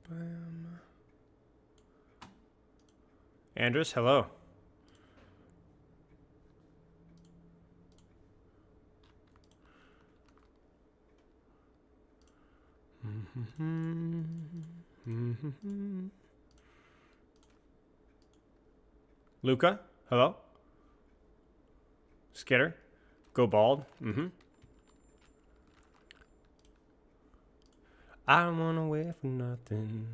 Bam. Andres, hello. Luca, hello. Skitter, go bald. I don't wanna wait for nothing.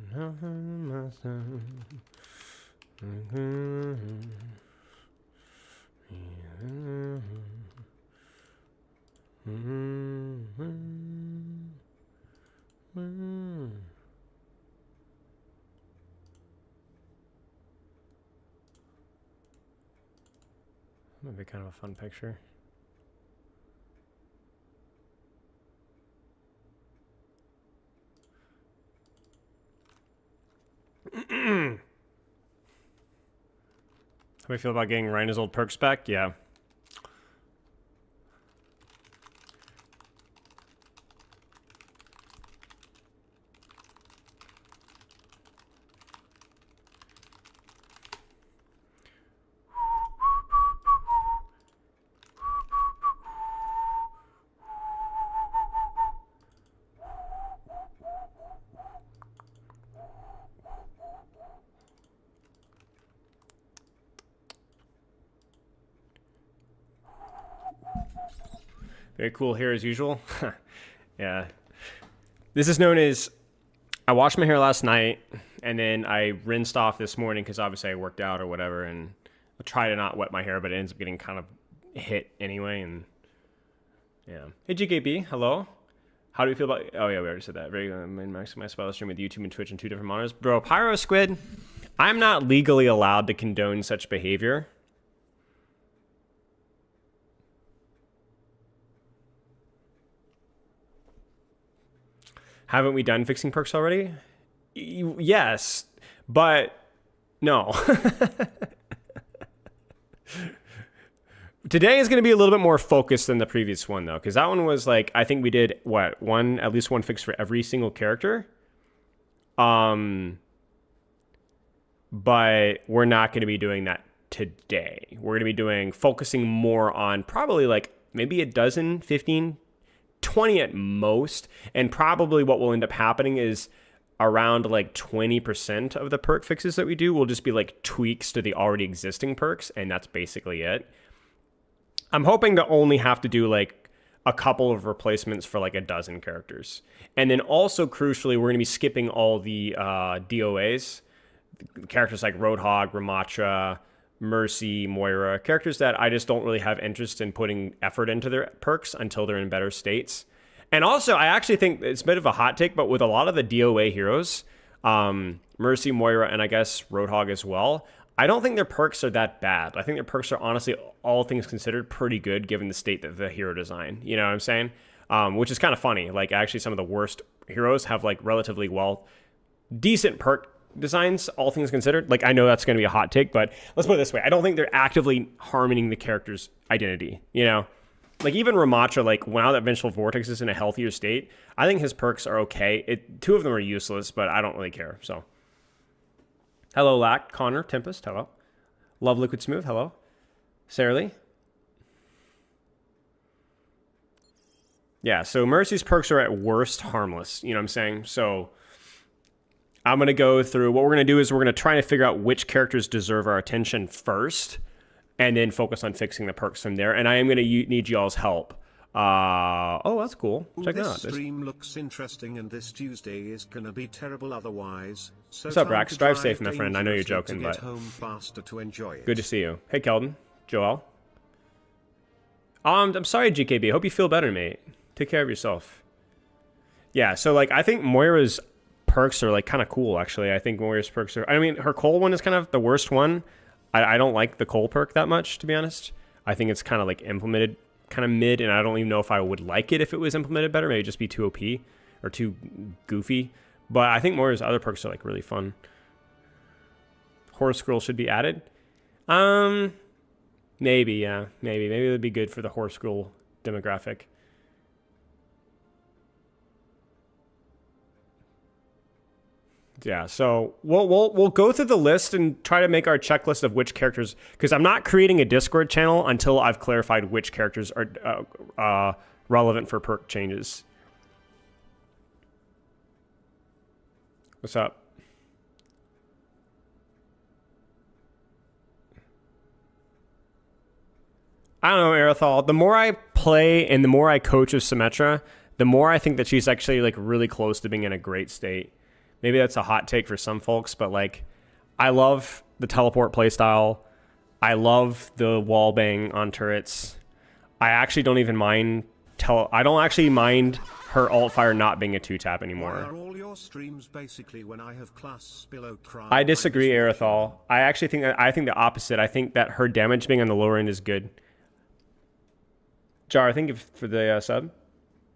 That'd be kind of a fun picture. How do you feel about getting Rhina's old perks back? Yeah. Very cool hair as usual. Yeah. This is known as, I washed my hair last night and then I rinsed off this morning because obviously I worked out or whatever, and I try to not wet my hair, but it ends up getting kind of hit anyway. And yeah. Hey GKB, hello. How do you feel about, oh yeah, we already said that. Very good. Maximize my spell stream with YouTube and Twitch and 2 different monitors. Bro, Pyro Squid, I'm not legally allowed to condone such behavior. Haven't we done fixing perks already? Yes, but no. Today is going to be a little bit more focused than the previous one, though, because that one was like, I think we did, what, at least one fix for every single character? But we're not going to be doing that today. We're going to be focusing more on probably like maybe a dozen, 15, 20 at most, and probably what will end up happening is around like 20% of the perk fixes that we do will just be like tweaks to the already existing perks, and that's basically it. I'm hoping to only have to do like a couple of replacements for like a dozen characters, and then also crucially we're going to be skipping all the DOAs, characters like Roadhog, Ramatra, Mercy, Moira, characters that I just don't really have interest in putting effort into their perks until they're in better states. And also, I actually think it's a bit of a hot take, but with a lot of the DOA heroes, Mercy, Moira, and I guess Roadhog as well, I don't think their perks are that bad. I think their perks are honestly, all things considered, pretty good given the state of the hero design. You know what I'm saying? Which is kind of funny. Like, actually, some of the worst heroes have like relatively decent perk designs, all things considered. Like, I know that's going to be a hot take, but let's put it this way. I don't think they're actively harming the character's identity, you know? Like, even Ramatra, like, now that Vengeful Vortex is in a healthier state, I think his perks are okay. 2 of them are useless, but I don't really care, so. Hello, Lack, Connor, Tempest, hello. Love Liquid Smooth, hello. Sarah Lee. Yeah, so Mercy's perks are at worst harmless, you know what I'm saying? So I'm going to go through, what we're going to do is we're going to try to figure out which characters deserve our attention first, and then focus on fixing the perks from there. And I am going to need y'all's help. Oh, that's cool. Check it out. This stream looks interesting, and this Tuesday is going to be terrible otherwise. So what's up, Rax? Drive safe, my friend. I know you're joking, but home faster to enjoy it. Good to see you. Hey, Keldon. Joel. I'm sorry, GKB. Hope you feel better, mate. Take care of yourself. Yeah, so, like, I think Moira's perks are, like, kind of cool, actually. I think Moira's perks are... I mean, her Cole one is kind of the worst one. I don't like the Cole perk that much, to be honest. I think it's kind of, like, implemented kind of mid, and I don't even know if I would like it if it was implemented better. Maybe just be too OP or too goofy. But I think Moira's other perks are, like, really fun. Horror Scroll should be added. Maybe, yeah. Maybe it would be good for the Horror Scroll demographic. Yeah, so we'll go through the list and try to make our checklist of which characters, because I'm not creating a Discord channel until I've clarified which characters are relevant for perk changes. What's up? I don't know, Arathal. The more I play and the more I coach with Symmetra, the more I think that she's actually like really close to being in a great state. Maybe that's a hot take for some folks, but like, I love the teleport playstyle. I love the wall bang on turrets. I actually don't even mind I don't actually mind her alt fire not being a 2-tap anymore. Why are all your streams basically when I have class below crime? I disagree, Arathal. I think the opposite. I think that her damage being on the lower end is good. Jar, thank you for the sub.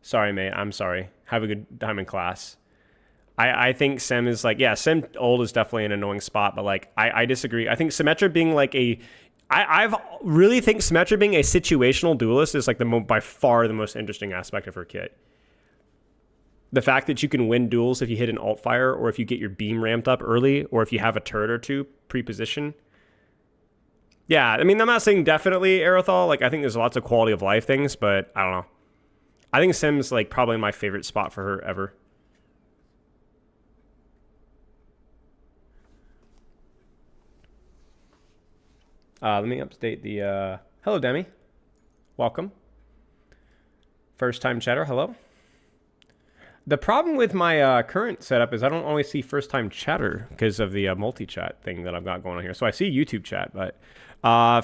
Sorry, mate. I'm sorry. Have a good time in class. I think Sem is like, yeah, Sem ult is definitely an annoying spot, but like, I disagree. I think Symmetra being like I've really think Symmetra being a situational duelist is like by far the most interesting aspect of her kit. The fact that you can win duels if you hit an alt fire, or if you get your beam ramped up early, or if you have a turret or two pre-position. Yeah, I mean, I'm not saying definitely Arathal. Like, I think there's lots of quality of life things, but I don't know. I think Sim's like probably my favorite spot for her ever. Let me update the... Hello, Demi. Welcome. First time chatter, hello. The problem with my current setup is I don't always see first time chatter because of the multi-chat thing that I've got going on here. So I see YouTube chat, but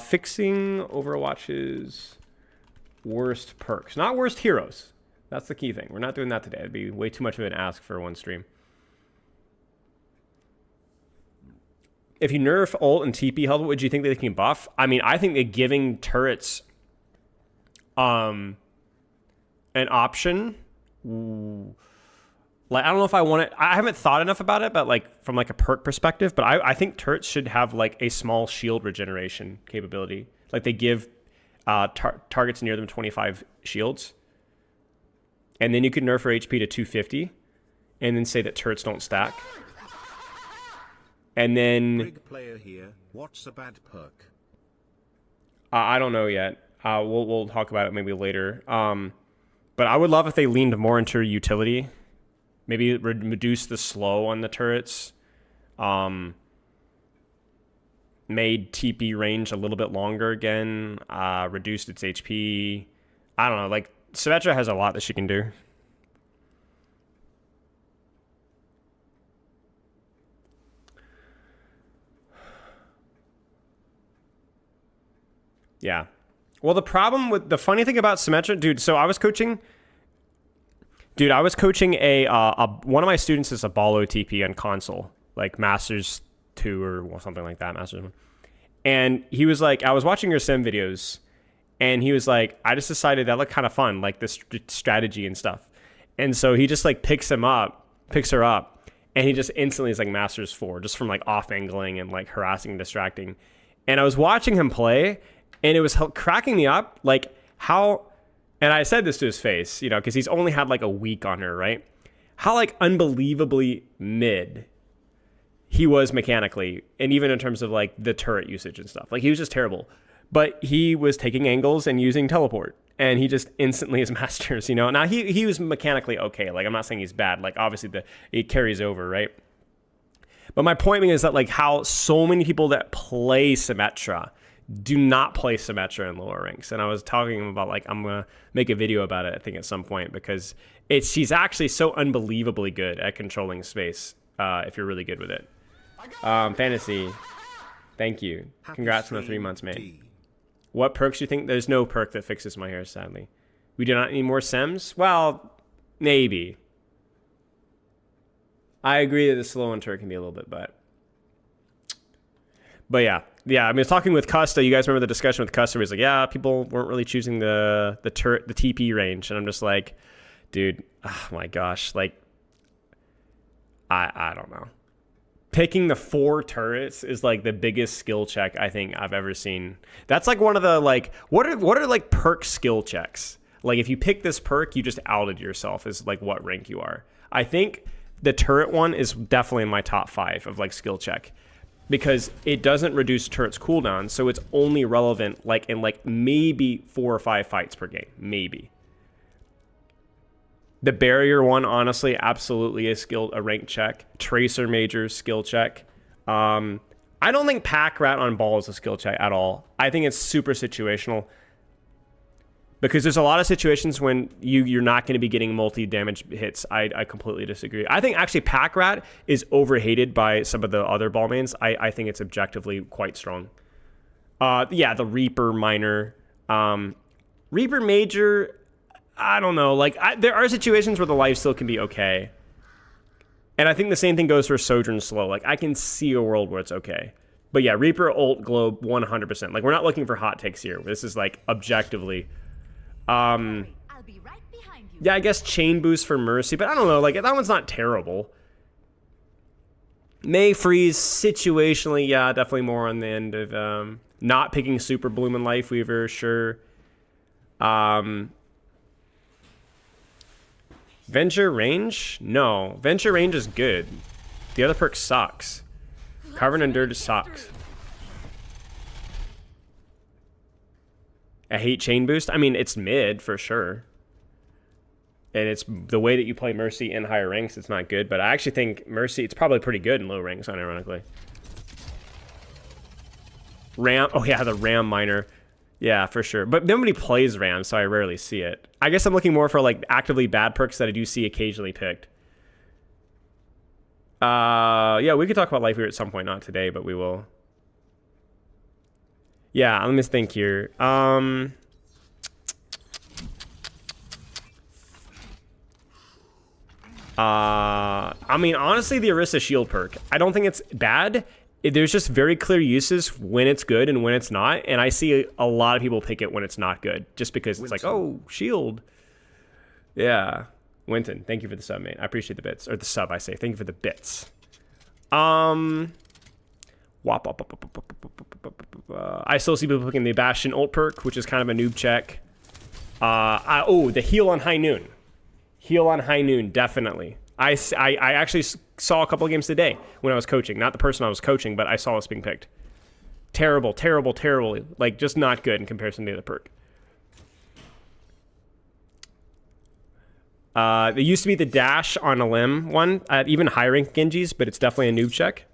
fixing Overwatch's worst perks. Not worst heroes. That's the key thing. We're not doing that today. It'd be way too much of an ask for one stream. If you nerf ult and TP held, what would you think they can buff? I mean, I think that giving turrets an option. Like, I don't know if I want it. I haven't thought enough about it, but like from like a perk perspective, but I think turrets should have like a small shield regeneration capability. Like they give targets near them 25 shields. And then you could nerf her HP to 250 and then say that turrets don't stack. And then Big player here. What's a bad perk? I don't know yet. We'll talk about it maybe later. But I would love if they leaned more into utility. Maybe reduce the slow on the turrets. Made TP range a little bit longer again. Reduced its HP. I don't know. Like, Symmetra has a lot that she can do. Yeah. Well, the funny thing about Symmetra, dude, so I was coaching a one of my students is a ball OTP on console, like Masters 2 or something like that, Masters 1. And he was like, I was watching your sim videos, and he was like, I just decided that looked kind of fun, like this strategy and stuff. And so he just like picks her up, and he just instantly is like Masters 4, just from like off angling and like harassing and distracting. And I was watching him play, and it was cracking me up, like how, and I said this to his face, you know, because he's only had like a week on her, right? How like unbelievably mid he was mechanically, and even in terms of like the turret usage and stuff. Like he was just terrible, but he was taking angles and using teleport, and he just instantly is Masters, you know? Now he was mechanically okay. Like I'm not saying he's bad. Like obviously it carries over, right? But my point being is that like how so many people that play Symmetra do not play Symmetra in lower ranks. And I was talking about like, I'm going to make a video about it, I think at some point, because she's actually so unbelievably good at controlling space if you're really good with it. Fantasy, thank you. Congrats on the 3 months, mate. What perks do you think? There's no perk that fixes my hair, sadly. We do not need more Sems? Well, maybe. I agree that the slow and turret can be a little bit, but yeah. Yeah, I mean, I was talking with Custa. You guys remember the discussion with Custa? Where he's like, yeah, people weren't really choosing the turret, the TP range. And I'm just like, dude, oh my gosh. Like, I don't know. Picking the 4 turrets is like the biggest skill check I think I've ever seen. That's like one of the like, what are like perk skill checks? Like if you pick this perk, you just outed yourself as like what rank you are. I think the turret one is definitely in my top 5 of like skill check, because it doesn't reduce turret's cooldown, so it's only relevant like in like maybe 4 or 5 fights per game, maybe. The barrier one, honestly, absolutely a rank check. Tracer major skill check. I don't think pack rat on ball is a skill check at all. I think it's super situational, because there's a lot of situations when you're not going to be getting multi-damage hits. I completely disagree. I think actually pack rat is overhated by some of the other ball mains. I think it's objectively quite strong. Yeah, the Reaper minor. Reaper major, I don't know. Like, there are situations where the lifesteal can be okay. And I think the same thing goes for Sojourn Slow. Like, I can see a world where it's okay. But yeah, Reaper, ult, Globe, 100%. Like, we're not looking for hot takes here. This is, like, objectively. I'll be right behind you. Yeah, I guess Chain Boost for Mercy. But I don't know. Like, that one's not terrible. May Freeze, situationally, yeah, definitely more on the end of not picking Super Bloom and Lifeweaver, sure. Venture Range? No. Venture Range is good. The other perk sucks. Cover and Endure just sucks. I hate Chain Boost. I mean, it's mid for sure. And it's the way that you play Mercy in higher ranks, it's not good. But I actually think Mercy, it's probably pretty good in low ranks, unironically. Ram, oh yeah, the Ram minor. Yeah, for sure. But nobody plays Ram, so I rarely see it. I guess I'm looking more for like actively bad perks that I do see occasionally picked. Yeah, we could talk about Lifeweaver at some point, not today, but we will. Yeah, let me think here. I mean, honestly, the Orisa Shield perk, I don't think it's bad. There's just very clear uses when it's good and when it's not, and I see a lot of people pick it when it's not good, just because it's like, oh, shield. Yeah, Winton, thank you for the sub, mate. I appreciate the bits, or the sub, I say. Thank you for the bits. I still see people picking the Bastion ult perk, which is kind of a noob check. Oh, the heal on high noon. Heal on high noon, definitely. I actually saw a couple of games today when I was coaching. Not the person I was coaching, but I saw us being picked. Terrible, terrible, terrible. Like, just not good in comparison to the other perk. There used to be the dash on a limb one at even high rank Genjis, but it's definitely a noob check.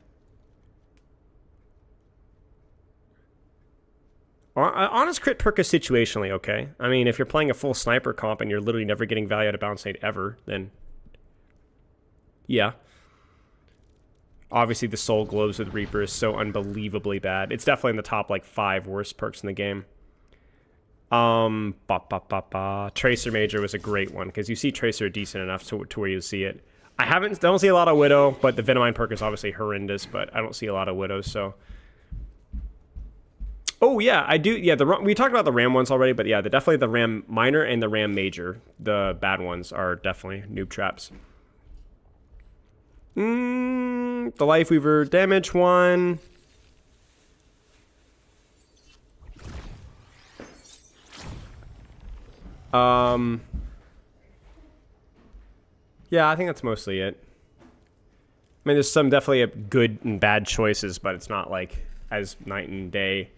Honest crit perk is situationally okay. I mean, if you're playing a full sniper comp and you're literally never getting value out of bounce rate ever, then yeah. Obviously, the Soul Globes with Reaper is so unbelievably bad. It's definitely in the top, like, 5 worst perks in the game. Tracer Major was a great one, because you see Tracer decent enough to where you see it. Don't see a lot of Widow, but the Venomine perk is obviously horrendous, but I don't see a lot of Widows, so. Oh, yeah, I do. Yeah, we talked about the Ram ones already, but yeah, definitely the Ram Minor and the Ram Major. The bad ones are definitely noob traps. The Lifeweaver damage one. Yeah, I think that's mostly it. I mean, there's some definitely good and bad choices, but it's not like as night and day.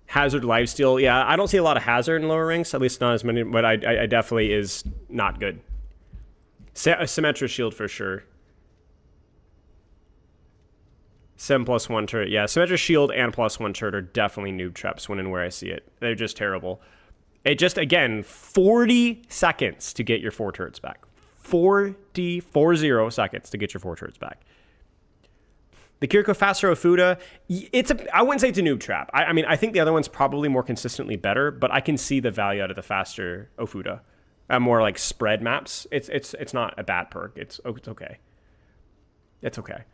Hazard lifesteal, yeah, I don't see a lot of hazard in lower ranks, at least not as many, but I definitely is not good. Symmetra shield for sure. 7+1 turret. Yeah, Symmetra Shield and +1 turret are definitely noob traps when and where I see it. They're just terrible. It just, again, 40 seconds to get your 4 turrets back. 40 seconds to get your 4 turrets back. The Kiriko Faster Ofuda, I wouldn't say it's a noob trap. I mean, I think the other one's probably more consistently better, but I can see the value out of the Faster Ofuda. More like spread maps. It's not a bad perk. It's okay. It's okay.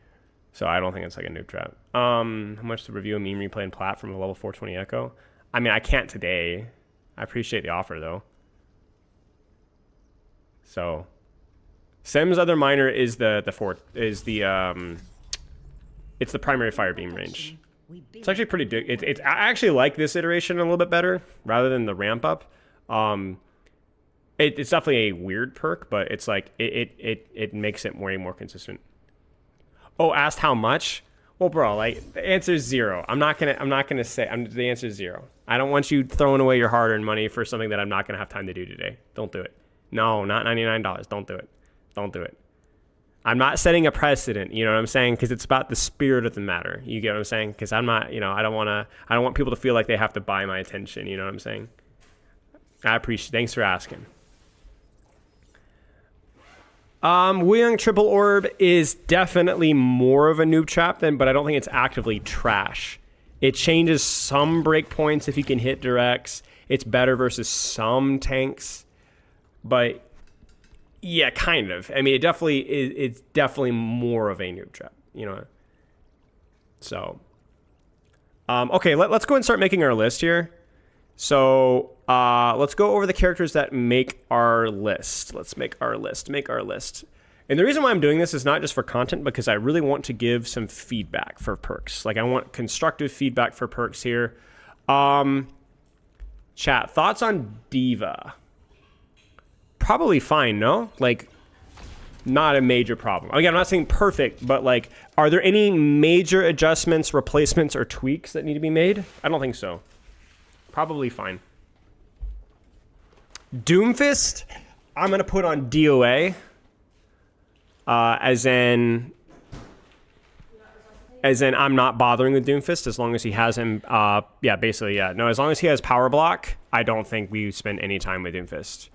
So I don't think it's like a noob trap. How much to review a meme replay and plat from a level 420 Echo? I mean, I can't today. I appreciate the offer though. So, Sem's other minor is it's the primary fire beam range. It's actually pretty good. I actually like this iteration a little bit better rather than the ramp up. It's definitely a weird perk, but it's like it makes it way more consistent. Oh, asked how much? Well, bro, like the answer is zero. I'm not gonna say. The answer is zero. I don't want you throwing away your hard-earned money for something that I'm not gonna have time to do today. Don't do it. No, not $99. Don't do it. Don't do it. I'm not setting a precedent. You know what I'm saying? Because it's about the spirit of the matter. You get what I'm saying? Because I'm not. You know, I don't want people to feel like they have to buy my attention. You know what I'm saying? I appreciate. Thanks for asking. Wuyang Triple Orb is definitely more of a noob trap but I don't think it's actively trash. It changes some breakpoints if you can hit directs. It's better versus some tanks, but yeah, kind of. I mean, it's definitely more of a noob trap, you know. So, okay, let's go and start making our list here. So let's go over the characters that make our list. Let's make our list. And the reason why I'm doing this is not just for content, because I really want to give some feedback for perks. Like, I want constructive feedback for perks here. Chat, thoughts on Diva? Probably fine, no? Like, not a major problem. Again, I'm not saying perfect, but like, are there any major adjustments, replacements, or tweaks that need to be made? I don't think so. Probably fine. Doomfist, I'm going to put on DOA. As in I'm not bothering with Doomfist as long as he has him. Yeah, basically, yeah. No, as long as he has power block, I don't think we spend any time with Doomfist.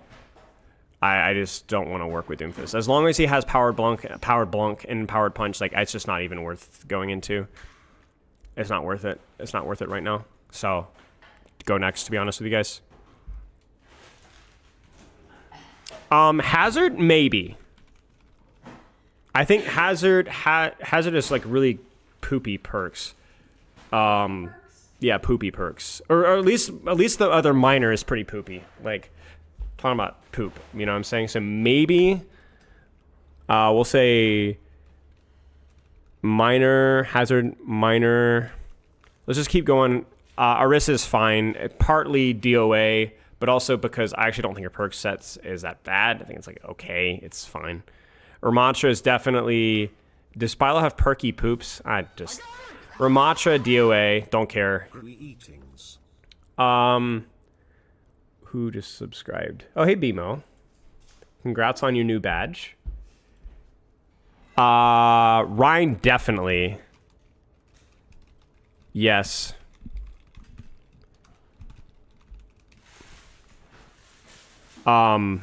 I just don't want to work with Doomfist. As long as he has powered blunk, and powered punch, like, it's just not even worth going into. It's not worth it. It's not worth it right now. So, go next, to be honest with you guys. Hazard, maybe. I think Hazard is like really poopy perks. Yeah, poopy perks. Or at least the other minor is pretty poopy. Like, talking about poop, you know what I'm saying? So maybe we'll say minor, Hazard, minor. Let's just keep going. Arissa is fine, partly DOA, but also because I actually don't think her perk sets is that bad. I think it's like okay, it's fine. Ramatra is definitely. Does Spilo have perky poops? Ramatra, DOA, don't care. Who just subscribed? Oh, hey BMO. Congrats on your new badge. Ryan, definitely. Yes. Ryan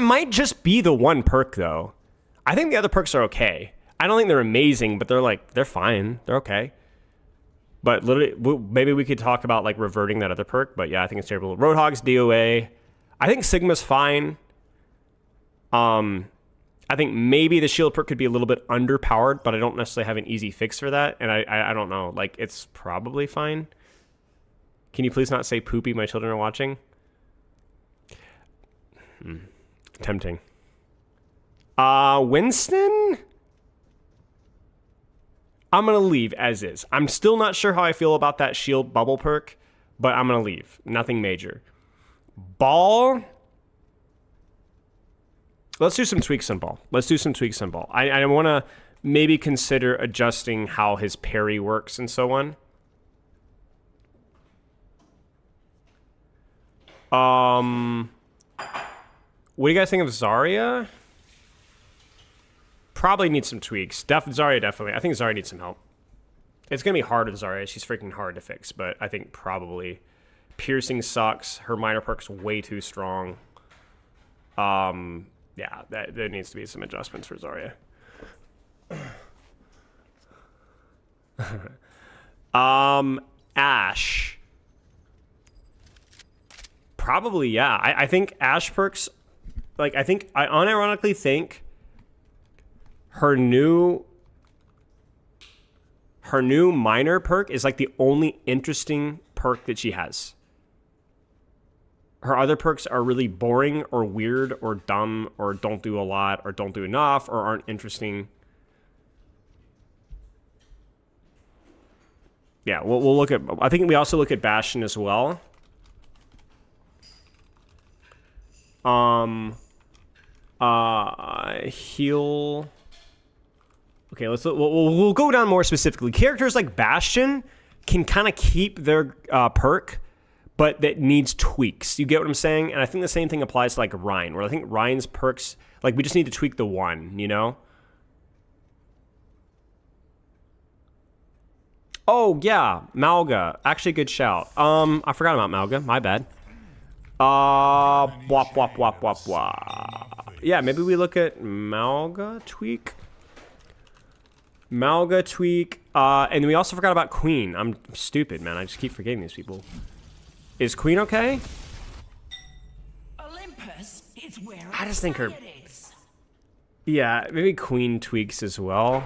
might just be the one perk though. I think the other perks are okay. I don't think they're amazing, but they're fine. They're okay. But literally, maybe we could talk about like reverting that other perk. But yeah, I think it's terrible. Roadhog's DOA. I think Sigma's fine. I think maybe the shield perk could be a little bit underpowered, but I don't necessarily have an easy fix for that. And I don't know. Like, it's probably fine. Can you please not say poopy? My children are watching. Tempting. Winston? I'm going to leave as is. I'm still not sure how I feel about that shield bubble perk, but I'm going to leave. Nothing major. Ball? Let's do some tweaks on Ball. I want to maybe consider adjusting how his parry works and so on. What do you guys think of Zarya? Probably needs some tweaks. Zarya definitely. I think Zarya needs some help. It's going to be hard with Zarya. She's freaking hard to fix, but I think probably piercing sucks. Her minor perk's way too strong. Yeah, there needs to be some adjustments for Zarya. Ashe. Probably, yeah. I think Ashe perks, like, I unironically think her new minor perk is like the only interesting perk that she has. Her other perks are really boring or weird or dumb or don't do a lot or don't do enough or aren't interesting. Yeah, we'll look at. I think we also look at Bastion as well. Heal. Okay, we'll go down more specifically. Characters like Bastion can kind of keep their perk, but that needs tweaks. You get what I'm saying? And I think the same thing applies to like Ryan, where I think Ryan's perks, like we just need to tweak the one, you know? Oh yeah, Malga. Actually, good shout. I forgot about Malga. My bad. Wop wop wop wop wop. Yeah, maybe we look at Malga tweak. Malga tweak. And we also forgot about Queen. I'm stupid, man. I just keep forgetting these people. Is Queen okay? Olympus is where I just think her. it is. Yeah, maybe Queen tweaks as well.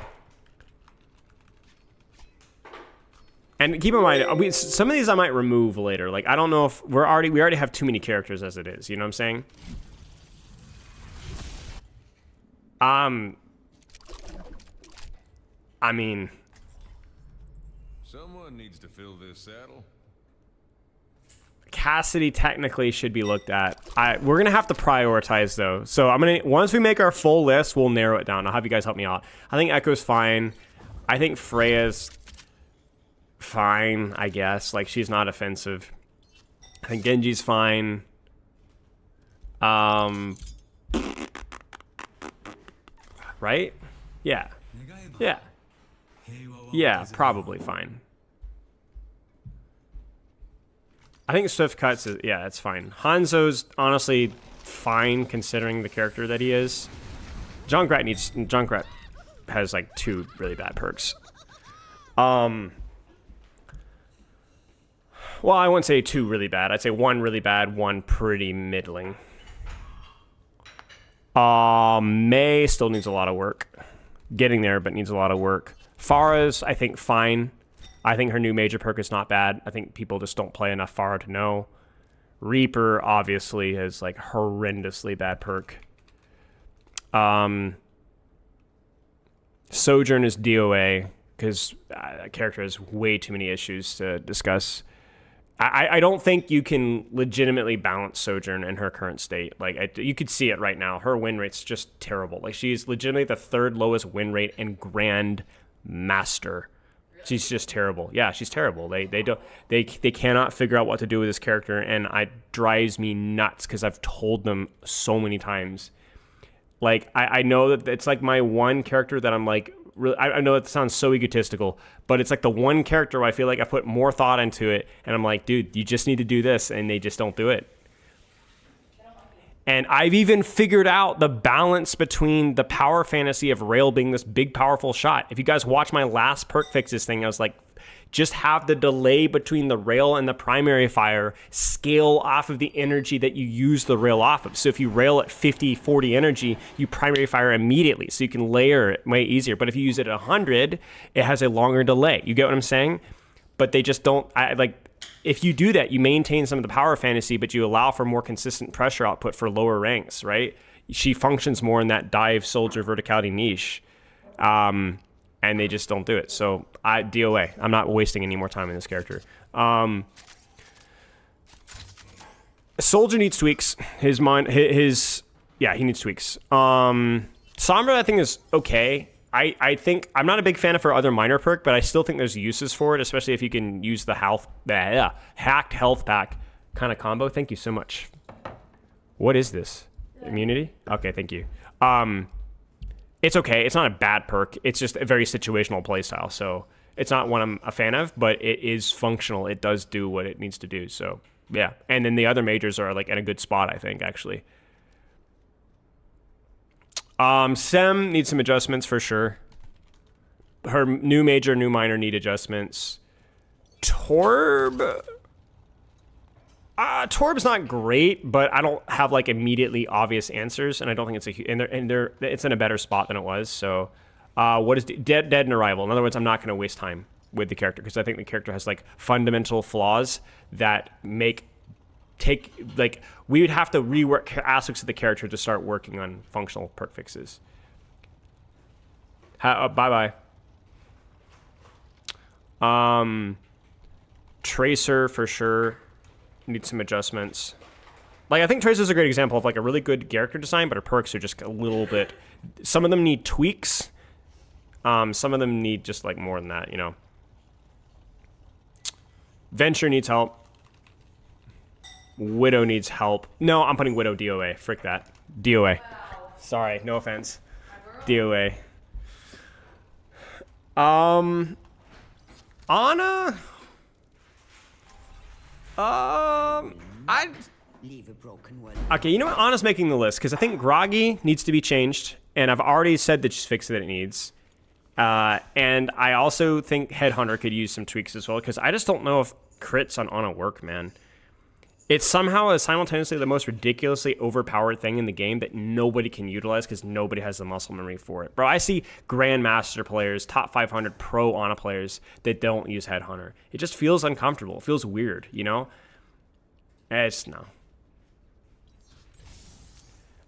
And keep in mind, some of these I might remove later. Like, I don't know if we already have too many characters as it is. You know what I'm saying? I mean, someone needs to fill this saddle. Cassidy technically should be looked at. We're gonna have to prioritize though. So once we make our full list, we'll narrow it down. I'll have you guys help me out. I think Echo's fine. I think Freya's fine, I guess. Like, she's not offensive. I think Genji's fine. Right? Yeah. Yeah. Yeah, probably fine. I think Swift Cuts is, yeah, it's fine. Hanzo's honestly fine considering the character that he is. Junkrat has like 2 really bad perks. Well, I wouldn't say 2 really bad. I'd say 1 really bad, 1 pretty middling. Mei still needs a lot of work. Getting there, but needs a lot of work. Farah's, I think, fine. I think her new major perk is not bad. I think people just don't play enough Farah to know. Reaper, obviously, has, like, horrendously bad perk. Sojourn is DOA, because that character has way too many issues to discuss. I don't think you can legitimately balance Sojourn in her current state. Like, you could see it right now. Her win rate's just terrible. Like, she's legitimately the 3rd lowest win rate in Grand Master. She's just terrible. Yeah, she's terrible. They cannot figure out what to do with this character, and it drives me nuts because I've told them so many times. Like, I know that it's like my one character that I'm like, really, I know that sounds so egotistical, but it's like the one character where I feel like I put more thought into it, and I'm like, dude, you just need to do this, and they just don't do it. And I've even figured out the balance between the power fantasy of Rail being this big, powerful shot. If you guys watch my last perk fixes thing, I was like, just have the delay between the Rail and the primary fire scale off of the energy that you use the Rail off of. So if you Rail at 50, 40 energy, you primary fire immediately, so you can layer it way easier. But if you use it at 100, it has a longer delay. You get what I'm saying? But they just don't, if you do that, you maintain some of the power fantasy, but you allow for more consistent pressure output for lower ranks, right? She functions more in that dive soldier verticality niche. And they just don't do it. So DOA. I'm not wasting any more time in this character. Soldier needs tweaks. He needs tweaks. Sombra, I think, is okay. I think I'm not a big fan of her other minor perk, but I still think there's uses for it, especially if you can use the hacked health pack kind of combo. Thank you so much. What is this? Immunity? Okay, thank you. It's okay. It's not a bad perk. It's just a very situational playstyle. So it's not one I'm a fan of, but it is functional. It does do what it needs to do. So yeah. And then the other majors are like in a good spot, I think, actually. Sem needs some adjustments for sure. Her new major, new minor need adjustments. Torb. Torb's not great, but I don't have like immediately obvious answers, and I don't think it's it's in a better spot than it was. So, what is dead in Arrival? In other words, I'm not going to waste time with the character because I think the character has like fundamental flaws that we would have to rework aspects of the character to start working on functional perk fixes. Bye bye. Tracer for sure. Need some adjustments. Like, I think Tracer's a great example of, like, a really good character design, but her perks are just a little bit... Some of them need tweaks. Some of them need just, like, more than that, you know? Venture needs help. Widow needs help. No, I'm putting Widow DOA. Frick that. DOA. Sorry, no offense. DOA. Ana? I... Leave a broken one. Okay, you know what? Ana's making the list, because I think Groggy needs to be changed, and I've already said that she's fixed that it needs. And I also think Headhunter could use some tweaks as well, because I just don't know if crits on Ana work, man. It's somehow simultaneously the most ridiculously overpowered thing in the game that nobody can utilize because nobody has the muscle memory for it. Bro, I see Grandmaster players, top 500 pro Ana players that don't use Headhunter. It just feels uncomfortable. It feels weird, you know? It's no.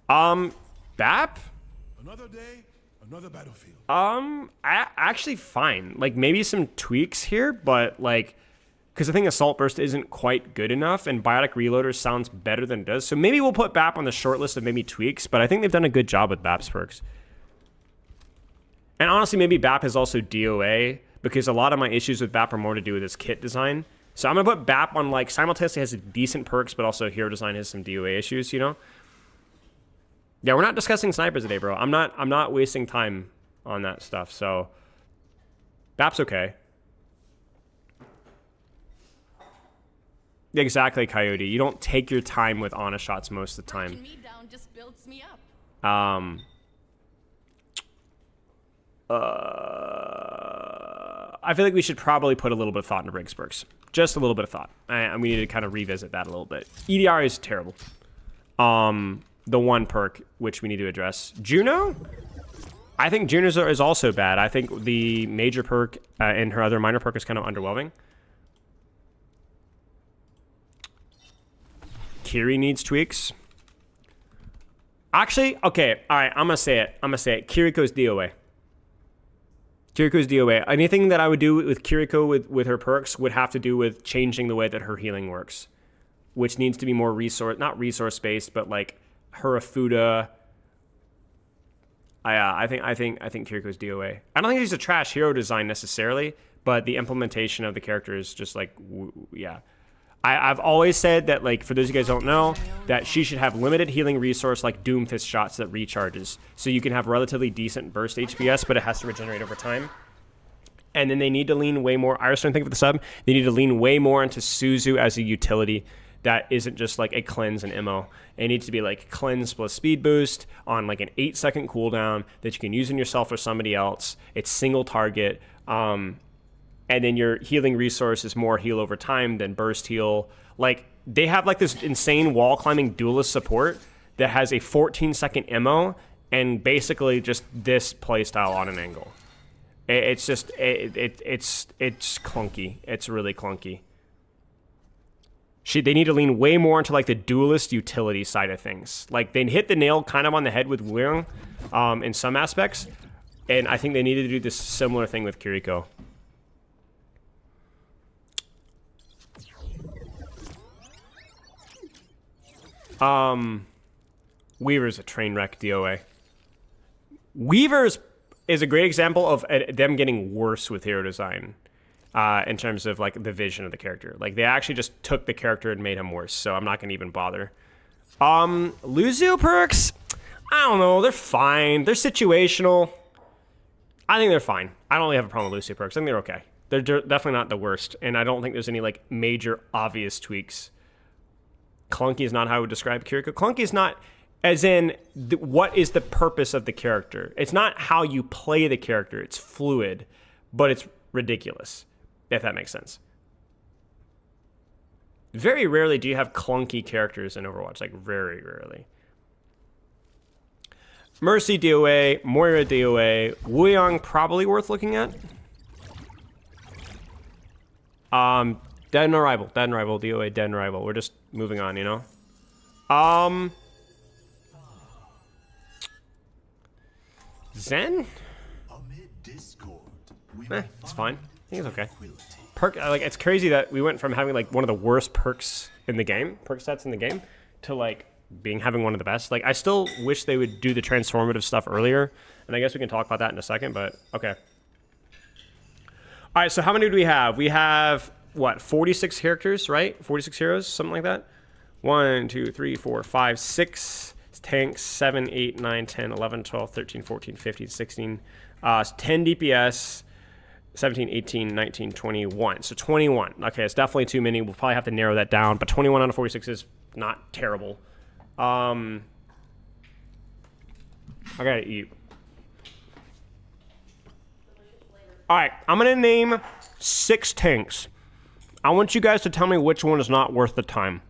BAP? Another day, another battlefield. Actually fine. Like, maybe some tweaks here, but, like, because I think Assault Burst isn't quite good enough, and Biotic Reloader sounds better than it does. So maybe we'll put BAP on the short list of maybe tweaks, but I think they've done a good job with BAP's perks. And honestly, maybe BAP is also DOA, because a lot of my issues with BAP are more to do with its kit design. So I'm going to put BAP on, like, simultaneously has decent perks, but also hero design has some DOA issues, you know? Yeah, we're not discussing snipers today, bro. I'm not wasting time on that stuff, so BAP's okay. Exactly, Coyote. You don't take your time with Ana shots most of the time. Me down just builds me up. I feel like we should probably put a little bit of thought into Briggs perks. Just a little bit of thought. And we need to kind of revisit that a little bit. EDR is terrible. The one perk which we need to address. Juno? I think Juno's is also bad. I think the major perk and her other minor perk is kind of underwhelming. Kiri needs tweaks. Actually, okay, all right, I'm gonna say it. Kiriko's DOA. Kiriko's DOA. Anything that I would do with Kiriko with her perks would have to do with changing the way that her healing works, which needs to be more not resource based, but like her Afuda. I think Kiriko's DOA. I don't think she's a trash hero design necessarily, but the implementation of the character is just like, yeah. I've always said that, like, for those of you guys who don't know, that she should have limited healing resource like Doomfist shots that recharges. So you can have relatively decent burst HPS, but it has to regenerate over time. And then they need to lean way more, Iriston, thank you for the sub. They need to lean way more into Suzu as a utility that isn't just like a cleanse and MO. It needs to be like cleanse plus speed boost on like an 8-second cooldown that you can use on yourself or somebody else. It's single target. And then your healing resource is more heal over time than burst heal. Like, they have like this insane wall climbing duelist support that has a 14-second MO and basically just this playstyle on an angle. It's just it's clunky. It's really clunky. They need to lean way more into like the duelist utility side of things. Like, they hit the nail kind of on the head with Wing in some aspects, and I think they needed to do this similar thing with Kiriko. Weaver's a train wreck DOA. Weaver's is a great example of them getting worse with hero design in terms of like the vision of the character. Like, they actually just took the character and made him worse, so I'm not gonna even bother. Lucio perks, I don't know, they're fine. They're situational. I think they're fine. I don't really have a problem with Lucio perks. I think they're okay. They're definitely not the worst, and I don't think there's any like major obvious tweaks. Clunky is not how I would describe Kiriko. Clunky is not as in what is the purpose of the character. It's not how you play the character. It's fluid, but it's ridiculous, if that makes sense. Very rarely do you have clunky characters in Overwatch. Like, very rarely. Mercy DOA, Moira DOA, Wuyong probably worth looking at. Dead and Arrival, DOA, Dead and Arrival. We're just moving on, you know? Zen? It's fine. I think it's okay. Perk, like, it's crazy that we went from having like one of the worst perks in the game, perk stats in the game, to like having one of the best. Like I still wish they would do the transformative stuff earlier, and I guess we can talk about that in a second. But okay. All right. So how many do we have? We have what? 46 characters, right? 46 heroes, something like that. 1, 2, 3, 4, 5, 6 tanks. 7, 8, 9, 10, 11, 12, 13, 14, 15, 16. 10 DPS. 17, 18, 19, 21. So 21. Okay, it's definitely too many. We'll probably have to narrow that down, but 21 out of 46 is not terrible. I gotta eat. All right, I'm gonna name 6 tanks. I want you guys to tell me which one is not worth the time.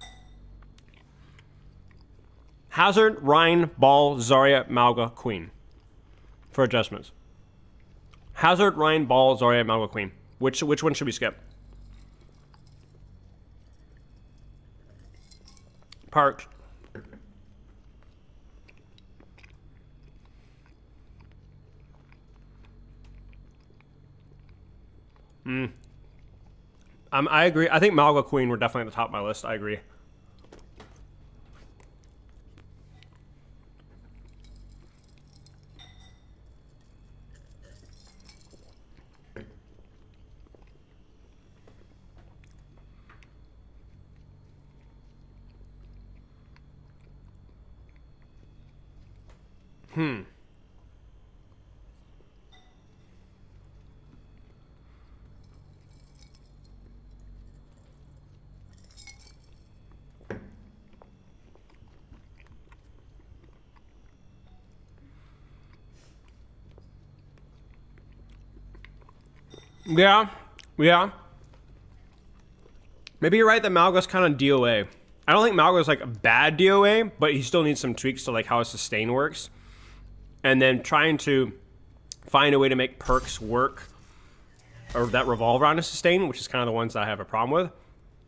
Hazard, Rhine, Ball, Zarya, Malga, Queen. For adjustments. Hazard, Rhine, Ball, Zarya, Malga, Queen. Which one should we skip? Parked. I agree. I think Malga, Queen were definitely at the top of my list. I agree. Yeah. Maybe you're right that Malga's kind of DOA. I don't think Malga's like a bad DOA, but he still needs some tweaks to like how his sustain works. And then trying to find a way to make perks work or that revolve around a sustain, which is kind of the ones that I have a problem with.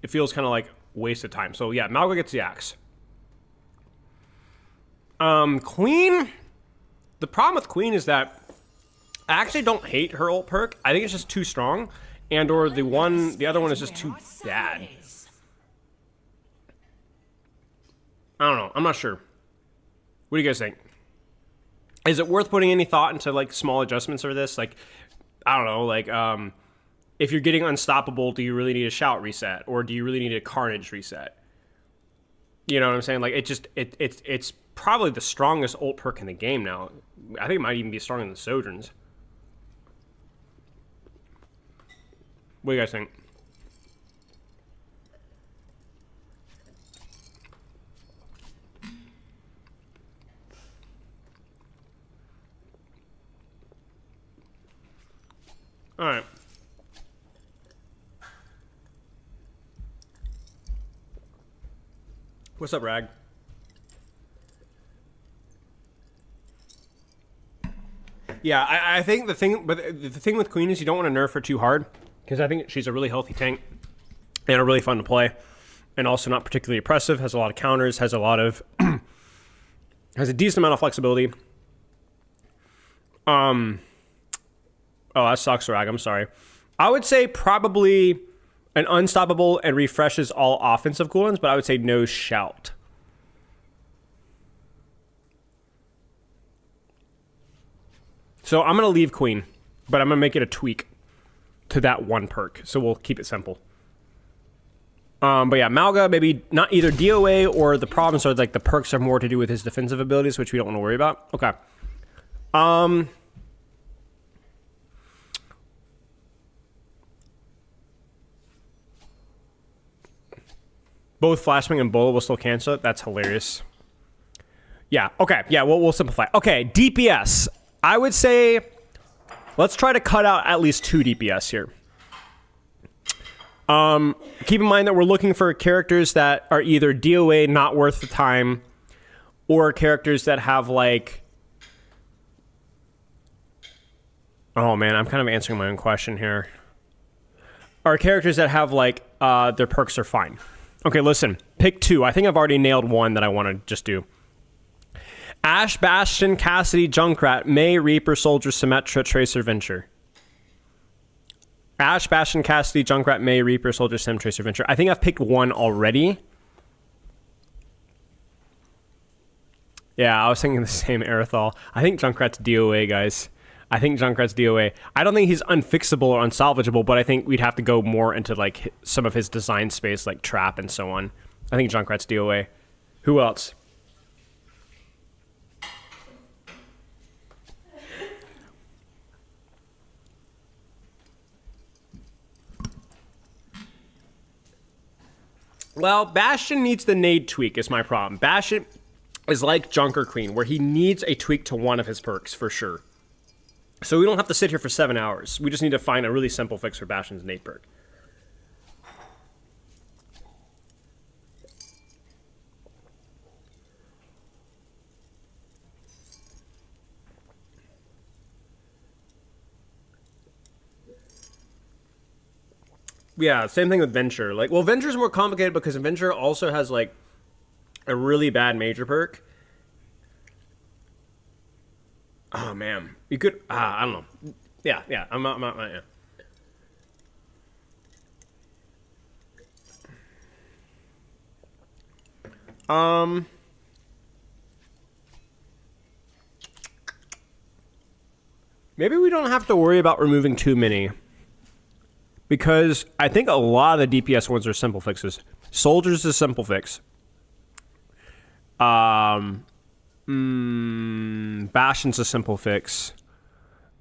It feels kind of like wasted time. So yeah, Malga gets the axe. Queen. The problem with Queen is that I actually don't hate her ult perk. I think it's just too strong, and or the other one is just too bad. I don't know. I'm not sure. What do you guys think? Is it worth putting any thought into like small adjustments for this? Like, I don't know. Like, if you're getting unstoppable, do you really need a shout reset, or do you really need a carnage reset? You know what I'm saying? Like, it's probably the strongest ult perk in the game now. I think it might even be stronger than the Sojourns. What do you guys think? All right. What's up, Rag? Yeah, I think the thing with Queen is you don't want to nerf her too hard, because I think she's a really healthy tank and a really fun to play, and also not particularly oppressive. Has a lot of counters. Has a lot of has a decent amount of flexibility. Oh, that sucks, Rag. I'm sorry. I would say probably an unstoppable and refreshes all offensive cooldowns, but I would say no shout. So I'm going to leave Queen, but I'm going to make it a tweak to that one perk. So we'll keep it simple. But yeah, Malga, maybe not either DOA or the problems are like the perks are more to do with his defensive abilities, which we don't want to worry about. Okay. Both Flashbang and Bola will still cancel it. That's hilarious. Yeah, okay. Yeah, we'll simplify. Okay, DPS. I would say let's try to cut out at least 2 DPS here. Keep in mind that we're looking for characters that are either DOA, not worth the time, or characters that have like... Oh man, I'm kind of answering my own question here. Are characters that have like, their perks are fine. Okay, listen, pick 2. I think I've already nailed one that I want to just do. Ash, Bastion, Cassidy, Junkrat, May, Reaper, Soldier, Symmetra, Tracer, Venture. Ash, Bastion, Cassidy, Junkrat, May, Reaper, Soldier, Sim, Tracer, Venture. I think I've picked one already. Yeah, I was thinking the same, Aerithal. I think Junkrat's DOA, guys. I think Junkrat's DOA. I don't think he's unfixable or unsalvageable, but I think we'd have to go more into like some of his design space, like trap and so on. I think Junkrat's DOA. Who else? Well, Bastion needs the nade tweak is my problem. Bastion is like Junker Queen, where he needs a tweak to one of his perks, for sure. So we don't have to sit here for 7 hours. We just need to find a really simple fix for Bastion's nade perk. Yeah, same thing with Venture. Like, well, Venture's more complicated because Venture also has, like, a really bad major perk. Oh, man. You could... I don't know. Yeah. I'm not yeah. Maybe we don't have to worry about removing too many. Because I think a lot of the DPS ones are simple fixes. Soldiers is a simple fix. Bastion's a simple fix.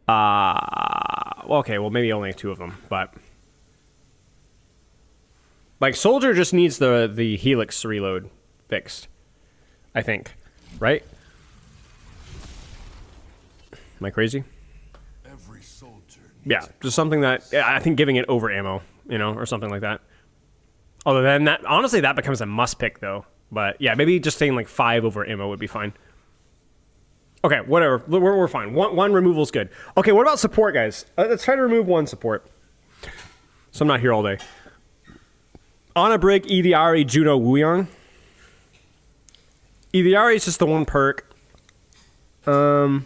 Okay, well, maybe only 2 of them, but... Like, Soldier just needs the Helix reload fixed. I think. Right? Am I crazy? Every soldier. Yeah, just something that... I think giving it over ammo, you know, or something like that. Although then, that honestly, that becomes a must pick, though. But, yeah, maybe just saying, like, 5 over ammo would be fine. Okay, whatever. We're fine. One removal's good. Okay, what about support, guys? Let's try to remove 1 support. So I'm not here all day. Ana Brig, Idiari, Juno, Wuyong. Idiari is just the 1 perk. Oh,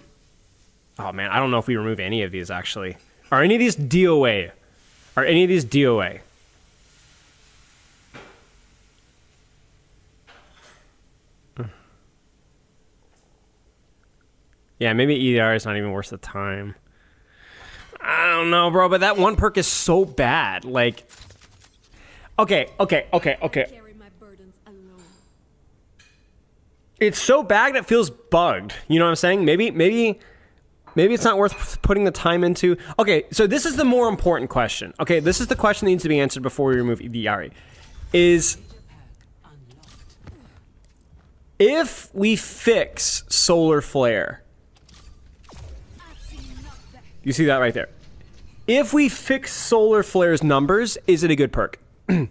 man, I don't know if we remove any of these, actually. Are any of these DOA? Are any of these DOA? Yeah, maybe EDR is not even worth the time. I don't know, bro, but that 1 perk is so bad. Like, okay. Carry my burdens alone. It's so bad it feels bugged. You know what I'm saying? Maybe it's not worth putting the time into. Okay, so this is the more important question. Okay, this is the question that needs to be answered before we remove EDR. Is if we fix Solar Flare. You see that right there. If we fix Solar Flare's numbers, is it a good perk? You're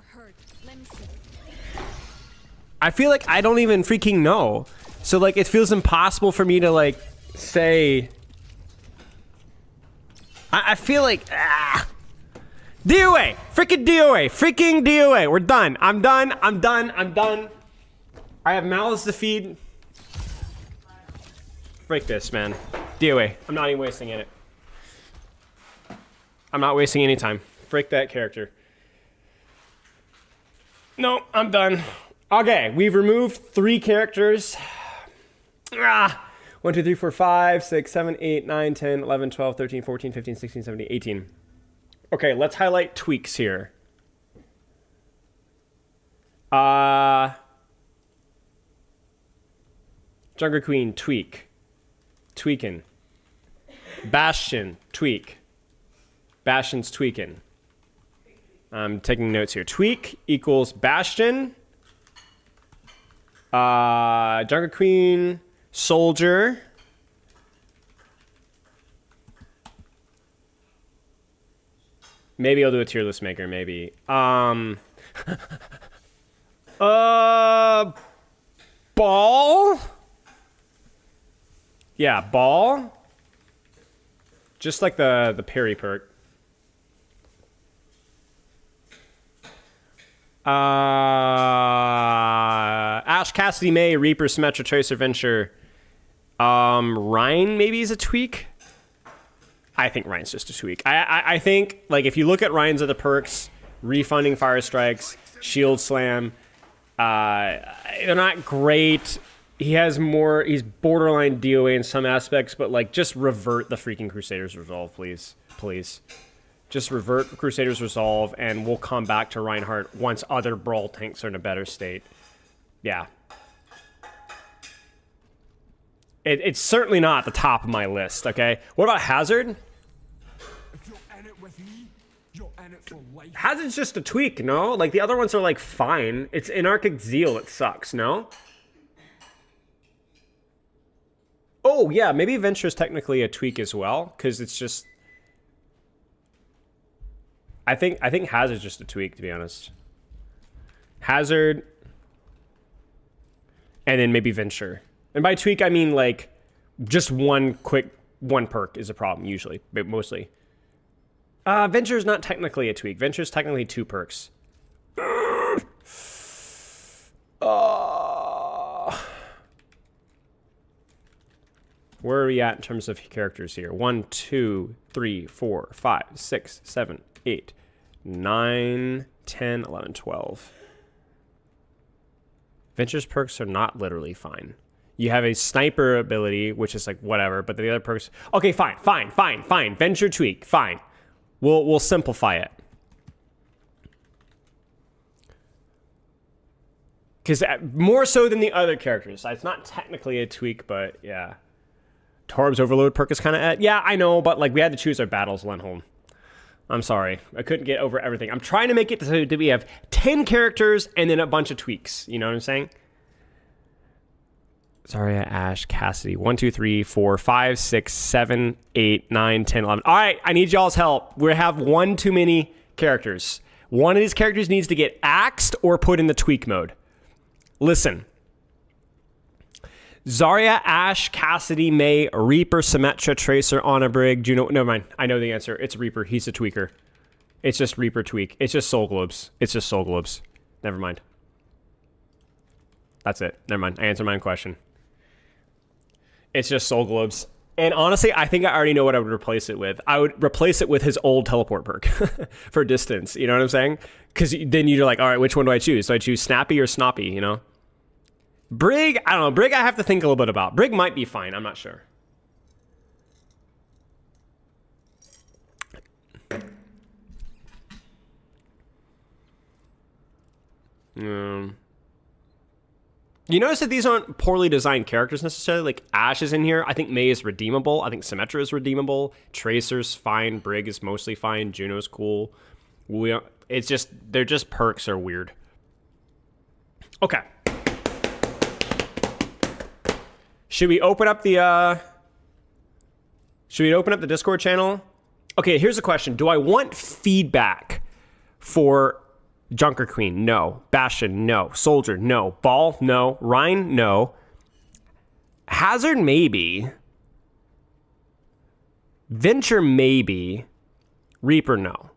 hurt. Let me see. I feel like I don't even freaking know. So, like, it feels impossible for me to, like, say... I feel like... DOA! Freaking DOA! Freaking DOA! We're done. I'm done. I have mouths to feed. Freak this, man. DOA. I'm not even wasting it. I'm not wasting any time. Freak that character. No, I'm done. Okay, we've removed 3 characters. 1, 2, 3, 4, 5, 6, 7, 8, 9, 10, 11, 12, 13, 14, 15, 16, 17, 18. Okay, let's highlight tweaks here. Junker Queen, tweak. Tweaking. Bastion, tweak. Bastion's tweaking. I'm taking notes here. Tweak equals Bastion. Junker Queen, Soldier. Maybe I'll do a tier list maker, maybe. Ball? Yeah, Ball. Just like the parry perk. Ash, Cassidy, May, Reaper, Symmetra, Tracer, Venture. Rhine maybe is a tweak. I think Ryan's just a tweak. I think, like, if you look at Ryan's other perks, refunding fire strikes, shield slam, they're not great. He's borderline DOA in some aspects, but, like, just revert the freaking Crusader's Resolve, please. Please. Just revert Crusader's Resolve, and we'll come back to Reinhardt once other Brawl tanks are in a better state. Yeah. It's certainly not at the top of my list, okay? What about Hazard? If you're in it with me, you're in it for life. Hazard's just a tweak, no? Like, the other ones are, like, fine. It's Anarchic Zeal that sucks, no? Oh, yeah, maybe Venture's technically a tweak as well, because it's just... I think Hazard's just a tweak, to be honest. Hazard, and then maybe Venture. And by tweak, I mean, like, just one perk is a problem, usually, but mostly. Venture's not technically a tweak. Venture's technically 2 perks. Where are we at in terms of characters here? 1, 2, 3, 4, 5, 6, 7, 8, 9, 10, 11, 12. Venture's perks are not literally fine. You have a sniper ability, which is like whatever, but the other perks... Okay, fine. Venture tweak, fine. We'll simplify it. Because more so than the other characters. It's not technically a tweak, but yeah. Torb's Overload perk is kind of... Yeah, I know, but like we had to choose our battles, Lindholm. I'm sorry. I couldn't get over everything. I'm trying to make it so that we have 10 characters and then a bunch of tweaks. You know what I'm saying? Zarya, Ashe, Cassidy. 1, 2, 3, 4, 5, 6, 7, 8, 9, 10, 11. All right, I need y'all's help. We have one too many characters. One of these characters needs to get axed or put in the tweak mode. Listen. Zarya, Ashe, Cassidy, Mei, Reaper, Symmetra, Tracer, Ana Brig, Juno. Never mind. I know the answer. It's Reaper. He's a tweaker. It's just Reaper tweak. It's just Soul Globes. It's just Soul Globes. Never mind. That's it. Never mind. I answered my own question. It's just Soul Globes. And honestly, I think I already know what I would replace it with. I would replace it with his old teleport perk for distance. You know what I'm saying? Because then you're like, all right, which one do I choose? Do I choose Snappy or Snoppy, you know? Brig, I don't know. Brig, I have to think a little bit about. Brig might be fine. I'm not sure. You notice that these aren't poorly designed characters necessarily. Like Ashe is in here. I think Mei is redeemable. I think Symmetra is redeemable. Tracer's fine. Brig is mostly fine. Juno's cool. It's just they're just perks are weird. Okay. Should we open up the Discord channel? Okay, here's a question. Do I want feedback for Junker Queen? No. Bastion? No. Soldier? No. Ball? No. Rhine? No. Hazard? Maybe. Venture? Maybe. Reaper? No.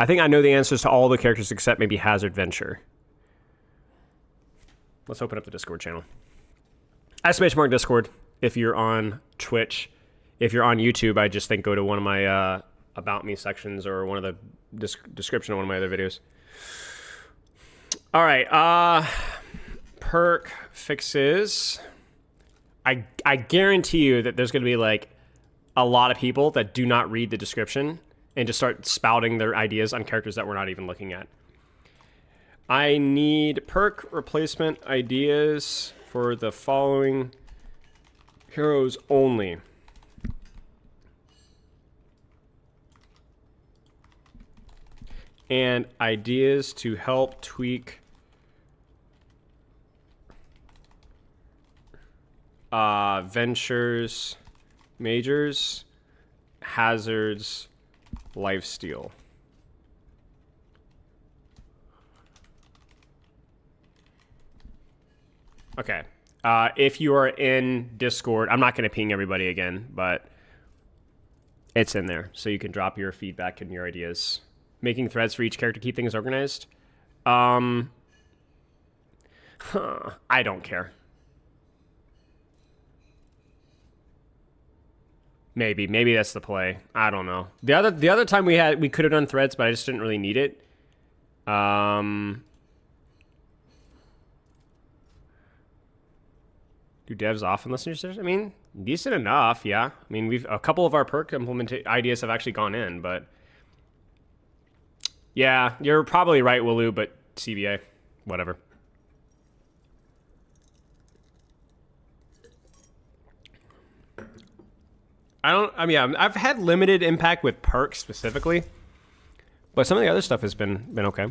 I think I know the answers to all the characters except maybe Hazard, Venture. Let's open up the Discord channel. !mark Discord if you're on Twitch. If you're on YouTube, I just think go to one of my About Me sections or one of the description of one of my other videos. All right. Perk fixes. I guarantee you that there's going to be like a lot of people that do not read the description and just start spouting their ideas on characters that we're not even looking at. I need perk replacement ideas for the following heroes only. And ideas to help tweak Ventures, Majors, Hazards, Lifesteal. Okay. If you are in Discord, I'm not going to ping everybody again, but it's in there. So you can drop your feedback and your ideas. Making threads for each character, keep things organized. I don't care. Maybe that's the play. I don't know. The other time we could have done threads, but I just didn't really need it. Do devs often listen to your suggestions? I mean, decent enough, yeah. I mean, a couple of our perk implement ideas have actually gone in, but yeah, you're probably right, Willoo, but CBA, whatever. I've had limited impact with perks specifically, but some of the other stuff has been okay.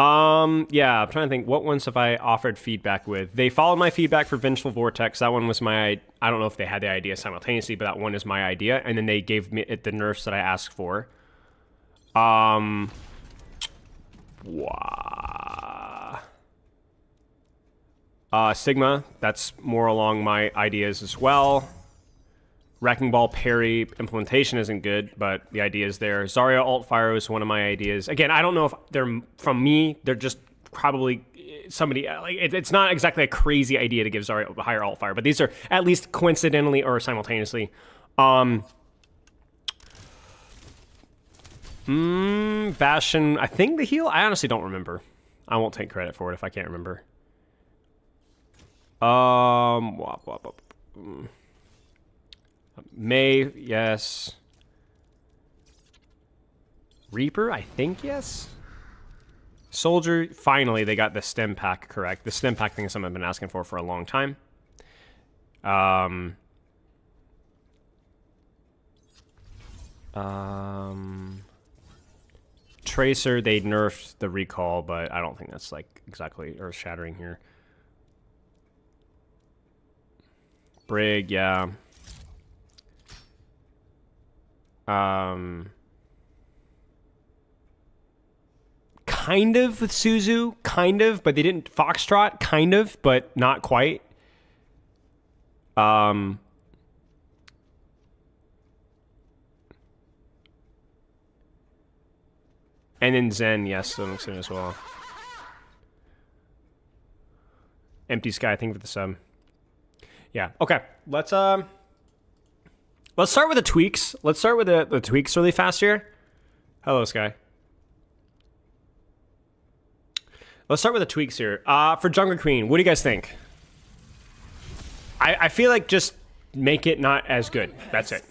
Yeah, I'm trying to think. What ones have I offered feedback with? They followed my feedback for Vengeful Vortex. That one was I don't know if they had the idea simultaneously, but that one is my idea. And then they gave me the nerfs that I asked for. Sigma, that's more along my ideas as well. Wrecking Ball parry implementation isn't good, but the idea is there. Zarya alt fire is one of my ideas. Again, I don't know if they're from me. They're just probably somebody. Like it's not exactly a crazy idea to give Zarya a higher alt fire, but these are at least coincidentally or simultaneously. Bastion, I think the heal. I honestly don't remember. I won't take credit for it if I can't remember. May, yes. Reaper, I think yes. Soldier, finally they got the stem pack correct. The stem pack thing is something I've been asking for a long time. Tracer, they nerfed the recall, but I don't think that's like exactly earth-shattering here. Brig, yeah. Kind of with Suzu, kind of, but they didn't Foxtrot, kind of, but not quite. And then Zen, yes, to an extent as well. Empty Sky, I think, for the sub. Yeah, okay. Let's start with the tweaks. Let's start with the tweaks really fast here. Hello, Sky. Let's start with the tweaks here. For Jungle Queen, what do you guys think? I feel like just make it not as good. That's it.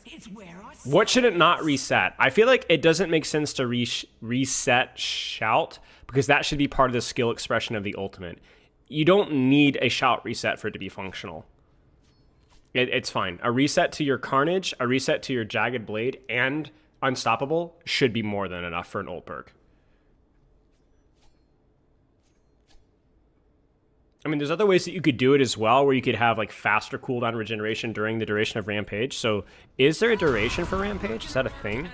What should it not reset? I feel like it doesn't make sense to reset shout because that should be part of the skill expression of the ultimate. You don't need a shout reset for it to be functional. It's fine. A reset to your Carnage, a reset to your Jagged Blade, and Unstoppable should be more than enough for an ult perk. I mean, there's other ways that you could do it as well, where you could have like faster cooldown regeneration during the duration of Rampage. So is there a duration for Rampage? Is that a thing?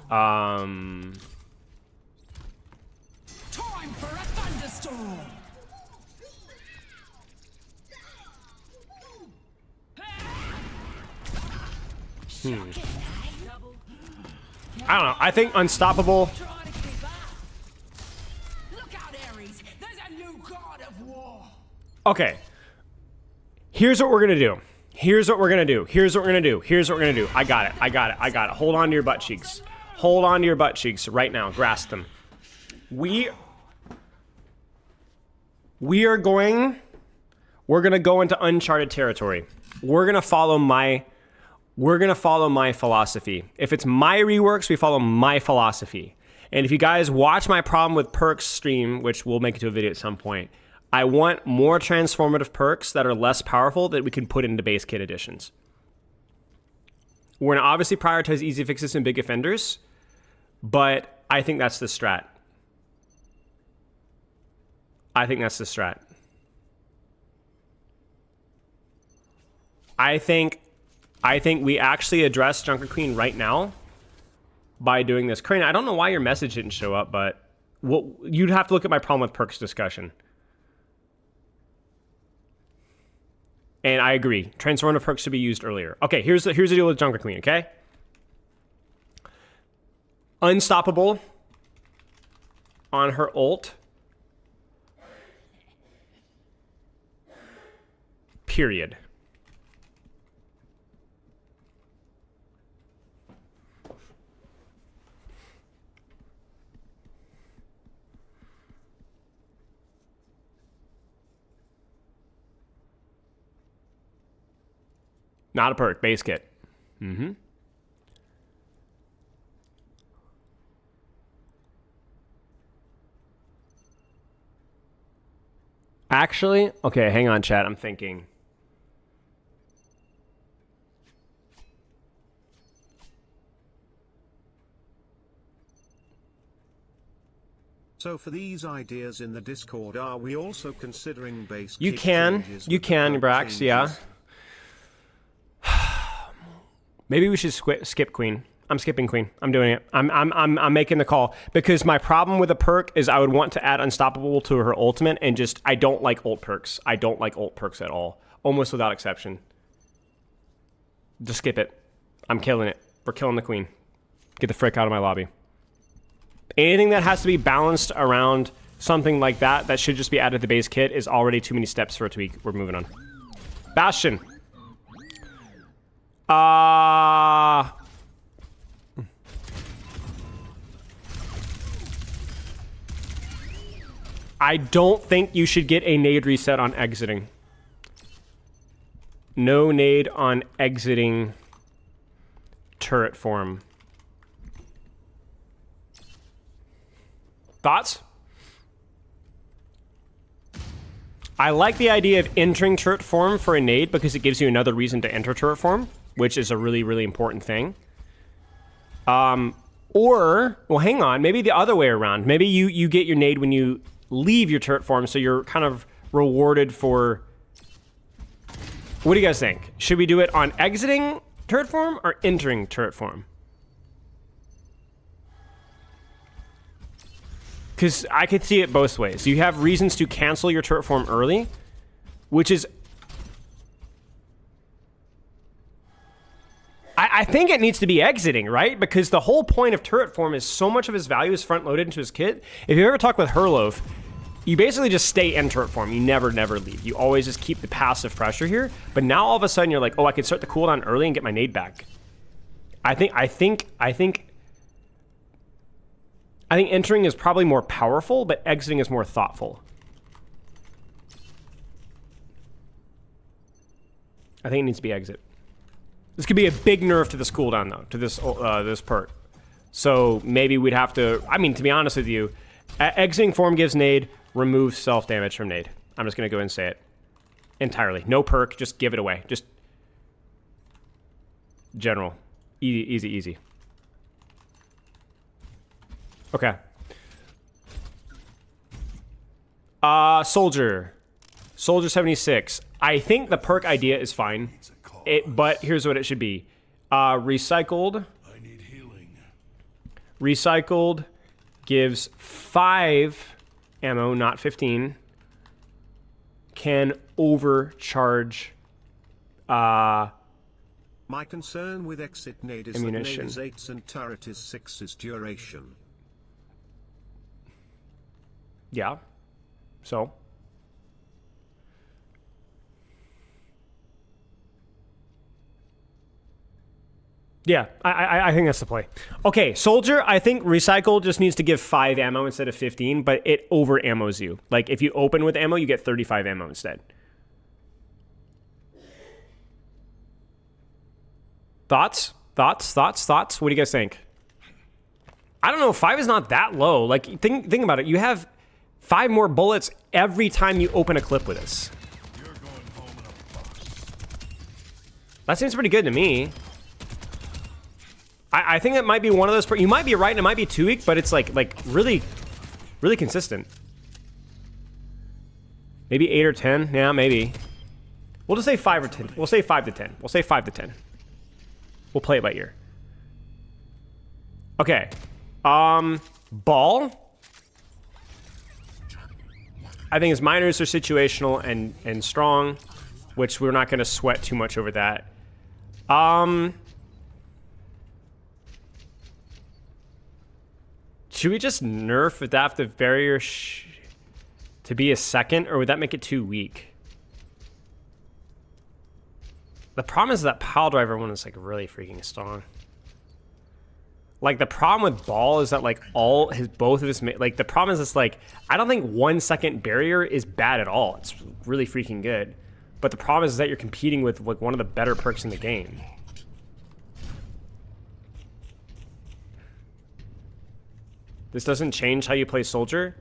Time for a thunderstorm. I don't know. I think Unstoppable. Okay. Here's what we're gonna do. Here's what we're gonna do. Here's what we're gonna do. Here's what we're gonna do. I got it. I got it. I got it. Hold on to your butt cheeks. Hold on to your butt cheeks right now. Grasp them. We're gonna go into uncharted territory. We're gonna follow my philosophy. If it's my reworks, we follow my philosophy. And if you guys watch my problem with perks stream, which we'll make it to a video at some point, I want more transformative perks that are less powerful that we can put into base kit editions. We're going to obviously prioritize easy fixes and big offenders, but I think that's the strat. I think that's the strat. I think we actually address Junker Queen right now by doing this. Crane, I don't know why your message didn't show up, but you'd have to look at my problem with perks discussion. And I agree. Transformative perks should be used earlier. Okay, here's the deal with Junker Queen, okay? Unstoppable on her ult. period. Not a perk, base kit. Mm-hmm. Actually, okay, hang on, chat. I'm thinking. So for these ideas in the Discord, are we also considering base You kit can, changes you with the can, perk Brax, yeah. changes? Maybe we should skip Queen. I'm skipping Queen. I'm doing it. I'm making the call because my problem with a perk is I would want to add Unstoppable to her ultimate and just I don't like ult perks. I don't like ult perks at all, almost without exception. Just skip it. I'm killing it. We're killing the Queen. Get the frick out of my lobby. Anything that has to be balanced around something like that that should just be added to the base kit is already too many steps for it to be. We're moving on. Bastion. I don't think you should get a nade reset on exiting. No nade on exiting turret form. Thoughts? I like the idea of entering turret form for a nade because it gives you another reason to enter turret form, which is a really, really important thing. Or, well, hang on, maybe the other way around. Maybe you get your nade when you leave your turret form, so you're kind of rewarded for... What do you guys think? Should we do it on exiting turret form or entering turret form? Because I could see it both ways. You have reasons to cancel your turret form early, which is... I think it needs to be exiting, right? Because the whole point of turret form is so much of his value is front-loaded into his kit. If you ever talk with Herloaf, you basically just stay in turret form. You never leave. You always just keep the passive pressure here. But now all of a sudden you're like, oh, I can start the cooldown early and get my nade back. I think entering is probably more powerful, but exiting is more thoughtful. I think it needs to be exit. This could be a big nerf to this cooldown, though, to this this perk. So maybe we'd have to... I mean, to be honest with you, exiting form gives nade, removes self-damage from nade. I'm just going to go ahead and say it. Entirely. No perk, just give it away. Just... General. Easy, easy. Okay. Soldier. Soldier 76. I think the perk idea is fine. But here's what it should be. Recycled. I need healing. Recycled gives 5 ammo, not 15. Can overcharge My concern with exit nade is ammunition. that nade is 8's and turret is 6's duration. Yeah. So. Yeah, I think that's the play. Okay, soldier, I think recycle just needs to give 5 ammo instead of 15, but it over ammos you. Like if you open with ammo, you get 35 ammo instead. Thoughts? Thoughts? What do you guys think? I don't know, 5 is not that low. Like think about it. You have 5 more bullets every time you open a clip with this. You're going home in a box. That seems pretty good to me. I think it might be one of those. You might be right, and it might be 2 week, but it's like really consistent. Maybe 8 or 10. Yeah, maybe. We'll just say 5 or 10. We'll say 5 to 10. We'll say 5 to 10. We'll play it by ear. Okay. Ball. I think his minors are situational and strong, which we're not going to sweat too much over that. Should we just nerf adaptive barrier to be a second, or would that make it too weak? The problem is that pile driver one is like really freaking strong. Like the problem with ball is that like both of his like the problem is it's like I don't think 1 second barrier is bad at all. It's really freaking good. But the problem is that you're competing with like one of the better perks in the game. This doesn't change how you play soldier.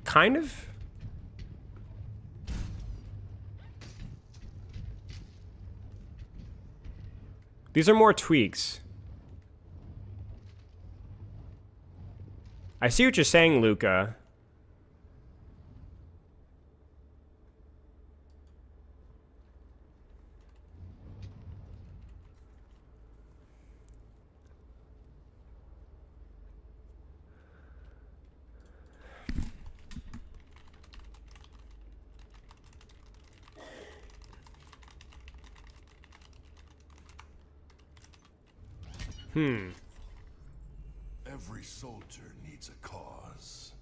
Kind of. These are more tweaks. I see what you're saying, Luca. Every soldier needs a cause.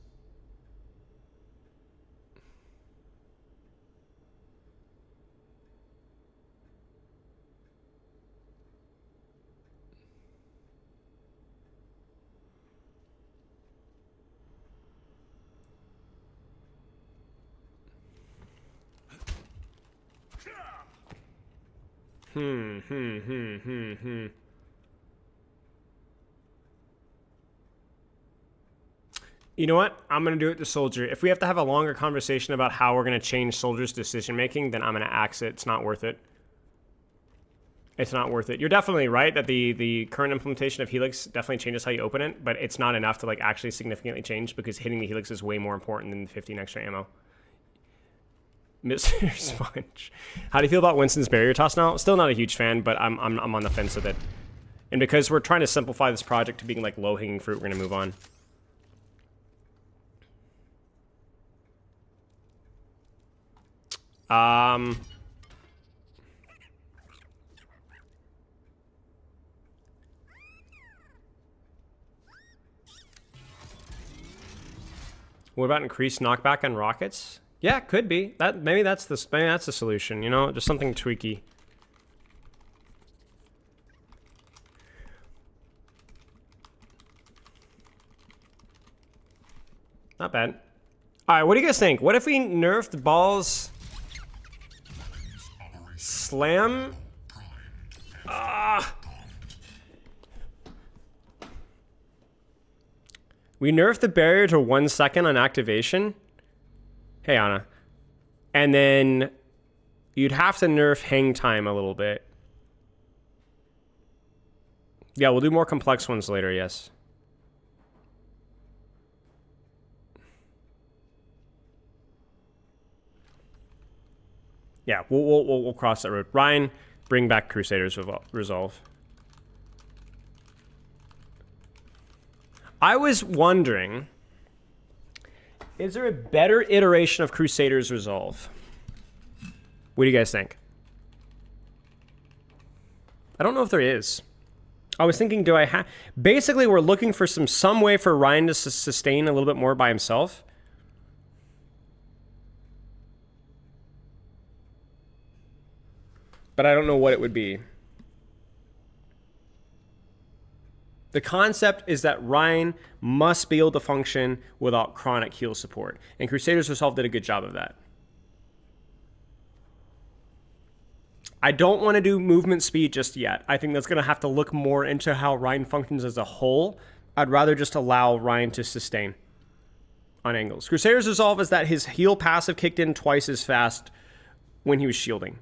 You know what? I'm going to do it to soldier. If we have to have a longer conversation about how we're going to change soldiers' decision making, then I'm going to axe it. It's not worth it. It's not worth it. You're definitely right that the current implementation of Helix definitely changes how you open it, but it's not enough to like actually significantly change because hitting the Helix is way more important than the 15 extra ammo. Mr. Sponge. How do you feel about Winston's barrier toss now? Still not a huge fan, but I'm on the fence with it. And because we're trying to simplify this project to being like low-hanging fruit, we're going to move on. What about increased knockback on rockets? Yeah, could be. Maybe that's the solution, you know, just something tweaky. Not bad. All right, what do you guys think? What if we nerfed balls? Slam? We nerfed the barrier to 1 second on activation. Hey, Anna. And then you'd have to nerf hang time a little bit. Yeah, we'll do more complex ones later, yes. Yeah, we'll cross that road. Ryan, bring back Crusaders Resolve. I was wondering, is there a better iteration of Crusaders Resolve? What do you guys think? I don't know if there is. I was thinking, do I have... Basically, we're looking for some way for Ryan to sustain a little bit more by himself. But I don't know what it would be. The concept is that Ryan must be able to function without chronic heal support. And Crusaders Resolve did a good job of that. I don't want to do movement speed just yet. I think that's going to have to look more into how Ryan functions as a whole. I'd rather just allow Ryan to sustain on angles. Crusaders Resolve is that his heal passive kicked in twice as fast when he was shielding.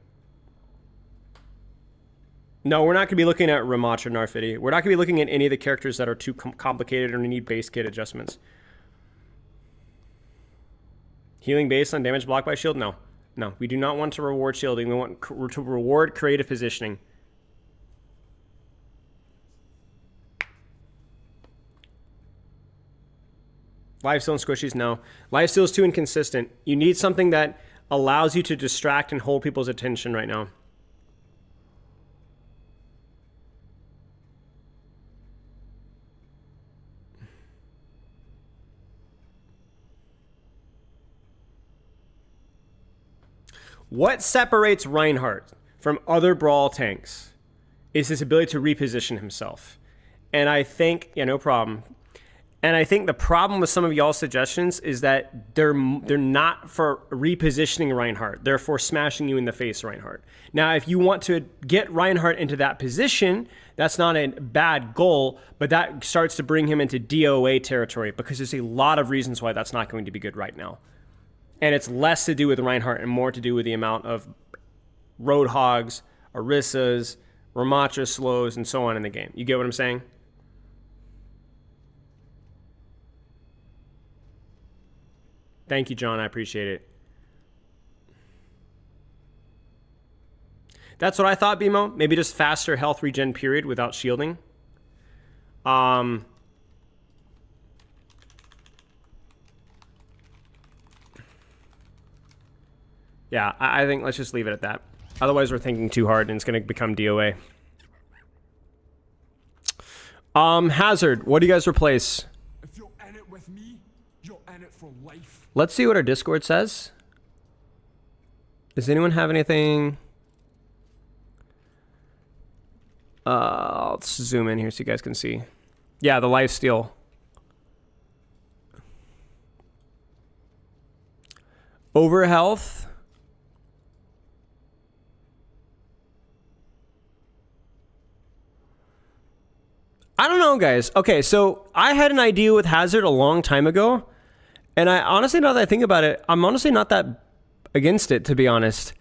No, we're not going to be looking at Ramach or Narfidi. We're not going to be looking at any of the characters that are too complicated or need base kit adjustments. Healing based on damage blocked by shield? No. No, we do not want to reward shielding. We want to reward creative positioning. Lifesteal and squishies? No. Lifesteal is too inconsistent. You need something that allows you to distract and hold people's attention right now. What separates Reinhardt from other Brawl tanks is his ability to reposition himself. And I think, yeah, no problem. And I think the problem with some of y'all's suggestions is that they're not for repositioning Reinhardt. They're for smashing you in the face, Reinhardt. Now, if you want to get Reinhardt into that position, that's not a bad goal, but that starts to bring him into DOA territory because there's a lot of reasons why that's not going to be good right now. And it's less to do with Reinhardt and more to do with the amount of Roadhogs, Orissas, Ramattra slows, and so on in the game. You get what I'm saying? Thank you, John. I appreciate it. That's what I thought, BMO. Maybe just faster health regen period without shielding. Yeah, I think let's just leave it at that. Otherwise, we're thinking too hard and it's going to become DOA. Hazard, what do you guys replace? If you're in it with me, you're in it for life. Let's see what our Discord says. Does anyone have anything? Let's zoom in here so you guys can see. Yeah, the lifesteal. Over health. I don't know, guys. Okay, so I had an idea with Hazard a long time ago. And I honestly, now that I think about it, I'm honestly not that against it, to be honest.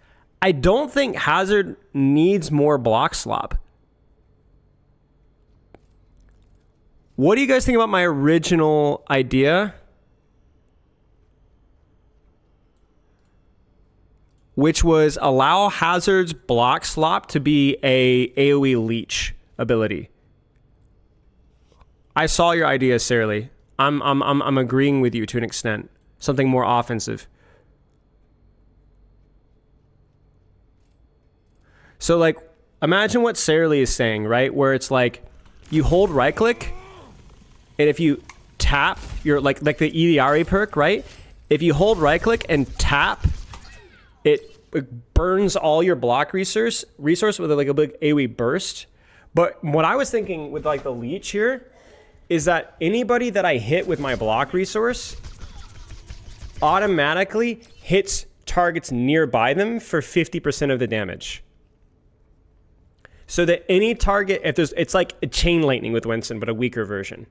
I don't think Hazard needs more block slop. What do you guys think about my original idea? Which was allow Hazard's block slop to be a AoE leech ability. I saw your idea, Sarah. I'm agreeing with you to an extent. Something more offensive. So like, imagine what Sarah Lee is saying, right? Where it's like, you hold right click, and if you tap your like the Iliari perk, right? If you hold right click and tap, it burns all your block resource with like a big AoE burst. But what I was thinking with like the leech here is that anybody that I hit with my block resource automatically hits targets nearby them for 50% of the damage. So that any target, it's like a chain lightning with Winston, but a weaker version.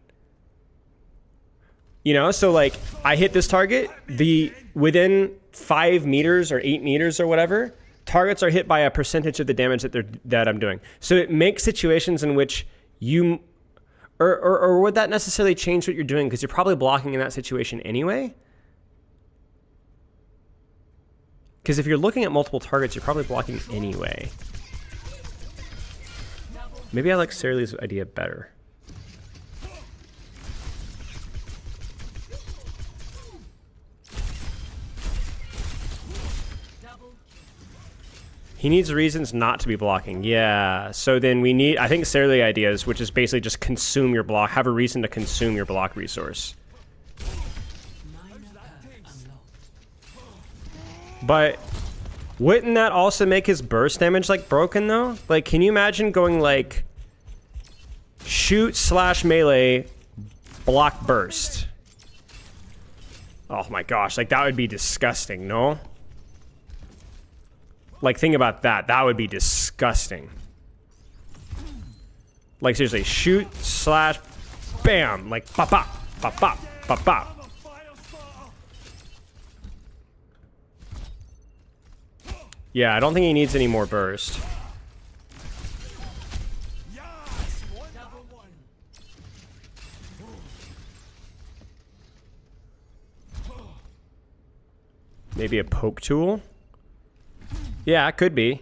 You know, so like I hit this target, within 5 meters or 8 meters or whatever, targets are hit by a percentage of the damage that I'm doing. So it makes situations in which you, or would that necessarily change what you're doing? Because you're probably blocking in that situation anyway. Because if you're looking at multiple targets, you're probably blocking anyway. Maybe I like Sarah Lee's idea better. He needs reasons not to be blocking. Yeah. So then we need, I think, Sarah Lee ideas, which is basically just consume your block, have a reason to consume your block resource. But wouldn't that also make his burst damage like broken though? Like, can you imagine going like shoot / melee block burst? Oh my gosh, like that would be disgusting, no? Like, think about that. That would be disgusting. Like, seriously, shoot / bam. Like, pop, pop, pop, pop, pop, pop. Yeah, I don't think he needs any more burst. Maybe a poke tool? Yeah, it could be.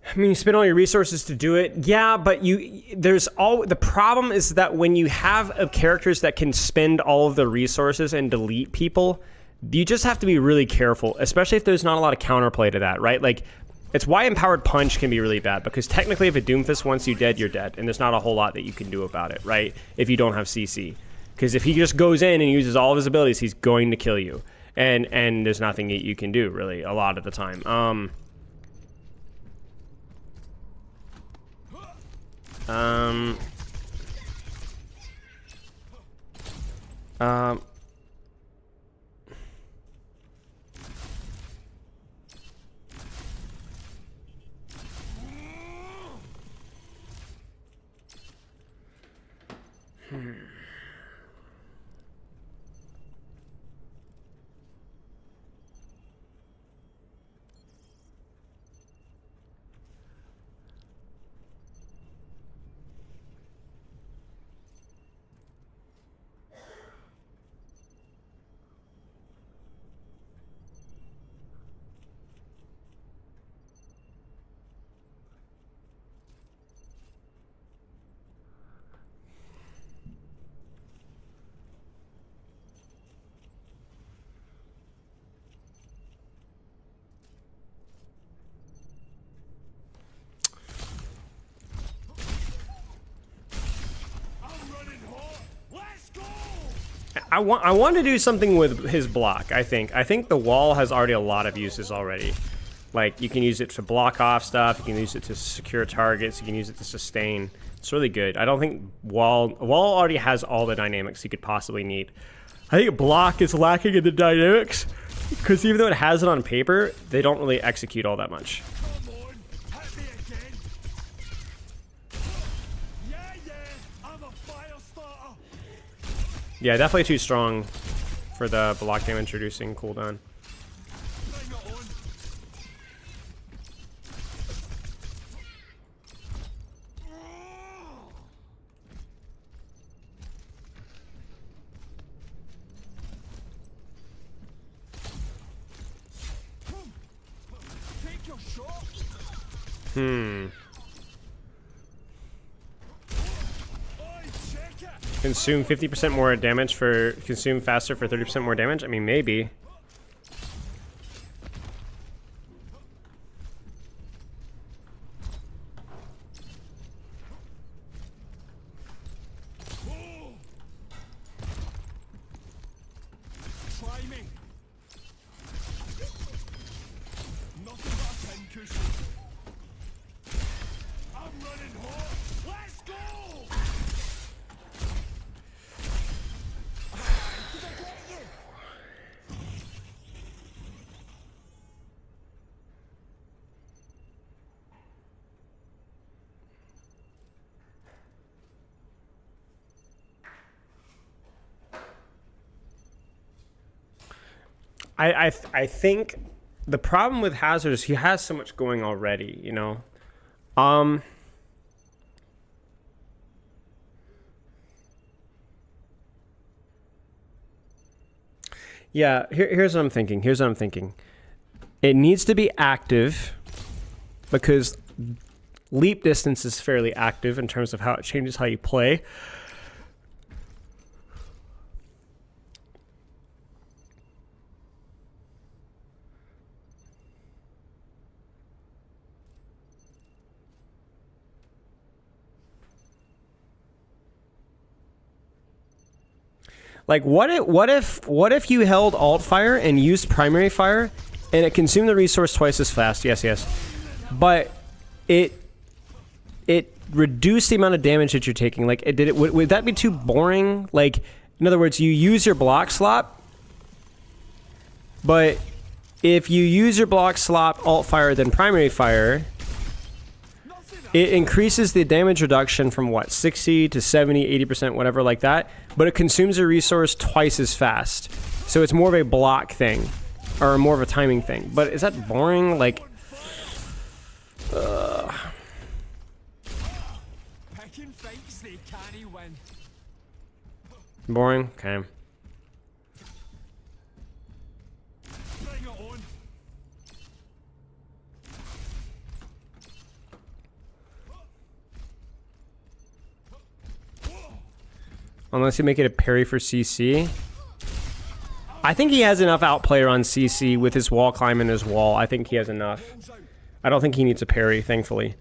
I mean, you spend all your resources to do it. Yeah, but the problem is that when you have characters that can spend all of the resources and delete people, you just have to be really careful, especially if there's not a lot of counterplay to that, right? Like, It's why Empowered Punch can be really bad, because technically if a Doomfist wants you dead, you're dead, and there's not a whole lot that you can do about it, right? If you don't have CC. Because if he just goes in and uses all of his abilities, he's going to kill you. And there's nothing that you can do, really, a lot of the time. I want to do something with his block, I think. I think the wall has already a lot of uses already. Like, you can use it to block off stuff, you can use it to secure targets, you can use it to sustain. It's really good. I don't think wall already has all the dynamics you could possibly need. I think block is lacking in the dynamics, because even though it has it on paper, they don't really execute all that much. Come on, hit me again. Yeah, I'm a fire starter. Yeah, definitely too strong for the block damage reducing cooldown. Bring it on. Take your shot. Hmm. Oi, check it. Consume 50% more damage for... Consume faster for 30% more damage? I mean, maybe. Try me. Nothing but a pincushion. I'm running hot. Let's go. Did I get you? I think the problem with Hazard is he has so much going already, you know? Yeah, here's what I'm thinking. Here's what I'm thinking. It needs to be active, because leap distance is fairly active in terms of how it changes how you play. Like, what if you held alt fire and used primary fire, and it consumed the resource twice as fast? Yes, but it reduced the amount of damage that you're taking. Like, would that be too boring? Like, in other words, you use your block slot, but if you use your block slot, alt fire, then primary fire, it increases the damage reduction from what, 60 to 70, 80%, whatever like that, but it consumes a resource twice as fast. So it's more of a block thing, or more of a timing thing. But is that boring? Like, Picking fights they can't win. boring? Okay. Bring it on. Unless you make it a parry for CC. I think he has enough outplayer on CC with his wall climb and his wall. I think he has enough. I don't think he needs a parry, thankfully.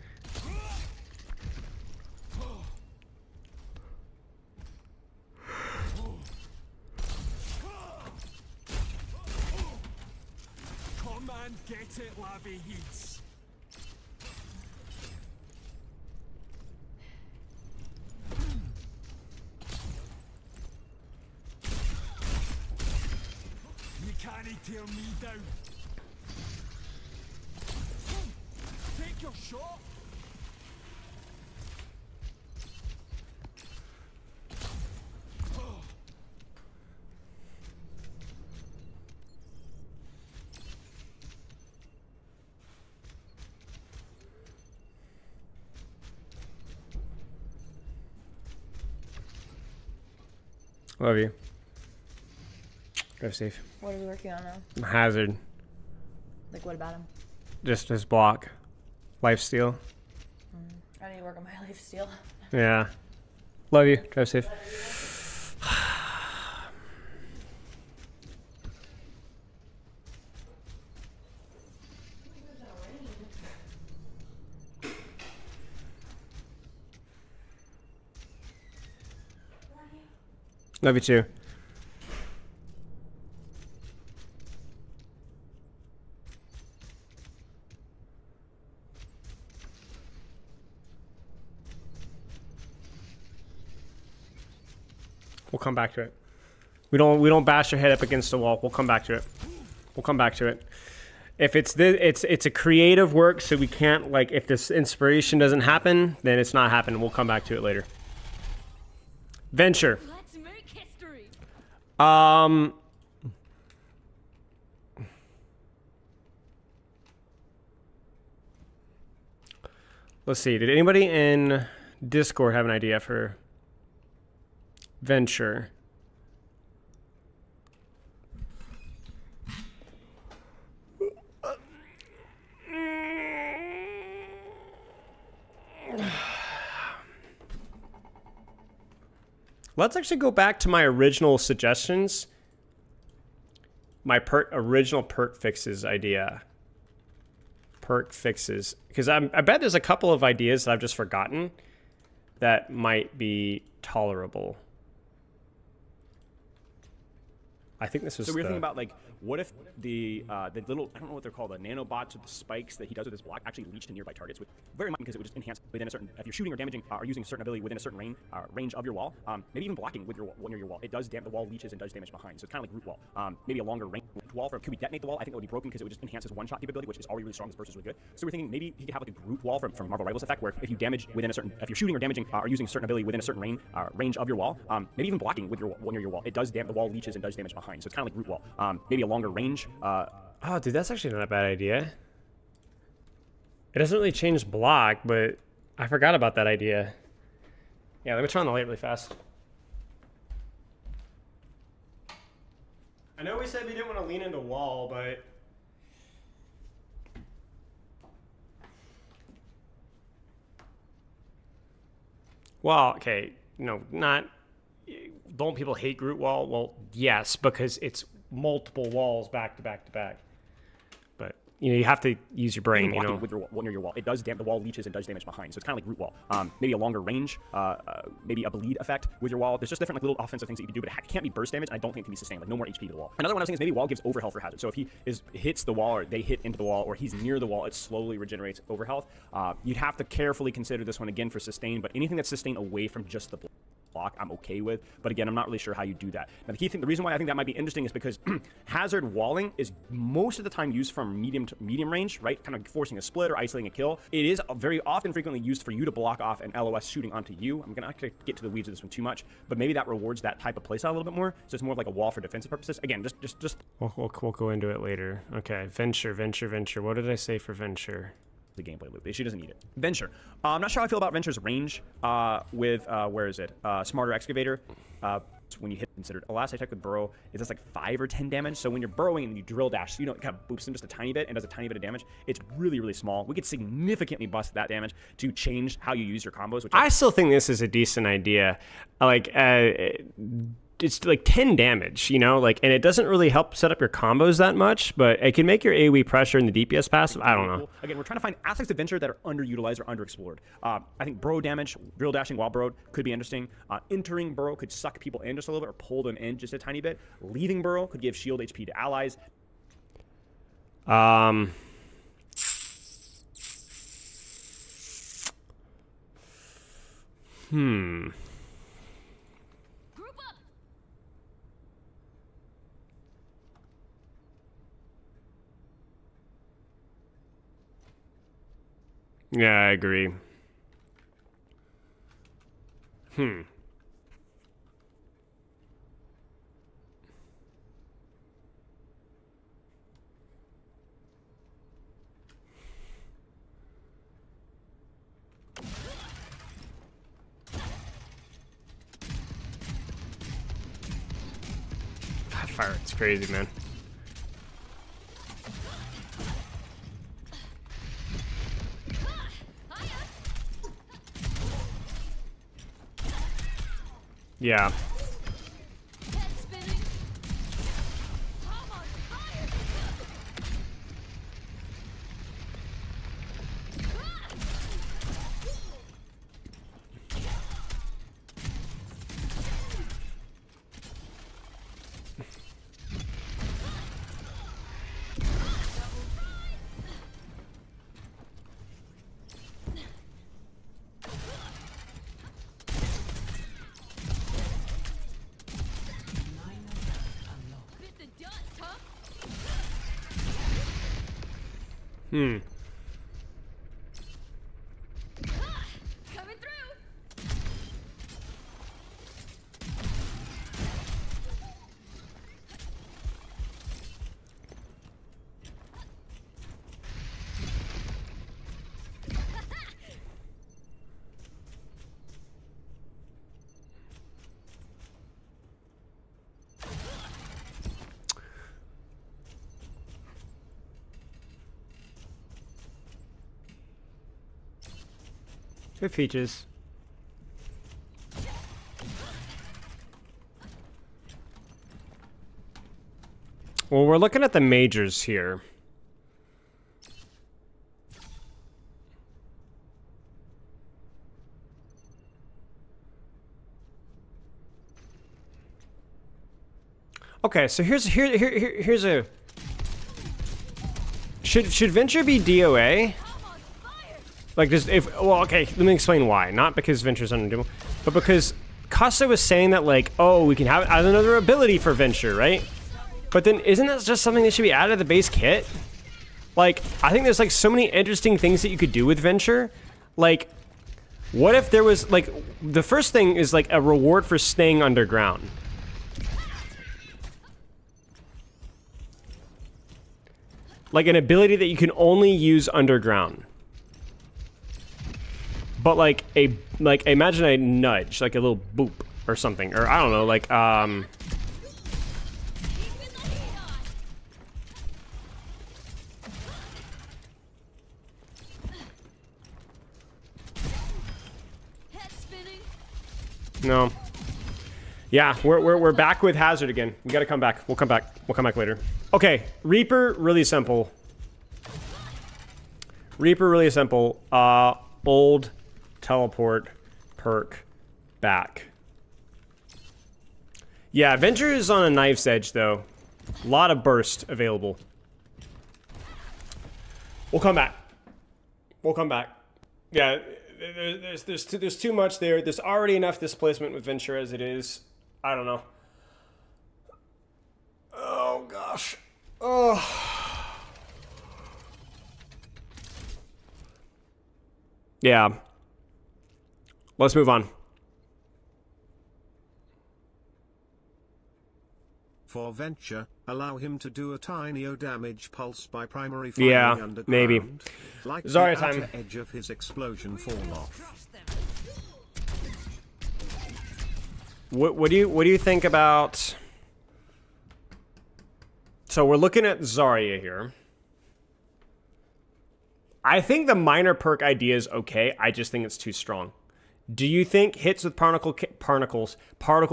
Come and get it, Lavy Heats. You can't tear me down. Take your shot. Love you. Go safe. What are we working on now? Hazard. Like, what about him? Just his block. Lifesteal. I need to work on my life steal. Yeah. Love you. Drive safe. Love you too. We'll come back to it. We don't bash your head up against the wall. We'll come back to it. We'll come back to it. If it's it's a creative work, so we can't, like, if this inspiration doesn't happen, then it's not happening. We'll come back to it later. Venture. Let's make history. Let's see. Did anybody in Discord have an idea for venture? Let's actually go back to my original suggestions. My original perk fixes idea. Perk fixes. Because I bet there's a couple of ideas that I've just forgotten that might be tolerable. I think this was So we were thinking about, like, what if the little, I don't know what they're called, the nanobots with the spikes that he does with his block actually leech to nearby targets with very much, because it would just enhance within a certain, if you're shooting or damaging or using a certain ability within a certain range of your wall, maybe even blocking with your near your wall. It does the wall leeches and does damage behind, so it's kind of like root wall. Maybe a longer range wall for, could we detonate the wall? I think that would be broken because it would just enhance his one-shot capability, which is already really strong. This burst is really good. So we're thinking maybe he could have like a group wall from Marvel Rivals effect, where if you damage within a certain, if you're shooting or damaging or using a certain ability within a certain range of your wall, maybe even blocking with your near your wall, it does the wall leeches and does damage behind, so it's kind of like root wall. Maybe a longer range. Oh, dude, that's actually not a bad idea. It doesn't really change block, but I forgot about that idea. Yeah, let me turn on the light really fast. I know we said we didn't want to lean into wall, but... Well, okay, no, not... Don't people hate Groot wall? Well, yes, because it's multiple walls back to back to back. But, you know, you have to use your brain, you know. With your near your wall, it does the wall leeches and does damage behind, so it's kind of like root wall. Maybe a longer range, maybe a bleed effect with your wall. There's just different, like, little offensive things that you can do, but it can't be burst damage, and I don't think it can be sustained. Like, no more HP to the wall. Another one I was thinking is maybe wall gives overhealth for hazard. So if he hits the wall, or they hit into the wall, or he's near the wall, it slowly regenerates overhealth. You'd have to carefully consider this one again for sustain, but anything that's sustained away from just the block, I'm okay with. But again, I'm not really sure how you do that. Now, the key thing, the reason why I think that might be interesting is because hazard walling is most of the time used from medium to medium range, right? Kind of forcing a split or isolating a kill. It is very often frequently used for you to block off an LOS shooting onto you. I'm gonna get to the weeds of this one too much, but maybe that rewards that type of playstyle a little bit more. So it's more of like a wall for defensive purposes. Again, just We'll go into it later. Okay, venture. What did I say for venture? the gameplay loop. She doesn't need it. Venture. I'm not sure how I feel about Venture's range with, where is it? Smarter Excavator. When you hit considered. Last I checked with Burrow, it does like 5 or 10 damage. So when you're burrowing and you drill dash, so, you know, it kind of boosts him just a tiny bit and does a tiny bit of damage. It's really, really small. We could significantly bust that damage to change how you use your combos. Which I still think this is a decent idea. Like, it's like 10 damage, you know, like, and it doesn't really help set up your combos that much, but it can make your AoE pressure in the DPS passive. I don't know. Again, we're trying to find aspects of Venture that are underutilized or underexplored. I think burrow damage, drill dashing while burrowed could be interesting. Entering burrow could suck people in just a little bit or pull them in just a tiny bit. Leaving burrow could give shield HP to allies. Group up. Yeah, I agree. Fire, it's crazy, man. Yeah. Head spinning. I'm on fire. Bit the dust, huh? Coming through. Good features. Well, we're looking at the majors here. Okay, so here's a should Venture be DOA? Like, just if, well, okay, let me explain why. Not because Venture's unredeemable, but because Casa was saying that, like, oh, we can have add another ability for Venture, right? But then isn't that just something that should be added to the base kit? Like, I think there's, like, so many interesting things that you could do with Venture. Like, what if there was, like, the first thing is, like, a reward for staying underground. Like, an ability that you can only use underground. But like imagine a nudge, like a little boop or something, or I don't know, like Head spinning. no. Yeah, we're back with Hazard again. We gotta come back. We'll come back. We'll come back later. Okay, Reaper, really simple. Reaper, really simple. Old teleport perk back. Yeah, Venture is on a knife's edge though. A lot of burst available. We'll come back. We'll come back. Yeah, there's too much there. There's already enough displacement with Venture as it is. I don't know. Oh gosh. Oh. Yeah. Let's move on. For Venture, allow him to do a tiny damage pulse by primary firing Yeah, underground. maybe. Like Zarya the outer time. edge of his explosion fall off. What do you think about? So we're looking at Zarya here. I think the minor perk idea is okay. I just think it's too strong. Do you think hits with particle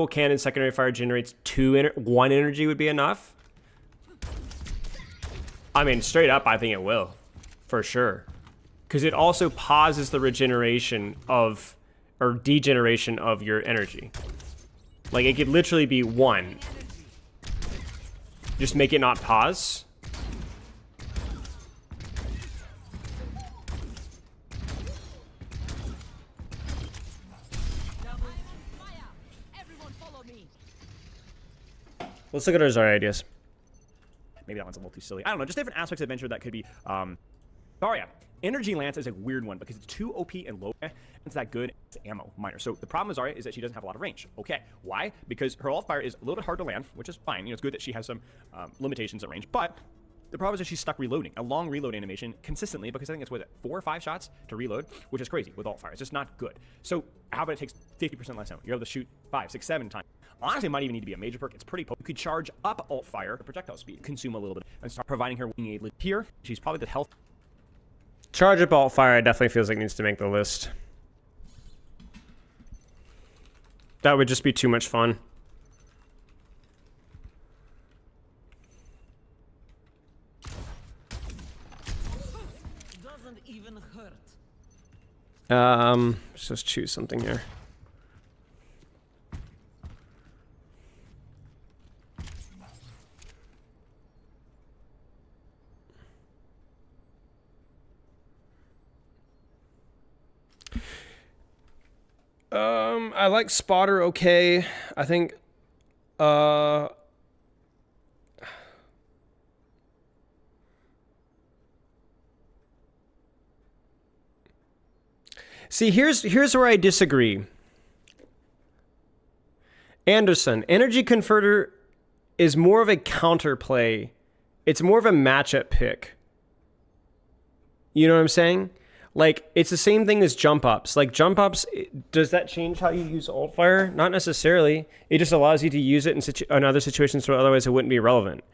cannon secondary fire generates 1 energy would be enough? I mean, straight up, I think it will, for sure, because it also pauses the regeneration of or degeneration of your energy. Like, it could literally be 1. Just make it not pause. Let's look at our Zarya ideas. Maybe that one's a little too silly. I don't know. Just different aspects of adventure that could be. Zarya. Energy Lance is a weird one because it's too OP and low. It's that good. It's ammo miner. So the problem with Zarya is that she doesn't have a lot of range. Okay, why? Because her alt fire is a little bit hard to land, which is fine. You know, it's good that she has some limitations at range, but the problem is that she's stuck reloading a long reload animation consistently because I think it's what 4 or 5 shots to reload, which is crazy with alt fire. It's just not good. So how about it takes 50% less ammo? You're able to shoot 5, 6, 7 times. Honestly, it might even need to be a major perk. It's pretty potent. You could charge up alt fire, projectile speed, consume a little bit, and start providing her wing aid here. She's probably the health. Charge up alt fire definitely feels like it needs to make the list. That would just be too much fun. Doesn't even hurt. Let's just choose something here. I like Spotter okay. I think see, here's where I disagree. Anderson, Energy Converter is more of a counterplay. It's more of a matchup pick. You know what I'm saying? Like, it's the same thing as jump ups. Like, jump ups, does that change how you use alt fire? Not necessarily. It just allows you to use it in other situations where otherwise it wouldn't be relevant.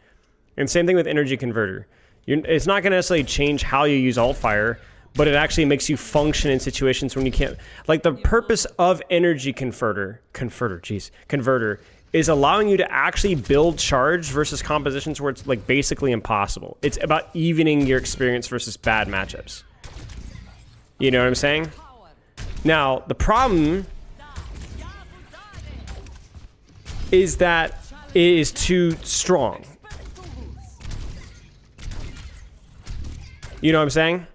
And same thing with Energy Converter. It's not going to necessarily change how you use alt fire, but it actually makes you function in situations when you can't. Like, the purpose of Energy Converter is allowing you to actually build charge versus compositions where it's like basically impossible. It's about evening your experience versus bad matchups. You know what I'm saying? Now, the problem is that it is too strong. You know what I'm saying?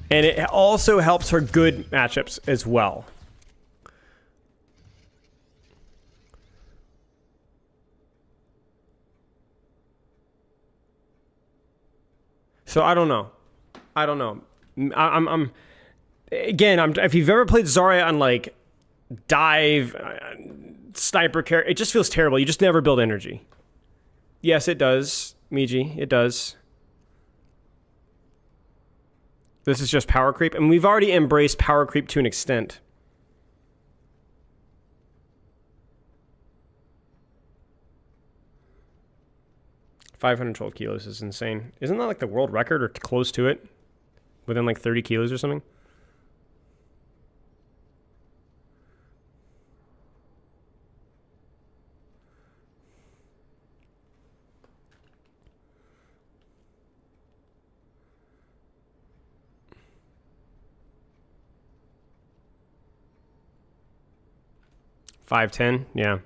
And it also helps her good matchups as well. So I don't know. If you've ever played Zarya on like dive, sniper character, it just feels terrible. You just never build energy. Yes, it does, Miji. It does. This is just power creep, and we've already embraced power creep to an extent. $512 kilos is insane. Isn't that like the world record or close to it? Within like 30 kilos or something? $510, yeah.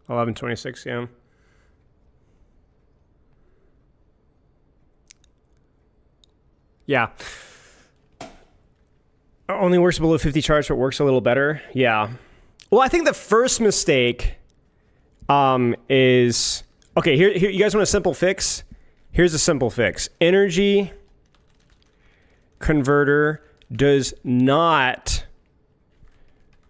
$1126, yeah. Yeah. Only works below 50 charge, but works a little better. Yeah. Well, I think the first mistake is... Okay, here you guys want a simple fix? Here's a simple fix. Energy Converter does not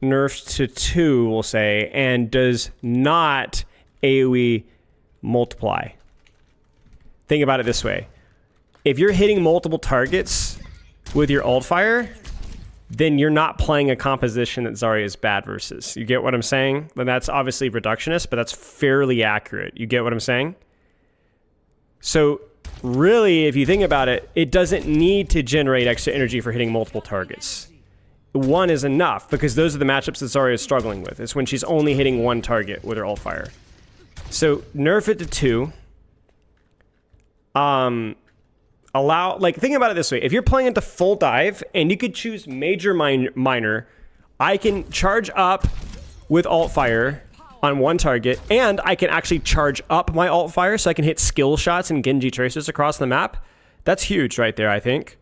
nerf to 2, we'll say, and does not AoE multiply. Think about it this way. If you're hitting multiple targets with your alt fire, then you're not playing a composition that Zarya is bad versus. You get what I'm saying? And that's obviously reductionist, but that's fairly accurate. You get what I'm saying? So really, if you think about it, it doesn't need to generate extra energy for hitting multiple targets. One is enough, because those are the matchups that Zarya is struggling with. It's when she's only hitting one target with her alt fire. So nerf it to 2. Think about it this way. If you're playing into full dive and you could choose major minor, I can charge up with alt fire on one target, and I can actually charge up my alt fire so I can hit skill shots and Genji traces across the map. That's huge right there, I think.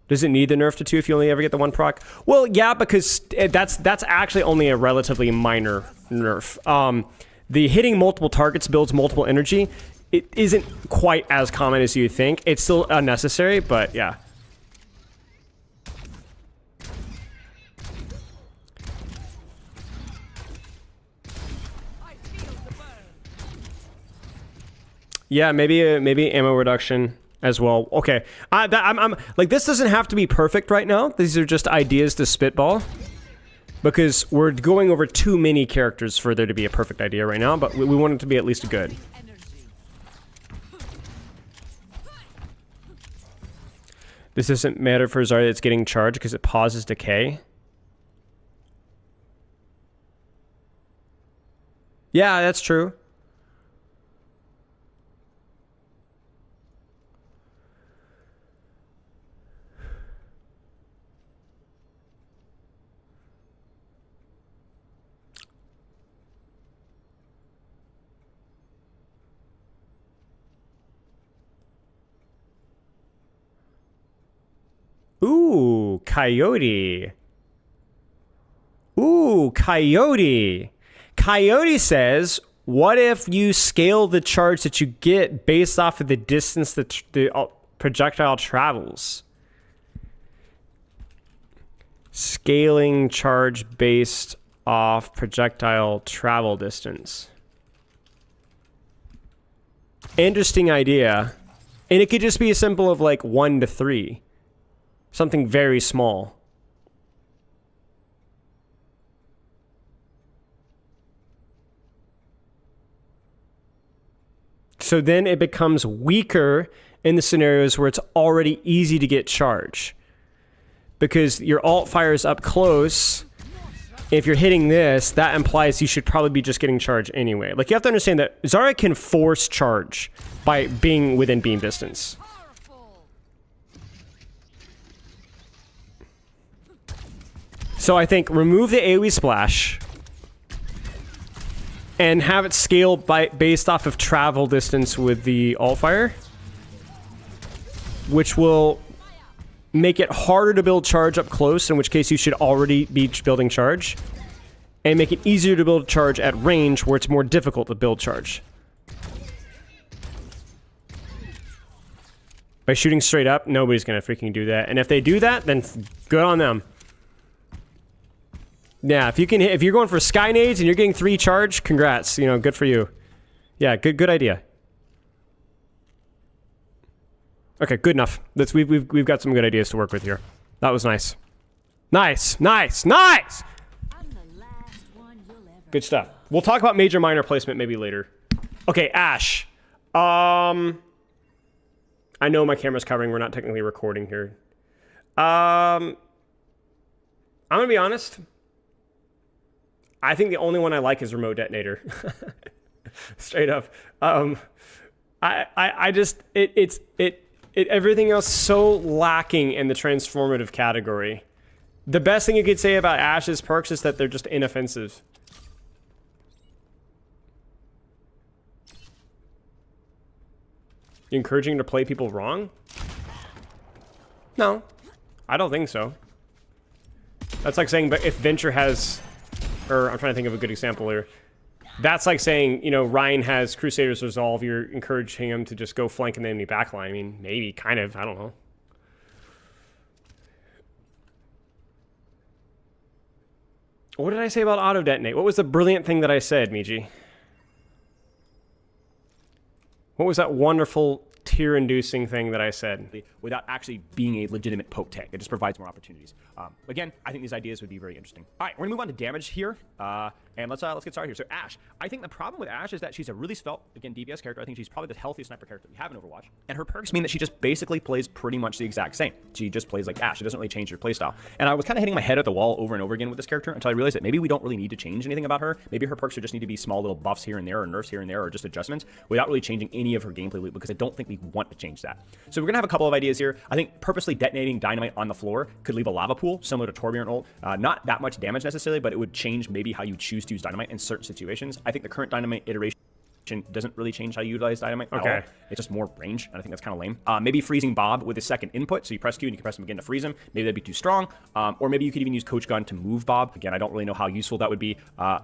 Does it need the nerf to 2 if you only ever get the 1 proc? Well, yeah, because that's actually only a relatively minor nerf. The hitting multiple targets builds multiple energy. It isn't quite as common as you think. It's still unnecessary, but yeah. Yeah, maybe ammo reduction as well. Okay, I'm like, this doesn't have to be perfect right now. These are just ideas to spitball, because we're going over too many characters for there to be a perfect idea right now. But we want it to be at least good. This doesn't matter for Zarya that's getting charged because it pauses decay. Yeah, that's true. Ooh, Coyote. Ooh, Coyote. Coyote says, what if you scale the charge that you get based off of the distance that the projectile travels? Scaling charge based off projectile travel distance. Interesting idea. And it could just be a simple of like 1 to 3. Something very small. So then it becomes weaker in the scenarios where it's already easy to get charge. Because your alt fires up close. If you're hitting this, that implies you should probably be just getting charge anyway. Like, you have to understand that Zarya can force charge by being within beam distance. So I think remove the AoE splash and have it scale based off of travel distance with the alt fire, which will make it harder to build charge up close, in which case you should already be building charge, and make it easier to build charge at range, where it's more difficult to build charge. By shooting straight up, nobody's gonna freaking do that. And if they do that, then good on them. Yeah, if you're going for sky nades and you're getting 3 charge, congrats. You know, good for you. Yeah, good idea. Okay, good enough. We've got some good ideas to work with here. That was nice. Nice. Good stuff. We'll talk about major minor placement maybe later. Okay, Ash. I know my camera's covering. We're not technically recording here. I'm gonna be honest. I think the only one I like is remote detonator. Straight up. Everything else so lacking in the transformative category. The best thing you could say about Ash's perks is that they're just inoffensive. You encouraging to play people wrong? No, I don't think so. That's like saying, but if Venture has, or I'm trying to think of a good example here. That's like saying, you know, Ryan has Crusaders Resolve, you're encouraging him to just go flank in the enemy backline. I mean, maybe, kind of, I don't know. What did I say about auto-detonate? What was the brilliant thing that I said, Miji? What was that wonderful tear-inducing thing that I said. Without actually being a legitimate poke tag. It just provides more opportunities. Again, I think these ideas would be very interesting. All right, we're gonna move on to damage here, and let's get started here. So Ashe, I think the problem with Ashe is that she's a really svelte, again, DPS character. I think she's probably the healthiest sniper character we have in Overwatch, and her perks mean that she just basically plays pretty much the exact same. She just plays like Ashe. She doesn't really change her playstyle. And I was kind of hitting my head at the wall over and over again with this character until I realized that maybe we don't really need to change anything about her. Maybe her perks would just need to be small little buffs here and there, or nerfs here and there, or just adjustments, without really changing any of her gameplay loop, because I don't think we want to change that. So we're gonna have a couple of ideas here. I think purposely detonating dynamite on the floor could leave a lava pool similar to Torbjorn ult. Not that much damage necessarily, but it would change maybe how you choose to use dynamite in certain situations. I think the current dynamite iteration doesn't really change how you utilize dynamite at all. It's just more range, and I think that's kind of lame. Maybe freezing Bob with a second input, so you press Q and you can press him again to freeze him. Maybe that'd be too strong. Or maybe you could even use Coach Gun to move Bob. Again, I don't really know how useful that would be.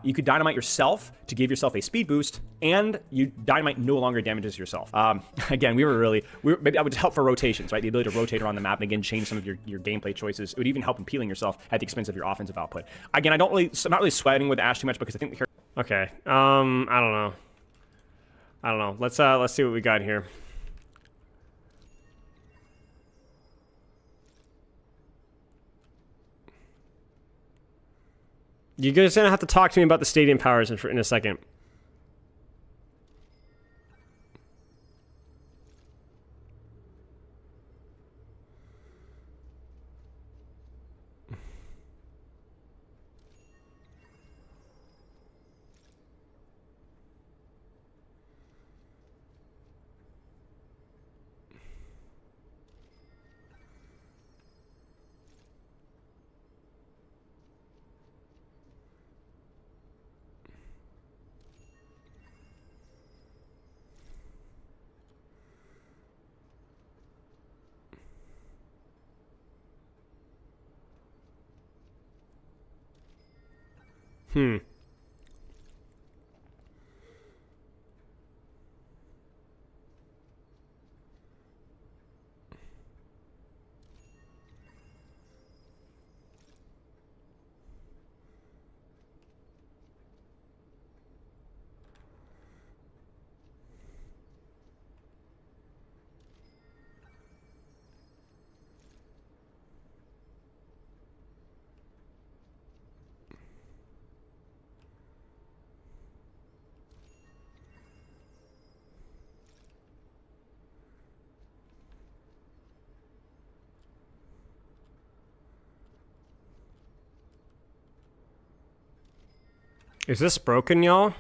You could dynamite yourself to give yourself a speed boost, and dynamite no longer damages yourself. Again, maybe I would help for rotations, right? The ability to rotate around the map and again change some of your gameplay choices. It would even help in peeling yourself at the expense of your offensive output. Again, I'm not really sweating with Ashe too much because I think the character. Okay. I don't know. Let's see what we got here. You guys are gonna have to talk to me about the stadium powers in a second. Is this broken, y'all?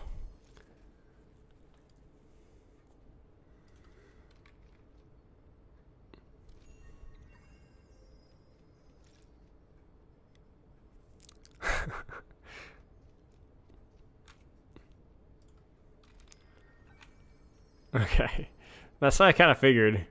Okay. That's what I kind of figured.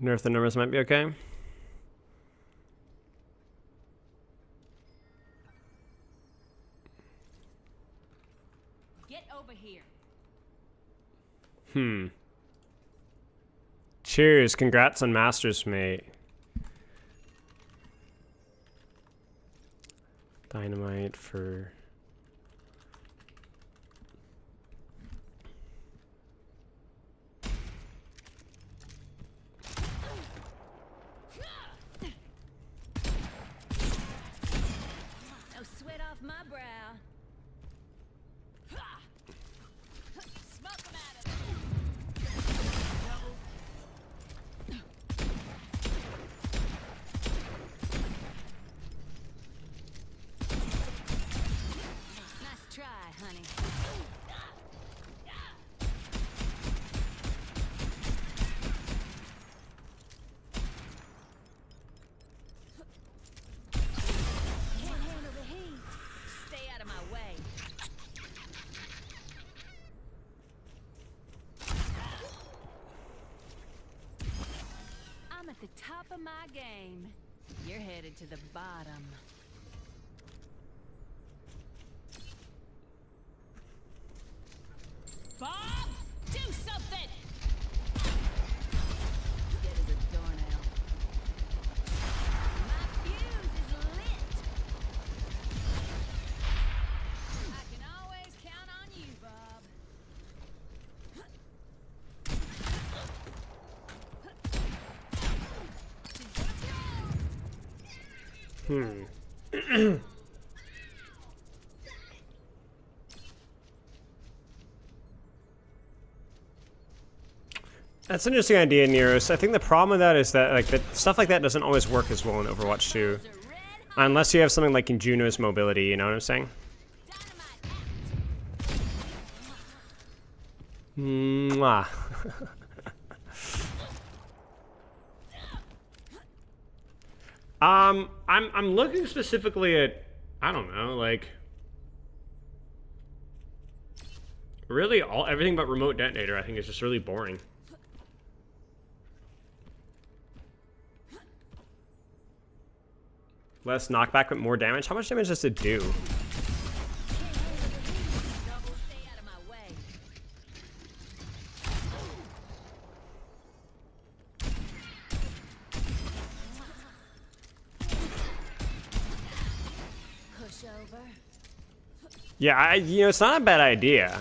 Nerf the numbers might be okay. Get over here. Cheers. Congrats on Masters, mate. Dynamite for... No sweat off my brow. Smoke 'em at him. Nice try, honey. Can't handle the heat. Stay out of my way. I'm at the top of my game. You're headed to the bottom. Bob, do something! Dead as a doornail. That's an interesting idea, Neros. I think the problem with that is that like that stuff like that doesn't always work as well in Overwatch 2. Unless you have something like in Juno's mobility, you know what I'm saying? Mwah. I'm looking specifically at, I don't know, like really everything but remote detonator I think is just really boring. Less knockback but more damage. How much damage does it do? Yeah, you know, it's not a bad idea.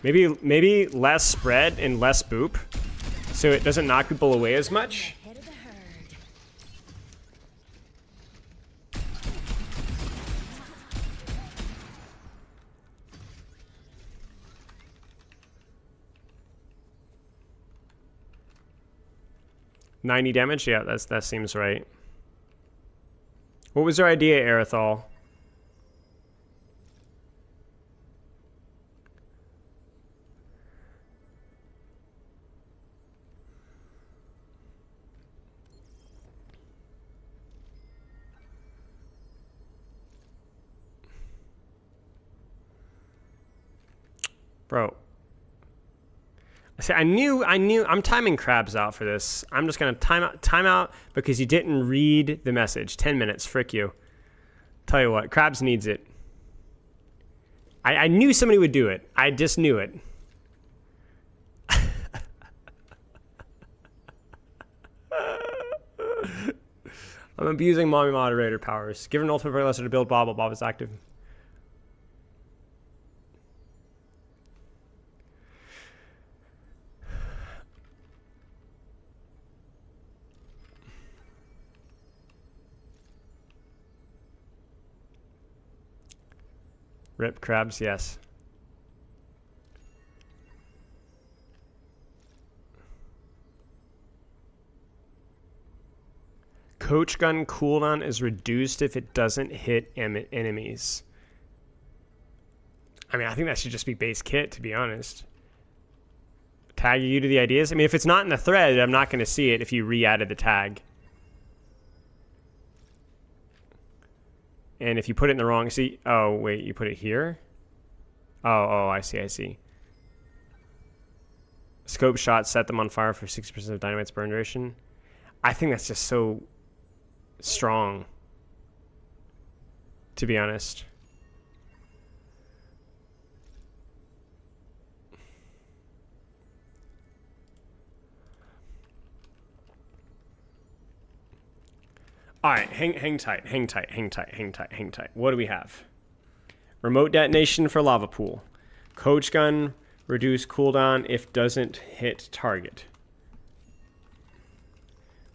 Maybe less spread and less boop, so it doesn't knock people away as much. Head of the herd. 90 damage? Yeah, that seems right. What was your idea, Aerithal? Bro. See, I'm timing Krabs out for this. I'm just gonna time out because you didn't read the message. 10 minutes, frick you. Tell you what, Krabs needs it. I knew somebody would do it. I just knew it. I'm abusing mommy moderator powers. Give an ultimate very lesser to build Bob while Bob is active. Rip Krabs, yes. Coach gun cooldown is reduced if it doesn't hit enemies. I mean, I think that should just be base kit, to be honest. Tag you to the ideas? I mean, if it's not in the thread, I'm not going to see it if you re-added the tag. And if you put it in the wrong, see, oh, wait, you put it here? Oh, I see. Scope shots set them on fire for 60% of dynamite's burn duration. I think that's just so strong, to be honest. All right, hang tight. What do we have? Remote detonation for lava pool. Coach gun, reduce cooldown if doesn't hit target.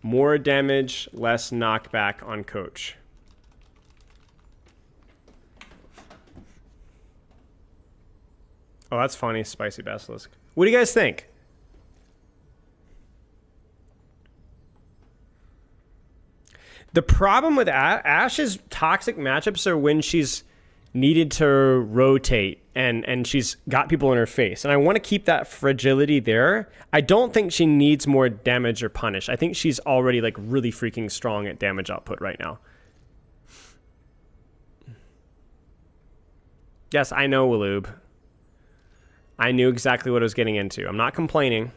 More damage, less knockback on coach. Oh, that's funny, spicy basilisk. What do you guys think? The problem with Ash's toxic matchups are when she's needed to rotate and she's got people in her face. And I want to keep that fragility there. I don't think she needs more damage or punish. I think she's already like really freaking strong at damage output right now. Yes, I know, Waloob. I knew exactly what I was getting into. I'm not complaining.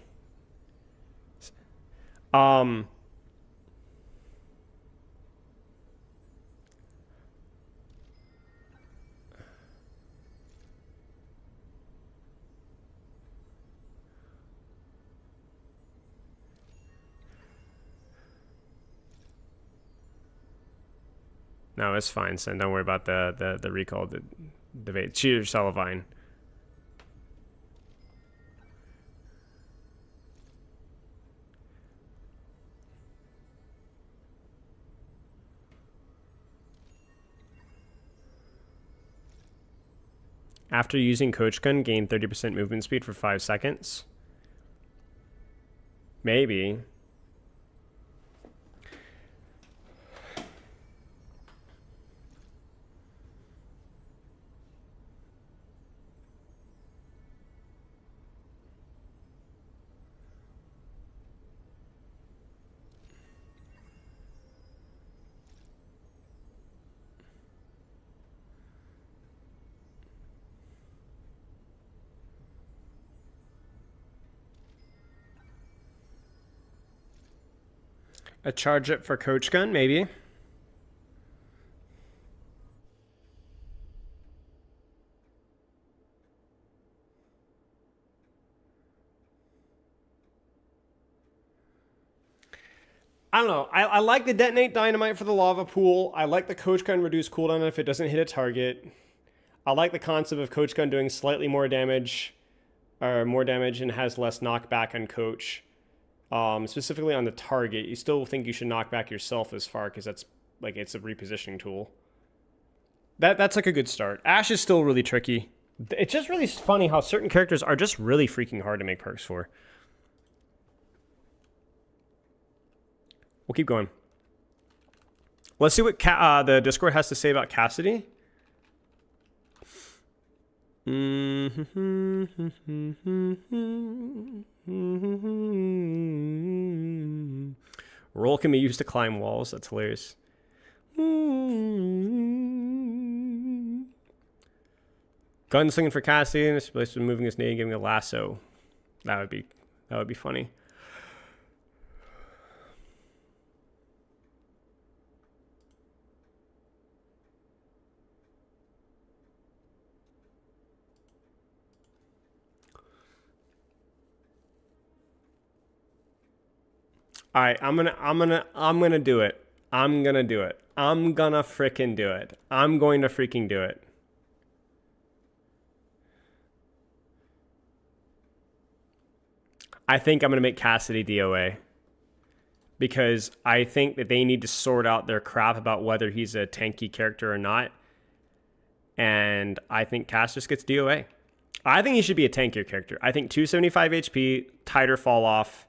No, it's fine, son. Don't worry about the recall debate. Cheers, Salavine. After using Coach Gun, gain 30% movement speed for 5 seconds. Maybe. A charge up for Coach Gun, maybe. I don't know. I like the detonate dynamite for the lava pool. I like the Coach Gun reduce cooldown if it doesn't hit a target. I like the concept of Coach Gun doing slightly more damage, or more damage, and has less knockback on Coach. Specifically on the target, you still think you should knock back yourself as far, because that's like, it's a repositioning tool. That's like a good start. Ash is still really tricky. It's just really funny how certain characters are just really freaking hard to make perks for. We'll keep going. Let's see what the Discord has to say about Cassidy. Roll can be used to climb walls. That's hilarious. Gunslinging for Cassidy, and it's supposed to be moving his name, giving a lasso. That would be funny. All right, I'm gonna do it. I'm gonna do it. I'm gonna frickin' do it. I'm going to freaking do it. I think I'm gonna make Cassidy DOA. Because I think that they need to sort out their crap about whether he's a tanky character or not. And I think Cass just gets DOA. I think he should be a tankier character. I think 275 HP, tighter fall off.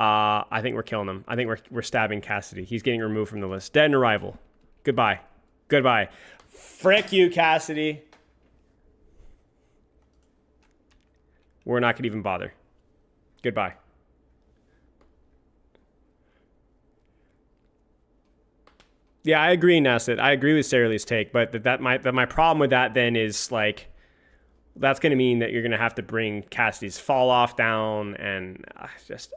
I think we're killing him. I think we're stabbing Cassidy. He's getting removed from the list. Dead in arrival. Goodbye. Goodbye. Frick you, Cassidy. We're not going to even bother. Goodbye. Yeah, I agree, Nasset. I agree with Sarah Lee's take, but my problem with that then is like, that's going to mean that you're going to have to bring Cassidy's fall off down, and just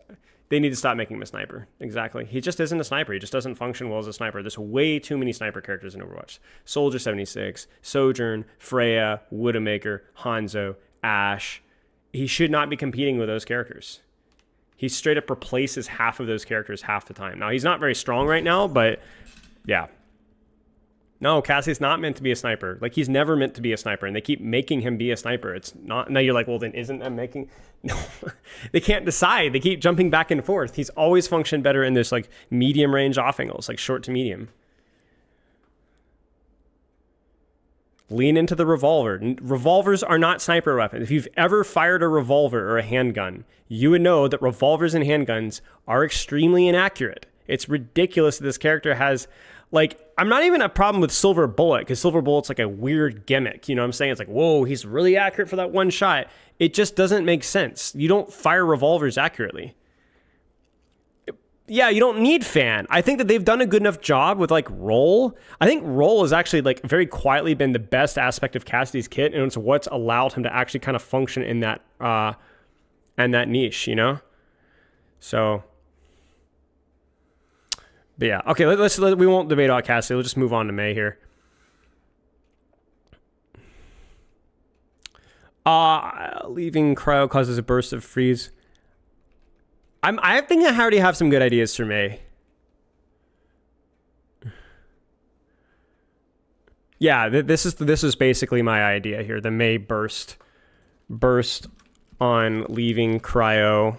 they need to stop making him a sniper. Exactly. He just isn't a sniper. He just doesn't function well as a sniper. There's way too many sniper characters in Overwatch. Soldier 76, Sojourn, Freya, Widowmaker, Hanzo, Ashe. He should not be competing with those characters. He straight up replaces half of those characters half the time. Now, he's not very strong right now, but yeah. No, Cassie's not meant to be a sniper. Like, he's never meant to be a sniper, and they keep making him be a sniper. It's not. Now you're like, well, then isn't that making... No, they can't decide. They keep jumping back and forth. He's always functioned better in this, like, medium range off angles, like short to medium. Lean into the revolver. Revolvers are not sniper weapons. If you've ever fired a revolver or a handgun, you would know that revolvers and handguns are extremely inaccurate. It's ridiculous that this character has... Like, I'm not even a problem with Silver Bullet, because Silver Bullet's like a weird gimmick. You know what I'm saying? It's like, whoa, he's really accurate for that one shot. It just doesn't make sense. You don't fire revolvers accurately. Yeah, you don't need fan. I think that they've done a good enough job with, like, roll. I think roll has actually, like, very quietly been the best aspect of Cassidy's kit, and it's what's allowed him to actually kind of function in that, and that niche, you know? So... But yeah, okay, we won't debate about Cassidy. Let's just move on to Mei here. Leaving cryo causes a burst of freeze. I think I already have some good ideas for Mei. Yeah, this is basically my idea here. The Mei burst on leaving cryo.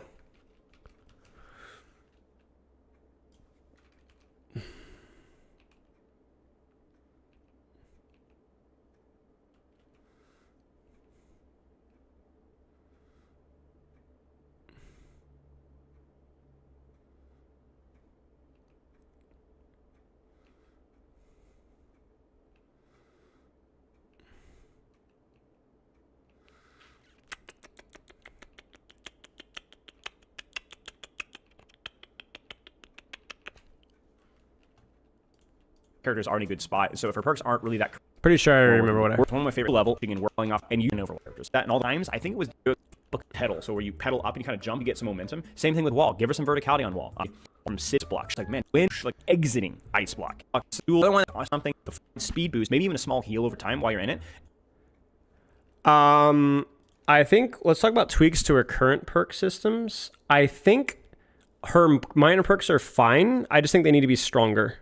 characters are in a good spot. So if her perks aren't really that, Pretty sure I remember what I. one of my favorite level and whirling off and using over characters. That and all the times I think it was pedal. So where you pedal up and you kind of jump, you get some momentum. Same thing with wall. Give her some verticality on wall. From six block. She's like, man, when like exiting ice block. Do another one something speed boost, maybe even a small heal over time while you're in it. I think let's talk about tweaks to her current perk systems. I think her minor perks are fine. I just think they need to be stronger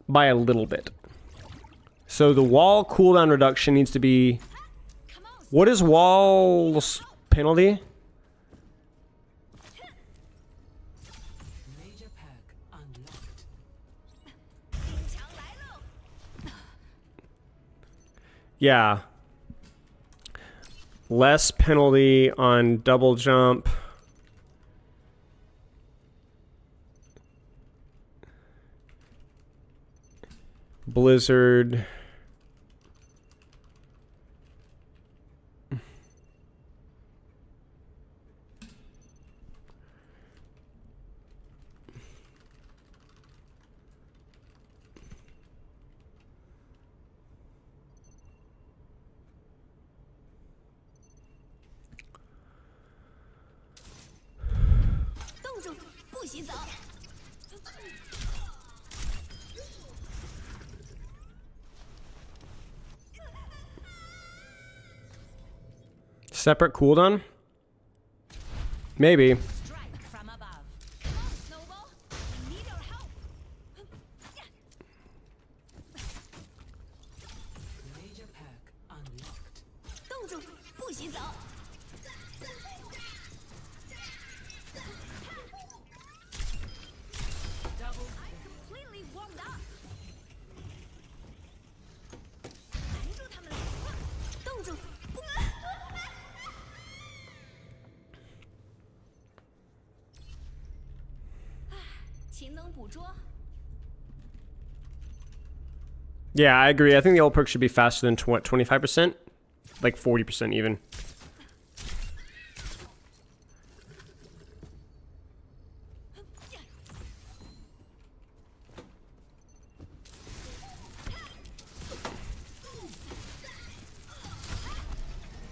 by a little bit. So the wall cooldown reduction needs to be. What is wall's penalty? Major perk unlocked. Yeah. Less penalty on double jump. Blizzard. Separate cooldown? Maybe. Strike from above. Come on, Snowball. We need your help. Major perk unlocked. 冻住，不许走。Double. I'm completely warmed up. 拦住他们！冻住，不。勤能捕捉。 Yeah, I agree. I think the old perk should be faster than 25%? Like 40% even.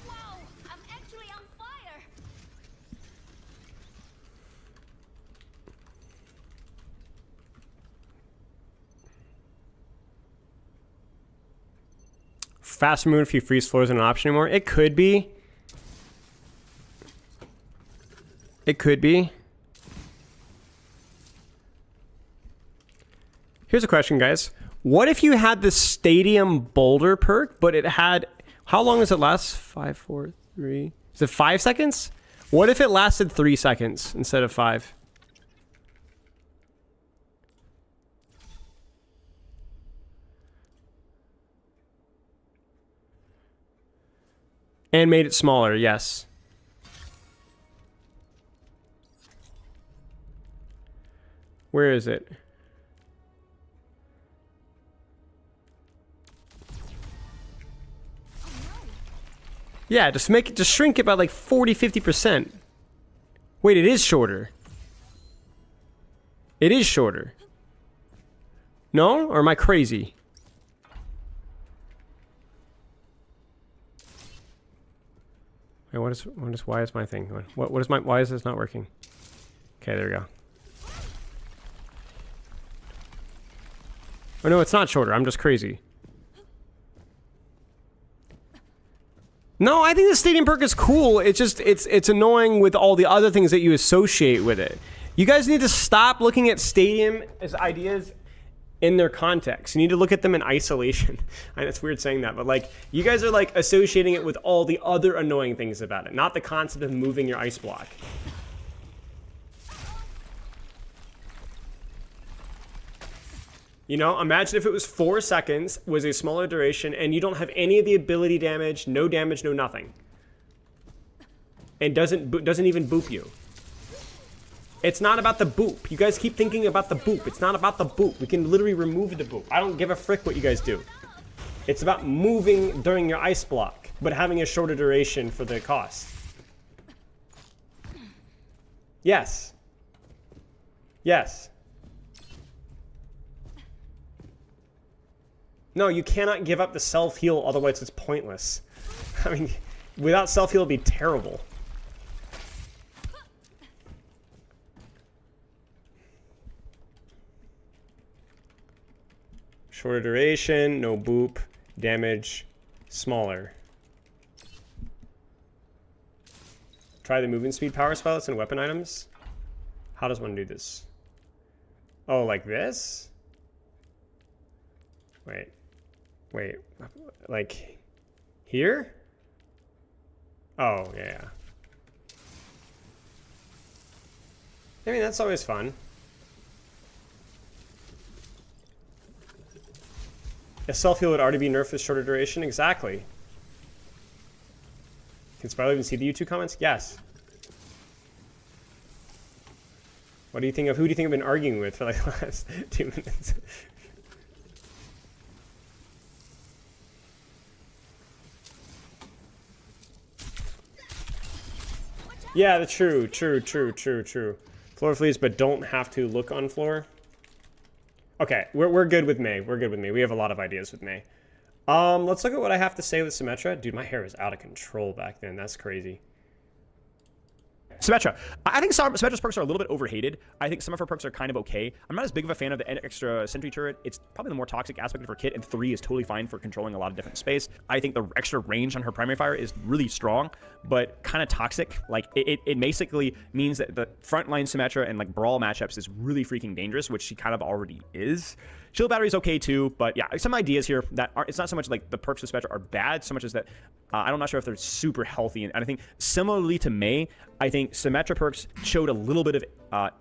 Wow, I'm actually on fire. Fast move if you freeze floors isn't an option anymore. It could be. It could be. Here's a question, guys. What if you had the Stadium Boulder perk, but it had... How long does it last? 5, 4, 3... Is it 5 seconds? What if it lasted 3 seconds instead of 5? And made it smaller, yes. Where is it? Yeah, just shrink it by like 40-50%. Wait, it is shorter. It is shorter. No? Or am I crazy? Wait, why is my thing going? Why is this not working? Okay, there we go. Oh no, it's not shorter. I'm just crazy. No, I think the Stadium perk is cool. It's just, it's annoying with all the other things that you associate with it. You guys need to stop looking at Stadium as ideas in their context. You need to look at them in isolation. I know it's weird saying that, but like, you guys are like associating it with all the other annoying things about it, not the concept of moving your ice block. You know, imagine if it was 4 seconds, was a smaller duration, and you don't have any of the ability damage, no nothing. And doesn't even boop you. It's not about the boop. You guys keep thinking about the boop. It's not about the boop. We can literally remove the boop. I don't give a frick what you guys do. It's about moving during your ice block, but having a shorter duration for the cost. Yes. Yes. No, you cannot give up the self-heal, otherwise it's pointless. I mean, without self-heal, it'd be terrible. Shorter duration, no boop, damage, smaller. Try the movement speed power spells and weapon items. How does one do this? Oh, like this? Wait, like here? Oh, yeah. I mean, that's always fun. A self-heal would already be nerfed with shorter duration? Exactly. Can Sparrow even see the YouTube comments? Yes. What do you think of, who do you think I've been arguing with for like the last 2 minutes? Yeah, true. Floor fleas, but don't have to look on floor. Okay, we're good with May. We're good with May. We have a lot of ideas with May. Let's look at what I have to say with Symmetra. Dude, my hair was out of control back then. That's crazy. Symmetra. I think Symmetra's perks are a little bit overhated. I think some of her perks are kind of okay. I'm not as big of a fan of the extra sentry turret. It's probably the more toxic aspect of her kit, and 3 is totally fine for controlling a lot of different space. I think the extra range on her primary fire is really strong, but kind of toxic. Like, it basically means that the frontline Symmetra and like brawl matchups is really freaking dangerous, which she kind of already is. Shield battery is okay too, but yeah, some ideas here that aren't, it's not so much like the perks of Symmetra are bad, so much as that I'm not sure if they're super healthy. And I think similarly to May, I think Symmetra perks showed a little bit of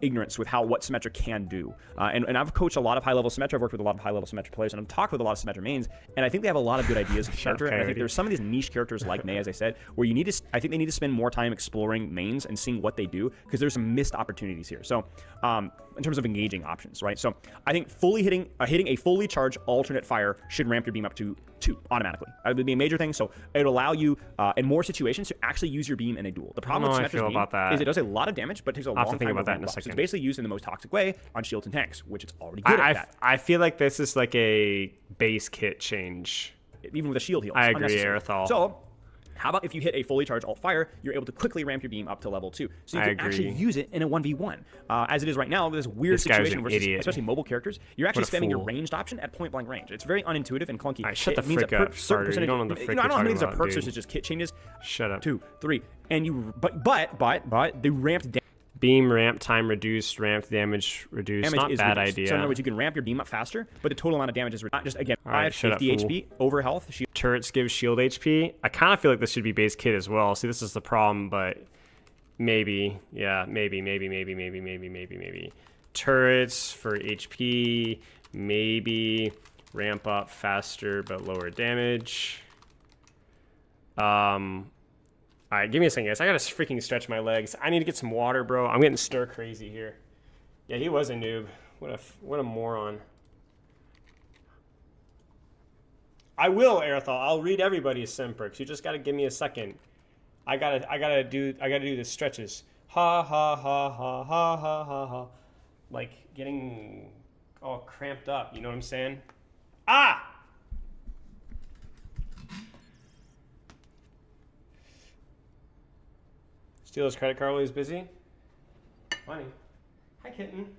ignorance with what Symmetra can do. And I've coached a lot of high-level Symmetra. I've worked with a lot of high-level Symmetra players, and I've talked with a lot of Symmetra mains, and I think they have a lot of good ideas with character. And I think there's some of these niche characters like May, as I said, where you need to, I think they need to spend more time exploring mains and seeing what they do, because there's some missed opportunities here. So in terms of engaging options, right? So I think fully hitting a fully charged alternate fire should ramp your beam up to 2 automatically. That would be a major thing. So it would allow you in more situations to actually use your beam in a duel. The problem with Symmetra's beam is it does a lot of damage, but it takes a long time to think about that in a second. So it's basically used in the most toxic way on shields and tanks, which it's already good at that. I feel like this is like a base kit change. Even with a shield heal. I agree, Aerithal. So how about if you hit a fully charged alt fire, you're able to quickly ramp your beam up to level 2. So you can actually use it in a 1v1. As it is right now, this weird situation where, especially mobile characters, you're actually spamming your ranged option at point blank range. It's very unintuitive and clunky. Shut the frick up, Starter. You don't know the frick you're talking about, I don't know how many of perks, there's just kit changes. Shut up. 2, 3. And you, but the ramped damage. Beam ramp time reduced, ramped damage reduced. Not bad idea. So in other words, you can ramp your beam up faster, but the total amount of damage is not just, again, 50 HP over health. Turrets give shield HP. I kind of feel like this should be base kit as well. See, this is the problem, but maybe. Yeah, maybe. Turrets for HP. Maybe ramp up faster but lower damage. All right, give me a second, guys. I gotta freaking stretch my legs. I need to get some water, bro. I'm getting stir crazy here. Yeah, he was a noob. What a moron. I will, Aerithal. I'll read everybody's sim perks. You just gotta give me a second. I gotta do the stretches. Ha ha ha ha ha ha ha ha. Like getting all cramped up. You know what I'm saying? Ah! Steal his credit card while he's busy. Money. Hi, kitten.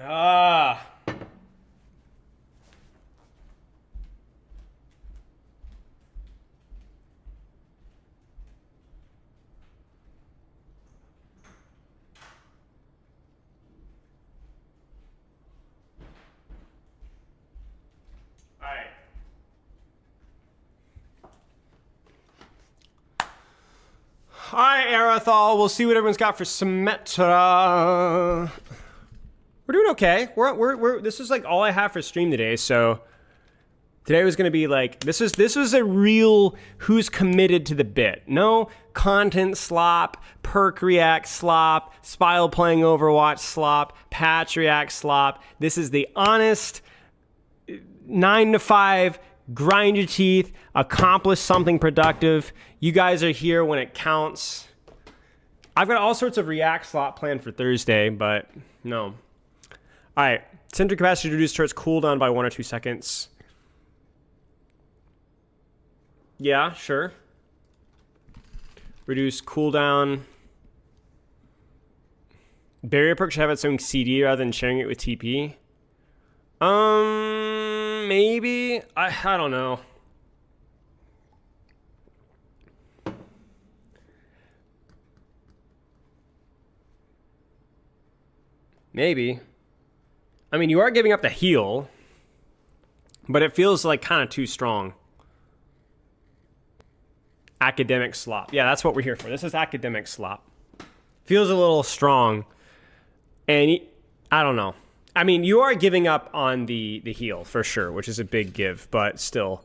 Ah. All right, Aerithal. We'll see what everyone's got for Symmetra. We're doing okay. This is like all I have for stream today. So today was gonna be like this was a real who's committed to the bit. No content slop, perk react slop, Spile playing Overwatch slop, patch react slop. This is the honest 9 to 5, grind your teeth, accomplish something productive. You guys are here when it counts. I've got all sorts of react slot planned for Thursday, but no. All right, center capacity to reduce turret's cooldown by 1 or 2 seconds. Yeah, sure. Reduce cooldown. Barrier perk should have its own CD rather than sharing it with TP. Maybe. I don't know. Maybe. I mean, you are giving up the heal, but it feels like kind of too strong. Academic slop. Yeah, that's what we're here for. This is academic slop. Feels a little strong. And I don't know. I mean, you are giving up on the heal for sure, which is a big give, but still.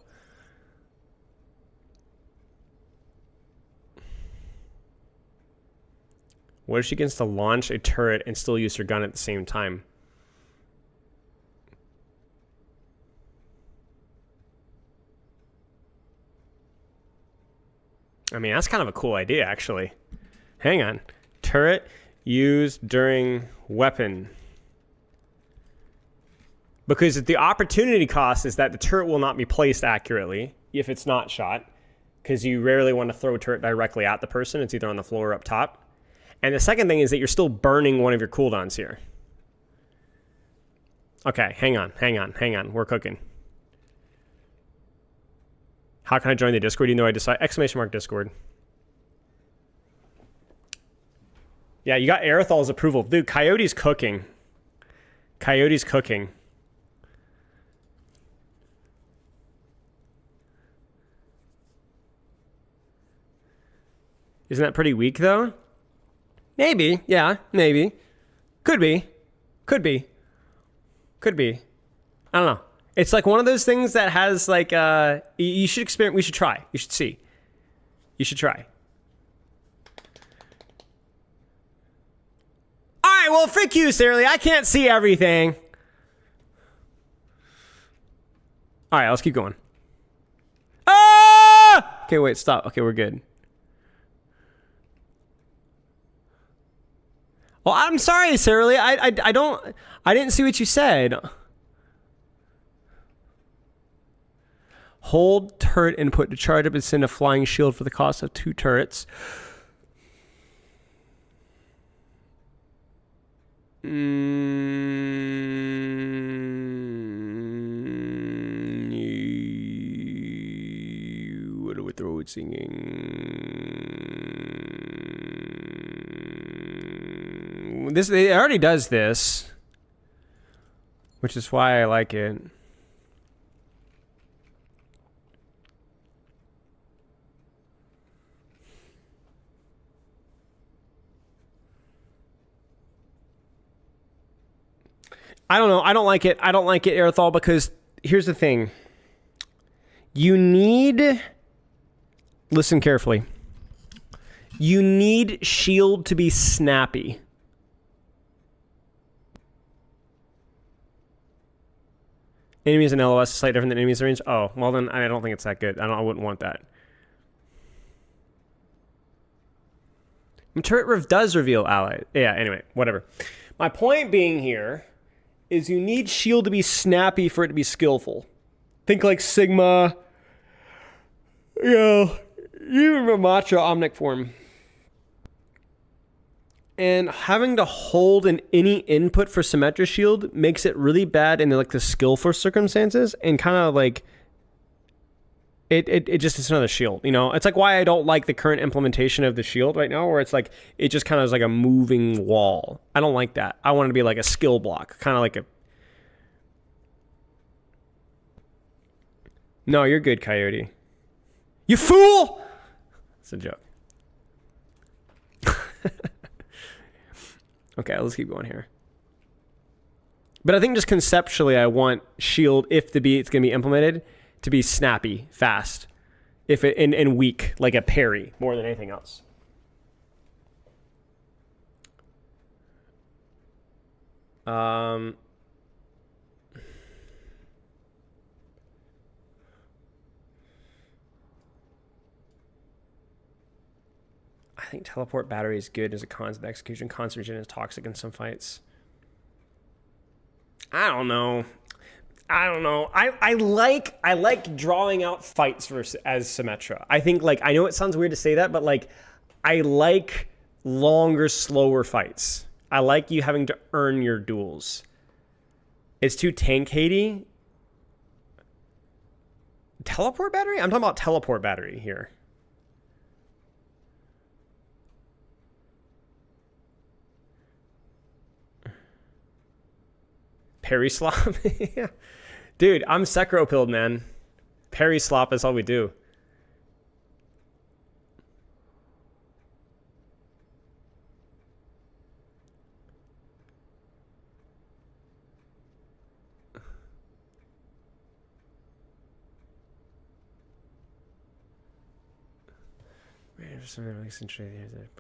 What if she gets to launch a turret and still use her gun at the same time? I mean, that's kind of a cool idea, actually. Hang on. Turret used during weapon. Because the opportunity cost is that the turret will not be placed accurately if it's not shot. Because you rarely want to throw a turret directly at the person. It's either on the floor or up top. And the second thing is that you're still burning one of your cooldowns here. Okay, hang on. We're cooking. How can I join the Discord? You know I decide ! Discord. Yeah, you got Aerothol's approval. Dude, Coyote's cooking. Coyote's cooking. Isn't that pretty weak, though? Maybe. Yeah, maybe. Could be. Could be. Could be. I don't know. It's like one of those things that has like, you should experiment. We should try. You should see. You should try. All right, well, frick you, Sarah. I can't see everything. All right, let's keep going. Ah! Okay, wait, stop. Okay, we're good. Well, I'm sorry, Sarah Lee. I didn't see what you said. Hold turret input to charge up and send a flying shield for the cost of 2 turrets. What are we throat singing? This it already does this, which is why I like it. I don't know. I don't like it. I don't like it, Aerithal, because here's the thing. You need... Listen carefully. You need shield to be snappy. Enemies in LOS is slightly different than enemies in range. Oh, well then I don't think it's that good. I wouldn't want that. Turret Rift does reveal ally. Yeah, anyway, whatever. My point being here is you need shield to be snappy for it to be skillful. Think like Sigma, you know, even Ramattra Omnic form. And having to hold any input for Symmetra shield makes it really bad in like the skillful circumstances, and kind of like it just is another shield, you know? It's like why I don't like the current implementation of the shield right now, where it's like it just kind of is like a moving wall. I don't like that. I want it to be like a skill block, kind of like a... No, you're good, Coyote. You fool! It's a joke. Okay, let's keep going here. But I think just conceptually, I want shield, if it's going to be implemented, to be snappy, fast. If it and weak, like a parry, more than anything else. I think teleport battery is good as a cons of execution. Concentration is toxic in some fights. I don't know. I like drawing out fights as Symmetra. I think, like, I know it sounds weird to say that, but like I like longer, slower fights. I like you having to earn your duels. It's too tank hatey. Teleport battery? I'm talking about teleport battery here. Parry slop? Yeah. Dude, I'm Sekiro pilled, man. Parry slop is all we do.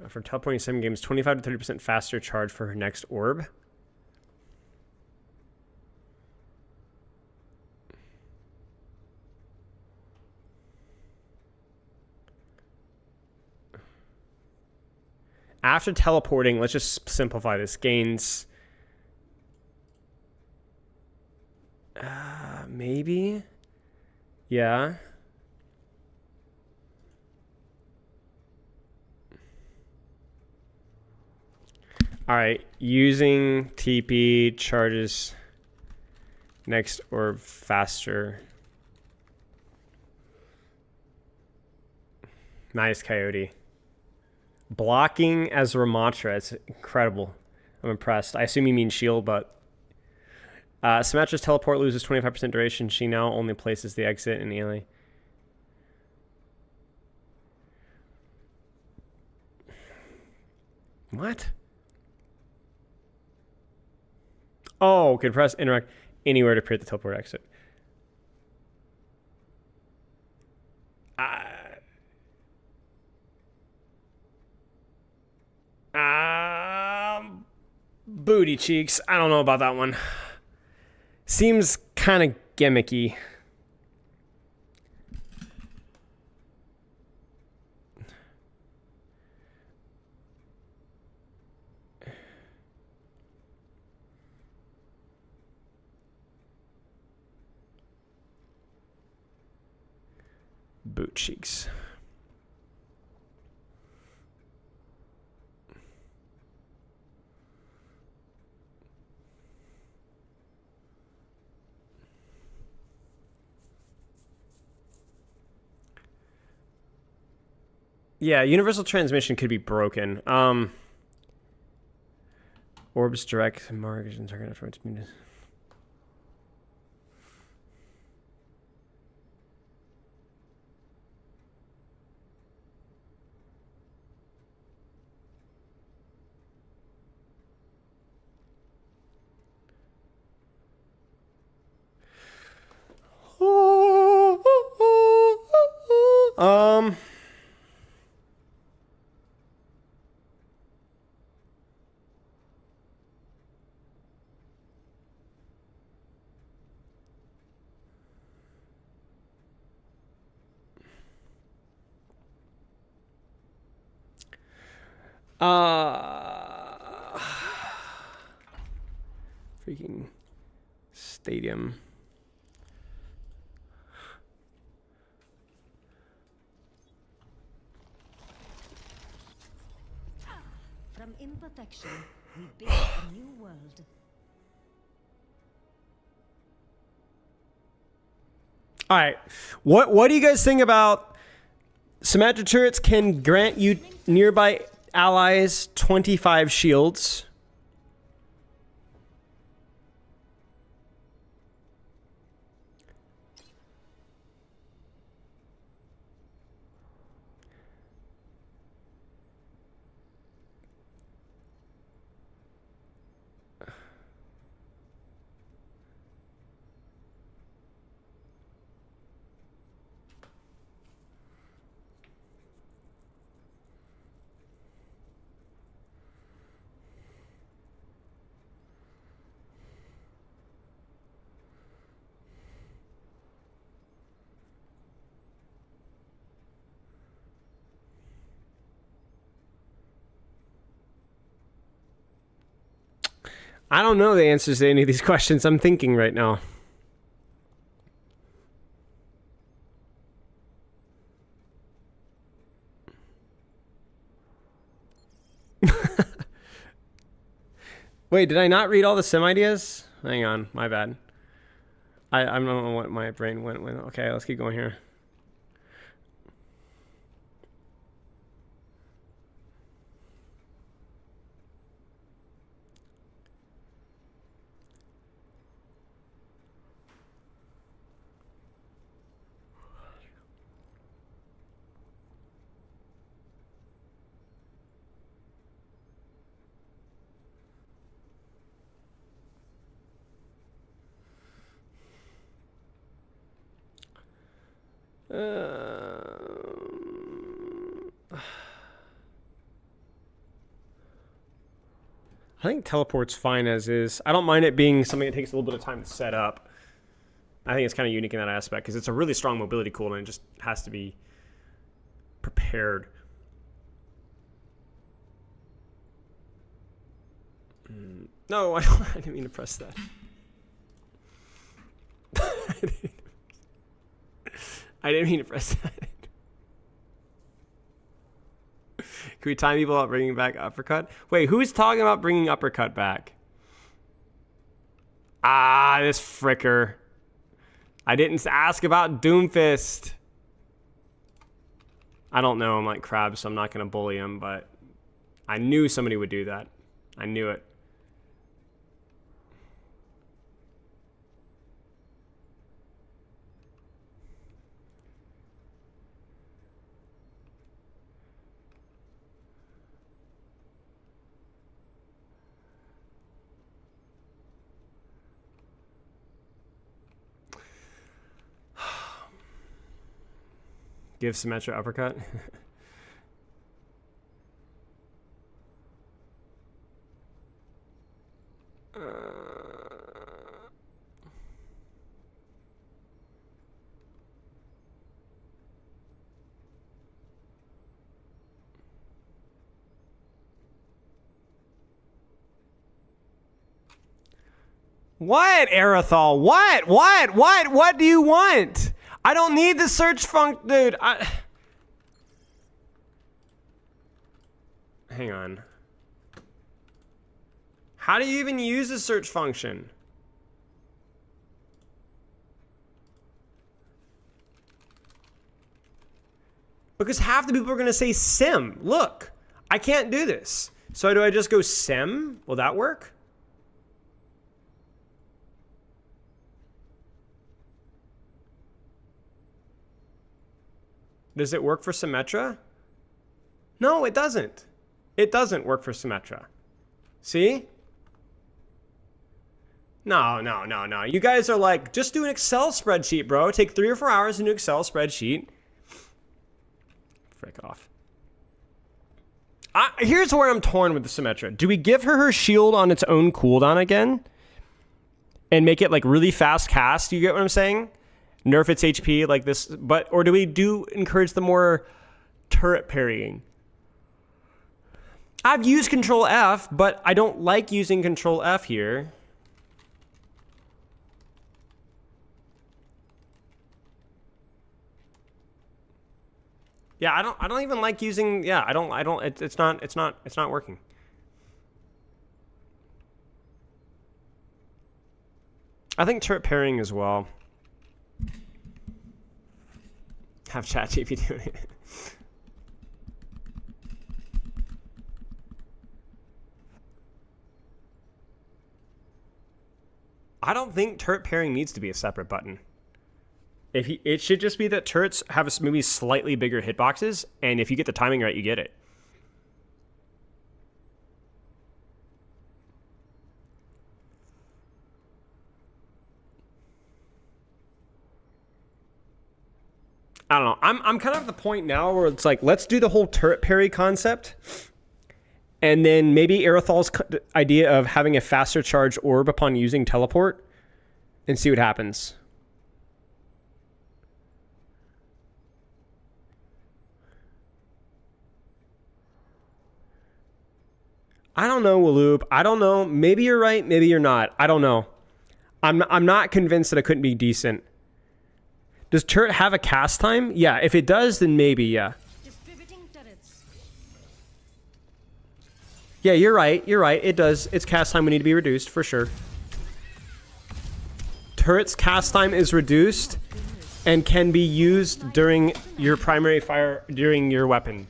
For teleporting 7 games, 25 to 30% faster charge for her next orb. After teleporting, let's just simplify this. Gains... maybe? Yeah. Alright, using TP charges next orb faster. Nice, Coyote. Blocking as Ramatra. It's incredible. I'm impressed. I assume you mean shield, but... Symmetra's teleport loses 25% duration. She now only places the exit in the alley. What? Oh, can press interact anywhere to create the teleport exit. Booty cheeks. I don't know about that one. Seems kind of gimmicky. Boot cheeks. Yeah, universal transmission could be broken. Orbs direct markers and target for its means. Freaking stadium. From imperfection, we build a new world. All right, what do you guys think about Symmetra turrets can grant you nearby allies 25 shields? I don't know the answers to any of these questions. I'm thinking right now. Wait, did I not read all the sim ideas? Hang on, my bad. I don't know what my brain went with. Okay, let's keep going here. I think teleport's fine as is. I don't mind it being something that takes a little bit of time to set up. I think it's kind of unique in that aspect because it's a really strong mobility cooldown and it just has to be prepared. No, I didn't mean to press that. I didn't mean to press that. Can we time people about bringing back uppercut? Wait, who's talking about bringing uppercut back? Ah, this fricker. I didn't ask about Doomfist. I don't know him like Crab, so I'm not going to bully him, but I knew somebody would do that. I knew it. Give Symmetra uppercut. What, Aerithal? What do you want? I don't need the search func, dude. Hang on. How do you even use the search function? Because half the people are going to say sim. Look, I can't do this. So do I just go sim? Will that work? Does it work for Symmetra? No, it doesn't. It doesn't work for Symmetra. See? No. You guys are like, just do an Excel spreadsheet, bro. Take 3 or 4 hours to do an Excel spreadsheet. Frick off. Here's where I'm torn with the Symmetra. Do we give her shield on its own cooldown again? And make it like really fast cast? You get what I'm saying? Nerf its HP like this, or do we encourage the more turret parrying? I've used Control F, but I don't like using Control F here. Yeah, I don't even like using. Yeah, it's not working. I think turret parrying as well. Have ChatGPT doing it. I don't think turret pairing needs to be a separate button. It should just be that turrets have maybe slightly bigger hitboxes, and if you get the timing right, you get it. I don't know. I'm kind of at the point now where it's like, let's do the whole turret parry concept. And then maybe Aerithal's idea of having a faster charge orb upon using teleport and see what happens. I don't know, Waloop. I don't know. Maybe you're right. Maybe you're not. I don't know. I'm not convinced that it couldn't be decent. Does turret have a cast time? Yeah, if it does, then maybe, yeah. Distributing turrets. Yeah, you're right. You're right. It does. Its cast time would need to be reduced, for sure. Turret's cast time is reduced and can be used during your primary fire, during your weapon.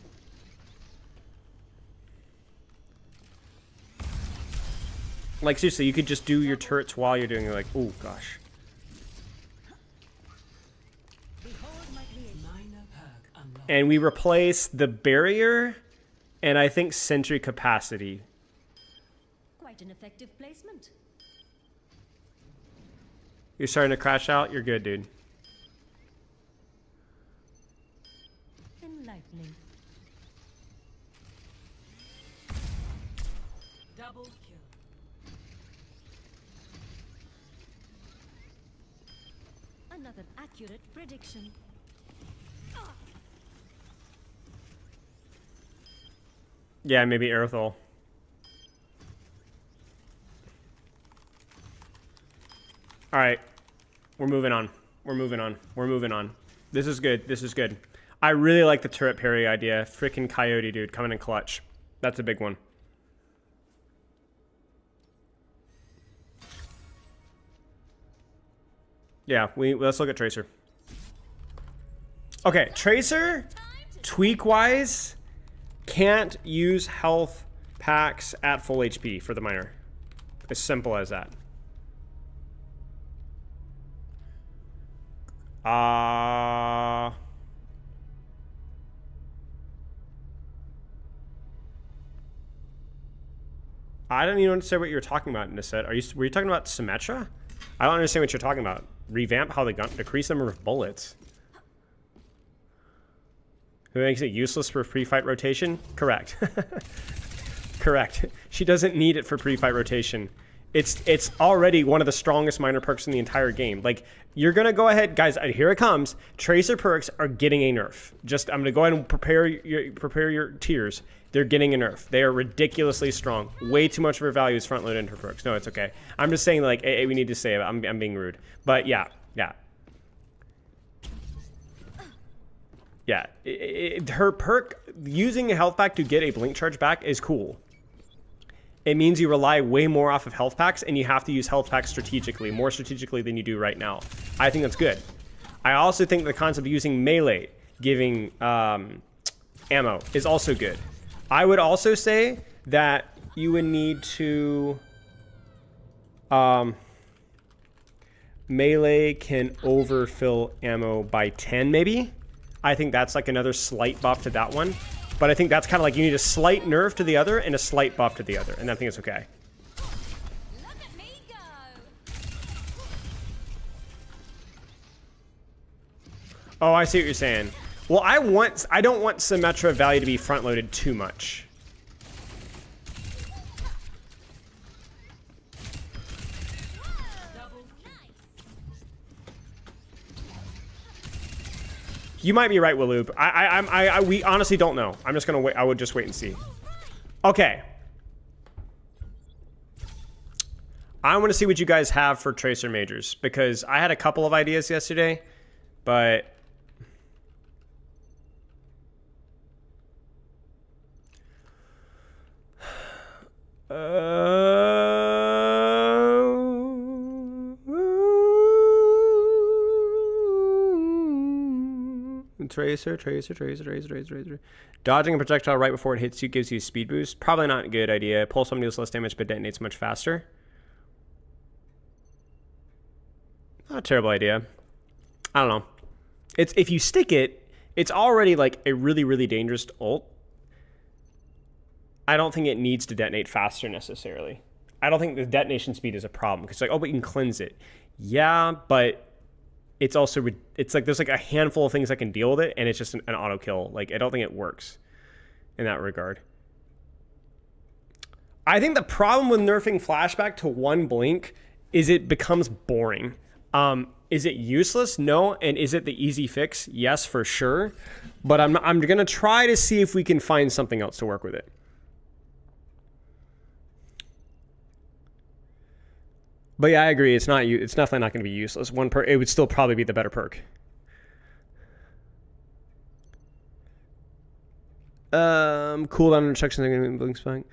Like, seriously, you could just do your turrets while you're doing, like, oh, gosh. Minor perk unlocked. And we replace the barrier and I think sentry capacity. Quite an effective placement. You're starting to crash out? You're good, dude. Enlightening. Double kill. Another accurate prediction. Yeah, maybe Aerothol. Alright. We're moving on. We're moving on. We're moving on. This is good. This is good. I really like the turret parry idea. Freaking Coyote, dude. Coming in clutch. That's a big one. Yeah, let's look at Tracer. Okay, Tracer, tweak-wise, can't use health packs at full HP for the miner. As simple as that. I don't even understand what you're talking about in this set. Were you talking about Symmetra? I don't understand what you're talking about. Revamp how the gun, decrease the number of bullets. Who makes it useless for pre-fight rotation? Correct. Correct. She doesn't need it for pre-fight rotation. It's already one of the strongest minor perks in the entire game. Like, you're gonna go ahead, guys. Here it comes. Tracer perks are getting a nerf. I'm gonna go ahead and prepare your tiers. They're getting a nerf. They are ridiculously strong. Way too much of her value is front loaded into her perks. No, it's okay. I'm just saying, like, we need to say it. I'm being rude. But yeah. Yeah, her perk, using a health pack to get a blink charge back is cool. It means you rely way more off of health packs, and you have to use health packs strategically, more strategically than you do right now. I think that's good. I also think the concept of using melee, giving ammo, is also good. I would also say that you would need to... melee can overfill ammo by 10, maybe? I think that's like another slight buff to that one. But I think that's kind of like you need a slight nerf to the other and a slight buff to the other. And I think it's okay. Look at me go. Oh, I see what you're saying. Well, I don't want Symmetra value to be front-loaded too much. You might be right, Waloop. We honestly don't know. I'm just gonna wait. I would just wait and see. Okay. I want to see what you guys have for Tracer Majors, because I had a couple of ideas yesterday, but... Tracer. Dodging a projectile right before it hits you gives you a speed boost. Probably not a good idea. Pulse somebody deals less damage but detonates much faster. Not a terrible idea. I don't know. If you stick it, it's already like a really, really dangerous ult. I don't think it needs to detonate faster necessarily. I don't think the detonation speed is a problem, because like, oh, but you can cleanse it. Yeah, but it's also, it's like there's like a handful of things that can deal with it, and it's just an auto kill. Like, I don't think it works in that regard. I think the problem with nerfing flashback to one blink is it becomes boring. Is it useless? No. And is it the easy fix? Yes, for sure. But I'm gonna try to see if we can find something else to work with it. But yeah, I agree. It's not. It's definitely not going to be useless. One perk. It would still probably be the better perk. Cooldown instructions are going to be blink spike.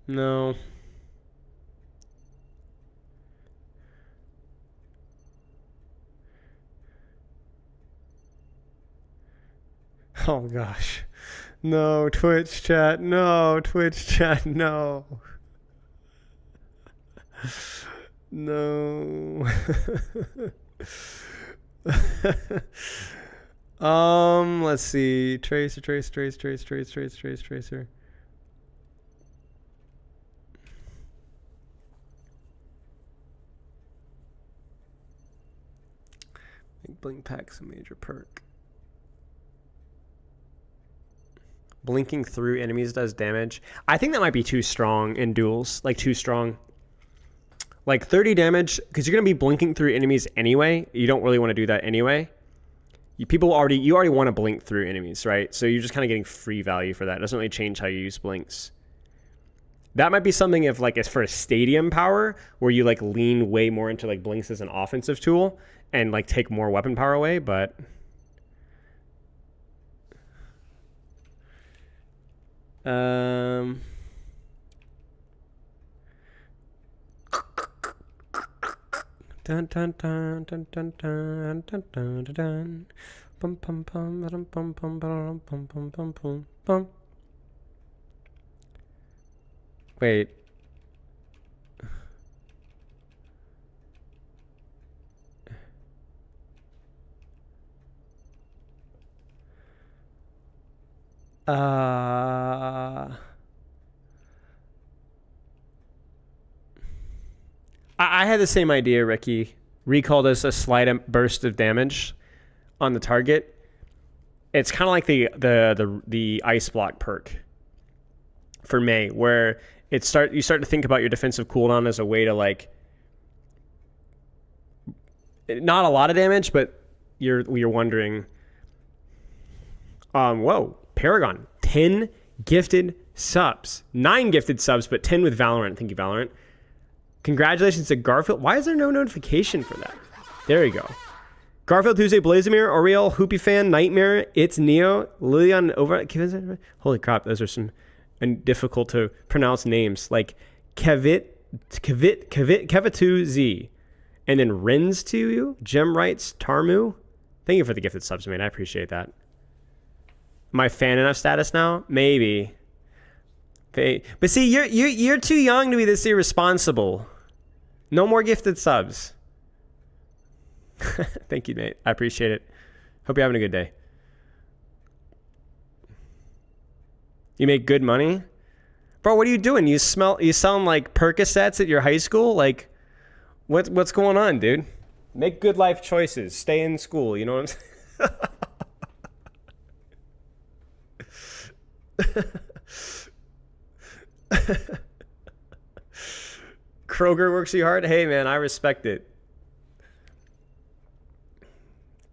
No. Oh gosh. No, Twitch chat. No, Twitch chat. No. No. Let's see. Tracer. Blink pack's a major perk. Blinking through enemies does damage. I think that might be too strong in duels. Like, too strong. Like, 30 damage, because you're going to be blinking through enemies anyway. You don't really want to do that anyway. You already want to blink through enemies, right? So you're just kind of getting free value for that. It doesn't really change how you use blinks. That might be something if, like, it's for a stadium power, where you, like, lean way more into, like, blinks as an offensive tool and, like, take more weapon power away, but... Dun, dun, dun, dun, dun, dun, dun, dun, dun, dun. Bum, bum, bum, bum, bum, bum, bum, bum, bum, bum, bum. Wait. I had the same idea, Ricky. Recall does a slight burst of damage on the target. It's kind of like the ice block perk for Mei, where you start to think about your defensive cooldown as a way to, like, not a lot of damage, but you're wondering. Whoa, Paragon, 10 gifted subs, 9 gifted subs, but 10 with Valorant. Thank you, Valorant. Congratulations to Garfield. Why is there no notification for that? There you go. Garfield Tuesday, Blazimir, Oriel, Hoopy Fan, Nightmare, It's Neo, Lilian Over. Holy crap, those are some difficult to pronounce names. Like Kevitu2Z. And then Rins to you, Gem Rights, Tarmu. Thank you for the gifted subs, man. I appreciate that. Am I fan enough status now? Maybe. But see, you're too young to be this irresponsible. No more gifted subs. Thank you, mate. I appreciate it. Hope you're having a good day. You make good money? Bro, what are you doing? You sound like Percocets at your high school? Like, what's going on, dude? Make good life choices. Stay in school, you know what I'm saying? Kroger works you hard? Hey, man, I respect it.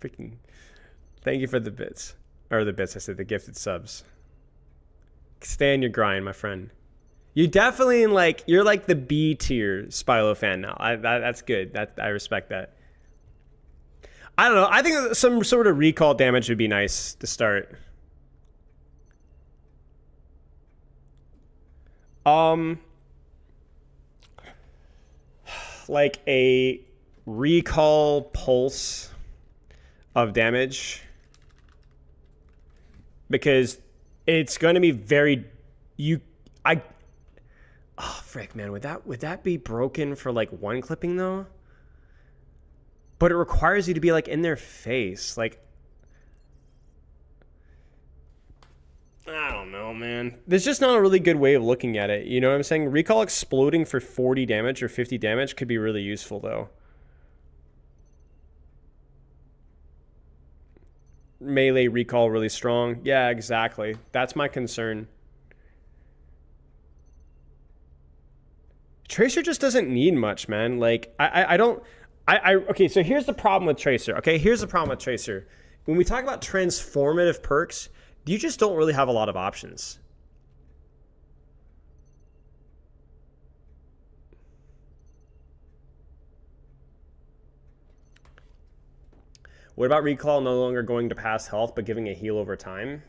Freaking thank you for the bits. Or the bits, I said the gifted subs. Stay on your grind, my friend. You definitely you're like the B tier Spylo fan now. That's good. I respect that. I don't know. I think some sort of recall damage would be nice to start. Like a recall pulse of damage, because it's going to be very frick, man, would that be broken for like one clipping though? But it requires you to be like in their face. Like, I don't know, man. There's just not a really good way of looking at it. You know what I'm saying? Recall exploding for 40 damage or 50 damage could be really useful though. Melee recall really strong. Yeah, exactly. That's my concern. Tracer just doesn't need much, man. Like, I don't... Okay, so here's the problem with Tracer. Okay, here's the problem with Tracer. When we talk about transformative perks, you just don't really have a lot of options. What about recall no longer going to pass health but giving a heal over time?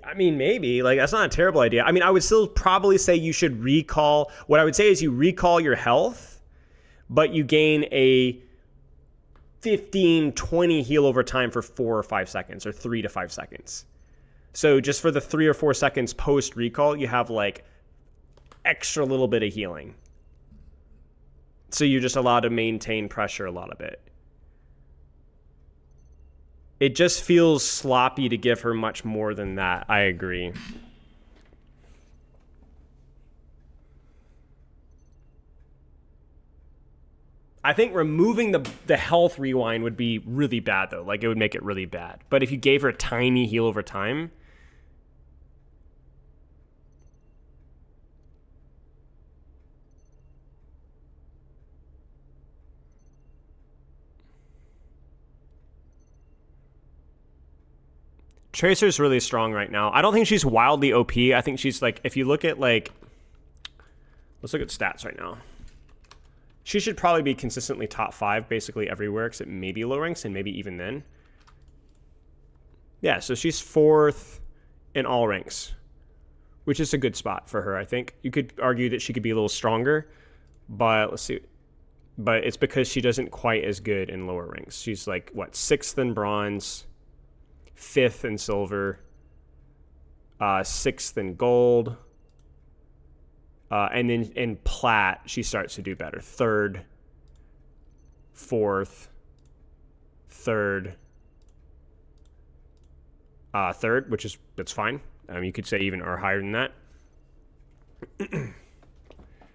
I mean, maybe. Like, that's not a terrible idea. I mean, I would still probably say you should recall. What I would say is you recall your health, but you gain a 15, 20 heal over time for 4 or 5 seconds, or 3 to 5 seconds. So just for the 3 or 4 seconds post recall, you have like extra little bit of healing. So you're just allowed to maintain pressure a lot of it. It just feels sloppy to give her much more than that. I agree. I think removing the health rewind would be really bad, though. Like, it would make it really bad. But if you gave her a tiny heal over time... Tracer's really strong right now. I don't think she's wildly OP. I think she's like, if you look at like, let's look at stats right now. She should probably be consistently top 5 basically everywhere except maybe low ranks, and maybe even then. Yeah, so she's 4th in all ranks, which is a good spot for her, I think. You could argue that she could be a little stronger, but let's see. But it's because she doesn't quite as good in lower ranks. She's like, what, 6th in bronze, 5th in silver, 6th in gold, and then in plat she starts to do better. 3rd, 4th, 3rd, 3rd, which is, that's fine. You could say even or higher than that.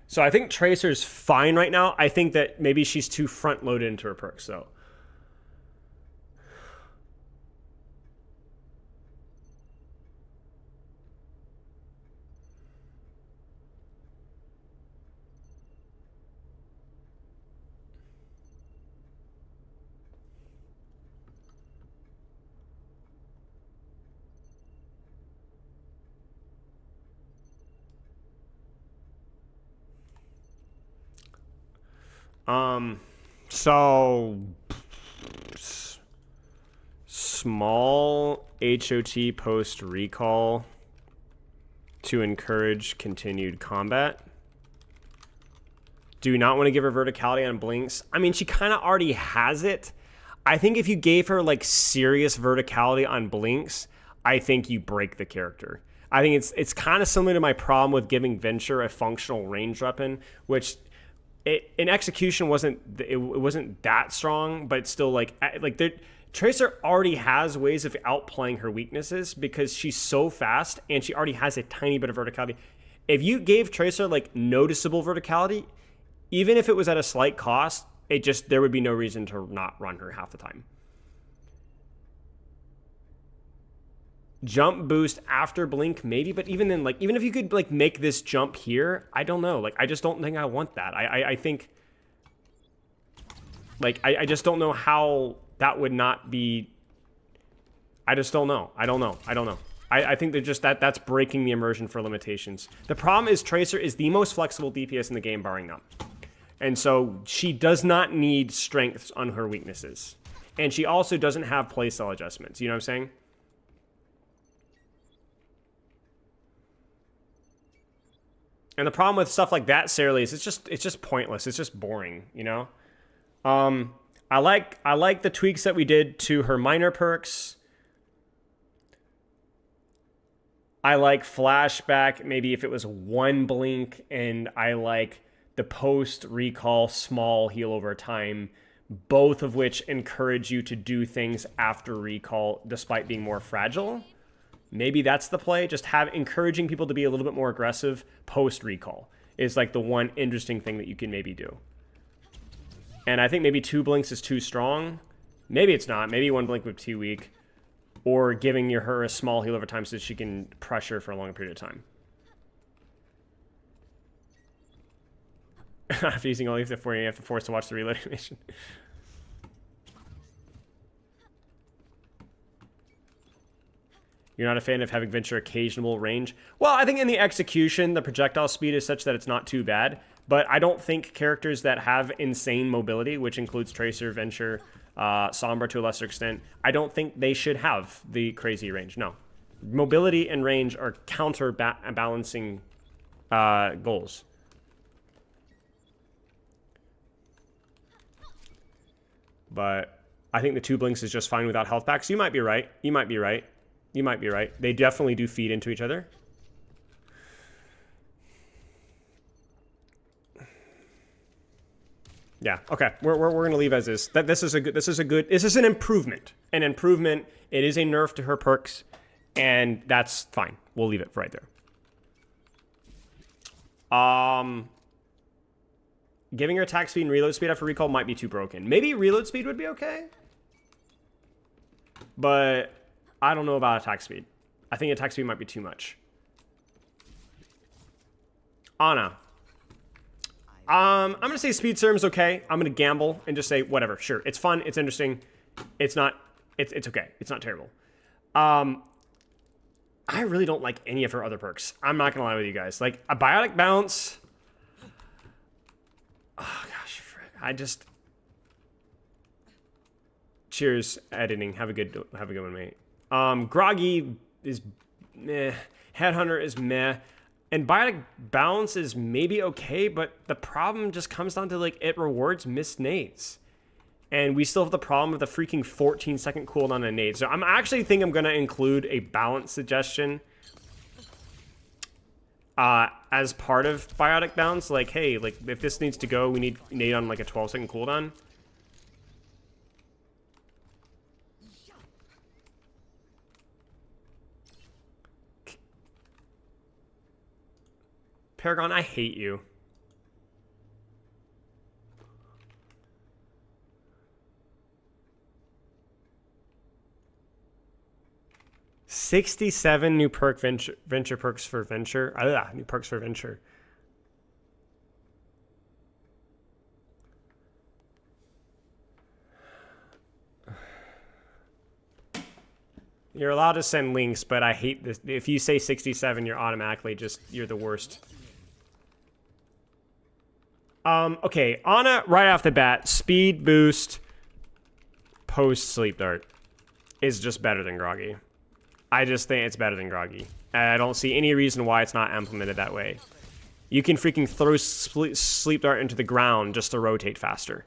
So I think Tracer's fine right now. I think that maybe she's too front loaded into her perks though. So small HOT post recall to encourage continued combat. Do not want to give her verticality on blinks. I mean, she kind of already has it. I think if you gave her like serious verticality on blinks, I think you break the character. I think it's kind of similar to my problem with giving Venture a functional range weapon, which in execution wasn't that strong, but still like Tracer already has ways of outplaying her weaknesses because she's so fast and she already has a tiny bit of verticality. If you gave Tracer like noticeable verticality, even if it was at a slight cost, there would be no reason to not run her half the time. Jump boost after blink, maybe, but even then, like, even if you could like make this jump here, I don't know. Like, I just don't think I want that. I think, like, I just don't know how that would not be. I just don't know. I don't know. I think that just that's breaking the immersion for limitations. The problem is Tracer is the most flexible DPS in the game, barring none. And so she does not need strengths on her weaknesses. And she also doesn't have playstyle adjustments. You know what I'm saying? And the problem with stuff like that, Sarah Lee, is it's just pointless. It's just boring, you know? I like the tweaks that we did to her minor perks. I like flashback, maybe if it was 1 blink, and I like the post recall small heal over time, both of which encourage you to do things after recall despite being more fragile. Maybe that's the play. Just encouraging people to be a little bit more aggressive post recall is like the one interesting thing that you can maybe do. And I think maybe 2 blinks is too strong. Maybe it's not. Maybe 1 blink would be too weak. Or giving her a small heal over time so that she can pressure for a long period of time. After using all of the 4, you have to force to watch the reload animation. You're not a fan of having Venture occasional range? Well, I think in the execution, the projectile speed is such that it's not too bad. But I don't think characters that have insane mobility, which includes Tracer, Venture, Sombra to a lesser extent, I don't think they should have the crazy range. No. Mobility and range are counterbalancing goals. But I think the 2 blinks is just fine without health packs. You might be right. You might be right. You might be right. They definitely do feed into each other. Yeah. Okay. We're gonna leave as is. This is an improvement. An improvement. It is a nerf to her perks, and that's fine. We'll leave it right there. Giving her attack speed and reload speed after recall might be too broken. Maybe reload speed would be okay, but I don't know about attack speed. I think attack speed might be too much. Ana. I'm gonna say speed serum's okay. I'm gonna gamble and just say whatever. Sure, it's fun. It's interesting. It's not. It's okay. It's not terrible. I really don't like any of her other perks. I'm not gonna lie with you guys. Like a biotic bounce. Oh gosh, I just. Cheers, editing. Have a good one, mate. Groggy is meh. Headhunter is meh. And Biotic Balance is maybe okay, but the problem just comes down to, like, it rewards missed nades. And we still have the problem of the freaking 14-second cooldown on a nade. So I'm actually think I'm going to include a balance suggestion as part of Biotic Balance. Like, hey, like, if this needs to go, we need nade on, like, a 12-second cooldown. Paragon, I hate you. $67 new perk venture perks for Venture. New perks for Venture. You're allowed to send links, but I hate this. If you say 67, you're automatically you're the worst. Okay, Ana, right off the bat, speed boost post sleep dart is just better than Groggy. I just think it's better than Groggy. I don't see any reason why it's not implemented that way. You can freaking throw sleep dart into the ground just to rotate faster.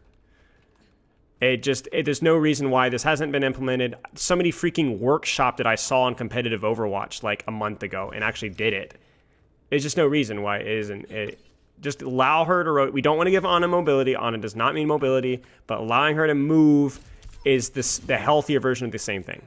There's no reason why this hasn't been implemented. Somebody freaking workshopped it I saw on competitive Overwatch like a month ago and actually did it. There's just no reason why it isn't. Just allow her to rotate. We don't want to give Ana mobility. Ana does not mean mobility, but allowing her to move is the healthier version of the same thing.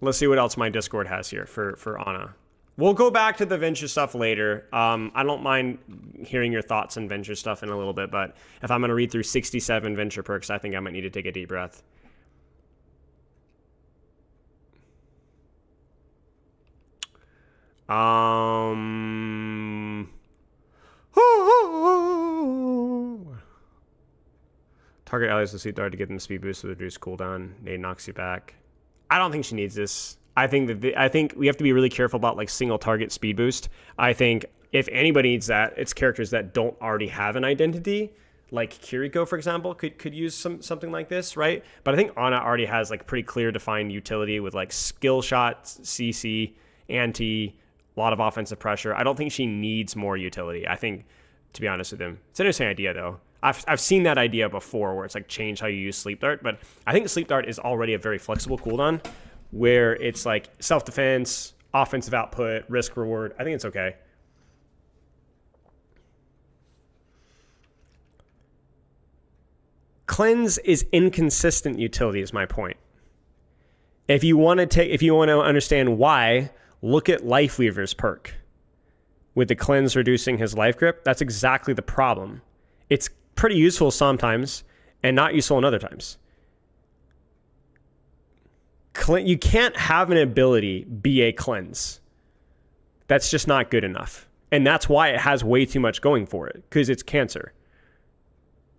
Let's see what else my Discord has here for Ana. We'll go back to the Venture stuff later. I don't mind hearing your thoughts on Venture stuff in a little bit, but if I'm going to read through 67 Venture perks, I think I might need to take a deep breath. Target allies with sleep dart to give them the speed boost with reduced cooldown. Nade knocks you back. I don't think she needs this. I think we have to be really careful about like single target speed boost. I think if anybody needs that, it's characters that don't already have an identity, like Kiriko, for example, could use something like this, right? But I think Ana already has like pretty clear defined utility with like skill shots, CC, anti, a lot of offensive pressure. I don't think she needs more utility. I think, to be honest with him, it's an interesting idea though. I've seen that idea before where it's like change how you use sleep dart, but I think sleep dart is already a very flexible cooldown where it's like self-defense, offensive output, risk reward. I think it's okay. Cleanse is inconsistent utility is my point. If you want to understand why, look at Lifeweaver's perk. With the cleanse reducing his life grip, that's exactly the problem. It's pretty useful sometimes and not useful in other times. You can't have an ability be a cleanse. That's just not good enough. And that's why it has way too much going for it, because it's cancer.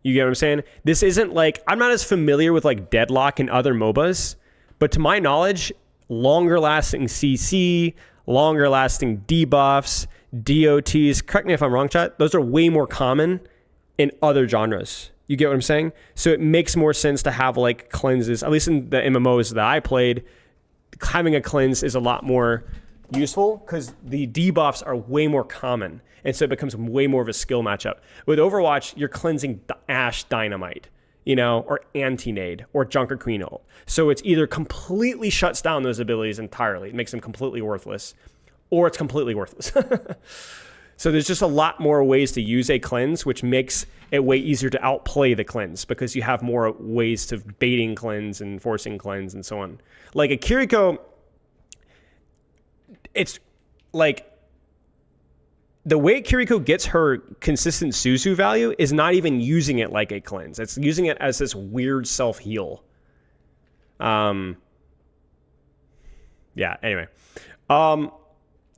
You get what I'm saying? This isn't like, I'm not as familiar with like Deadlock and other MOBAs, but to my knowledge, longer lasting CC, longer lasting debuffs, DOTs, correct me if I'm wrong, chat, those are way more common in other genres. You get what I'm saying? So it makes more sense to have like cleanses, at least in the MMOs that I played, having a cleanse is a lot more useful because the debuffs are way more common. And so it becomes way more of a skill matchup. With Overwatch, you're cleansing Ashe Dynamite, you know, or Anti-Nade or Junker Queen ult. So it's either completely shuts down those abilities entirely, it makes them completely worthless, or it's completely worthless. So there's just a lot more ways to use a cleanse, which makes it way easier to outplay the cleanse because you have more ways to baiting cleanse and forcing cleanse and so on. Like a Kiriko, it's like the way Kiriko gets her consistent Suzu value is not even using it like a cleanse. It's using it as this weird self-heal. Yeah, anyway.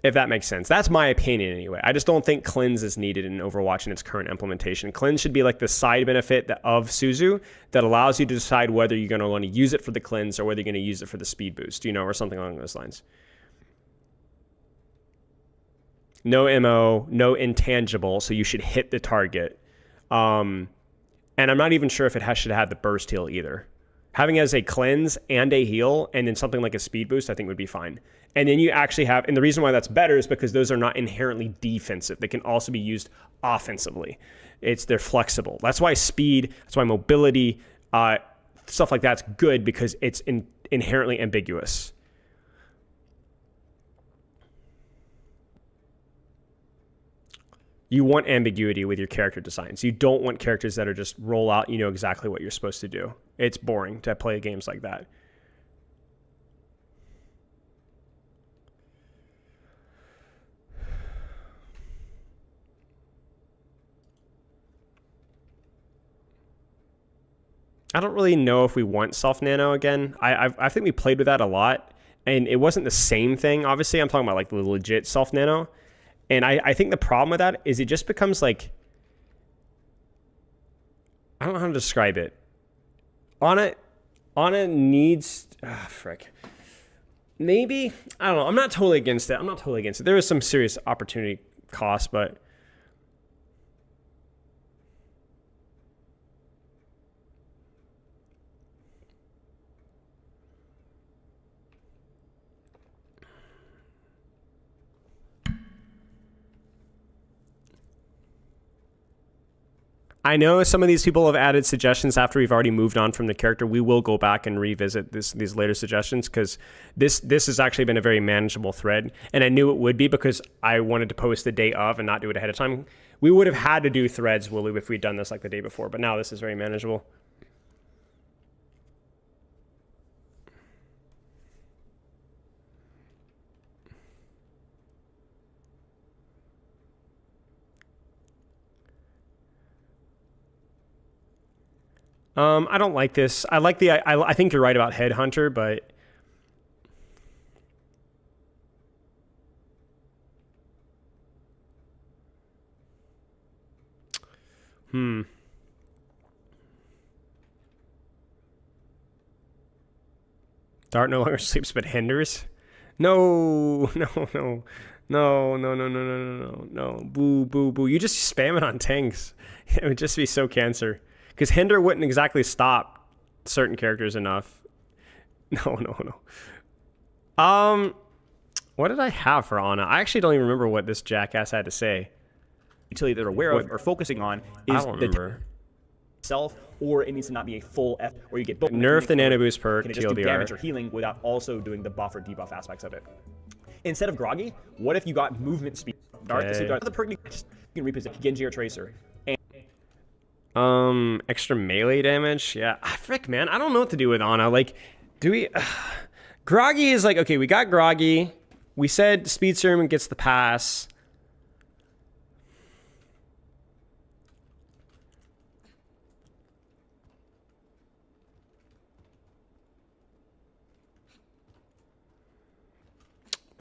If that makes sense. That's my opinion anyway. I just don't think cleanse is needed in Overwatch in its current implementation. Cleanse should be like the side benefit of Suzu that allows you to decide whether you're going to want to use it for the cleanse or whether you're going to use it for the speed boost, you know, or something along those lines. No MO, no intangible, so you should hit the target. And I'm not even sure if it should have the burst heal either. Having it as a cleanse and a heal and then something like a speed boost, I think would be fine. And then you actually have, and the reason why that's better is because those are not inherently defensive. They can also be used offensively. They're flexible. That's why speed, that's why mobility, stuff like that's good because it's inherently ambiguous. You want ambiguity with your character designs. You don't want characters that are just roll out, you know exactly what you're supposed to do. It's boring to play games like that. I don't really know if we want self nano again. I think we played with that a lot, and it wasn't the same thing. Obviously, I'm talking about like the legit self nano, and I think the problem with that is it just becomes like, I don't know how to describe it. Ana needs, frick. Maybe, I don't know. I'm not totally against it. There is some serious opportunity cost, but I know some of these people have added suggestions after we've already moved on from the character. We will go back and revisit these later suggestions because this has actually been a very manageable thread. And I knew it would be because I wanted to post the day of and not do it ahead of time. We would have had to do threads, Willie, if we'd done this like the day before. But now this is very manageable. I don't like this. I like I think you're right about Headhunter, but Dart no longer sleeps but hinders. No. Boo, boo, boo. You just spam it on tanks. It would just be so cancer. Because Hinder wouldn't exactly stop certain characters enough. No. What did I have for Ana? I actually don't even remember what this jackass had to say. Utility they're aware of or focusing on is the self, or it needs to not be a full F, or you get both. Nerf the nano boost perk, Can it just do TLDR. damage or healing without also doing the buff or debuff aspects of it? Instead of Groggy, what if you got movement speed? Dart, Okay. the perk you can reposition Genji or Tracer. Extra melee damage. Yeah, frick, man. I don't know what to do with Ana. Like, do we? Groggy is like, okay, we got Groggy. We said Speed Serum gets the pass.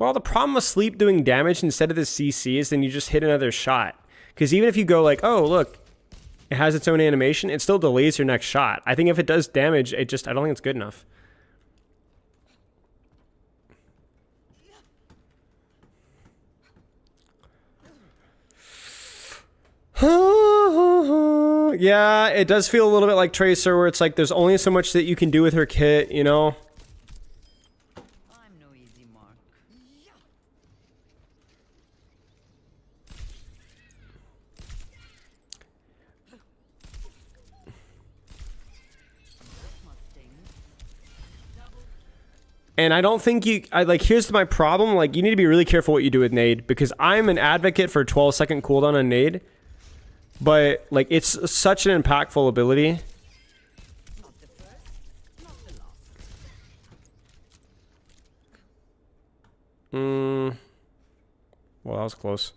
Well, the problem with sleep doing damage instead of the CC is then you just hit another shot. Because even if you go like, oh, look, it has its own animation, it still delays your next shot. I think if it does damage, I don't think it's good enough. Yeah, it does feel a little bit like Tracer, where it's like there's only so much that you can do with her kit, you know? I'm no easy mark. And I don't think here's my problem. Like, you need to be really careful what you do with nade, because I'm an advocate for 12-second cooldown on nade. But, like, it's such an impactful ability. Not the first, not the last. Well, that was close.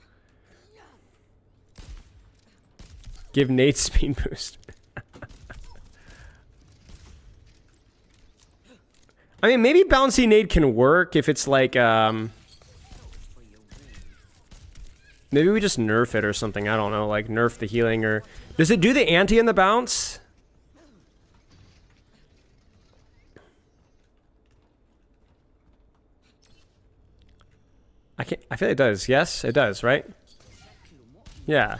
Give nade speed boost. I mean, maybe bouncy nade can work if it's like, maybe we just nerf it or something. I don't know, like nerf the healing, or does it do the anti and the bounce? I feel it does. Yes, it does, right? Yeah.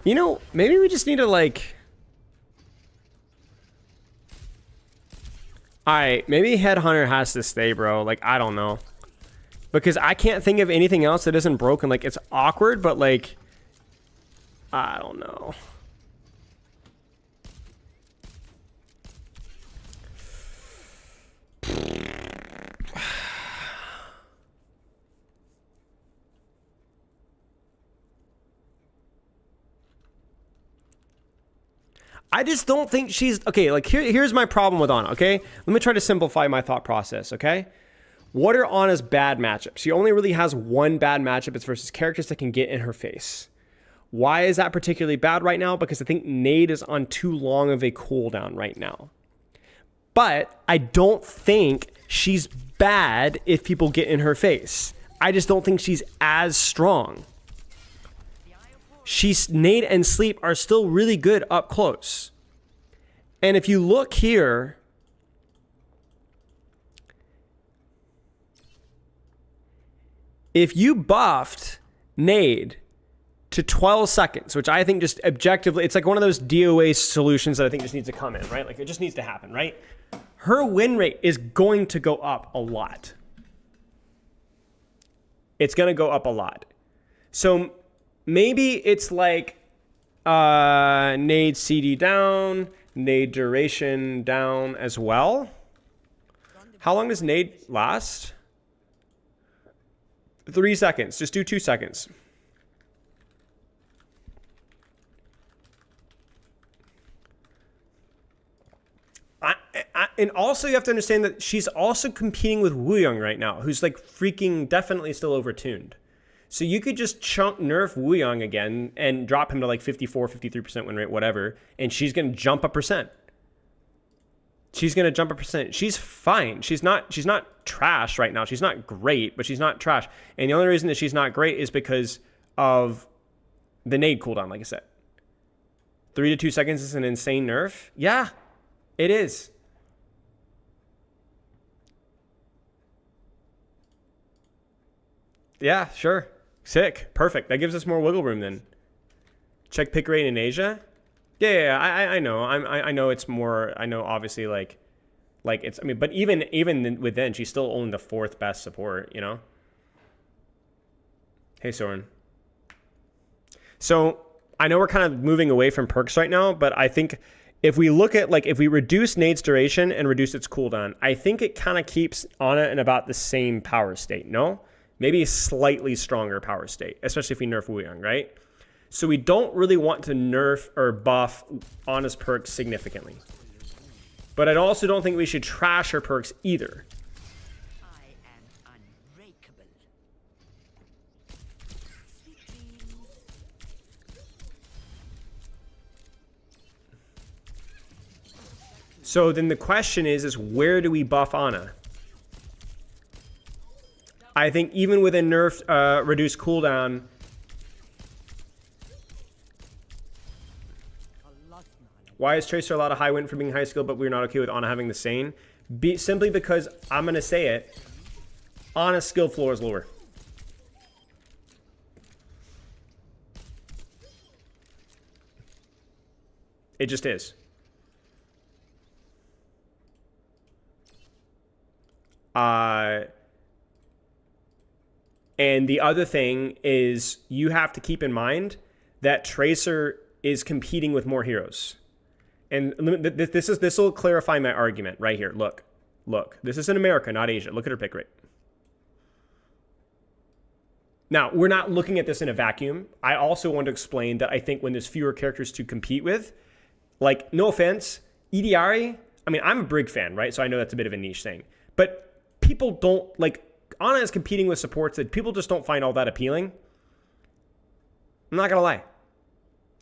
You know, maybe we just need to like... Alright, maybe Headhunter has to stay, bro. Like, I don't know. Because I can't think of anything else that isn't broken. Like, it's awkward, but like... I don't know. I just don't think she's... Okay, like, here's my problem with Ana, okay? Let me try to simplify my thought process, okay? What are Ana's bad matchups? She only really has one bad matchup. It's versus characters that can get in her face. Why is that particularly bad right now? Because I think nade is on too long of a cooldown right now. But I don't think she's bad if people get in her face. I just don't think she's as strong. Nade and sleep are still really good up close. And if you look here, if you buffed nade to 12 seconds, which I think just objectively, it's like one of those DOA solutions that I think just needs to come in, right? Like, it just needs to happen, right? Her win rate is going to go up a lot. It's going to go up a lot. So maybe it's like nade CD down, nade duration down as well. How long does nade last? 3 seconds. Just do 2 seconds. And also you have to understand that she's also competing with Wuyong right now, who's like freaking definitely still overtuned. So you could just chunk nerf Wuyong again and drop him to like 54, 53% win rate, whatever, and she's going to jump a percent. She's going to jump a percent. She's fine. She's not trash right now. She's not great, but she's not trash. And the only reason that she's not great is because of the nade cooldown, like I said. 3 to 2 seconds is an insane nerf. Yeah, it is. Yeah, sure. Sick. Perfect. That gives us more wiggle room then. Check pick rate in Asia. Yeah, I know. I know it's more. I know obviously like it's. I mean, but even within, she's still only the 4th best support. You know. Hey, Soren. So I know we're kind of moving away from perks right now, but I think if we look at like if we reduce nade's duration and reduce its cooldown, I think it kind of keeps Ana in about the same power state. No. Maybe a slightly stronger power state, especially if we nerf Wuyong, right? So we don't really want to nerf or buff Ana's perks significantly. But I also don't think we should trash her perks either. I am unbreakable. Sweet dreams. So then the question is where do we buff Ana? I think even with a nerfed reduced cooldown, why is Tracer allowed a high win for being high skill, but we're not okay with Ana having the same? Simply because, I'm going to say it, Ana's skill floor is lower. It just is. And the other thing is you have to keep in mind that Tracer is competing with more heroes. And this will clarify my argument right here. Look. This is in America, not Asia. Look at her pick rate. Now, we're not looking at this in a vacuum. I also want to explain that I think when there's fewer characters to compete with, like, no offense, EDRI, I mean, I'm a Brig fan, right? So I know that's a bit of a niche thing. But people don't, like, Ana is competing with supports that people just don't find all that appealing. I'm not going to lie.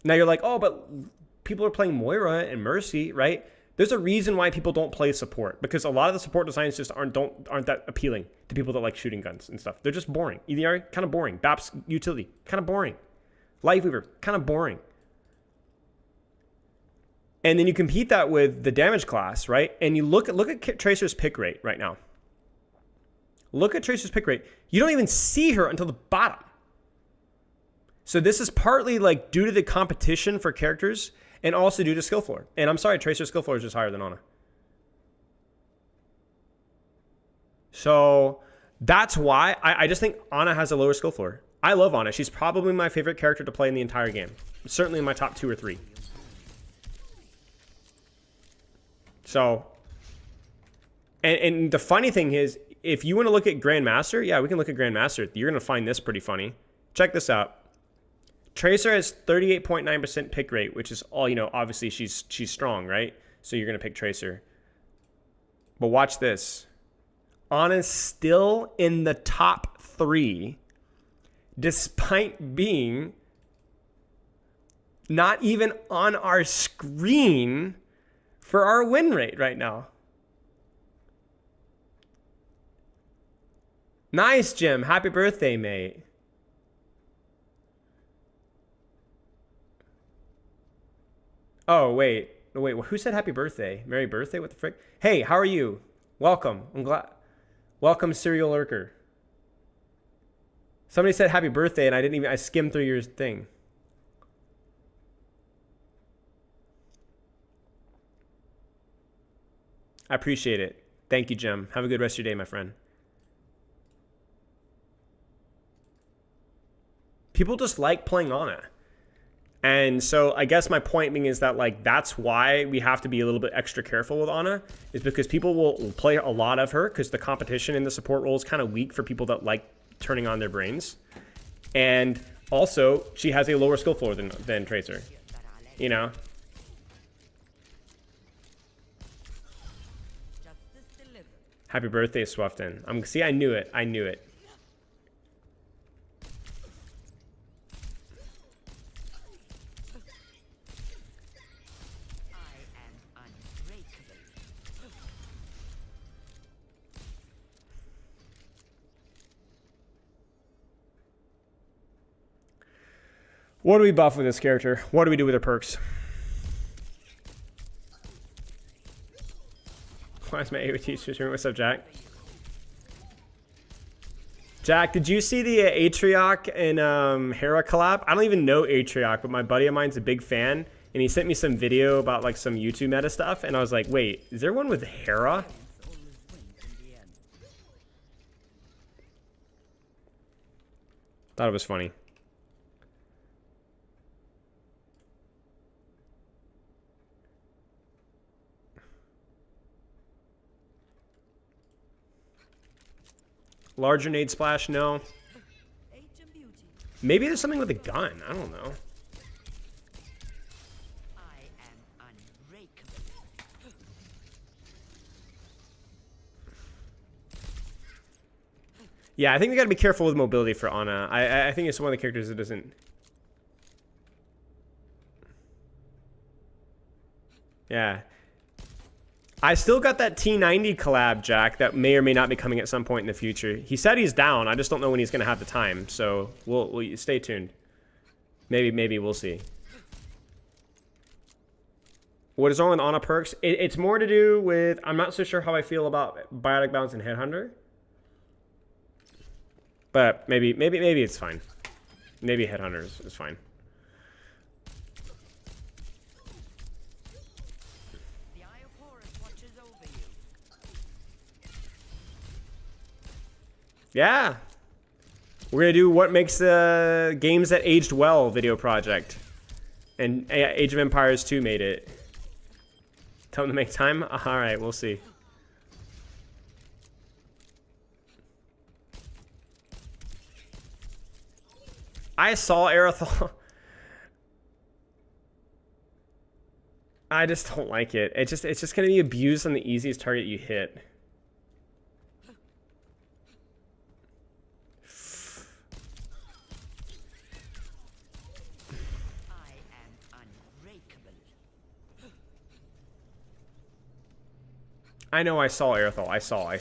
Now you're like, oh, but people are playing Moira and Mercy, right? There's a reason why people don't play support, because a lot of the support designs just aren't that appealing to people that like shooting guns and stuff. They're just boring. EDRI, kind of boring. BAP's utility, kind of boring. Lightweaver, kind of boring. And then you compete that with the damage class, right? And you look at Tracer's pick rate right now. Look at Tracer's pick rate. You don't even see her until the bottom. So this is partly like due to the competition for characters and also due to skill floor. And I'm sorry, Tracer's skill floor is just higher than Ana. So that's why I just think Ana has a lower skill floor. I love Ana. She's probably my favorite character to play in the entire game. Certainly in my top 2 or 3. So, and the funny thing is, if you want to look at Grandmaster, yeah, we can look at Grandmaster. You're going to find this pretty funny. Check this out. Tracer has 38.9% pick rate, which is all, you know, obviously she's strong, right? So you're going to pick Tracer. But watch this. Ana's still in the top 3, despite being not even on our screen for our win rate right now. Nice, Jim. Happy birthday, mate. Oh, wait. Who said happy birthday? Merry birthday? What the frick? Hey, how are you? Welcome. I'm glad. Welcome, Serial Lurker. Somebody said happy birthday, and I skimmed through your thing. I appreciate it. Thank you, Jim. Have a good rest of your day, my friend. People just like playing Ana. And so I guess my point being is that, like, that's why we have to be a little bit extra careful with Ana, is because people will play a lot of her because the competition in the support role is kind of weak for people that like turning on their brains. And also, she has a lower skill floor than Tracer. You know? Happy birthday, Swafton. See, I knew it. I knew it. What do we buff with this character? What do we do with her perks? Why is my AOT streaming? What's up, Jack? Jack, did you see the Atrioc and Hera collab? I don't even know Atrioc, but my buddy of mine's a big fan, and he sent me some video about like some YouTube meta stuff, and I was like, wait, is there one with Hera? Thought it was funny. Larger nade splash? No. Maybe there's something with a gun. I don't know. Yeah, I think we gotta be careful with mobility for Ana. I think it's one of the characters that doesn't... Yeah. I still got that T90 collab, Jack, that may or may not be coming at some point in the future. He said he's down. I just don't know when he's going to have the time. So we'll stay tuned. Maybe we'll see. What is wrong with Ana perks? It's more to do with, I'm not so sure how I feel about Biotic Bounce and Headhunter. But maybe it's fine. Maybe Headhunter is fine. Yeah. We're going to do what makes the games that aged well video project. And Age of Empires 2 made it. Tell them to make time? Alright, we'll see. I saw Aerothal. I just don't like it. It's just going to be abused on the easiest target you hit. I know I saw Aerothal. I saw.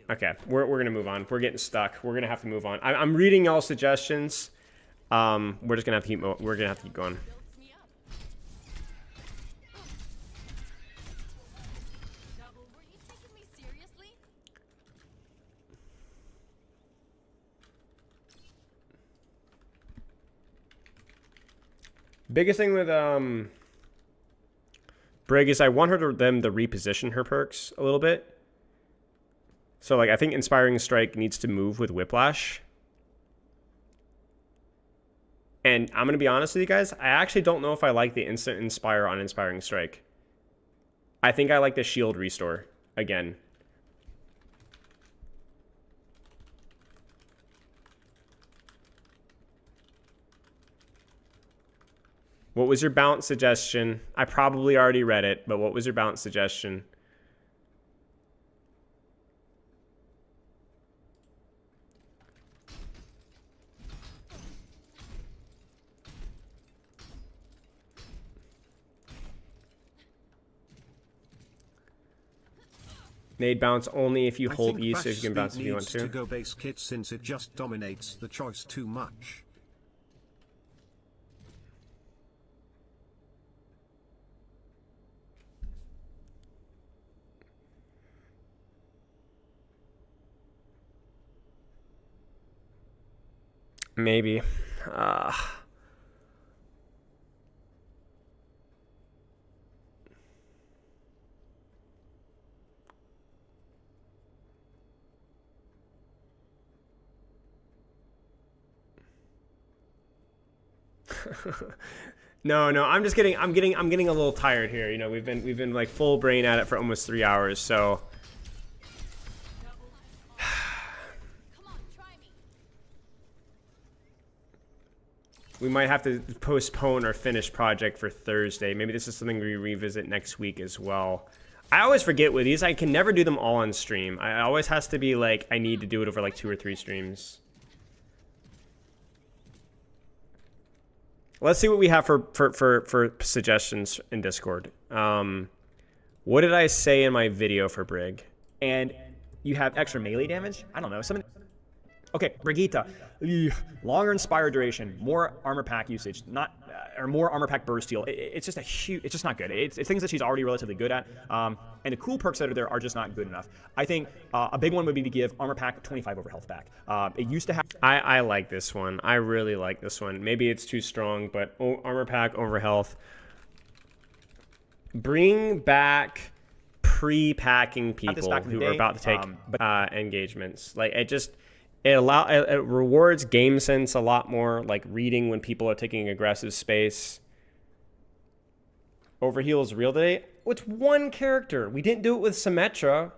Okay, we're gonna move on. We're getting stuck. We're gonna have to move on. I'm reading y'all suggestions. We're just gonna have to keep going. Biggest thing with Brig is I want them to reposition her perks a little bit. So like I think Inspiring Strike needs to move with Whiplash. And I'm gonna be honest with you guys, I actually don't know if I like the instant Inspire on Inspiring Strike. I think I like the shield restore again. What was your bounce suggestion? I probably already read it, but what was your bounce suggestion? Nade bounce only if you hold E, so you can bounce if you want to. Go base kit since it just dominates the choice too much. Maybe. No, I'm just getting I'm getting a little tired here. You know, we've been like full brain at it for almost 3 hours, so we might have to postpone our finished project for Thursday. Maybe this is something we revisit next week as well. I always forget with these. I can never do them all on stream. I always has to be like I need to do it over like 2 or 3 streams. Let's see what we have for suggestions in Discord. What did I say in my video for Brig? And you have extra melee damage? I don't know. Okay, Brigitte. Longer Inspire duration, more armor pack usage, or more armor pack burst heal. It's just it's just not good. It's things that she's already relatively good at. And the cool perks that are there are just not good enough. I think a big one would be to give armor pack 25 over health back. It used to have... I like this one. I really like this one. Maybe it's too strong, but armor pack over health. Bring back pre-packing people who are about to take engagements. Like it rewards game sense a lot more, like reading when people are taking aggressive space. Overheal is real today. It's one character. We didn't do it with Symmetra.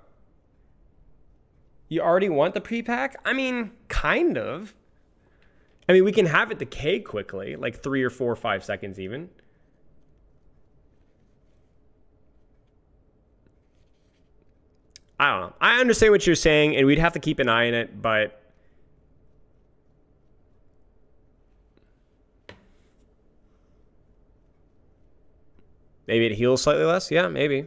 You already want the pre-pack? I mean, kind of. I mean, we can have it decay quickly, like 3 or 4 or 5 seconds even. I don't know. I understand what you're saying, and we'd have to keep an eye on it, but maybe it heals slightly less. Yeah, maybe.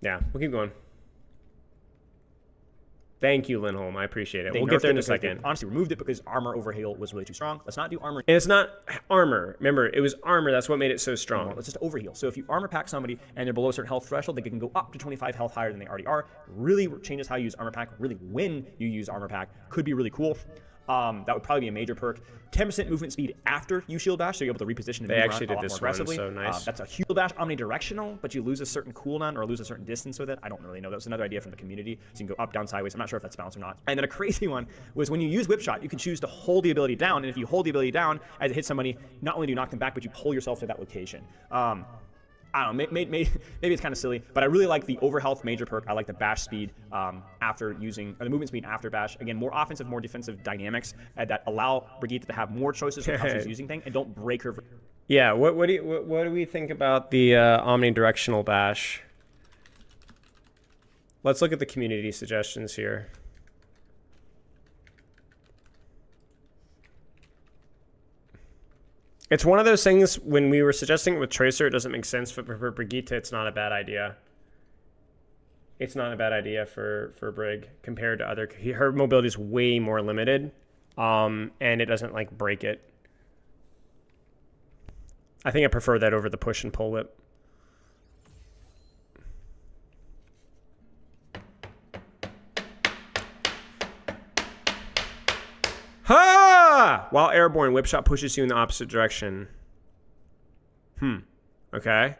Yeah, we'll keep going. Thank you, Lindholm. I appreciate it. They We'll get nerfed there in it a because second. they honestly removed it because armor over heal was way too strong. Let's not do armor. And it's not armor. Remember, it was armor. That's what made it so strong. Let's just overheal. So if you armor pack somebody and they're below a certain health threshold, they can go up to 25 health higher than they already are. Really changes how you use armor pack. Really, when you use armor pack could be really cool. That would probably be a major perk. 10% movement speed after you shield bash, so you're able to reposition and They move actually around a did lot this more one, aggressively. so nice. That's a shield bash omnidirectional, but you lose a certain cooldown or lose a certain distance with it. I don't really know. That was another idea from the community. So you can go up, down, sideways. I'm not sure if that's balanced or not. And then a crazy one was when you use whip shot, you can choose to hold the ability down, and if you hold the ability down as it hits somebody, not only do you knock them back, but you pull yourself to that location. I don't know, maybe it's kind of silly, but I really like the overhealth major perk. I like the bash speed after using, or the movement speed after bash. Again, more offensive, more defensive dynamics that allow Brigitte to have more choices for how she's using things and don't break her. Yeah, what do we think about the omnidirectional bash? Let's look at the community suggestions here. It's one of those things, when we were suggesting it with Tracer, it doesn't make sense, but for Brigitte, it's not a bad idea. It's not a bad idea for Brig compared to other... Her mobility is way more limited, and it doesn't, like, break it. I think I prefer that over the push and pull whip. Ha! While airborne, whip shot pushes you in the opposite direction. Okay.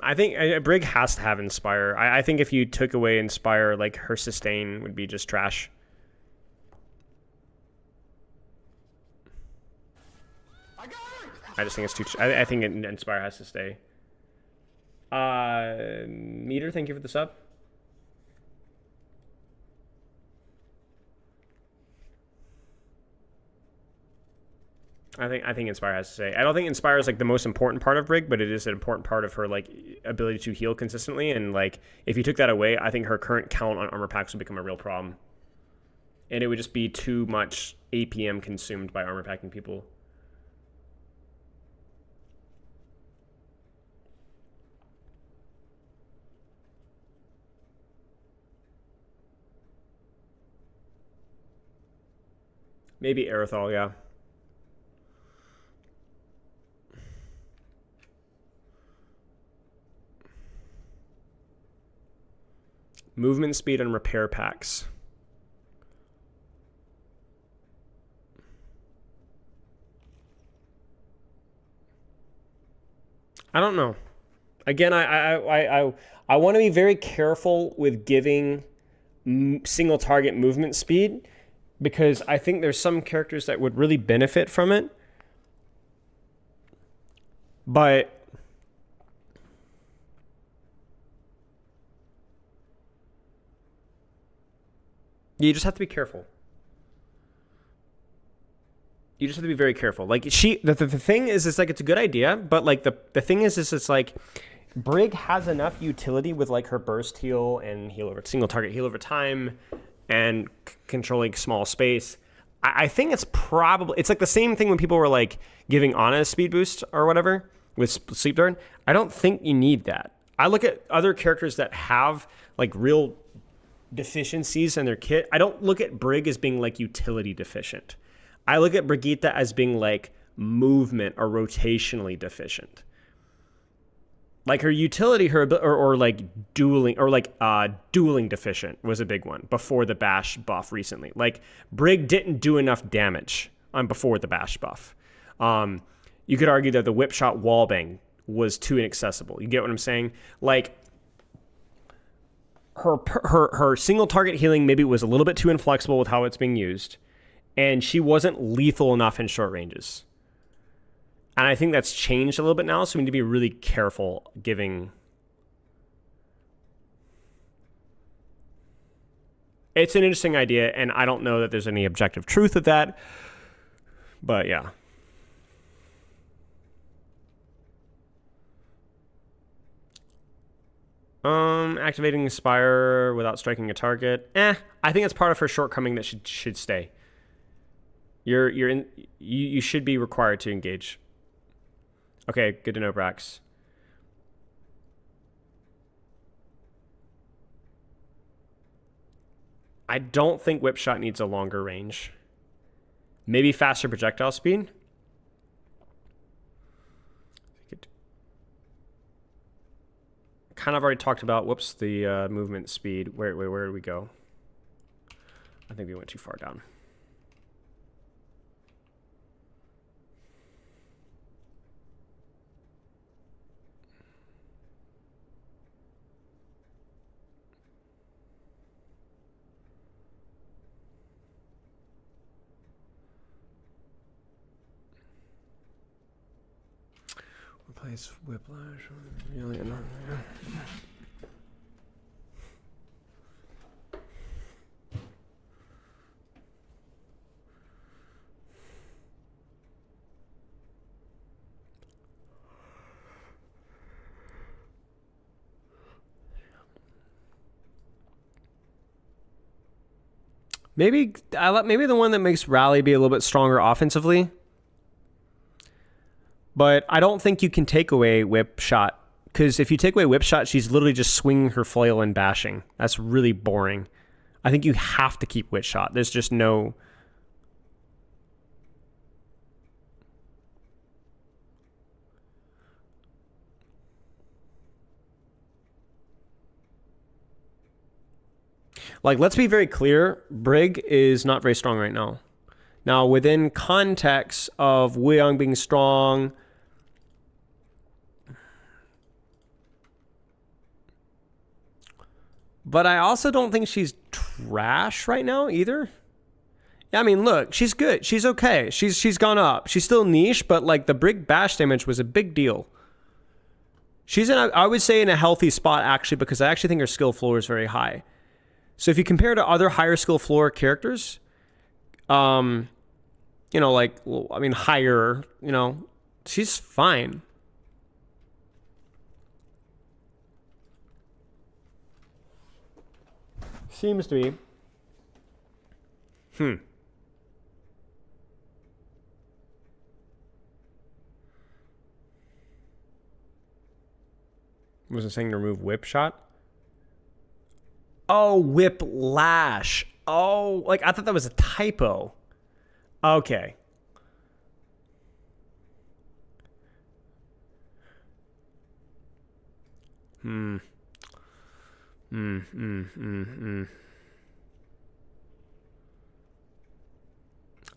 I think Brig has to have Inspire. I think if you took away Inspire, like, her sustain would be just trash. I just think it's too... I think Inspire has to stay. Meter, thank you for the sub. I think Inspire has to stay. I don't think Inspire is like the most important part of Brig, but it is an important part of her like ability to heal consistently. And like if you took that away, I think her current count on armor packs would become a real problem. And it would just be too much APM consumed by armor packing people. Maybe Aerithal, yeah. Movement speed and repair packs. I don't know. Again, I want to be very careful with giving single target movement speed, because I think there's some characters that would really benefit from it. But you just have to be careful. You just have to be very careful. Like the thing is like it's a good idea, but like the thing is it's like Brig has enough utility with like her burst heal and heal over single target heal over time and controlling small space. I think it's like the same thing when people were like giving Ana a speed boost or whatever with Sleep Dart. I don't think you need that. I look at other characters that have like real deficiencies in their kit. I don't look at Brig as being like utility deficient. I look at Brigitte as being like movement or rotationally deficient. Like her utility, or like dueling deficient was a big one before the bash buff recently. Like Brig didn't do enough damage before the bash buff. You could argue that the whip shot wallbang was too inaccessible. You get what I'm saying? Like her single target healing maybe was a little bit too inflexible with how it's being used, and she wasn't lethal enough in short ranges. And I think that's changed a little bit now, so we need to be really careful giving... It's an interesting idea, and I don't know that there's any objective truth of that. But yeah. Activating Inspire without striking a target. I think it's part of her shortcoming that should stay. You should be required to engage. Okay, good to know, Brax. I don't think Whip Shot needs a longer range. Maybe faster projectile speed. Kind of already talked about, whoops, the movement speed. Where did we go? I think we went too far down. Replace Whiplash. Really annoying. Maybe the one that makes Rally be a little bit stronger offensively. But I don't think you can take away Whip Shot. Because if you take away Whip Shot, she's literally just swinging her flail and bashing. That's really boring. I think you have to keep Whip Shot. There's just no... Like, let's be very clear. Brig is not very strong right now. Now, within context of Wu Yang being strong... But I also don't think she's trash right now either. Yeah, I mean, look, she's good. She's okay. She's gone up. She's still niche, but like the Brig bash damage was a big deal. She's I would say in a healthy spot actually, because I actually think her skill floor is very high. So if you compare to other higher skill floor characters, you know, like, I mean, higher, you know, she's fine. Seems to be. Wasn't saying to remove Whip Shot? Oh, Whiplash. Oh, like I thought that was a typo. Okay.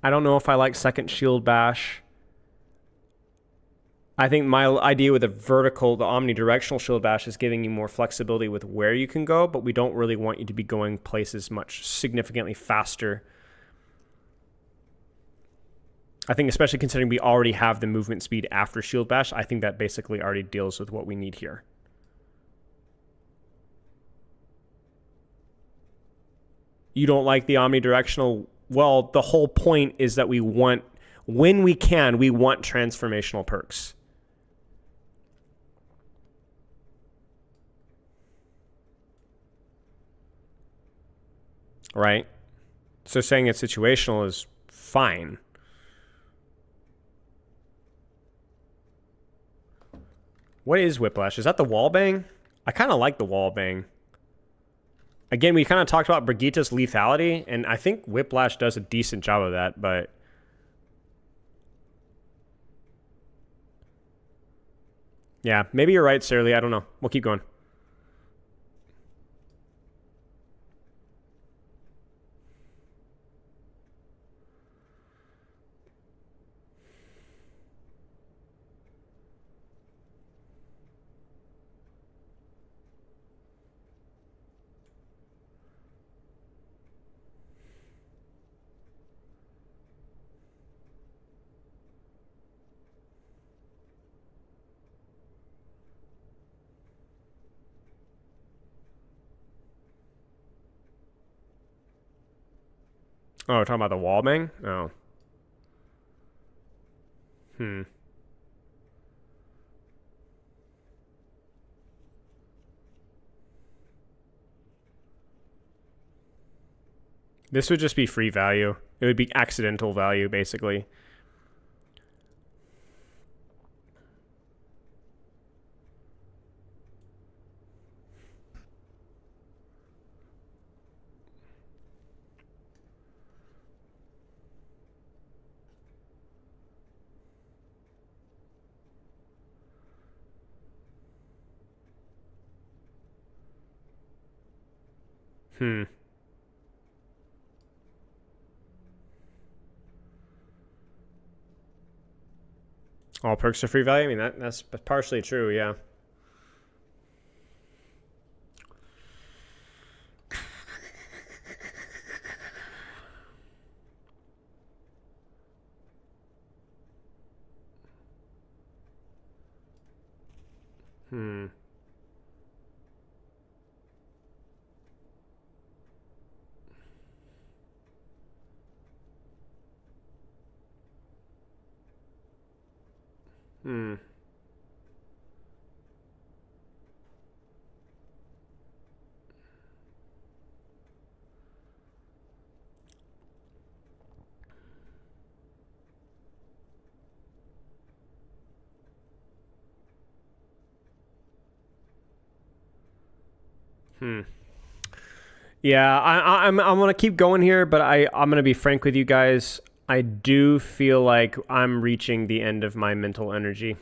I don't know if I like second shield bash. I think my idea with the omnidirectional shield bash is giving you more flexibility with where you can go, but we don't really want you to be going places much significantly faster. I think especially considering we already have the movement speed after shield bash, I think that basically already deals with what we need here. You don't like the omnidirectional? Well, the whole point is that we want, when we can, we want transformational perks. Right? So saying it's situational is fine. What is Whiplash? Is that the wall bang? I kind of like the wall bang. Again, we kind of talked about Brigitte's lethality, and I think Whiplash does a decent job of that, but... yeah, maybe you're right, Sarah Lee. I don't know. We'll keep going. Oh, we're talking about the wall bang? Oh. This would just be free value. It would be accidental value, basically. All perks are free value? I mean, that's partially true, yeah. Yeah, I'm gonna keep going here, but I'm gonna be frank with you guys. I do feel like I'm reaching the end of my mental energy.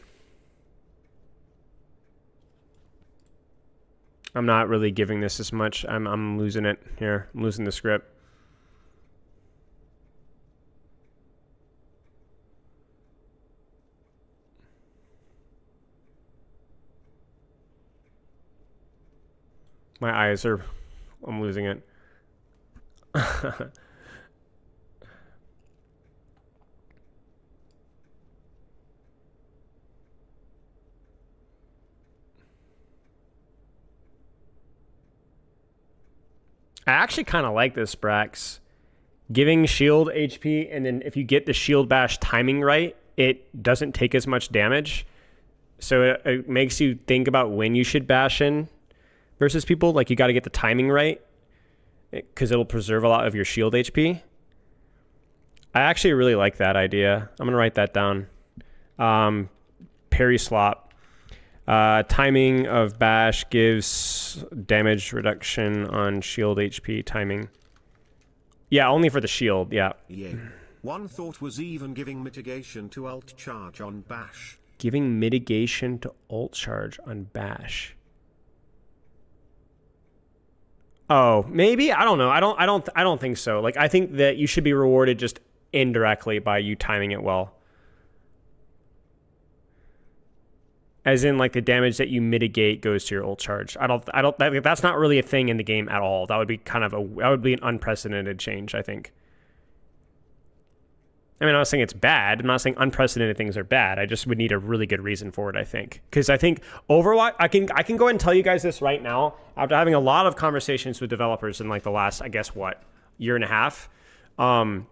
I'm not really giving this as much. I'm losing it here. I'm losing the script. My eyes are... I'm losing it. I actually kind of like this, Brax. Giving shield HP, and then if you get the shield bash timing right, it doesn't take as much damage. So it makes you think about when you should bash in versus people. Like, you got to get the timing right because it'll preserve a lot of your shield HP. I actually really like that idea. I'm going to write that down. Parry slot. Timing of bash gives damage reduction on shield HP timing. Yeah, only for the shield, yeah. Yeah. One thought was even giving mitigation to ult charge on bash. Giving mitigation to ult charge on bash. Oh, maybe? I don't know. I don't think so. Like, I think that you should be rewarded just indirectly by you timing it well. As in, like, the damage that you mitigate goes to your ult charge. That's not really a thing in the game at all. That would be that would be an unprecedented change, I think. I mean, I'm not saying it's bad. I'm not saying unprecedented things are bad. I just would need a really good reason for it, I think. Because I think Overwatch, I can go ahead and tell you guys this right now, after having a lot of conversations with developers in like the last, I guess, year and a half.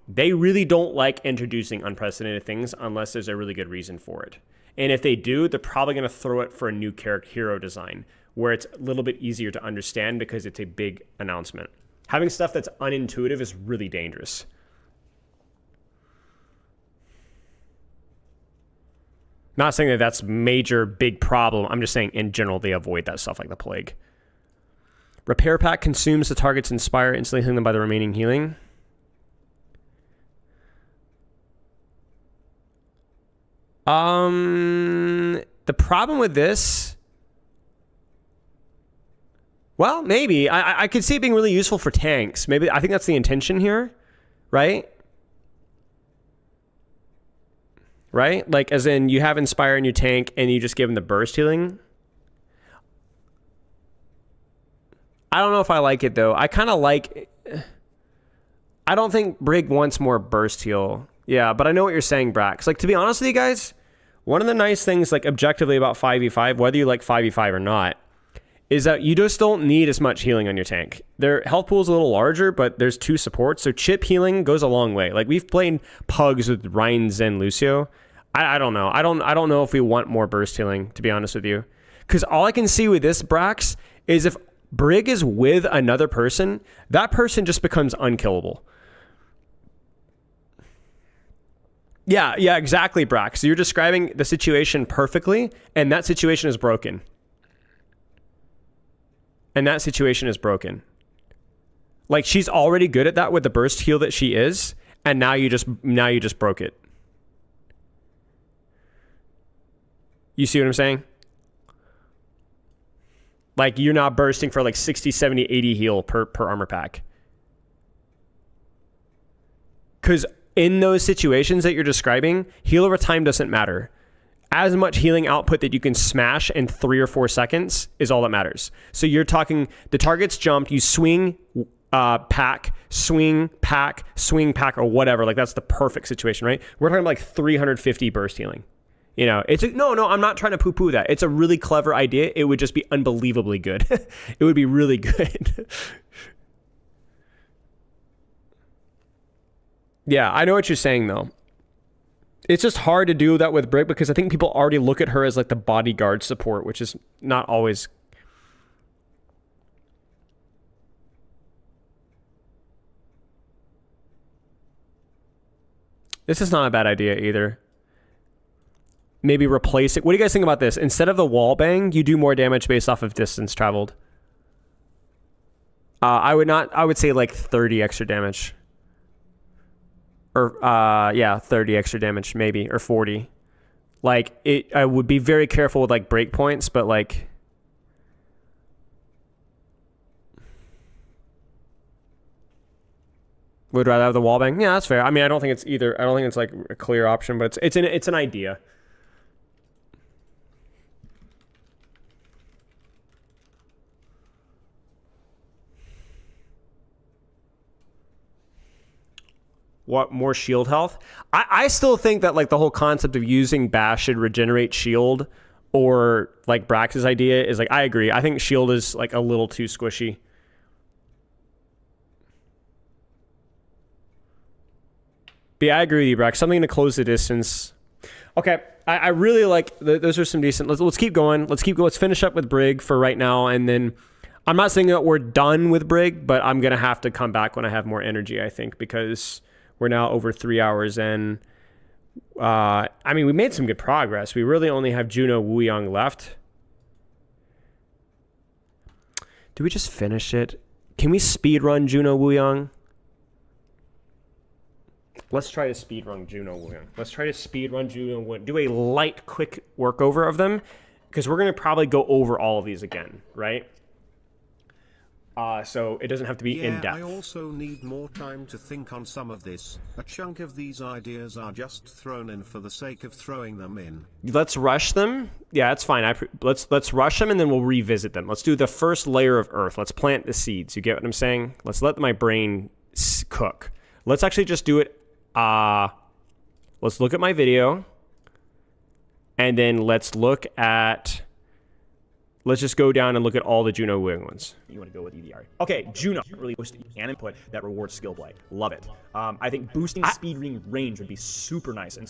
They really don't like introducing unprecedented things unless there's a really good reason for it. And if they do, they're probably going to throw it for a new hero design, where it's a little bit easier to understand because it's a big announcement. Having stuff that's unintuitive is really dangerous. Not saying that that's major, big problem. I'm just saying in general, they avoid that stuff like the plague. Repair pack consumes the target's inspire, instantly healing them by the remaining healing. The problem with this... Well, maybe. I could see it being really useful for tanks. Maybe I think that's the intention here, right? Right? Like, as in, you have Inspire in your tank, and you just give them the burst healing. I don't know if I like it, though. I kind of like... I don't think Brig wants more burst heal. Yeah, but I know what you're saying, Brax. Like, to be honest with you guys, one of the nice things, like, objectively about 5v5, whether you like 5v5 or not, is that you just don't need as much healing on your tank. Their health pool is a little larger, but there's 2 supports, so chip healing goes a long way. Like, we've played pugs with Ryan, Zen, Lucio. I don't know. I don't know if we want more burst healing, to be honest with you. Because all I can see with this Brax is if Brig is with another person, that person just becomes unkillable. Yeah, exactly, Brax. So you're describing the situation perfectly, and that situation is broken. Like, she's already good at that with the burst heal that she is, and now you just broke it. You see what I'm saying? Like, you're not bursting for like 60, 70, 80 heal per armor pack. Because in those situations that you're describing, heal over time doesn't matter. As much healing output that you can smash in 3 or 4 seconds is all that matters. So you're talking, the target's jumped, you swing, pack, swing, pack, or whatever. Like, that's the perfect situation, right? We're talking like 350 burst healing. You know, no, I'm not trying to poo-poo that. It's a really clever idea. It would just be unbelievably good. It would be really good. Yeah, I know what you're saying, though. It's just hard to do that with Brig because I think people already look at her as like the bodyguard support, which is not always... This is not a bad idea either. Maybe replace it. What do you guys think about this? Instead of the wall bang, you do more damage based off of distance traveled. I would say like 30 extra damage. Or, 30 extra damage, maybe, or 40. Like, I would be very careful with like breakpoints, but like... Would rather have the wall bang? Yeah, that's fair. I mean, I don't think it's like a clear option, but it's an idea. What, more shield health? I still think that like the whole concept of using Bash should regenerate shield, or like Brax's idea is like, I agree. I think shield is like a little too squishy. But yeah, I agree with you, Brax. Something to close the distance. Okay, I really like, those are some decent, let's keep going. Let's finish up with Brig for right now, and then I'm not saying that we're done with Brig, but I'm going to have to come back when I have more energy, I think, because we're now over 3 hours in. I mean, we made some good progress. We really only have Juno Wuyang left. Do we just finish it? Can we speedrun Juno Wuyang? Let's try to speedrun Juno Wuyang. Do a light, quick workover of them, because we're going to probably go over all of these again, right? So it doesn't have to be in depth. I also need more time to think on some of this. A chunk of these ideas are just thrown in for the sake of throwing them in. Let's rush them. Yeah, that's fine. Let's rush them and then we'll revisit them. Let's do the first layer of Earth. Let's plant the seeds. You get what I'm saying? Let's let my brain cook. Let's actually just do it. Let's look at my video, and then let's just go down and look at all the Juno Wing ones. You want to go with EDR. Okay, Juno. Really push that you can input that rewards skill play. Love it. I think boosting speed ring range would be super nice. And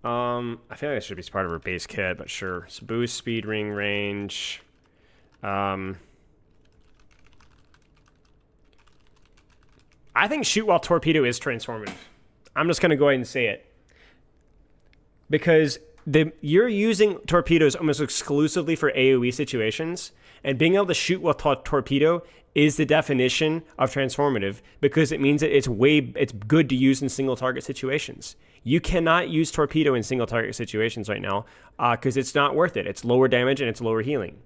I feel like it should be part of her base kit, but sure. So boost speed ring range. I think shoot while torpedo is transformative. I'm just going to go ahead and say it. Because you're using torpedoes almost exclusively for AoE situations, and being able to shoot while torpedo is the definition of transformative, because it means that it's good to use in single target situations. You cannot use torpedo in single target situations right now because it's not worth it. It's lower damage and it's lower healing.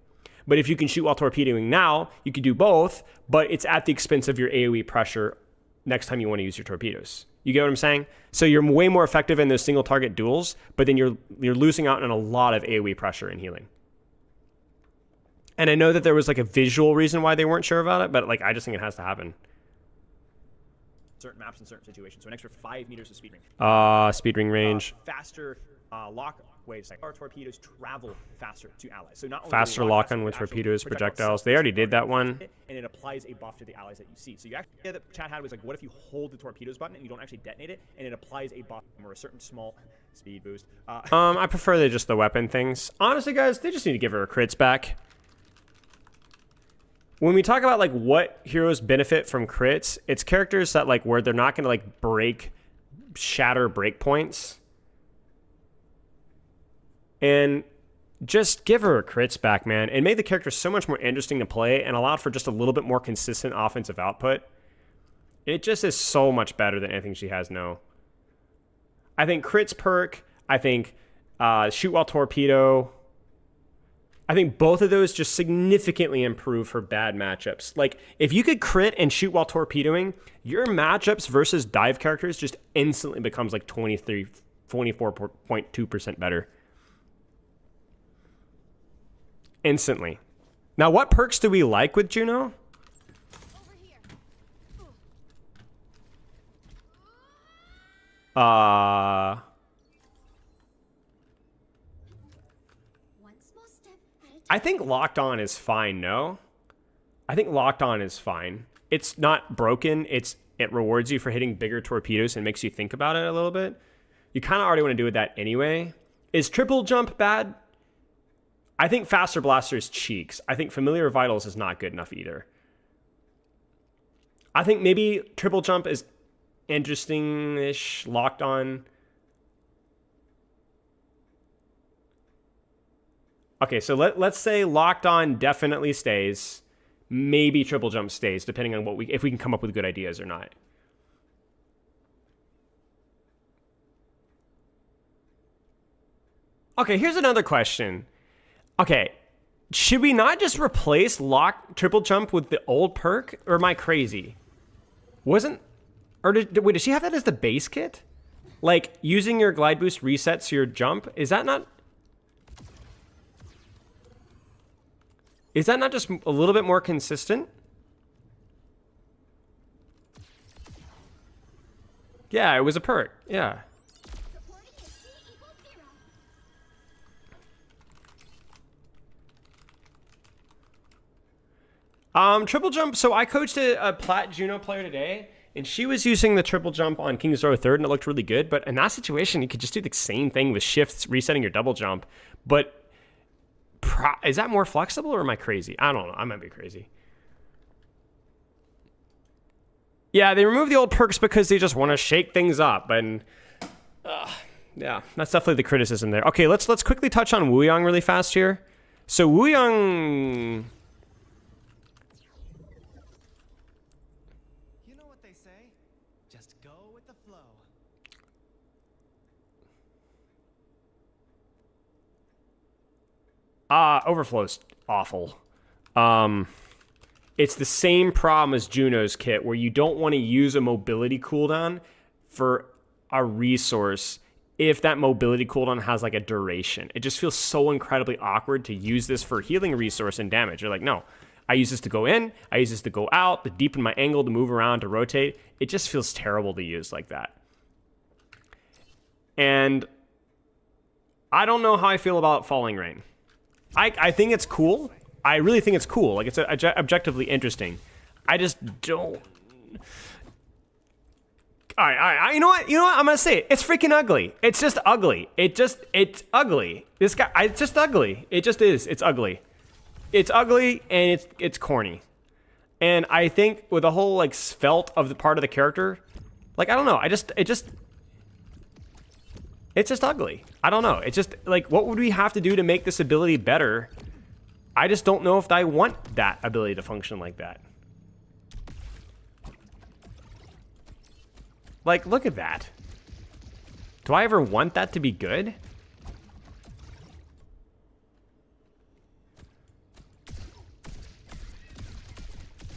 But if you can shoot while torpedoing now, you can do both, but it's at the expense of your AoE pressure next time you want to use your torpedoes. You get what I'm saying? So you're way more effective in those single target duels, but then you're losing out on a lot of AoE pressure and healing. And I know that there was like a visual reason why they weren't sure about it, but like I just think it has to happen. Certain maps and certain situations. So an extra 5 meters of speed ring. Speed ring range. Faster Wait a second. Our torpedoes travel faster to allies. So not only Faster do they lock faster, on but with actual torpedoes, projectiles. itself They already is did that harder one. to hit, and it applies a buff to the allies that you see. So you actually, the chat had was like, what if you hold the torpedoes button and you don't actually detonate it, and it applies a buff or a certain small speed boost. I prefer just the weapon things. Honestly, guys, they just need to give her crits back. When we talk about like what heroes benefit from crits, it's characters that like where they're not going to like shatter breakpoints. And just give her crits back, man. It made the character so much more interesting to play and allowed for just a little bit more consistent offensive output. It just is so much better than anything she has now. I think crits perk. I think shoot while torpedo. I think both of those just significantly improve her bad matchups. Like, if you could crit and shoot while torpedoing, your matchups versus dive characters just instantly becomes like 24.2% better. Instantly. Now, what perks do we like with Juno? One small step at a time. I think Locked On is fine, no? I think Locked On is fine. It's not broken. It rewards you for hitting bigger torpedoes and makes you think about it a little bit. You kind of already want to do that anyway. Is triple jump bad? I think Faster Blaster's cheeks. I think Familiar Vitals is not good enough either. I think maybe triple jump is interesting-ish, Locked On. Okay, so let's say Locked On definitely stays. Maybe triple jump stays, depending on if we can come up with good ideas or not. Okay, here's another question. Okay, should we not just replace triple jump with the old perk, or am I crazy? Wait, does she have that as the base kit? Like, using your glide boost resets your jump? Is that not just a little bit more consistent? Yeah, it was a perk. Yeah. Supporting is C equals 0. Triple jump. So I coached a Plat Juno player today, and she was using the triple jump on King's Row 3rd, and it looked really good. But in that situation, you could just do the same thing with shifts, resetting your double jump. But is that more flexible, or am I crazy? I don't know. I might be crazy. Yeah, they removed the old perks because they just want to shake things up. And yeah, that's definitely the criticism there. Okay, let's quickly touch on Wuyang really fast here. So Wuyang... You know what they say? Just go with the flow. Overflow's awful. It's the same problem as Juno's kit, where you don't want to use a mobility cooldown for a resource if that mobility cooldown has like a duration. It just feels so incredibly awkward to use this for healing resource and damage. You're like, no, I use this to go in, I use this to go out, to deepen my angle, to move around, to rotate. It just feels terrible to use like that. And I don't know how I feel about Falling Rain. I think it's cool. I really think it's cool. Like, it's objectively interesting. I just don't... All right. You know what? I'm going to say it. It's freaking ugly. It's just ugly. It's ugly. This guy, it's just ugly. It just is. It's ugly. It's ugly, and it's corny. And I think with the whole, like, svelte of the part of the character, like, I don't know. It's just ugly. I don't know. It's just, like, what would we have to do to make this ability better? I just don't know if I want that ability to function like that. Like, look at that. Do I ever want that to be good?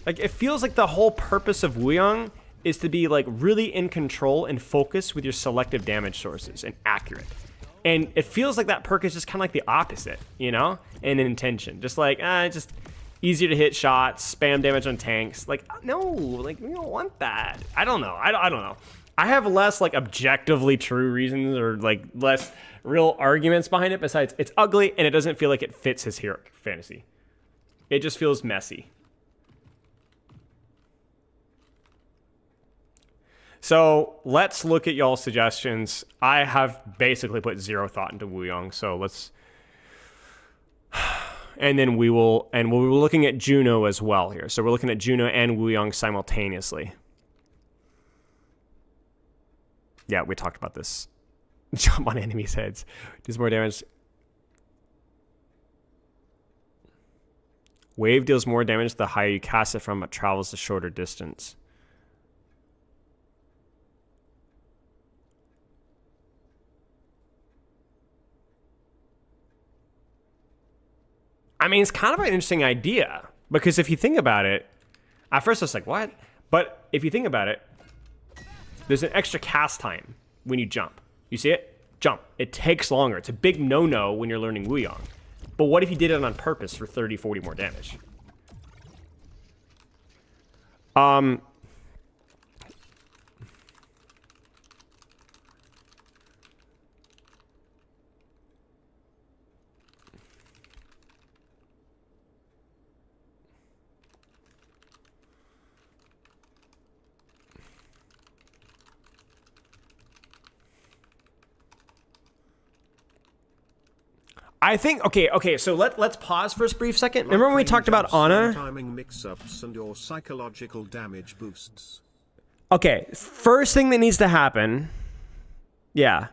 Like, it feels like the whole purpose of Wuyang is to be, like, really in control and focused with your selective damage sources and accurate. And it feels like that perk is just kind of like the opposite, you know? In intention. Just like, just easier to hit shots, spam damage on tanks. Like, no, like, we don't want that. I don't know. I don't know. I have less like objectively true reasons or like less real arguments behind it besides it's ugly and it doesn't feel like it fits his hero fantasy. It just feels messy. So let's look at y'all's suggestions. I have basically put zero thought into Wuyong, so let's... And then we'll be looking at Juno as well here. So we're looking at Juno and Wuyong simultaneously. Yeah, we talked about this. Jump on enemies' heads. Does more damage. Wave deals more damage the higher you cast it from, but travels a shorter distance. I mean, it's kind of an interesting idea because if you think about it, at first I was like, what? But if you think about it, there's an extra cast time when you jump. You see it? Jump. It takes longer. It's a big no-no when you're learning Wuyong. But what if you did it on purpose for 30, 40 more damage? I think okay. So let's pause for a brief second. Remember when we talked about Ana? Timing mix-ups and your psychological damage boosts. Okay, first thing that needs to happen. Yeah,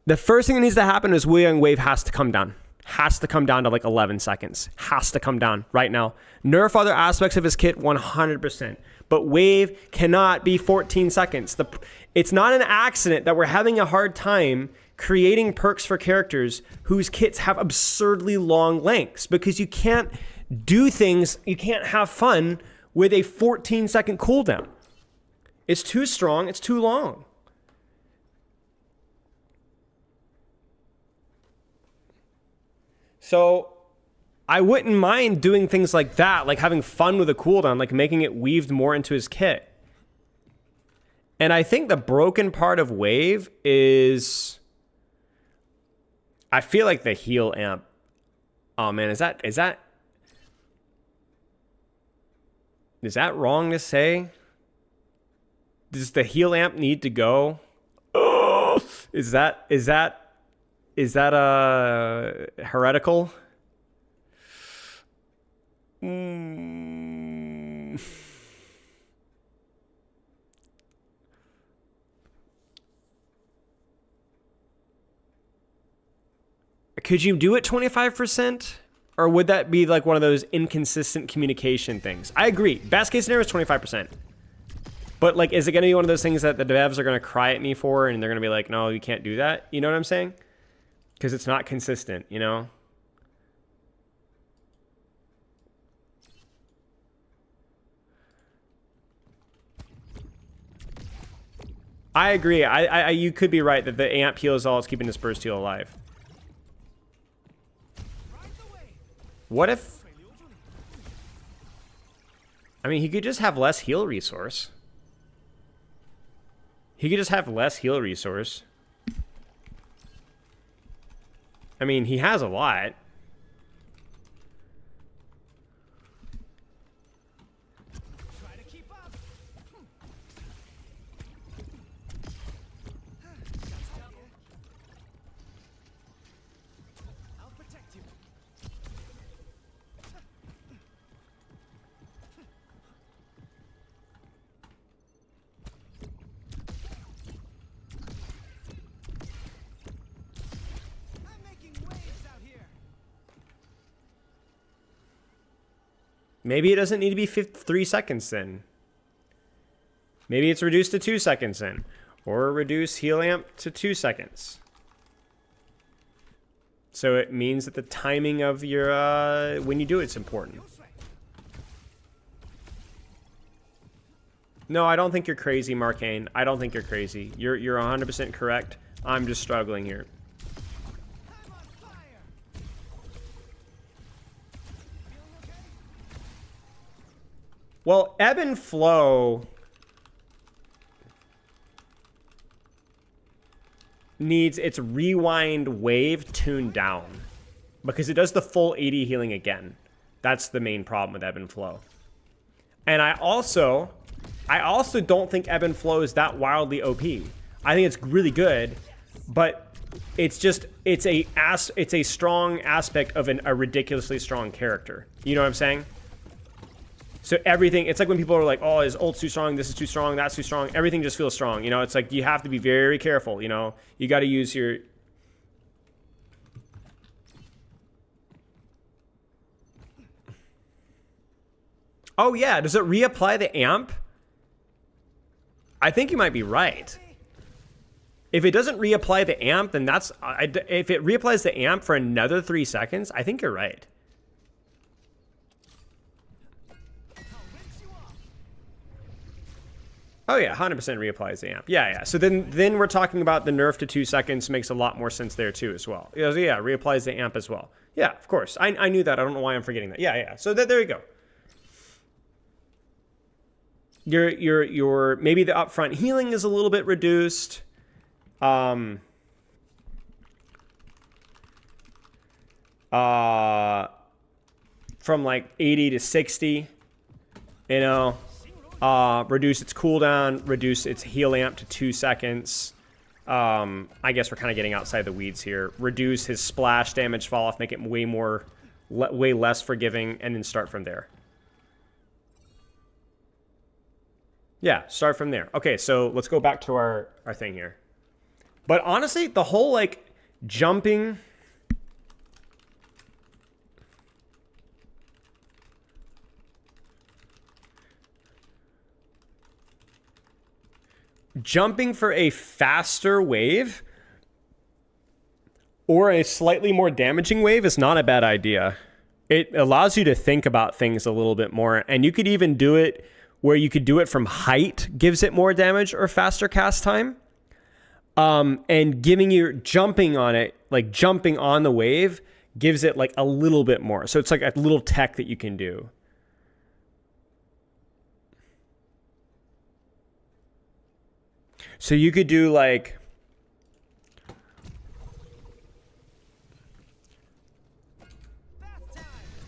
the first thing that needs to happen is Wuyong wave has to come down. Has to come down to like 11 seconds. Has to come down right now. Nerf other aspects of his kit 100%. But wave cannot be 14 seconds. It's not an accident that we're having a hard time creating perks for characters whose kits have absurdly long lengths because you can't do things, you can't have fun with a 14-second cooldown. It's too strong, it's too long. So I wouldn't mind doing things like that, like having fun with a cooldown, like making it weaved more into his kit. And I think the broken part of wave is... I feel like the heal amp. Oh man, is that wrong to say? Does the heal amp need to go? Oh, is that heretical? Could you do it 25%? Or would that be like one of those inconsistent communication things? I agree. Best case scenario is 25%. But like, is it going to be one of those things that the devs are going to cry at me for and they're going to be like, no, you can't do that? You know what I'm saying? Because it's not consistent, you know? I agree. You could be right that the amp heal is all that's keeping this burst heal alive. What if... I mean, he could just have less heal resource. He could just have less heal resource. I mean, he has a lot. Maybe it doesn't need to be 3 seconds then. Maybe it's reduced to 2 seconds then. Or reduce heal amp to 2 seconds. So it means that the timing of your, when you do it's important. No, I don't think you're crazy, Marcane. I don't think you're crazy. You're 100% correct. I'm just struggling here. Well, ebb and flow. needs its rewind wave tuned down because it does the full 80 healing again. That's the main problem with ebb and flow. And I also don't think ebb and flow is that wildly OP. I think it's really good, but it's a strong aspect of a ridiculously strong character. You know what I'm saying? So everything, it's like when people are like, oh, his ult's too strong, this is too strong, that's too strong. Everything just feels strong. You know, it's like you have to be very careful, you know? You got to use your... Oh, yeah. Does it reapply the amp? I think you might be right. If it doesn't reapply the amp, then that's... if it reapplies the amp for another 3 seconds, I think you're right. Oh yeah, 100% reapplies the amp. Yeah. So then we're talking about the nerf to 2 seconds makes a lot more sense there too as well. Yeah, reapplies the amp as well. Yeah, of course. I knew that. I don't know why I'm forgetting that. Yeah. So there you go. Your maybe the upfront healing is a little bit reduced. From like 80 to 60, you know. Reduce its cooldown, reduce its heal amp to 2 seconds. I guess we're kind of getting outside the weeds here. Reduce his splash damage fall off, make it way less forgiving, and then start from there. Yeah, start from there. Okay, so let's go back to our thing here. But honestly, the whole like jumping... Jumping for a faster wave or a slightly more damaging wave is not a bad idea. It allows you to think about things a little bit more, and you could even do it where you could do it from height, gives it more damage or faster cast time. And giving you jumping on it, like jumping on the wave, gives it like a little bit more. So it's like a little tech that you can do. So you could do like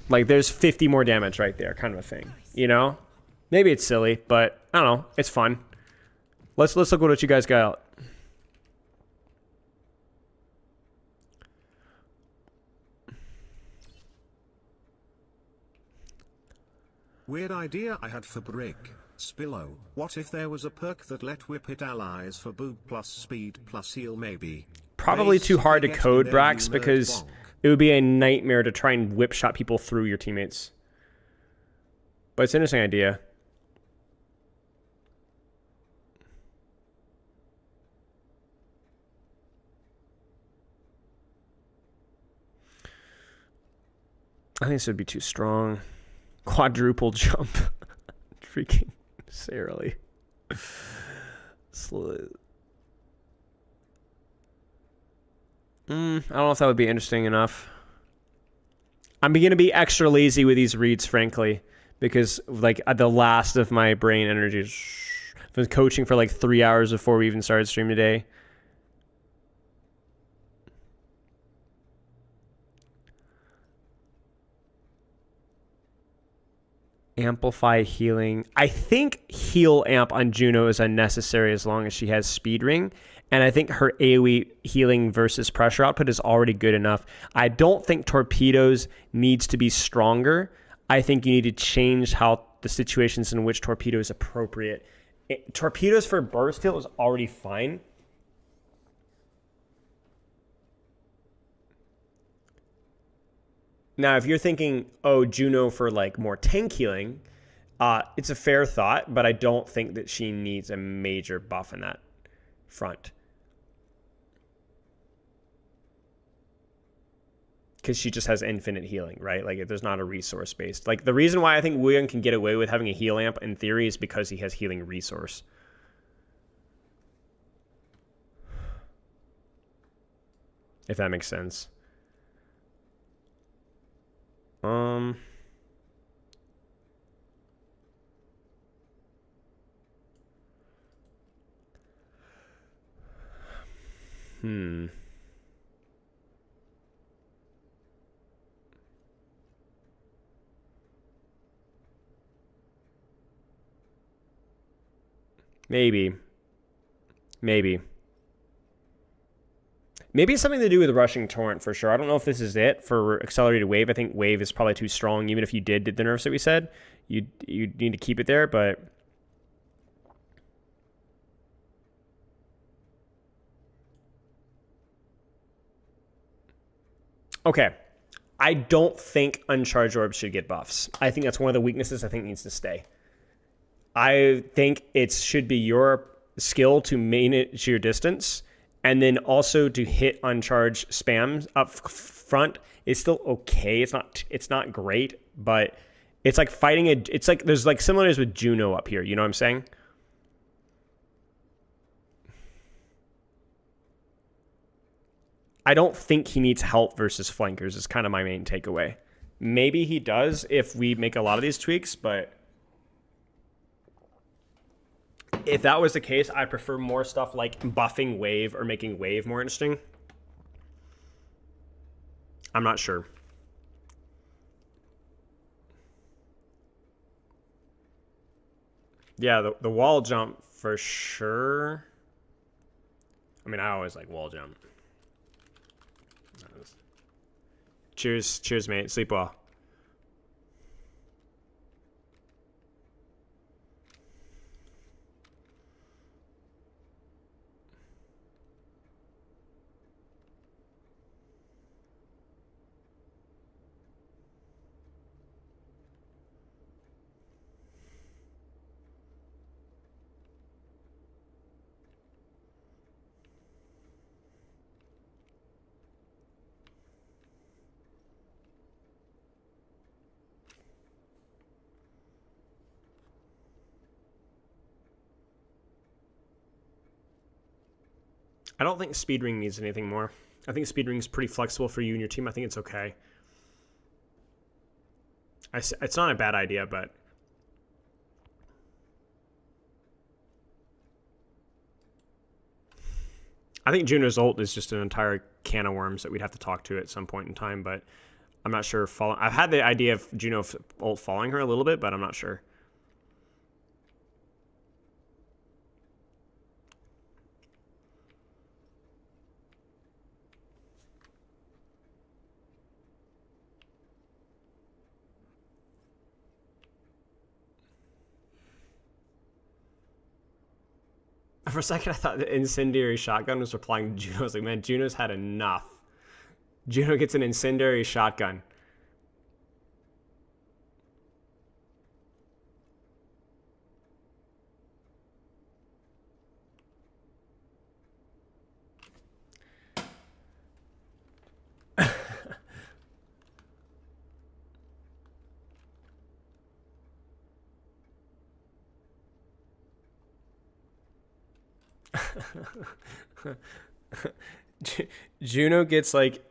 there's 50 more damage right there, kind of a thing, you know? Maybe it's silly, but I don't know, it's fun. Let's look at what you guys got. Weird idea I had for Brick. Spillo, what if there was a perk that let whip hit allies for boob plus speed plus heal maybe? Probably too hard to Get code, in there, Brax, you nerd because bonk. it would be a nightmare to try and whip shot people through your teammates. But it's an interesting idea. I think this would be too strong. Quadruple jump. Freaking necessarily. I don't know if that would be interesting enough. I'm going to be extra lazy with these reads, frankly, because like the last of my brain energy. I've been coaching for like 3 hours before we even started stream today. Amplify healing. I think heal amp on Juno is unnecessary as long as she has speed ring. And I think her AoE healing versus pressure output is already good enough. I don't think torpedoes needs to be stronger. I think you need to change how the situations in which torpedo is appropriate. Torpedoes for burst heal is already fine. Now, if you're thinking, oh, Juno for like more tank healing, it's a fair thought, but I don't think that she needs a major buff in that front. Because she just has infinite healing, right? Like, there's not a resource based. Like, the reason why I think William can get away with having a heal amp in theory is because he has healing resource. If that makes sense. Maybe. Maybe. Maybe it's something to do with rushing torrent for sure. I don't know if this is it for accelerated wave. I think wave is probably too strong. Even if you did the nerfs that we said, you need to keep it there. But okay, I don't think uncharged orbs should get buffs. I think that's one of the weaknesses I think needs to stay. I think it should be your skill to manage your distance, and then also to hit uncharged spams up front is still okay. It's not great, but it's like fighting it's like there's like similarities with Juno up here. You know what I'm saying? I don't think he needs help versus flankers is kind of my main takeaway. Maybe he does if we make a lot of these tweaks, but if that was the case, I prefer more stuff like buffing wave or making wave more interesting. I'm not sure. Yeah, the wall jump for sure. I mean, I always like wall jump. Cheers, mate. Sleep well. I don't think speed ring needs anything more. I think speed ring is pretty flexible for you and your team. I think it's okay. It's not a bad idea, but I think Juno's ult is just an entire can of worms that we'd have to talk to at some point in time, but I'm not sure. I've had the idea of Juno ult following her a little bit, but I'm not sure. For a second, I thought the incendiary shotgun was replying to Juno. I was like, man, Juno's had enough. Juno gets an incendiary shotgun. Juno gets like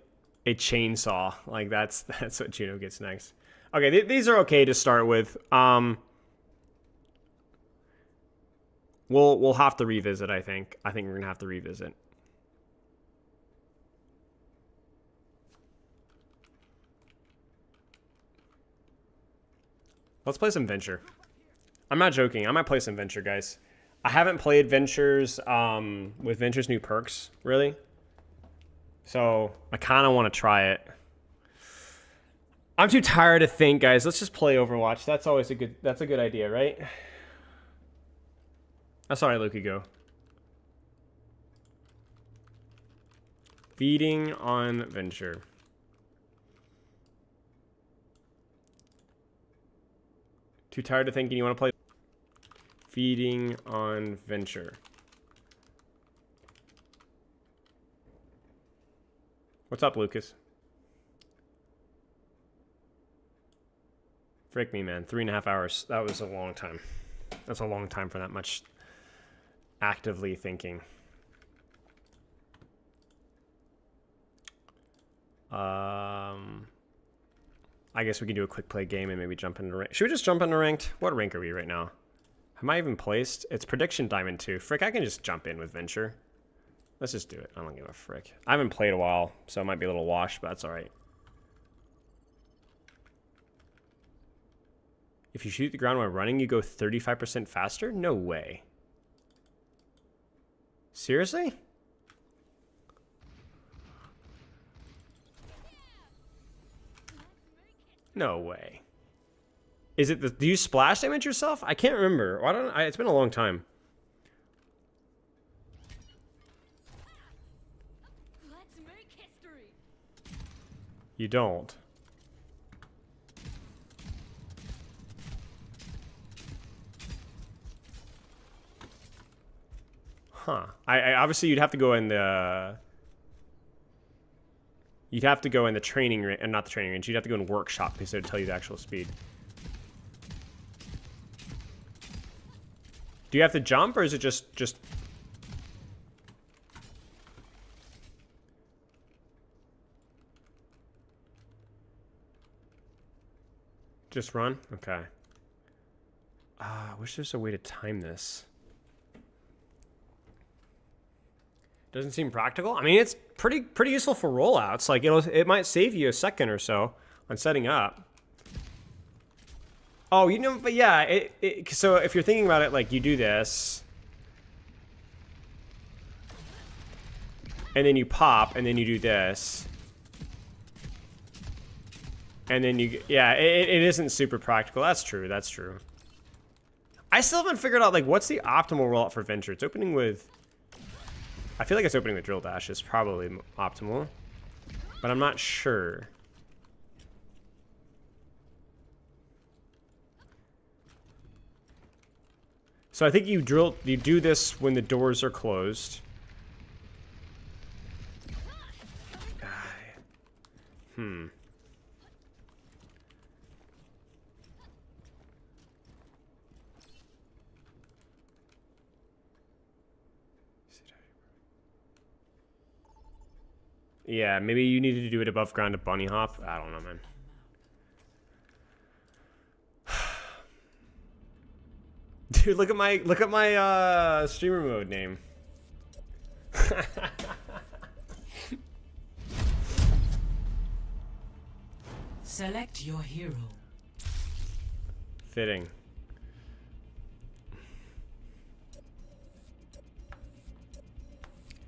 a chainsaw. Like that's what Juno gets next. Okay, these are okay to start with. We'll have to revisit. I think we're gonna have to revisit. Let's play some Venture. I'm not joking. I might play some Venture, guys. I haven't played Ventures with Venture's new perks, really. So I kind of want to try it. I'm too tired to think, guys. Let's just play Overwatch. That's always a good idea, right? That's all right, Loki, go. Feeding on Venture. Too tired to think and you want to play? Feeding on Venture. What's up, Lucas? Frick me, man. 3.5 hours. That was a long time. That's a long time for that much actively thinking. I guess we can do a quick play game and maybe jump into ranked. Should we just jump into ranked? What rank are we right now? Am I even placed? It's prediction diamond 2. Frick, I can just jump in with Venture. Let's just do it. I don't give a frick. I haven't played a while, so it might be a little washed, but that's all right. If you shoot the ground while running, you go 35% faster? No way. Seriously? No way. Is it the, do you splash damage yourself? I can't remember. Why don't I, it's been a long time. Let's make history. You don't. Huh. I obviously you'd have to go in the training range, and not the training range. You'd have to go in workshop because it would tell you the actual speed. Do you have to jump, or is it just run? Okay. I wish there's a way to time this. Doesn't seem practical. I mean, it's pretty useful for rollouts. Like it might save you a second or so on setting up. Oh, you know, but yeah, so if you're thinking about it, like you do this, and then you pop, and then you do this, and then you, yeah, it isn't super practical. That's true. That's true. I still haven't figured out like what's the optimal rollout for Venture. It's opening with. I feel like it's opening with Drill Dash is probably optimal, but I'm not sure. So I think you do this when the doors are closed. Yeah, maybe you needed to do it above ground to bunny hop. I don't know, man. Dude, look at my streamer mode name. Select your hero. Fitting.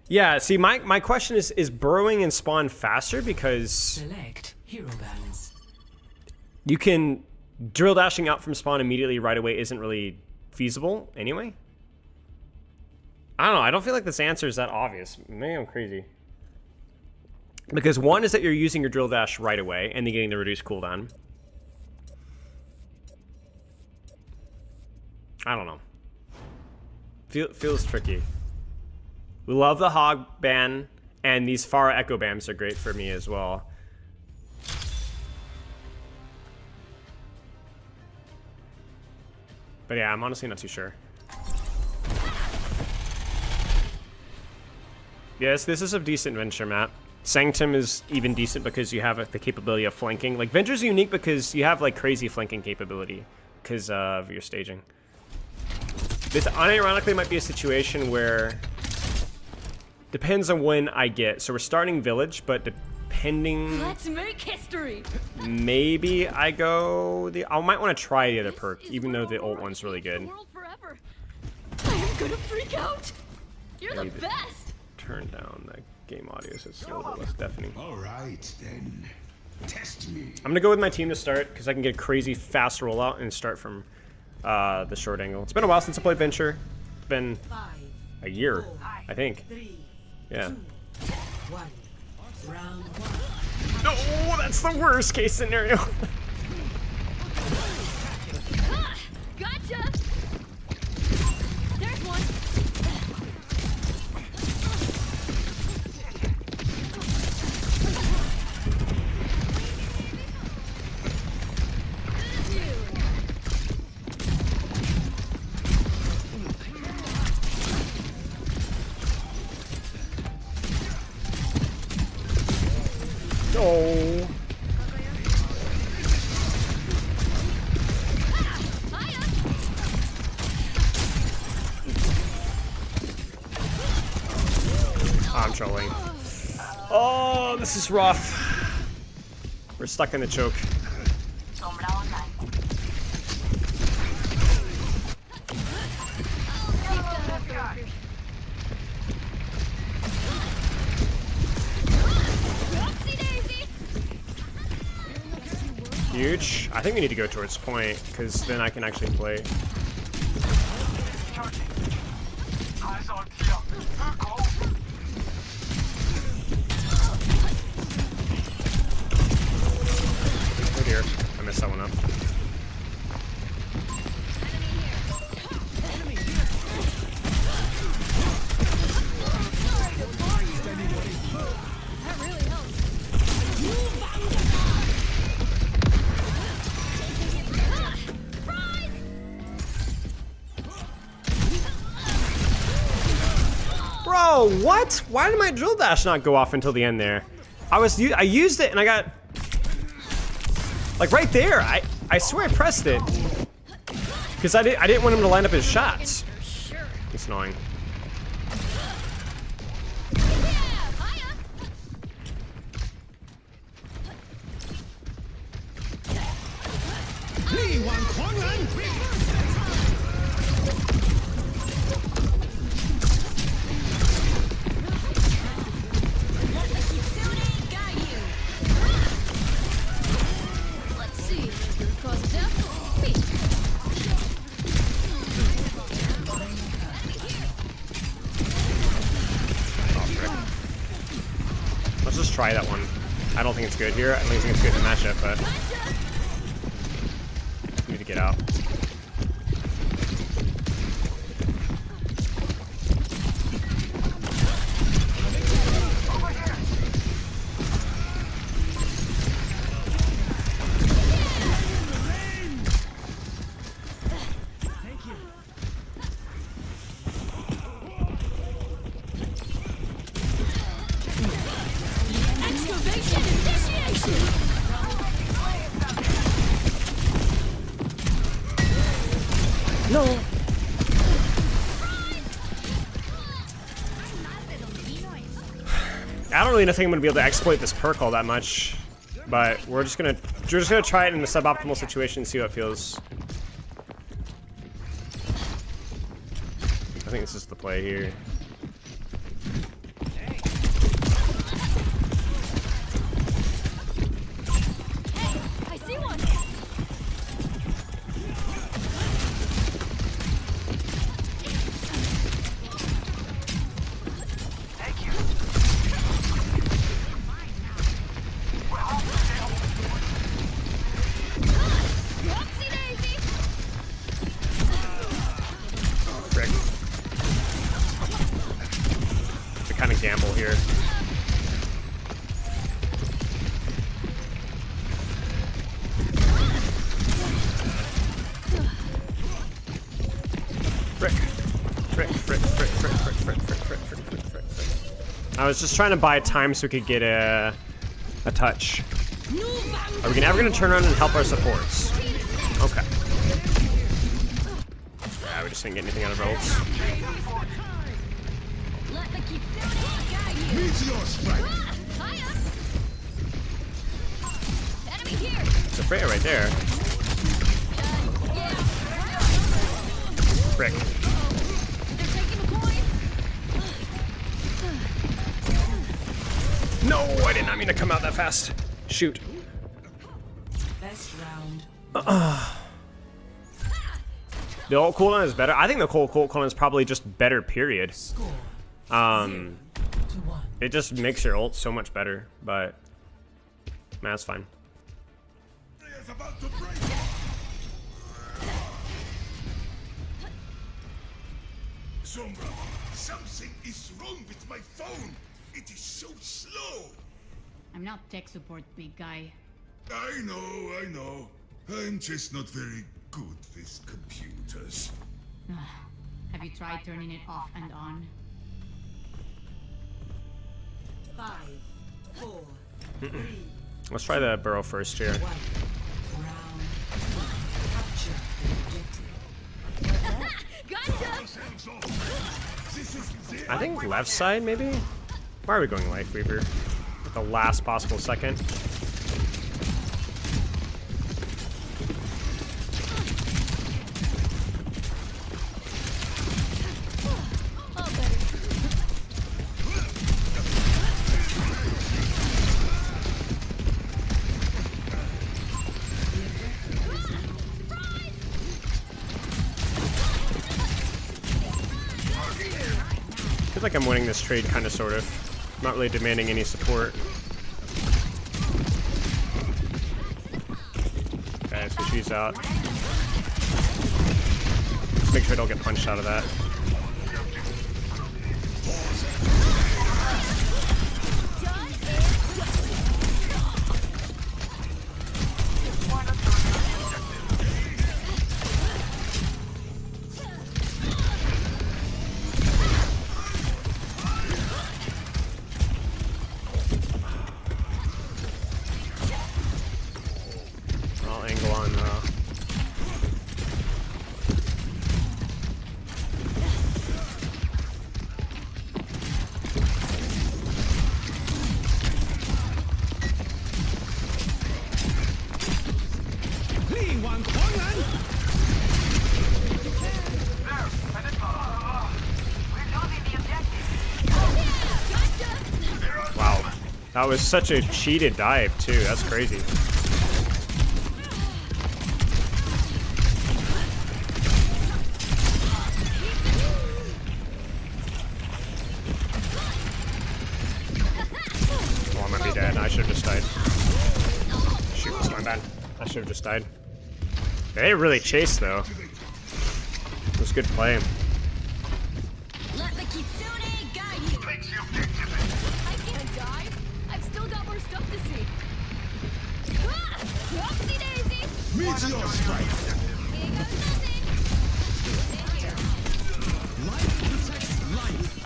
Yeah, see, my question is burrowing and spawn faster because Select hero balance. you can drill dashing out from spawn immediately right away isn't really feasible anyway. I don't know. I don't feel like this answer is that obvious. Maybe I'm crazy. Because one is that you're using your drill dash right away and then getting the reduced cooldown. I don't know. Feels tricky. We love the hog ban, and these Pharah echo bams are great for me as well. But yeah, I'm honestly not too sure. Yes, this is a decent Venture map. Sanctum is even decent because you have the capability of flanking. Like, Venture's unique because you have like crazy flanking capability because of your staging. This unironically might be a situation where depends on when I get. So we're starting village, but depending, Let's make history. maybe I go the. I might want to try the other perk, even though the ult one's really good. World forever. I am gonna freak out. You're the Maybe. best. Turn down the game audio so it's a little bit less deafening. All right, then. Test me. I'm gonna go with my team to start because I can get a crazy fast rollout and start from the short angle. It's been a while since I played Venture. It's been 5, a year, I think. 3, Yeah. 2, 1. Round 1. No, that's the worst case scenario. Ah, gotcha. There's one. Oh. trolling. Oh, this is rough. We're stuck in the choke. Huge. I think we need to go towards point, because then I can actually play. Oh dear, I messed that one up. Bro, what? Why did my drill dash not go off until the end there? I used it and I got like right there. I swear I pressed it because I didn't want him to line up his shots. It's annoying. Let's just try that one. I don't think it's good here. I think it's good in the matchup, but I need to get out. No. I don't really think I'm gonna be able to exploit this perk all that much, but we're just gonna try it in a suboptimal situation and see how it feels. I think this is the play here. Kind of gamble here. Frick. I was just trying to buy time so we could get a touch. Are we ever gonna turn around and help our supports? Okay. Yeah, we just didn't get anything out of ults. It's a Freya right there. Frick. No, I did not mean to come out that fast. Shoot. Best round. The ult cooldown is better. I think the ult cooldown is probably just better, period. Score. 0-1. It just makes your ult so much better, but man, that's fine. Sombra, something is wrong with my phone. It is so slow. I'm not tech support, big guy. I know. I'm just not very good with computers. Have you tried turning it off and on? 5, 4, 3, Let's try the burrow first here. 1. Round 1. Capture the objective. Gotcha! I think left side maybe. Why are we going Life Weaver at the last possible second? I feel like I'm winning this trade, kind of, sort of. Not really demanding any support. Okay, so she's out. Just make sure I don't get punched out of that. I'll angle on Wow. That was such a cheated dive, too. That's crazy. Oh, I might be dead. I should have just died. Shoot, that's my bad. I should have just died. They really chased, though. It was good play. Let the Kitsune guide you. I can't die. I've still got more stuff to see. Ah! Whoopsie daisy. Meteor strike. Here goes nothing. Thank you. Life protects life.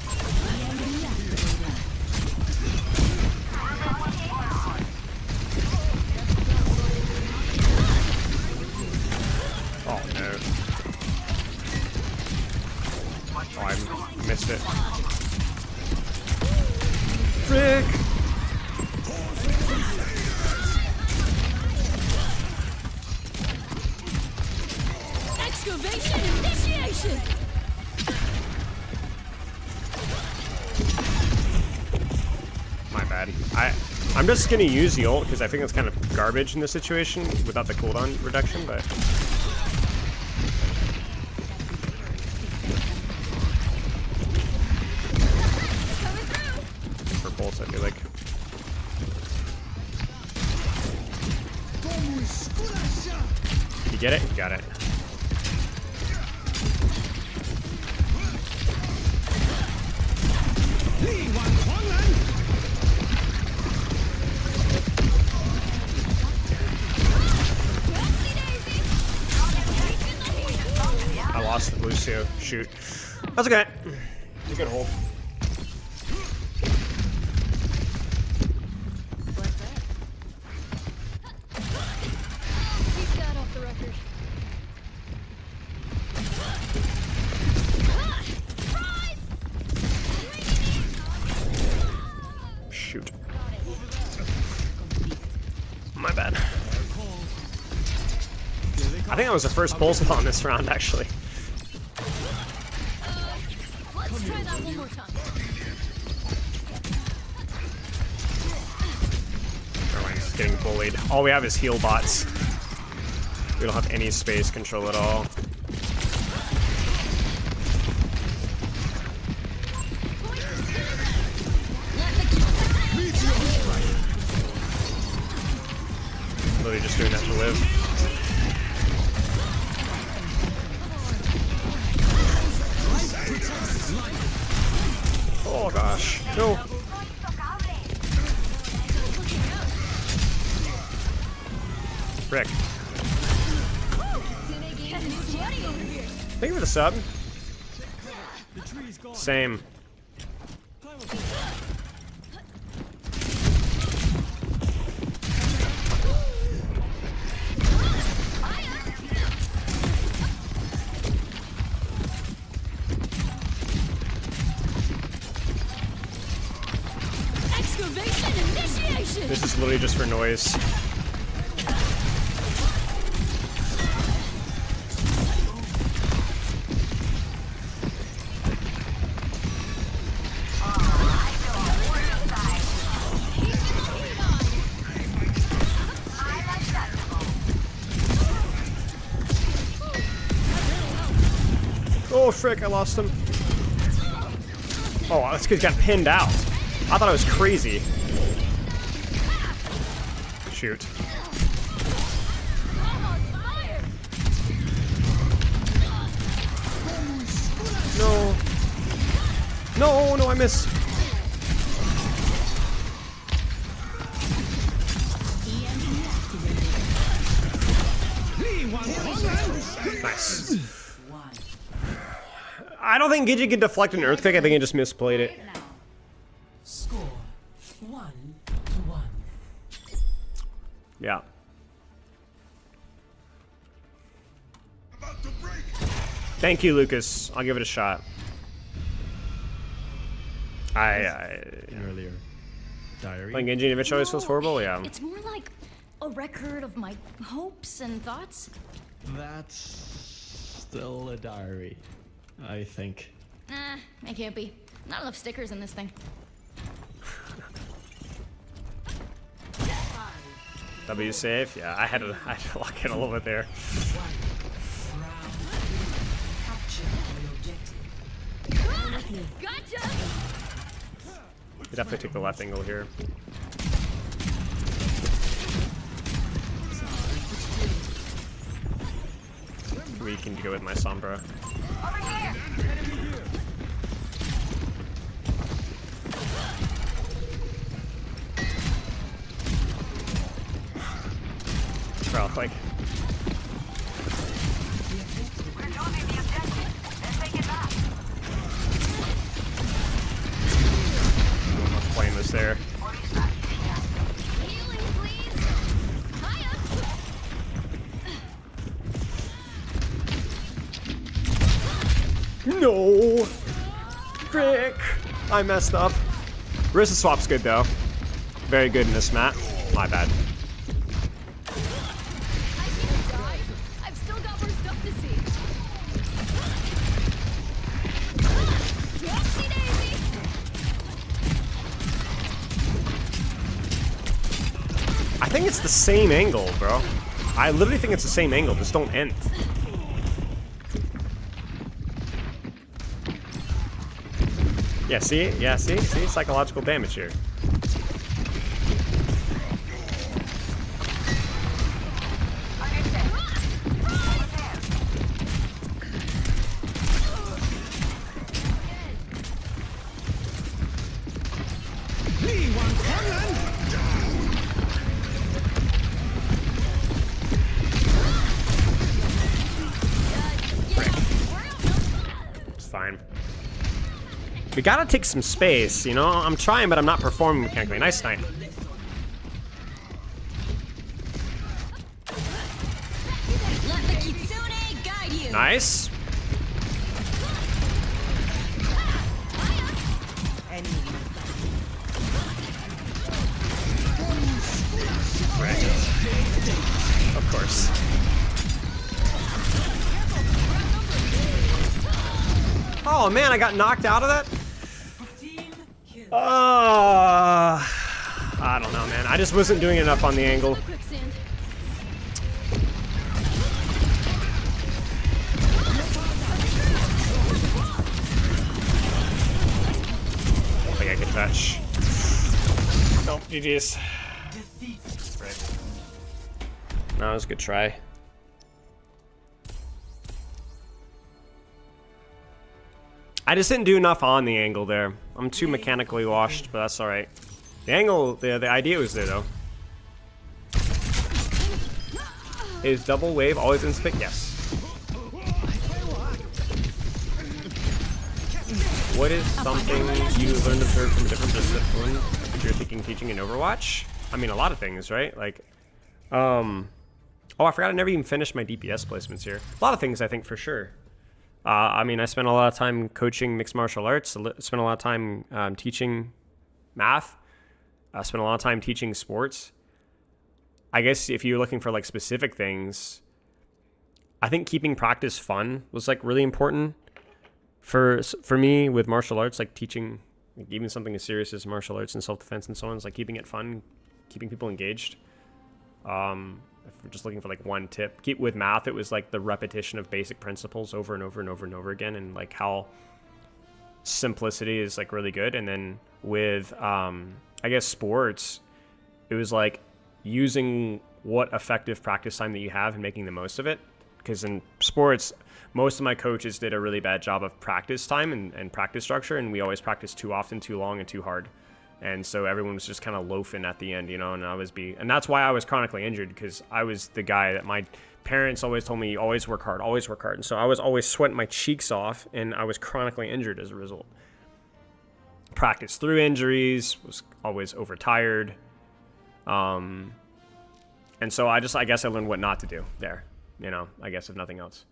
Oh, no. Oh, I missed it. Frick! Excavation initiation. My bad. I'm just gonna use the ult because I think it's kind of garbage in this situation without the cooldown reduction, but for pulse, I feel like. You get it? You got it. I lost the Lucio. Shoot. That's okay. It's a good hold. Keep that off the record. Shoot. My bad. I think that was the first pulse ball in this round, actually. Let's try that one more time. Everyone's getting bullied. All we have is heal bots. We don't have any space control at all. Literally just doing that to live. Oh gosh, no. Frick. Thank you for the sub. Same. This is literally just for noise. Oh frick, I lost him. Oh, this kid got pinned out. I thought I was crazy. Shoot. No. No, no, I missed. Nice. I don't think Gidget can deflect an earthquake. I think he just misplayed it. Score 1-1. Yeah. About to break. Thank you, Lucas. I'll give it a shot. Earlier. Diary. Playing Genji Invich always feels horrible? Yeah. It's more like a record of my hopes and thoughts. That's still a diary, I think. Nah, it can't be. Not enough stickers in this thing. W safe? Yeah, I had to lock in a little bit there. Gotcha! You definitely take the left angle here. We can go with my Sombra. Bro, like. I'm playing this there. Healing, please! Hiya! No! Frick! I messed up. Risa swap's good though. Very good in this map. My bad. I can't die. I've still got more stuff to see. Whoopsie daisy! I think it's the same angle, bro. I literally think it's the same angle, just don't end. Yeah, see? Yeah, see? See? Psychological damage here. It's fine. We gotta take some space, you know? I'm trying, but I'm not performing mechanically. Nice night. Let the Kitsune guide you! Nice. Of course. Oh man, I got knocked out of that? I don't know, man. I just wasn't doing enough on the angle. Quicksand. I don't think I can touch. Nope, GG's. Right. No, it was a good try. I just didn't do enough on the angle there. I'm too mechanically washed, but that's alright. The angle, the idea was there though. Is double wave always inspect? Yes. What is something you learned to observe from a different discipline that you're thinking teaching in Overwatch? I mean, a lot of things, right? Like, oh, I forgot I never even finished my DPS placements here. A lot of things, I think, for sure. I mean, I spent a lot of time coaching mixed martial arts. Spent a lot of time teaching math. I spent a lot of time teaching sports. I guess if you're looking for like specific things, I think keeping practice fun was like really important for me with martial arts, like teaching like, even something as serious as martial arts and self-defense and so on, is like keeping it fun, keeping people engaged. If we're just looking for like one tip, with math, it was like the repetition of basic principles over and over and over and over again, and like how simplicity is like really good. And then with I guess sports, it was like using what effective practice time that you have and making the most of it. Because in sports, most of my coaches did a really bad job of practice time and practice structure, and we always practiced too often, too long, and too hard. And so everyone was just kind of loafing at the end, you know, and that's why I was chronically injured, because I was the guy that my parents always told me, always work hard, always work hard. And so I was always sweating my cheeks off, and I was chronically injured as a result. Practice through injuries, was always overtired. And so I guess I learned what not to do there, you know, I guess if nothing else.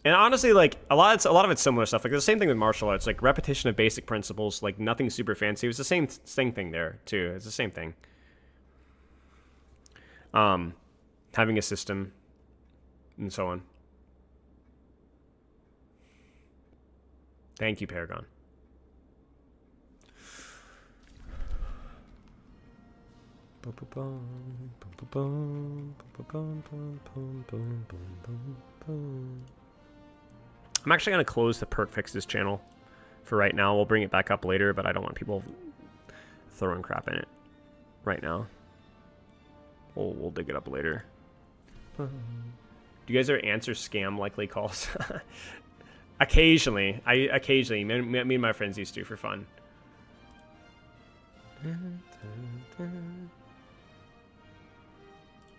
And honestly, like a lot of it's similar stuff. Like the same thing with martial arts, like repetition of basic principles, like nothing super fancy. It was the same thing there too. It's the same thing. Having a system and so on. Thank you, Paragon. I'm actually going to close the perk fixes channel for right now. We'll bring it back up later, but I don't want people throwing crap in it right now. We'll dig it up later. Do you guys ever answer scam likely calls? Occasionally. Occasionally. Me and my friends used to for fun.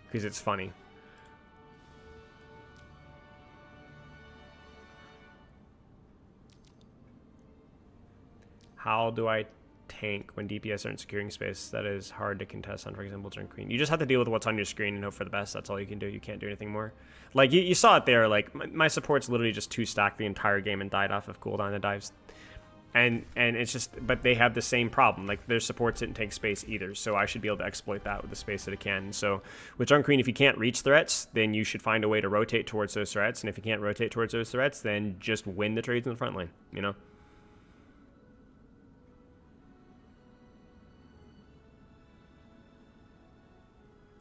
Because it's funny. How do I tank when DPS aren't securing space? That is hard to contest on, for example, during Queen. You just have to deal with what's on your screen and hope for the best. That's all you can do. You can't do anything more. Like, you saw it there. Like, my support's literally just 2-stacked the entire game and died off of cooldown and dives. And it's just, but they have the same problem. Like, their supports didn't take space either. So I should be able to exploit that with the space that it can. So with Drunk Queen, if you can't reach threats, then you should find a way to rotate towards those threats. And if you can't rotate towards those threats, then just win the trades in the front line, you know?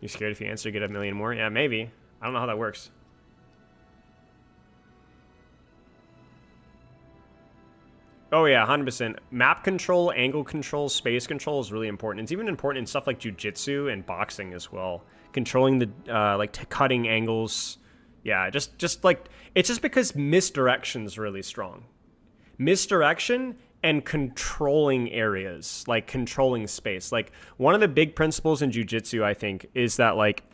You're scared if you answer, get a million more? Yeah, maybe. I don't know how that works. Oh yeah, 100%. Map control, angle control, space control is really important. It's even important in stuff like jiu-jitsu and boxing as well. Controlling the, cutting angles. Yeah, just like, it's just because misdirection is really strong. Misdirection and controlling areas, like controlling space. Like, one of the big principles in jiu-jitsu, I think, is that like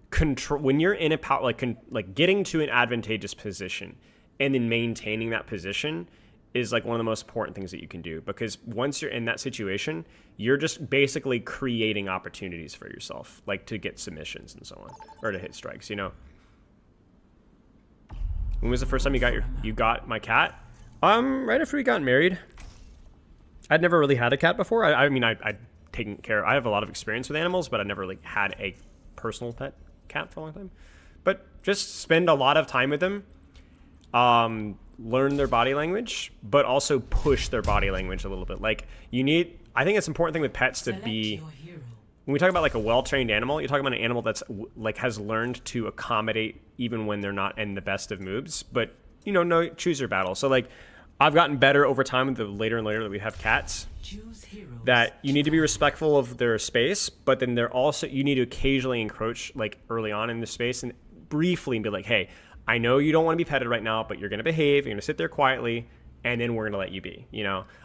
control, when you're in a power, like getting to an advantageous position and then maintaining that position is like one of the most important things that you can do, because once you're in that situation, you're just basically creating opportunities for yourself, like to get submissions and so on, or to hit strikes, you know. When was the first time you got my cat? Right after we got married. I'd never really had a cat before. I mean, I'd taken care. I have a lot of experience with animals, but I never like had a personal pet cat for a long time. But just spend a lot of time with them, learn their body language, but also push their body language a little bit. Like, I think it's an important thing with pets to be. When we talk about like a well-trained animal, you're talking about an animal that's like has learned to accommodate even when they're not in the best of moods. But choose your battle. So like, I've gotten better over time with the later and later that we have cats, that you need to be respectful of their space, but then you need to occasionally encroach like early on in the space and briefly be like, hey, I know you don't want to be petted right now, but you're going to behave, you're going to sit there quietly, and then we're going to let you be,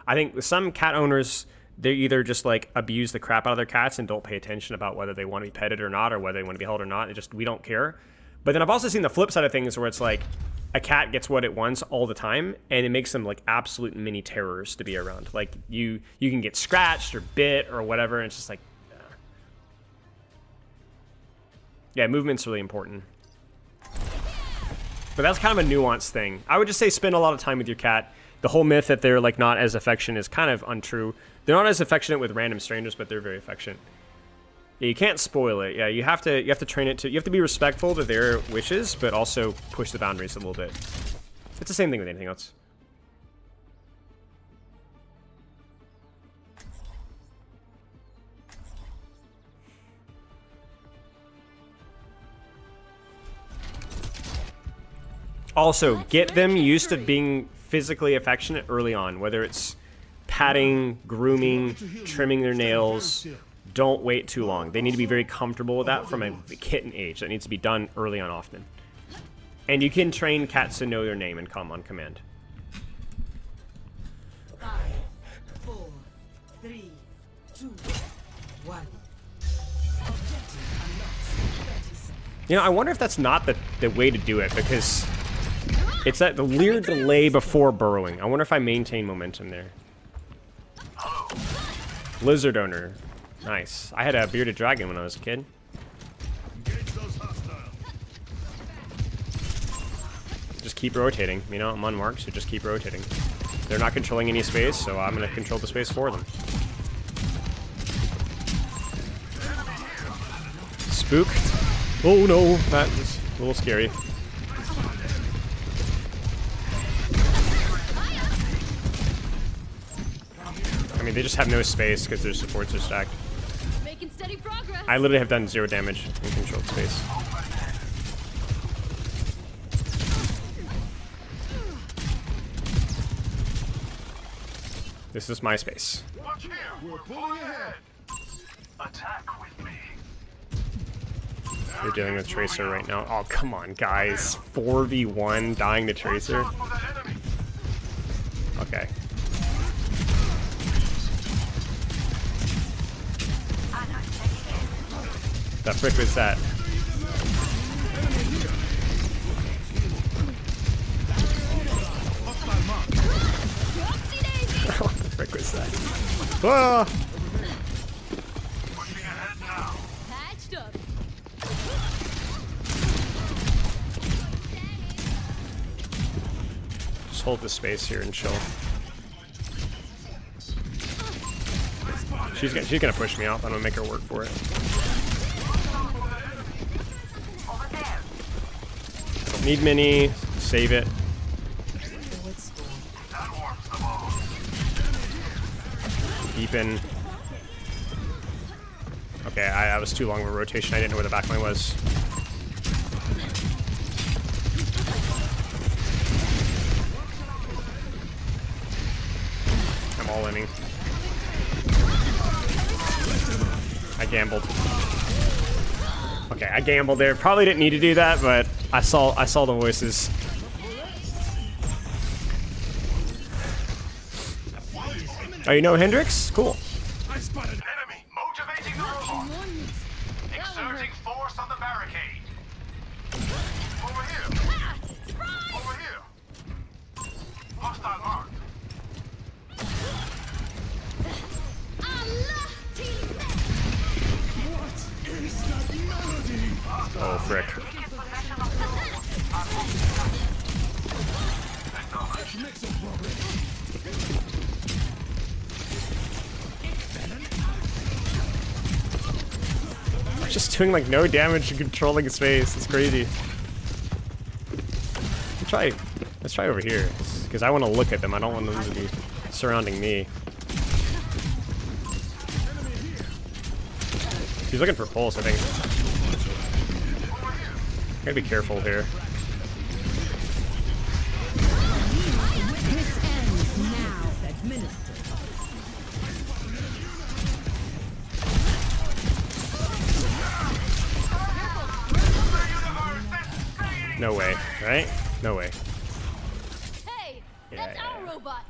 I think with some cat owners, they either just like abuse the crap out of their cats and don't pay attention about whether they want to be petted or not, or whether they want to be held or not. We don't care. But then I've also seen the flip side of things where it's like, a cat gets what it wants all the time, and it makes them like absolute mini terrors to be around. Like you can get scratched or bit or whatever, and it's just like, yeah, movement's really important. But that's kind of a nuanced thing. I would just say spend a lot of time with your cat. The whole myth that they're like not as affectionate is kind of untrue. They're not as affectionate with random strangers, but they're very affectionate. Yeah, you can't spoil it. Yeah, you have to train it to. You have to be respectful to their wishes, but also push the boundaries a little bit. It's the same thing with anything else. Also, get them used to being physically affectionate early on, whether it's patting, grooming, trimming their nails. Don't wait too long. They need to be very comfortable with that from a kitten age. That needs to be done early on often. And you can train cats to know your name and come on command. 5, 4, 3, 2, 1. Objective unlocked. 30 seconds. You know, I wonder if that's not the way to do it, because it's that the weird delay before burrowing. I wonder if I maintain momentum there. Lizard owner. Nice. I had a bearded dragon when I was a kid. Just keep rotating. You know, I'm unmarked, so just keep rotating. They're not controlling any space, so I'm going to control the space for them. Spook. Oh no, that was a little scary. I mean, they just have no space because their supports are stacked. Making steady progress. I literally have done 0 damage in controlled space. This is my space. Watch here. We're pulling ahead. Attack with me. You're dealing with Tracer right now. Oh, come on, guys. 4v1 dying to Tracer. Okay. The frick was that? What the frick was that? Ah! Patched up. Just hold the space here and chill. She's gonna push me off. I'm gonna make her work for it. I don't need mini. Save it. Deepen. Okay, I was too long of a rotation. I didn't know where the back line was. I'm all inning. I gambled. Okay, I gambled there. Probably didn't need to do that, but I saw the voices. Oh, you know Hendrix? Cool. I spotted an enemy. Motivating the robot. Exerting force on the barricade. Over here. Over here. Hostile marked. Oh, frick. I'm just doing like no damage and controlling space. It's crazy. Let's try over here, because I want to look at them. I don't want them to be surrounding me. He's looking for pulse, I think. Gotta be careful here. No way, right? No way. Hey, that's our robot.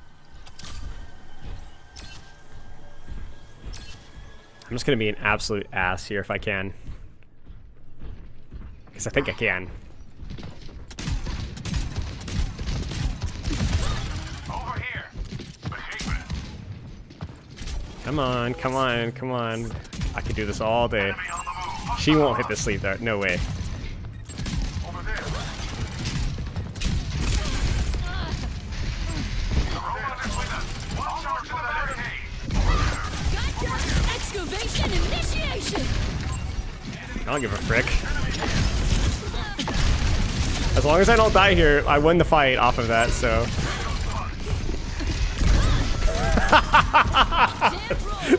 I'm just gonna be an absolute ass here if I can. Because I think I can. Over here. Come on, come on, come on. I could do this all day. She won't hit the sleep dart. No way. Over there. I don't give a frick. As long as I don't die here, I win the fight off of that, so.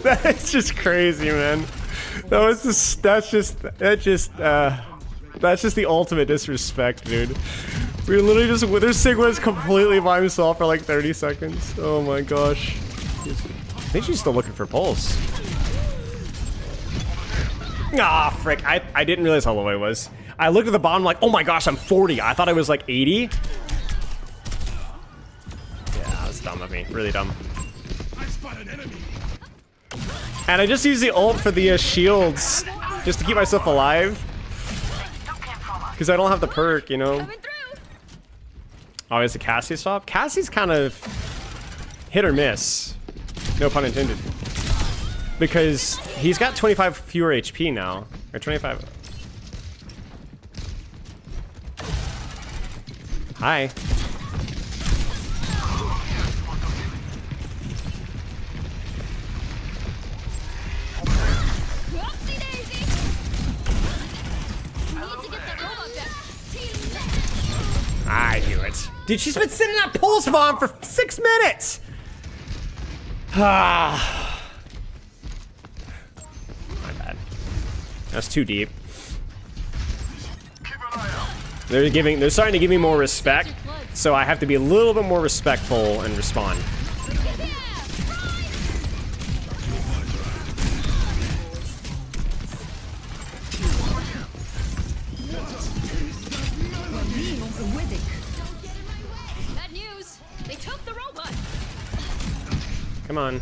That's just crazy, man. That's just the ultimate disrespect, dude. We're literally just, there's Sigma's completely by himself for like 30 seconds. Oh my gosh. I think she's still looking for pulse. Ah, frick. I didn't realize how low I was. I looked at the bottom like, oh my gosh, I'm 40. I thought I was like 80. Yeah, that's dumb of me. Really dumb. And I just use the ult for the shields just to keep myself alive. Because I don't have the perk, you know? Oh, is the Cassie swap? Cassie's kind of hit or miss. No pun intended. Because he's got 25 fewer HP now. Or 25. Hi. I knew it. Dude, she's been sitting on Pulse Bomb for 6 minutes! Ah. My bad. That's too deep. They're starting to give me more respect, so I have to be a little bit more respectful and respond. Bad news. They took the robot. Come on.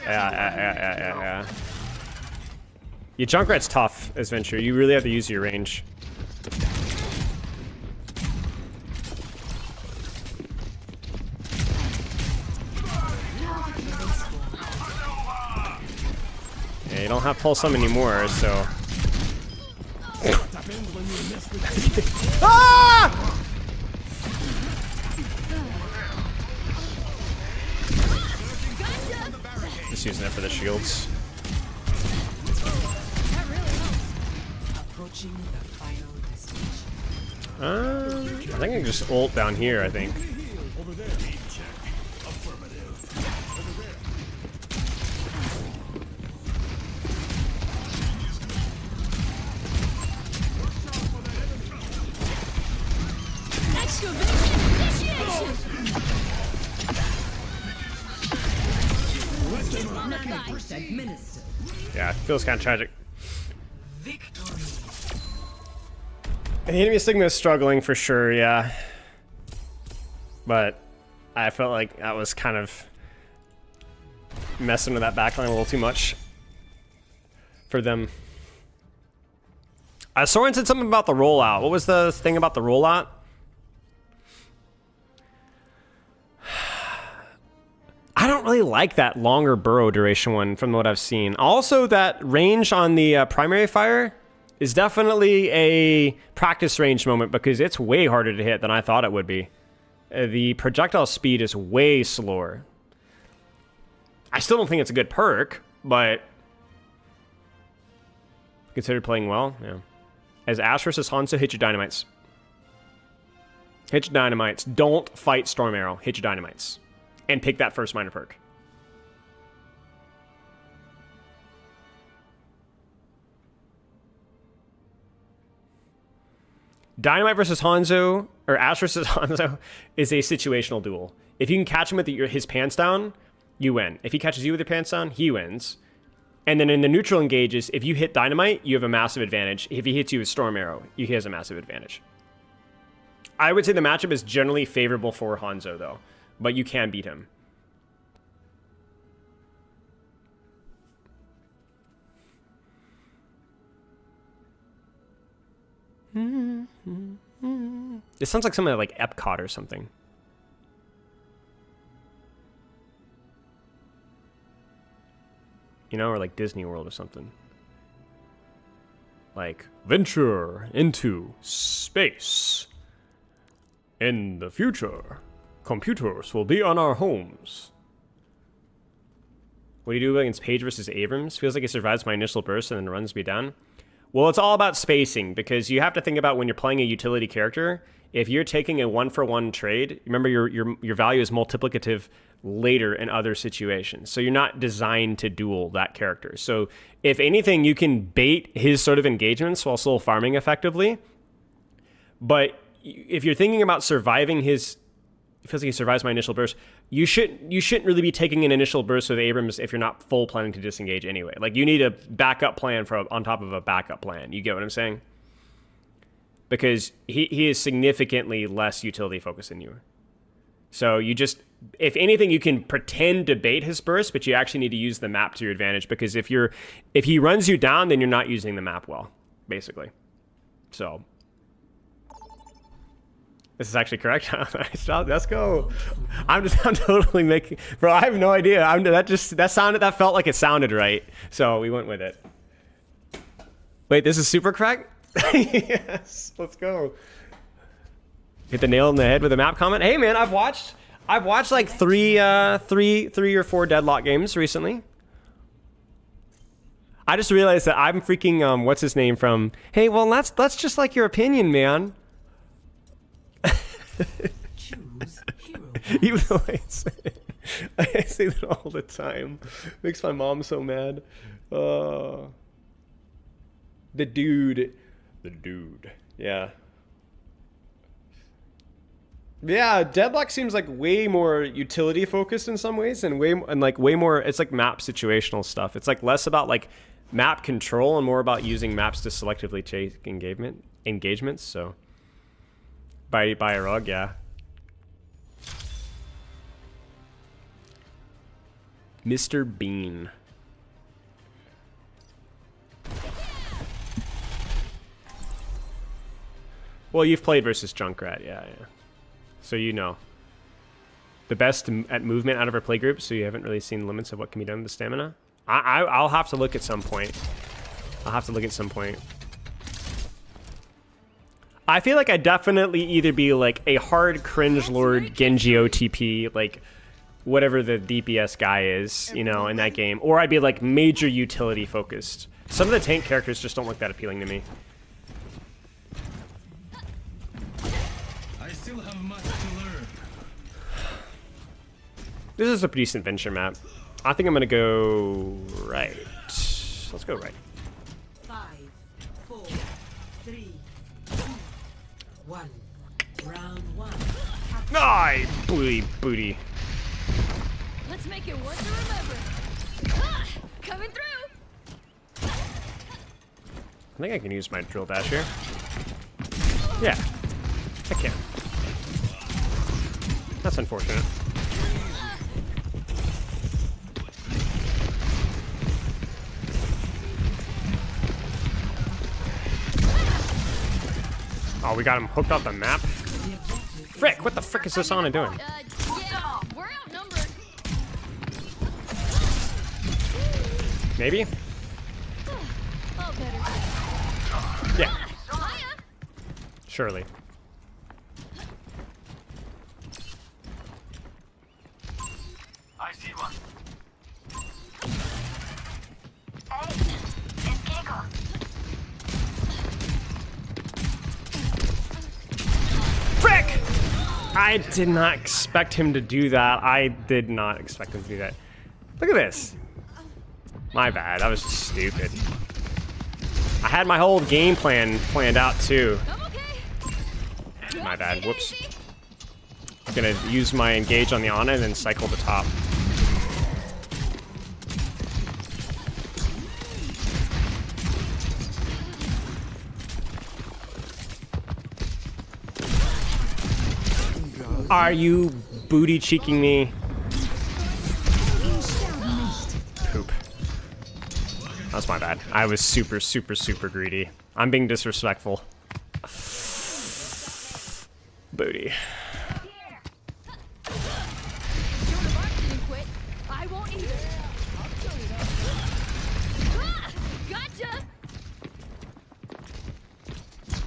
Yeah. Your Junkrat's tough, as Venture. You really have to use your range. Yeah, you don't have Pulse Summon anymore, so... Ah! Just using it for the shields. I think I can just ult down here, I think. Yeah, it feels kind of tragic. The enemy Sigma is struggling for sure, yeah. But I felt like that was kind of messing with that backline a little too much for them. Soren said something about the rollout. What was the thing about the rollout? I don't really like that longer burrow duration one from what I've seen. Also, that range on the primary fire is definitely a practice range moment because it's way harder to hit than I thought it would be. The projectile speed is way slower. I still don't think it's a good perk, but consider playing well. Yeah. As Ash versus Hanzo, hit your dynamites. Hit your dynamites. Don't fight Storm Arrow. Hit your dynamites. And pick that first minor perk. Dynamite versus Hanzo, or Ash versus Hanzo, is a situational duel. If you can catch him with his pants down, you win. If he catches you with your pants down, he wins. And then in the neutral engages, if you hit Dynamite, you have a massive advantage. If he hits you with Storm Arrow, he has a massive advantage. I would say the matchup is generally favorable for Hanzo, though. But you can beat him. It sounds like something like Epcot or something. You know, or like Disney World or something. Like, venture into space in the future. Computers will be on our homes. What do you do against Page versus Abrams? Feels like he survives my initial burst and then runs me down. Well, it's all about spacing, because you have to think about when you're playing a utility character, if you're taking a 1-for-1 trade, remember your value is multiplicative later in other situations. So you're not designed to duel that character. So if anything, you can bait his sort of engagements while still farming effectively. But if you're thinking about surviving his, it feels like he survives my initial burst, you shouldn't really be taking an initial burst with Abrams if you're not full planning to disengage anyway. Like, you need a backup plan on top of a backup plan. You get what I'm saying? Because he is significantly less utility focused than you are. So you just, if anything, you can pretend to bait his burst, but you actually need to use the map to your advantage, because if he runs you down, then you're not using the map well, basically. So this is actually correct. Let's go. I'm totally making, bro. I have no idea. That felt like it sounded right, so we went with it. Wait, this is super correct. Yes, let's go. Hit the nail on the head with a map comment. Hey man, I've watched like three or four Deadlock games recently. I just realized that I'm freaking what's his name from. Hey, well that's just like your opinion, man. Choose hero. Even though I say that all the time, makes my mom so mad. The dude, yeah. Yeah, Deadlock seems like way more utility focused in some ways, and way more. It's like map situational stuff. It's like less about like map control and more about using maps to selectively chase engagements. So by a rug, yeah. Mr. Bean. Well, you've played versus Junkrat, yeah. So you know. The best at movement out of our play group, so you haven't really seen limits of what can be done with the stamina? I'll have to look at some point. I feel like I'd definitely either be like a hard cringe lord Genji OTP, like whatever the DPS guy is, you know, in that game, or I'd be like major utility focused. Some of the tank characters just don't look that appealing to me. I still have much to learn. This is a decent venture map. I think I'm gonna go right. Let's go right. 5, 4, 3, 2, 1. Round 1. Ay, booty. Let's make it one to remember. Ah, coming through. I think I can use my drill dash here. Yeah, I can. That's unfortunate. Oh, we got him hooked off the map. Frick, what the frick is this Ana doing? Yeah, we're outnumbered. Maybe? Oh, better. Yeah, Hiya. surely. I see one. Frick! I did not expect him to do that. I did not expect him to do that. Look at this. My bad, that was just stupid. I had my whole game plan planned out too. I'm okay. My bad, whoops. I'm gonna use my engage on the Ana and then cycle the top. Are you booty cheeking me? Poop. That's my bad. I was super greedy. I'm being disrespectful. Booty. Joan of Arc didn't quit. I won't either. Ah, gotcha.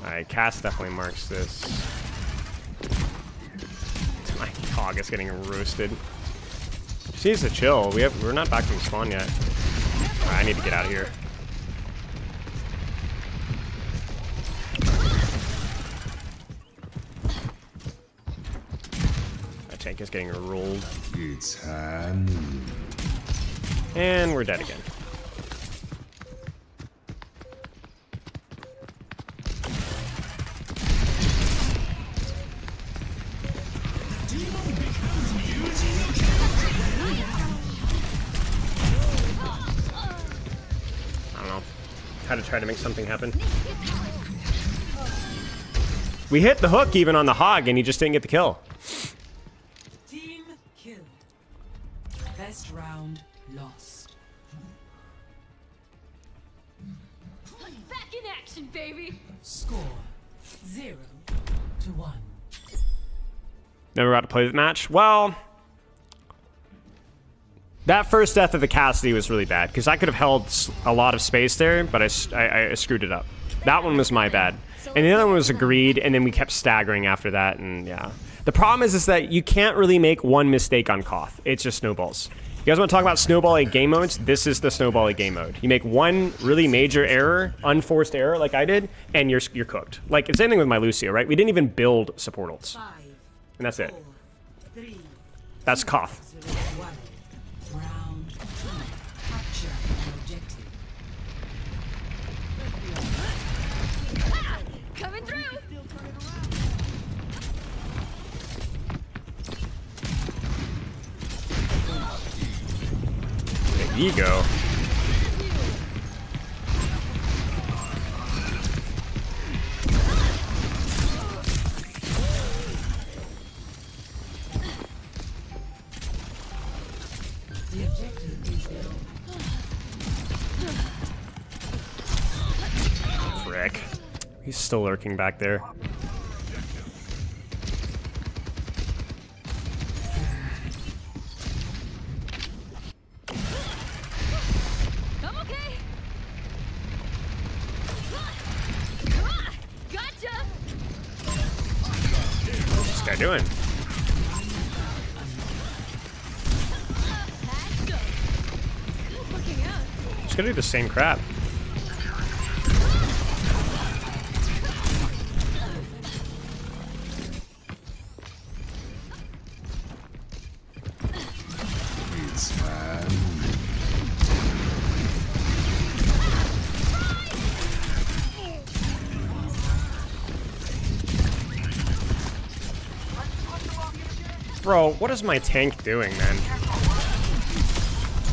Alright, Cass definitely marks this. My god, Hog is getting roasted. She needs to chill. We're not back from spawn yet. Alright, I need to get out of here. My tank is getting rolled. It's time. And we're dead again. I don't know. Had to try to make something happen. We hit the hook even on the Hog and he just didn't get the kill. Team kill. Best round lost. Back in action, baby. Score 0-1. Never got to play the match. Well, that first death of the Cassidy was really bad because I could have held a lot of space there, but I screwed it up. That one was my bad. And the other one was agreed, and then we kept staggering after that, and yeah. The problem is that you can't really make one mistake on Koth. It just snowballs. You guys want to talk about snowballing game modes? This is the snowballing game mode. You make one really major error, unforced error like I did, and you're cooked. Like, it's the same thing with my Lucio, right? We didn't even build support ults. 5, And that's it. 4, 3, That's Koth. 1. Round 2. Capture an objective. Coming through. Big ego. The objective is Frick. He's still lurking back there. I'm okay. Gotcha. What's this guy doing? Let's go. Good looking out. Just gonna do the same crap. It's time. Bro, what is my tank doing, man?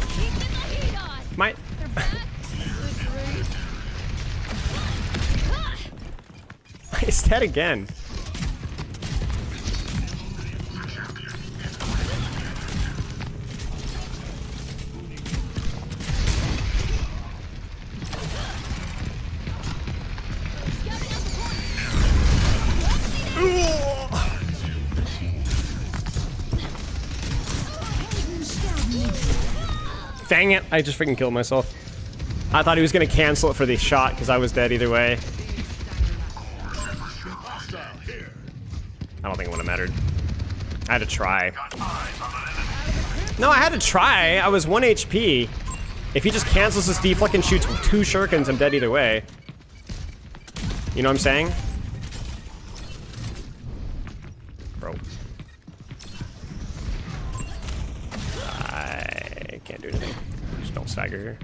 Keeping the heat on. My... They're back. He's dead again. Dang it, I just freaking killed myself. I thought he was gonna cancel it for the shot because I was dead either way. I don't think it would have mattered. I had to try. No, I had to try. I was 1 HP. If he just cancels his deflect and shoots 2 shurikens, I'm dead either way. You know what I'm saying? Bro. I can't do anything. Just don't stagger here.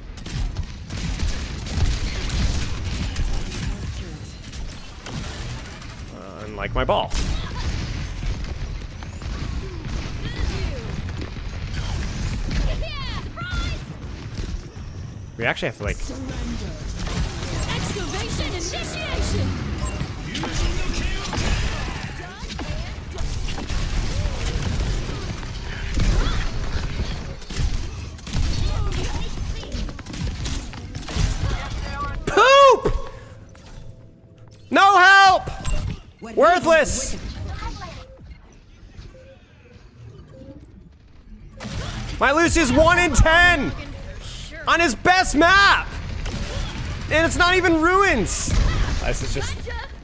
Unlike my ball. We actually have to like... Excavation initiation. Poop! No help! Worthless! My Lucius 1 in 10! On his best map! And it's not even ruins! This is just...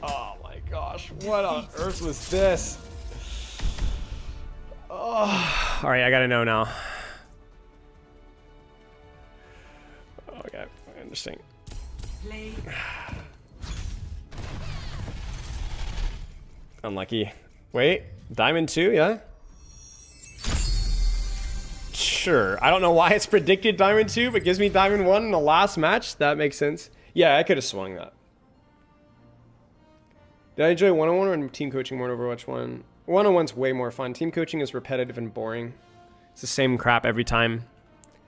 Oh my gosh, what on earth was this? Oh. Oh, all right, I gotta know now. Oh, okay, interesting. Play. Unlucky. Wait, Diamond 2, yeah? Sure. I don't know why it's predicted Diamond 2, but gives me Diamond 1 in the last match. That makes sense. Yeah, I could have swung that. Did I enjoy one-on-one or team coaching more in Overwatch 1? One-on-one's way more fun. Team coaching is repetitive and boring. It's the same crap every time.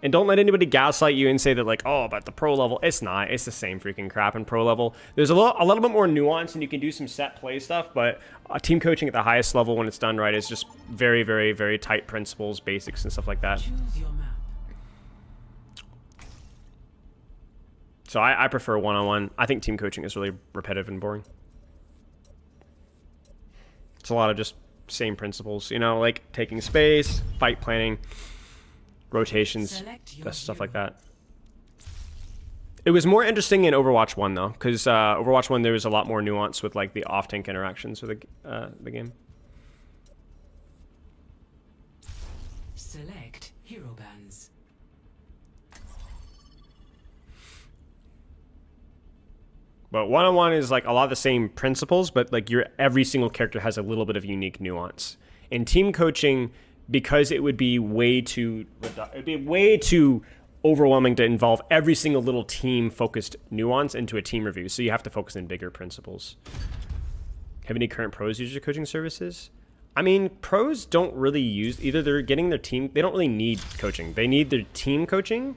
And don't let anybody gaslight you and say that, like, oh, but the pro level, it's not. It's the same freaking crap in pro level. There's a little bit more nuance, and you can do some set play stuff, but team coaching at the highest level, when it's done right, is just very, very, very tight principles, basics, and stuff like that. Choose your map. So I prefer one-on-one. I think team coaching is really repetitive and boring. It's a lot of just same principles, you know, like taking space, fight planning, rotations, stuff like that. It was more interesting in Overwatch 1 though, because Overwatch 1 there was a lot more nuance with like the off-tank interactions with the game. Select hero bands. But one-on-one is like a lot of the same principles, but like every single character has a little bit of unique nuance. In team coaching, because it would be way too overwhelming to involve every single little team-focused nuance into a team review, so you have to focus on bigger principles. Have any current pros use your coaching services? I mean, pros don't really use, either they're getting their team, they don't really need coaching. They need their team coaching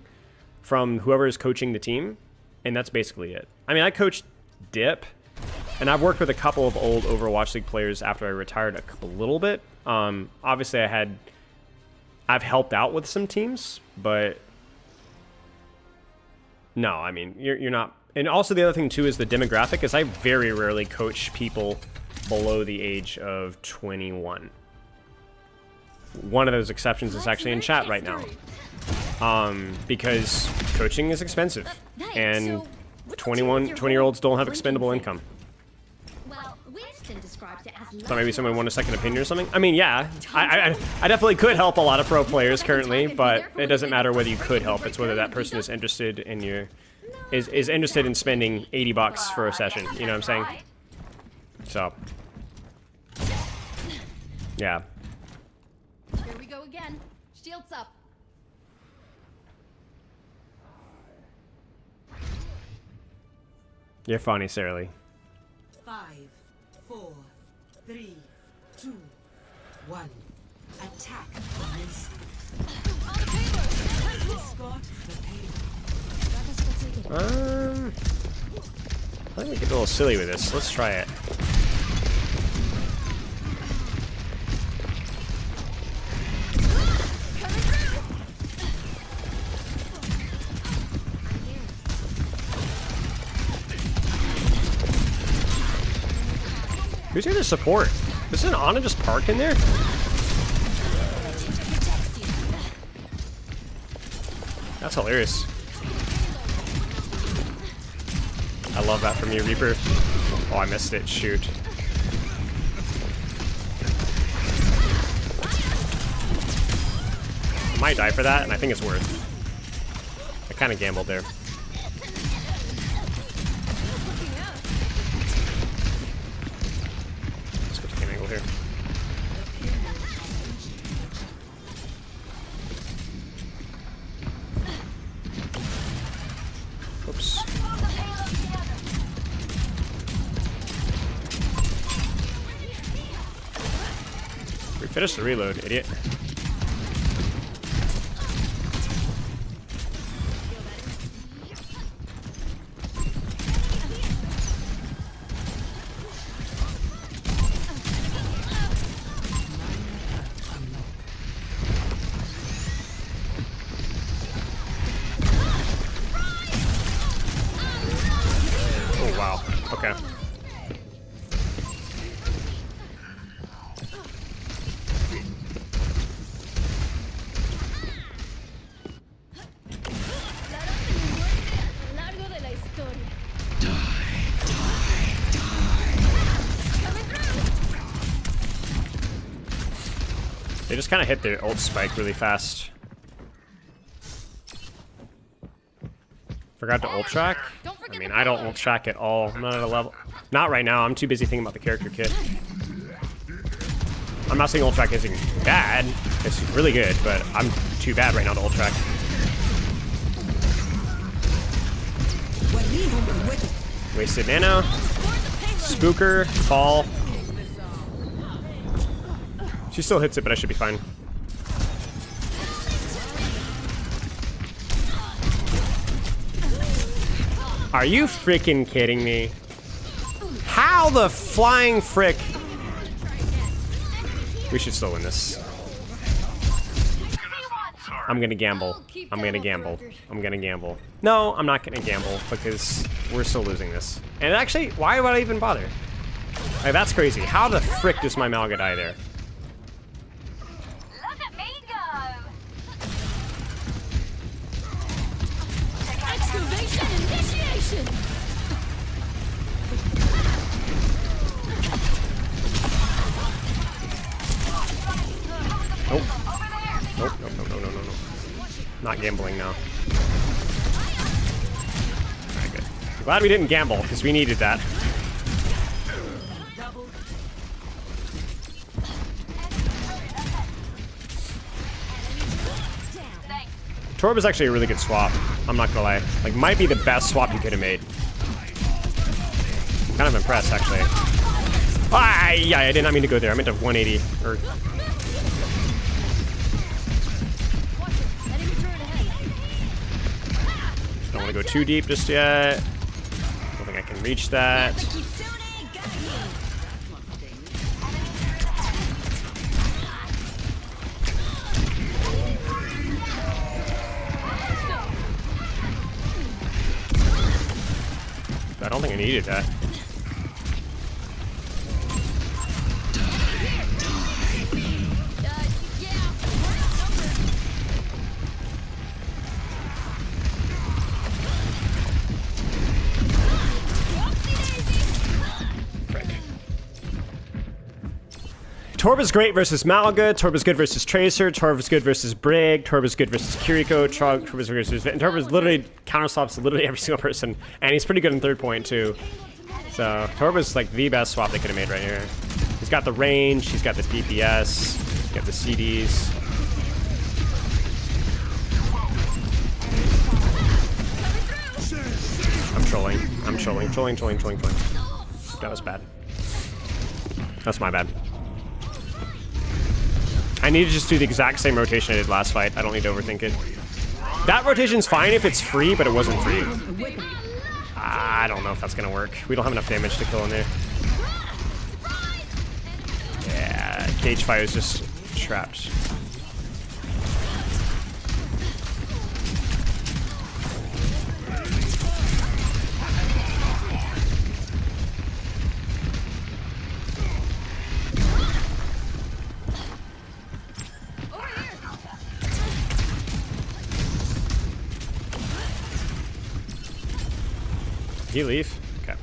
from whoever is coaching the team, and that's basically it. I mean, I coached Dip, and I've worked with a couple of old Overwatch League players after I retired a little bit. Obviously, I've helped out with some teams, but no, I mean, you're not. And also the other thing too is the demographic, is I very rarely coach people below the age of 21. One of those exceptions is actually in chat right now. Because coaching is expensive, and 20-year-olds don't have expendable income. Well, Winston describes it as So maybe someone want a second opinion or something? I mean, yeah, I definitely could help a lot of pro players currently, but it doesn't matter whether you could help. It's whether that person is interested in is interested in spending $80 for a session. You know what I'm saying? So, yeah. Here we go again. Shields up. You're funny, Sarah Lee. 5, 4, 3, 2, 1. Attack. On the payload. Escort the payload. I think we get a little silly with this. Let's try it. Who's here to support? Isn't Ana just parked in there? That's hilarious. I love that from you, Reaper. Oh, I missed it. Shoot. I might die for that, and I think it's worth. I kind of gambled there. Let's go to game angle here. Oops. We finished the reload, idiot. Oh, wow. Okay. Largo de la historia. just kind of hit the ult spike really fast. Forgot to ult track? I mean, I don't ult track at all. I'm not at a level. Not right now. I'm too busy thinking about the character kit. I'm not saying ult track isn't bad. It's really good, but I'm too bad right now to ult track. Wasted nano. Spooker. Fall. She still hits it, but I should be fine. Are you freaking kidding me? How the flying frick? We should still win this. I'm gonna gamble. I'm gonna gamble. I'm gonna gamble. No, I'm not gonna gamble because we're still losing this. And actually, why would I even bother? Like, that's crazy. How the frick does my Malga die there? Look at me go! Excavation initiation! Nope. Nope, nope, no, no, no, no, no. Not gambling now. Alright, good. Glad we didn't gamble, because we needed that. Torb is actually a really good swap. I'm not gonna lie. Like, might be the best swap you could have made. I'm kind of impressed, actually. Ah, yeah, I did not mean to go there. I meant to 180. Or... Don't want to go too deep just yet. Don't think I can reach that. I don't think I needed that. Torb is great versus Malga, Torb is good versus Tracer, Torb is good versus Brig, Torb is good versus Kiriko, Torb is good versus... And Torb is literally counter-swaps literally every single person. And he's pretty good in third point, too. So, Torb is like the best swap they could have made right here. He's got the range, he's got the DPS, he's got the CDs. I'm trolling. I'm trolling. Trolling. That was bad. That's my bad. I need to just do the exact same rotation I did last fight. I don't need to overthink it. That rotation's fine if it's free, but it wasn't free. I don't know if that's gonna work. We don't have enough damage to kill in there. Yeah, Cage Fire is just trapped. Did he leave? Okay.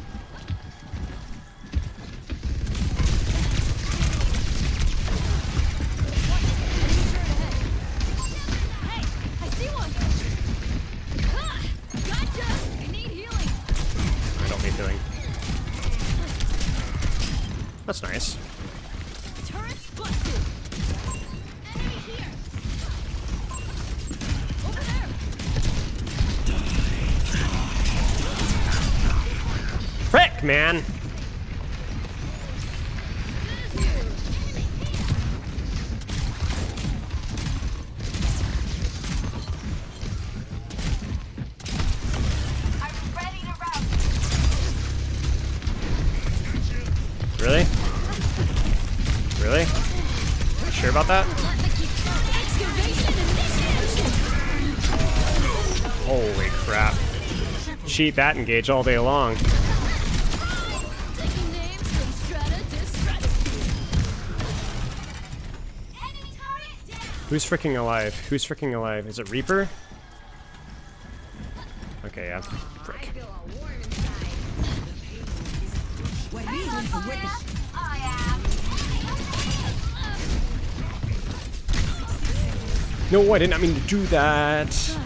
Hey, I see one! Gotcha! I need healing! I don't need healing. That's nice. Turret's busted! Enemy here! Over there! Frick, man! I'm ready to rout! Really? Really? Sure about that? Excavation initiation! Holy crap. Cheat that engage all day long. Taking names from strata to stratosphere. Enemy target down! Who's freaking alive? Who's freaking alive? Is it Reaper? Okay, yeah. Frick. I feel a warm inside. Are you on fire? I am. No, I did not mean to do that.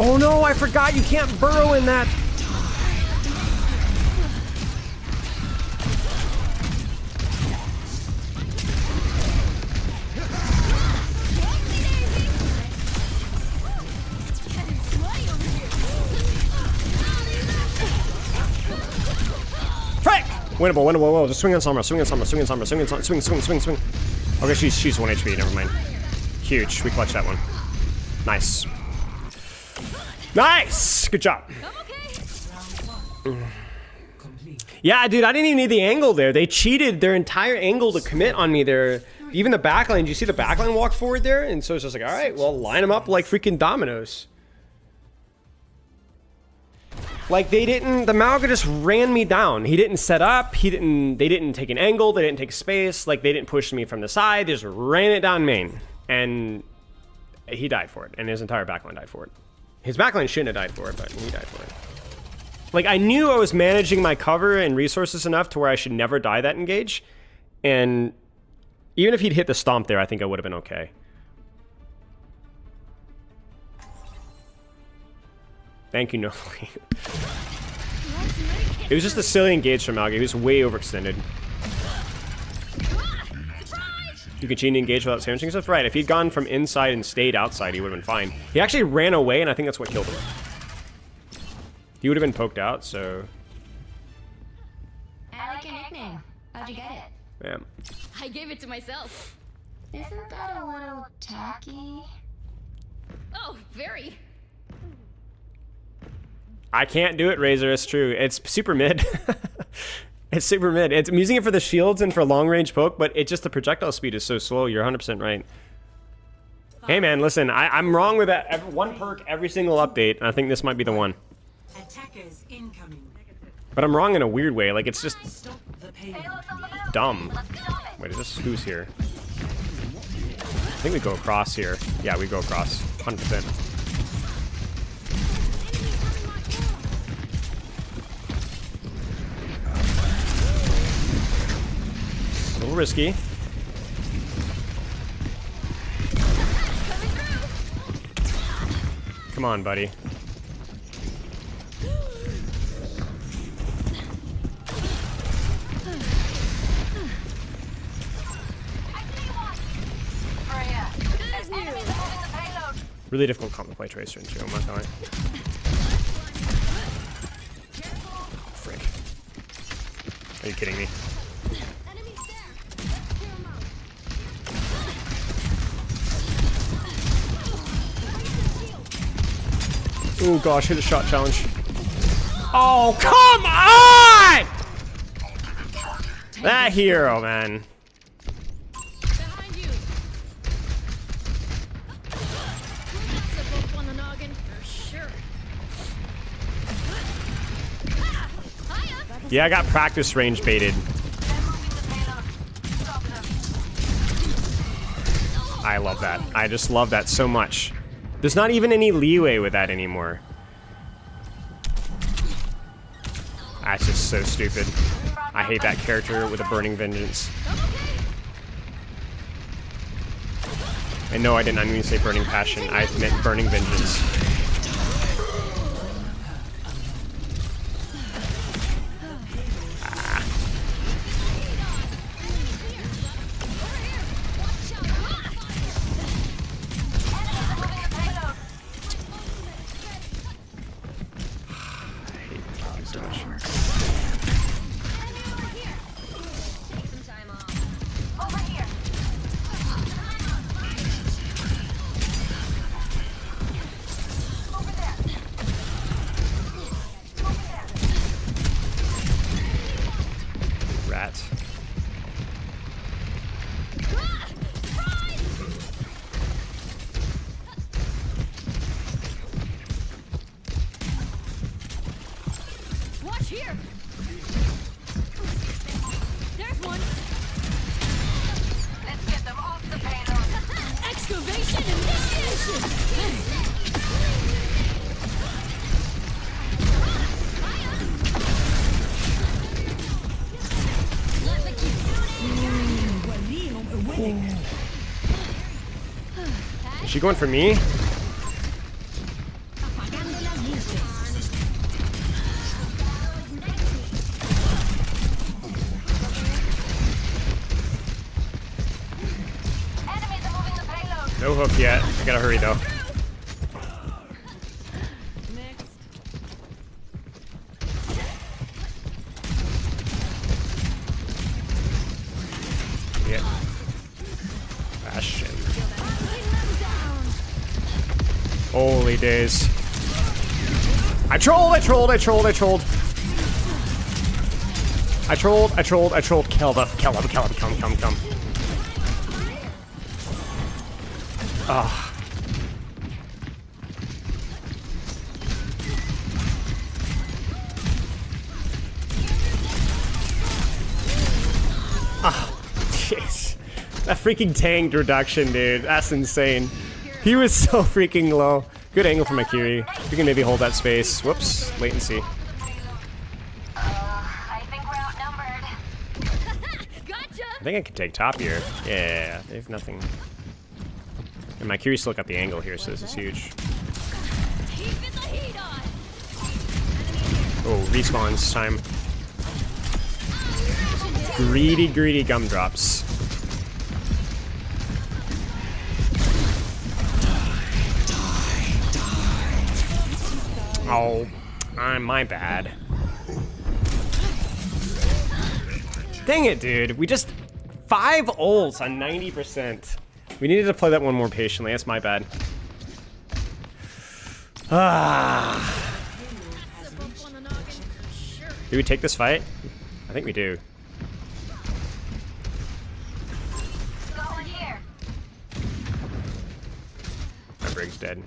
Oh no, I forgot you can't burrow in that. Frick! Winnable, winnable, winnable. Just swing on Sombra, swing on Sombra, swing on Sombra, swing on Sombra, swing, swing, swing, swing. Okay, she's 1 HP, never mind. Huge, we clutched that one. Nice. Nice! Good job. Yeah, dude, I didn't even need the angle there. They cheated their entire angle to commit on me there. Even the backline, do you see the backline walk forward there? And so it's just like, all right, well, line them up like freaking dominoes. Like they didn't, the Malga just ran me down. He didn't set up, they didn't take an angle, they didn't take space, like they didn't push me from the side, they just ran it down main. And he died for it, and his entire backline died for it. His backline shouldn't have died for it, but he died for it. Like, I knew I was managing my cover and resources enough to where I should never die that engage. And even if he'd hit the stomp there, I think I would have been okay. Thank you, Nofly. It was just a silly engage from Malga. He was way overextended. You can cheat and engage without sandwiching stuff? Right, if he'd gone from inside and stayed outside, he would have been fine. He actually ran away, and I think that's what killed him. He would have been poked out, so... I like your nickname. How'd you get it? Yeah. I gave it to myself. Isn't that a little tacky? Oh, very. I can't do it, Razor, it's true. It's super mid. It's super mid. I'm using it for the shields and for long range poke, but it's just the projectile speed is so slow. You're 100% right. Hey man, listen, I'm wrong with that. One perk every single update, and I think this might be the one. Attackers incoming. But I'm wrong in a weird way. Like it's just Stop the payload. dumb. Wait, is this who's here? I think we go across here. Yeah, we go across. 100%. A little risky. Come on, buddy. Really difficult comp to play Tracer into, I'm not going. Frick. Are you kidding me? Oh gosh, hit a shot challenge. Oh, come on! That hero, man. Behind you. That's a bump on the noggin for sure. Yeah, I got practice range baited. I love that. I just love that so much. There's not even any leeway with that anymore. That's just so stupid. I hate that character with a burning vengeance. And no, I did not mean to say burning passion. I meant burning vengeance. Here. There's one. Let's get them off the payload. Excavation initiation. Is she going for me? No hook yet. I gotta hurry though. Yeah. Bastion. Holy days. I trolled. Kill him. Come. Ah. Jeez. That freaking tanked reduction, dude. That's insane. He was so freaking low. Good angle from Akiri. We can maybe hold that space. Whoops. Latency. I think we're outnumbered. Gotcha. I think I can take top here. Yeah, they have nothing. And my Akiri still got the angle here, so this is huge. Keeping the heat on. Oh, respawns time. Greedy gumdrops. Oh, my bad. Dang it, dude. We just 5 ults on 90%. We needed to play that one more patiently. That's my bad. Ah. Do we take this fight? I think we do. My Brig's dead.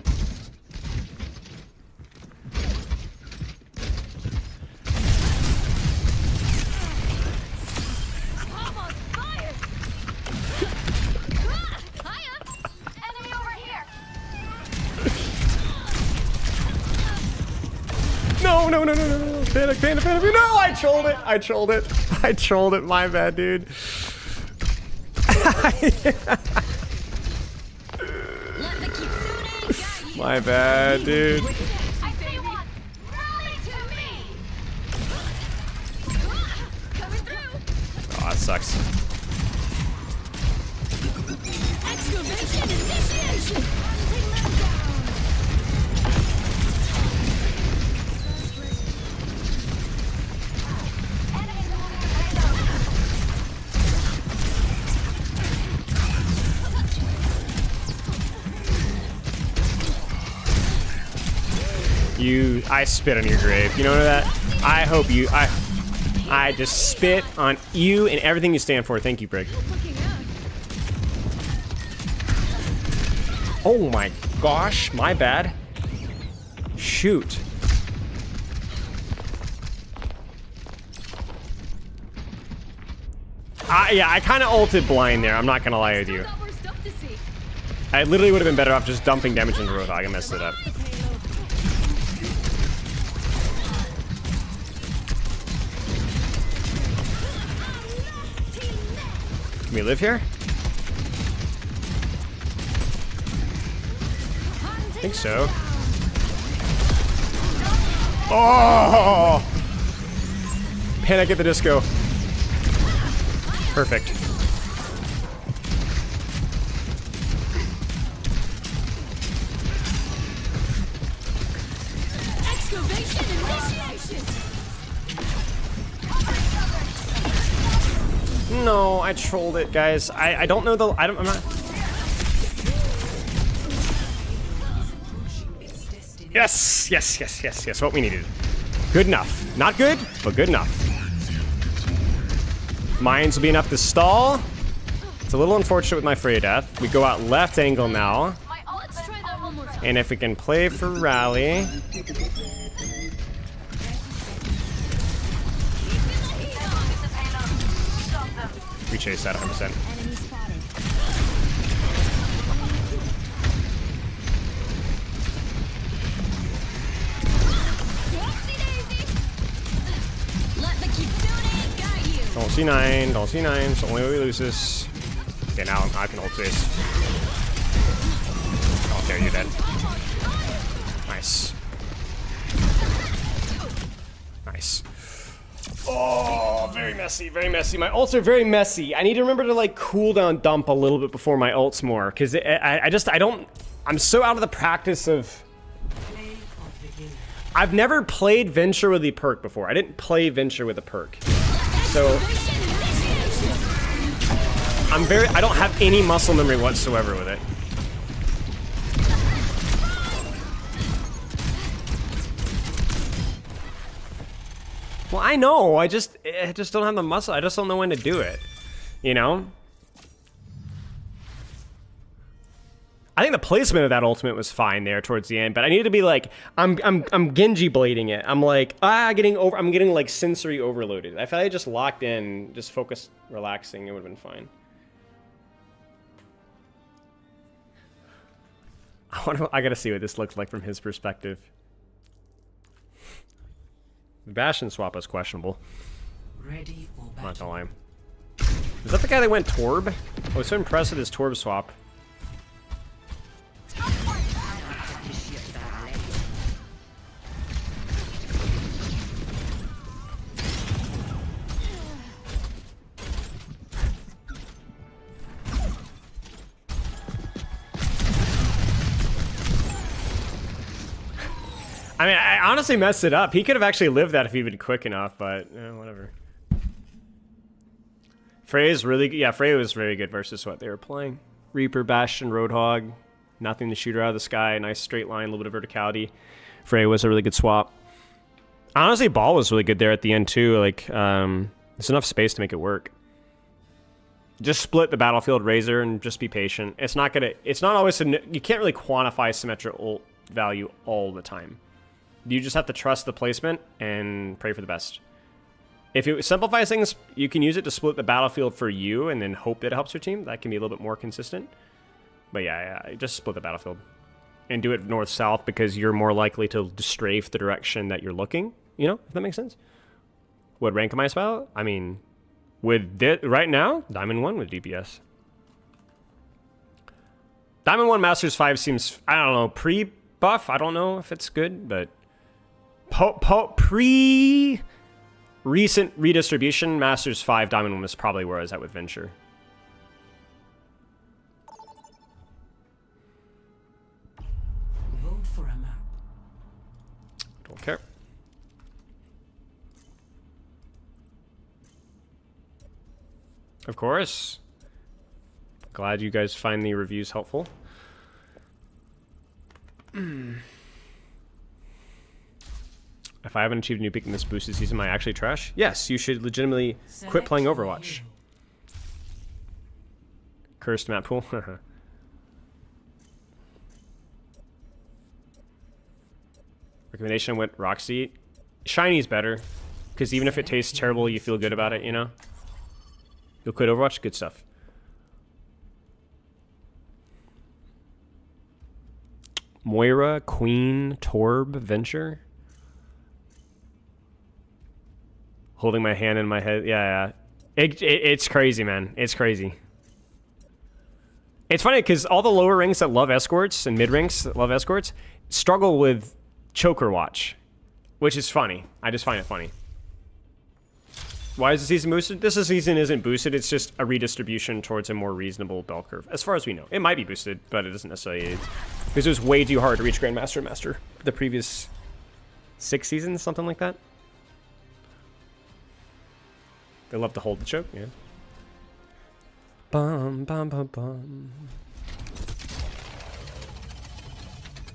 No. Panic. No, I trolled it. My bad, dude. My bad, dude. Oh, that sucks. Excavation initiation. I spit on your grave. You know that? I hope you, I just spit on you and everything you stand for. Thank you, Brig. Oh my gosh, my bad. Shoot. Yeah, I kind of ulted blind there. I'm not gonna lie with you. I literally would have been better off just dumping damage into Roadhog and messed it up. Can we live here? I think so. Oh! Panic at the disco. Perfect. Excavation initiation. No, I trolled it, guys. I don't know the. I'm not. Yes. What we needed. Good enough. Not good, but good enough. Mines will be enough to stall. It's a little unfortunate with my Freya death. We go out left angle now. Let's try that one more time. And if we can play for rally. We chase that 100%. Don't see 9. It's the only way we lose this. Okay, now I can ult chase. There, you're dead. Nice. Nice. Oh, very messy, very messy. My ults are very messy. I need to remember to like cooldown dump a little bit before my ults more, because I'm so out of the practice of... I've never played Venture with the perk before. I didn't play Venture with a perk. So... I don't have any muscle memory whatsoever with it. Well, I know. I just don't have the muscle. I just don't know when to do it. You know? I think the placement of that ultimate was fine there towards the end, but I need to be like, I'm Genji blading it. I'm like, I'm getting like sensory overloaded. I feel like I just locked in, just focused, relaxing, it would have been fine. I gotta see what this looks like from his perspective. The Bastion swap is questionable. Ready for battle. I'm not gonna lie. Is that the guy that went Torb? I was so impressed with his Torb swap. I mean, I honestly messed it up. He could have actually lived that if he'd been quick enough, but whatever. Frey's really good. Yeah, Frey was very good versus what they were playing. Reaper, Bastion, Roadhog. Nothing to shoot her out of the sky. Nice straight line, a little bit of verticality. Frey was a really good swap. Honestly, Ball was really good there at the end too. Like, there's enough space to make it work. Just split the battlefield Razor and just be patient. It's not always, you can't really quantify symmetric ult value all the time. You just have to trust the placement and pray for the best. If it simplifies things, you can use it to split the battlefield for you and then hope that it helps your team. That can be a little bit more consistent. But yeah, just split the battlefield. And do it north-south because you're more likely to strafe the direction that you're looking. You know, if that makes sense. What rank am I about? I mean, right now, Diamond 1 with DPS. Diamond 1 Masters 5 seems, I don't know, pre-buff. I don't know if it's good, but... Recent redistribution, Masters 5 Diamond 1 is probably where I was at with Venture. Vote for a map. Don't care. Of course. Glad you guys find the reviews helpful. If I haven't achieved a new peak in this boosted season, am I actually trash? Yes, you should legitimately quit playing Overwatch. Cursed map pool. Recommendation went Roxy. Shiny's better. Because even if it tastes terrible, you feel good about it, you know? You'll quit Overwatch? Good stuff. Moira, Queen, Torb, Venture. Holding my hand in my head. Yeah. It's crazy, man. It's crazy. It's funny because all the lower ranks that love escorts and mid ranks that love escorts struggle with Choker Watch, which is funny. I just find it funny. Why is the season boosted? This season isn't boosted. It's just a redistribution towards a more reasonable bell curve. As far as we know. It might be boosted, but it doesn't necessarily... Because it was way too hard to reach Grandmaster and Master the previous 6 seasons, something like that. They love to hold the choke, yeah. Bum, bum, bum, bum.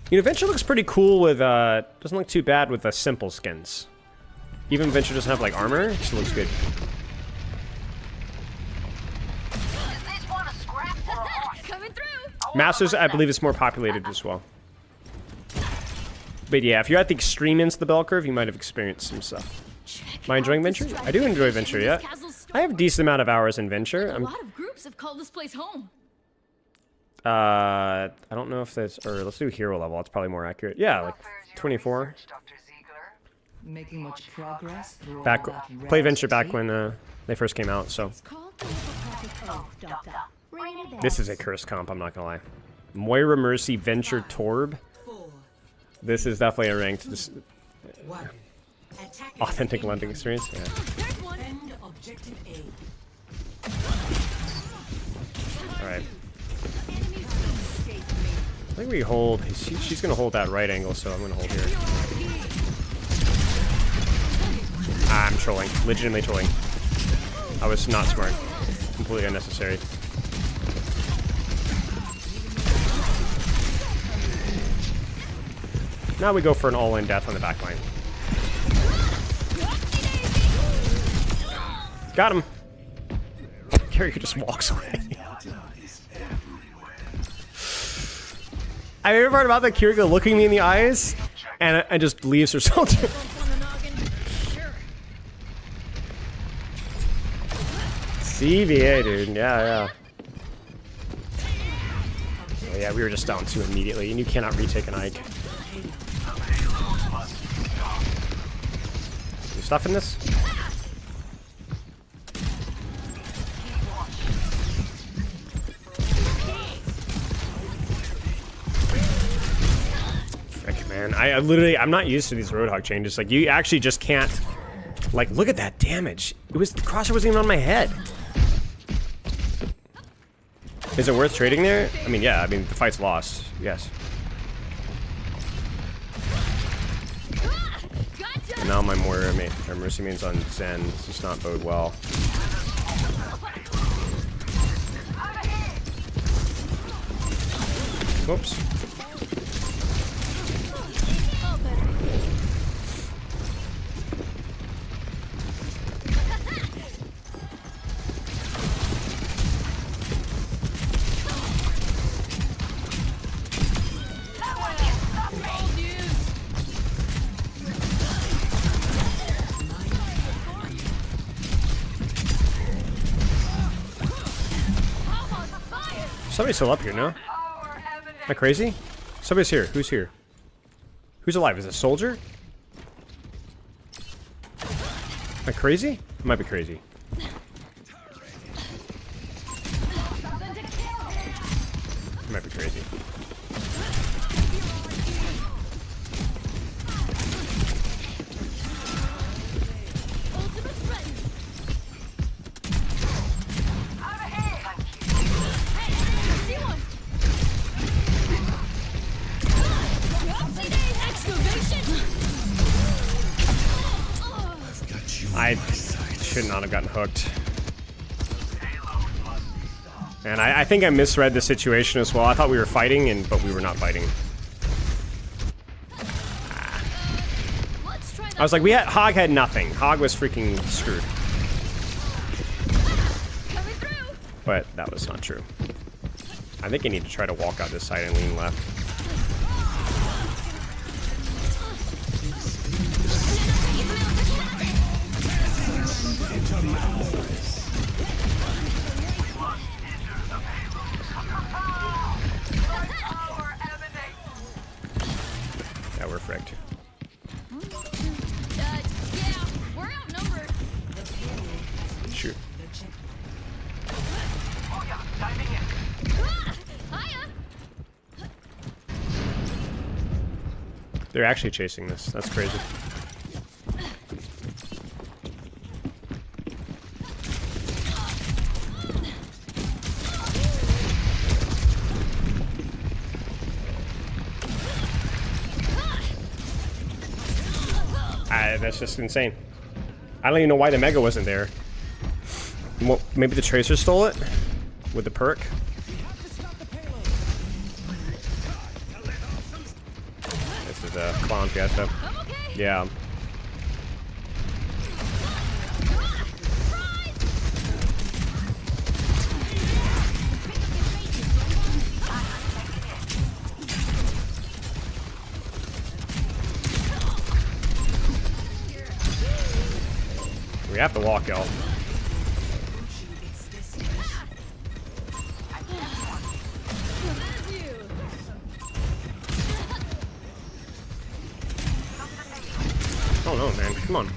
You know, Venture looks pretty cool with, doesn't look too bad with the simple skins. Even Venture doesn't have, like, armor, it just looks good. Masters, I believe, is more populated as well. But yeah, if you're at the extreme ends of the bell curve, you might have experienced some stuff. Am I enjoying Venture? I do enjoy Venture, yeah. I have a decent amount of hours in Venture. A lot of groups have called this place home. I don't know if there's... Or let's do hero level. It's probably more accurate. Yeah, like 24. Making much progress. Played Venture back when they first came out, so... This is a cursed comp, I'm not gonna lie. Moira Mercy Venture Torb. 4, This is definitely a ranked, this 1. Attackers authentic London experience. Yeah. There's one. Defend objective A. All right. Enemies escape me. I think we hold. She's gonna hold that right angle, so I'm gonna hold here. I'm trolling. Legitimately trolling. I was not smart. Completely unnecessary. Now we go for an all-in death on the back line. Got him. Carrier just walks away. I favorite part about that, Kiriko looking me in the eyes and just leaves her soldier. Bump on the noggin. Sure. CVA, dude. Yeah. Oh, yeah, we were just down 2 immediately, and you cannot retake an Ike. You stuff in this? Frick, man. I'm not used to these Roadhog changes. Like, you actually just can't. Like, look at that damage. The crosshair wasn't even on my head. Is it worth trading there? I mean, yeah. I mean, the fight's lost. Yes. Gotcha. And now my Mercy main's on Zen. This does not bode well. Whoops. Somebody's still up here, no? Am I crazy? Somebody's here. Who's here? Who's alive? Is it a soldier? Am I crazy? I might be crazy. I might be crazy. I should not have gotten hooked. And I think I misread the situation as well. I thought we were fighting, but we were not fighting. I was like, Hog had nothing. Hog was freaking screwed. But that was not true. I think I need to try to walk out this side and lean left. Yeah, we're fricked. Yeah, we're outnumbered. Shoot. Hiya. They're actually chasing this. That's crazy. That's just insane. I don't even know why the Mega wasn't there. Well, maybe the Tracer stole it with the perk. This is a Clown Fiesta. Yeah. We have to walk, y'all. Oh no, man. Come on.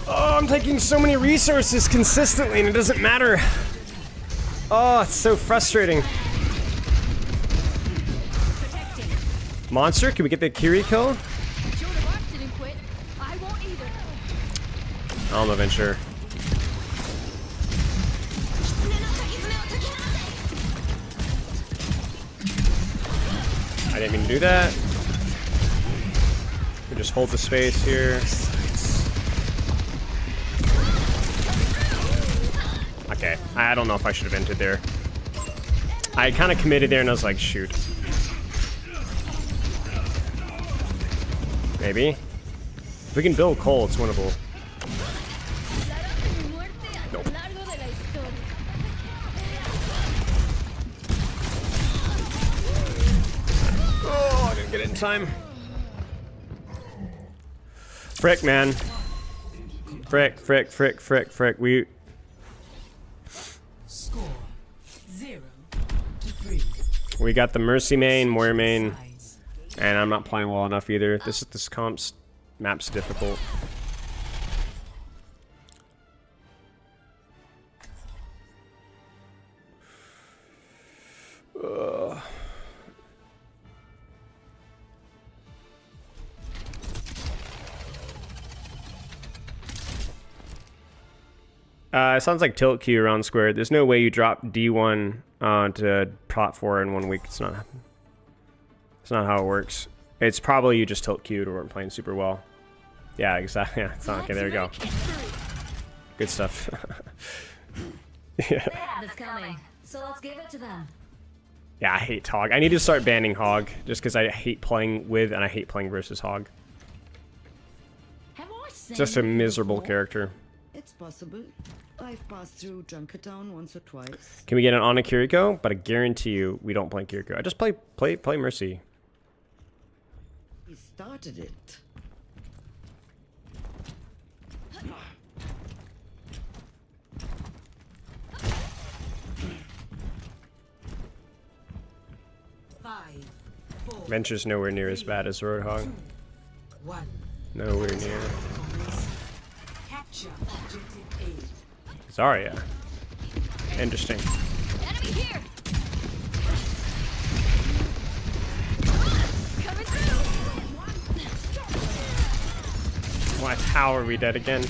Oh I'm taking so many resources consistently and it doesn't matter. Oh, it's so frustrating. Monster, can we get the Kiri kill? Joan of Arc didn't quit. I won't either. I don't know, Venture. I didn't mean to do that. We just hold the space here. Okay, I don't know if I should have entered there. I kind of committed there and I was like, shoot. Maybe. If we can build Cole, it's winnable. Nope. Oh, I didn't get it in time. Frick, man. Frick. We... Score 0-3. We got the Mercy main, Moira main, and I'm not playing well enough either. This comp's map's difficult. It sounds like tilt Q around square. There's no way you drop D1 to plot 4 in 1 week. It's not how it works. It's probably you just tilt Q to weren't playing super well. Yeah, exactly. Yeah, it's not okay. There you go. Good stuff. Yeah. It's coming, so let's give it to them. Yeah, I hate Hog. I need to start banning Hog just because I hate playing with and I hate playing versus Hog. Just a miserable character. It's possible. I've passed through Junkertown once or twice. Can we get an on a Kiriko? But I guarantee you we don't play Kiriko. I just play Mercy. He started it. Venture's nowhere near as bad as Roadhog. Nowhere near. Zarya. Interesting. Enemy here. Coming through. What? How are we dead again?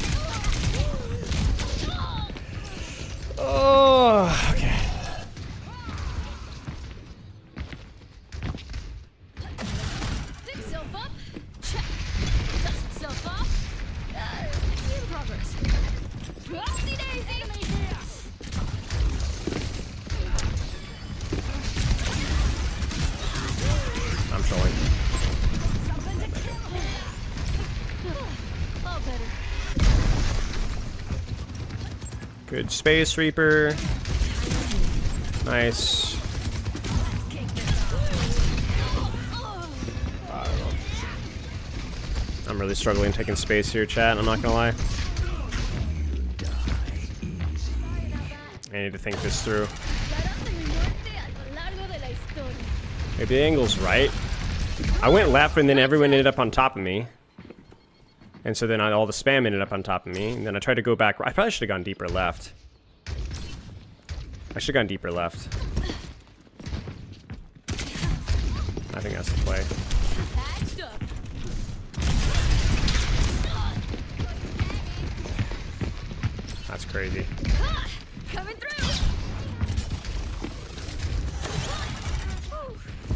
Oh, okay. Pick yourself up. Check. Dust itself off. In progress. Whoopsie daisy. I'm trolling. All better. Good Space Reaper. Nice. I'm really struggling taking space here, chat. I'm not gonna lie. I need to think this through. Maybe the angle's right. I went left and then everyone ended up on top of me. And so then all the spam ended up on top of me. And then I tried to go back. I probably should have gone deeper left. I should have gone deeper left. I think that's the play. That's crazy. Coming through.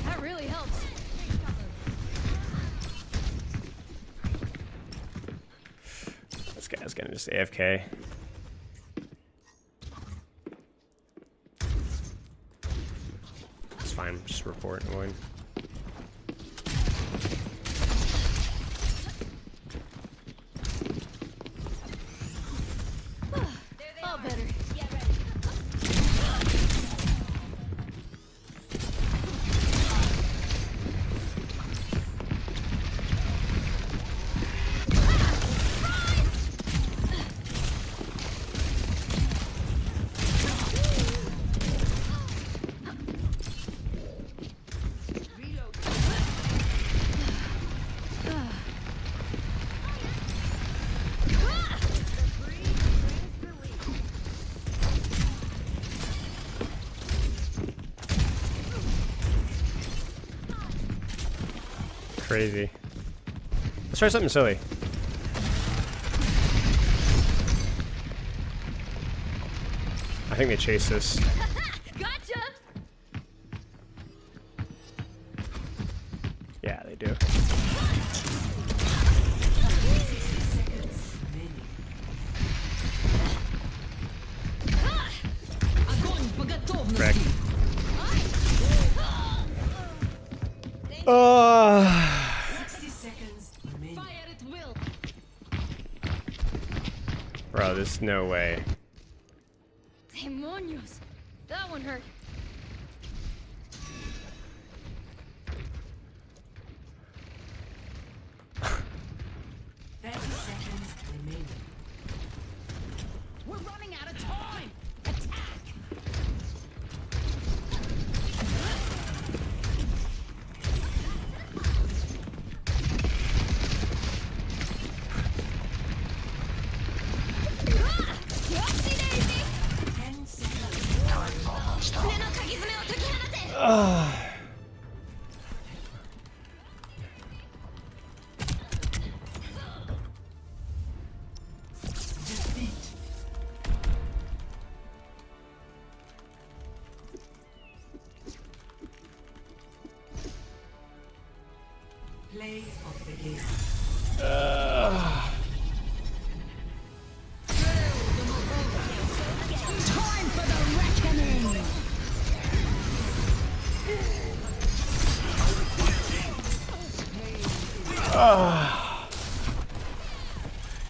That really helps. This guy's gonna just AFK. It's fine, just report and win. All better. crazy. Let's try something silly. I think they chase this. Gotcha. Yeah, they do. Frick. 60 seconds remaining. Fire at will. Bro, there's no way. Demonios. That one hurt. We're running out of time. Attack. Whoopsie daisy. 10 seconds. 狐の鍵爪を解き放て。Play of the game. Time for the reckoning.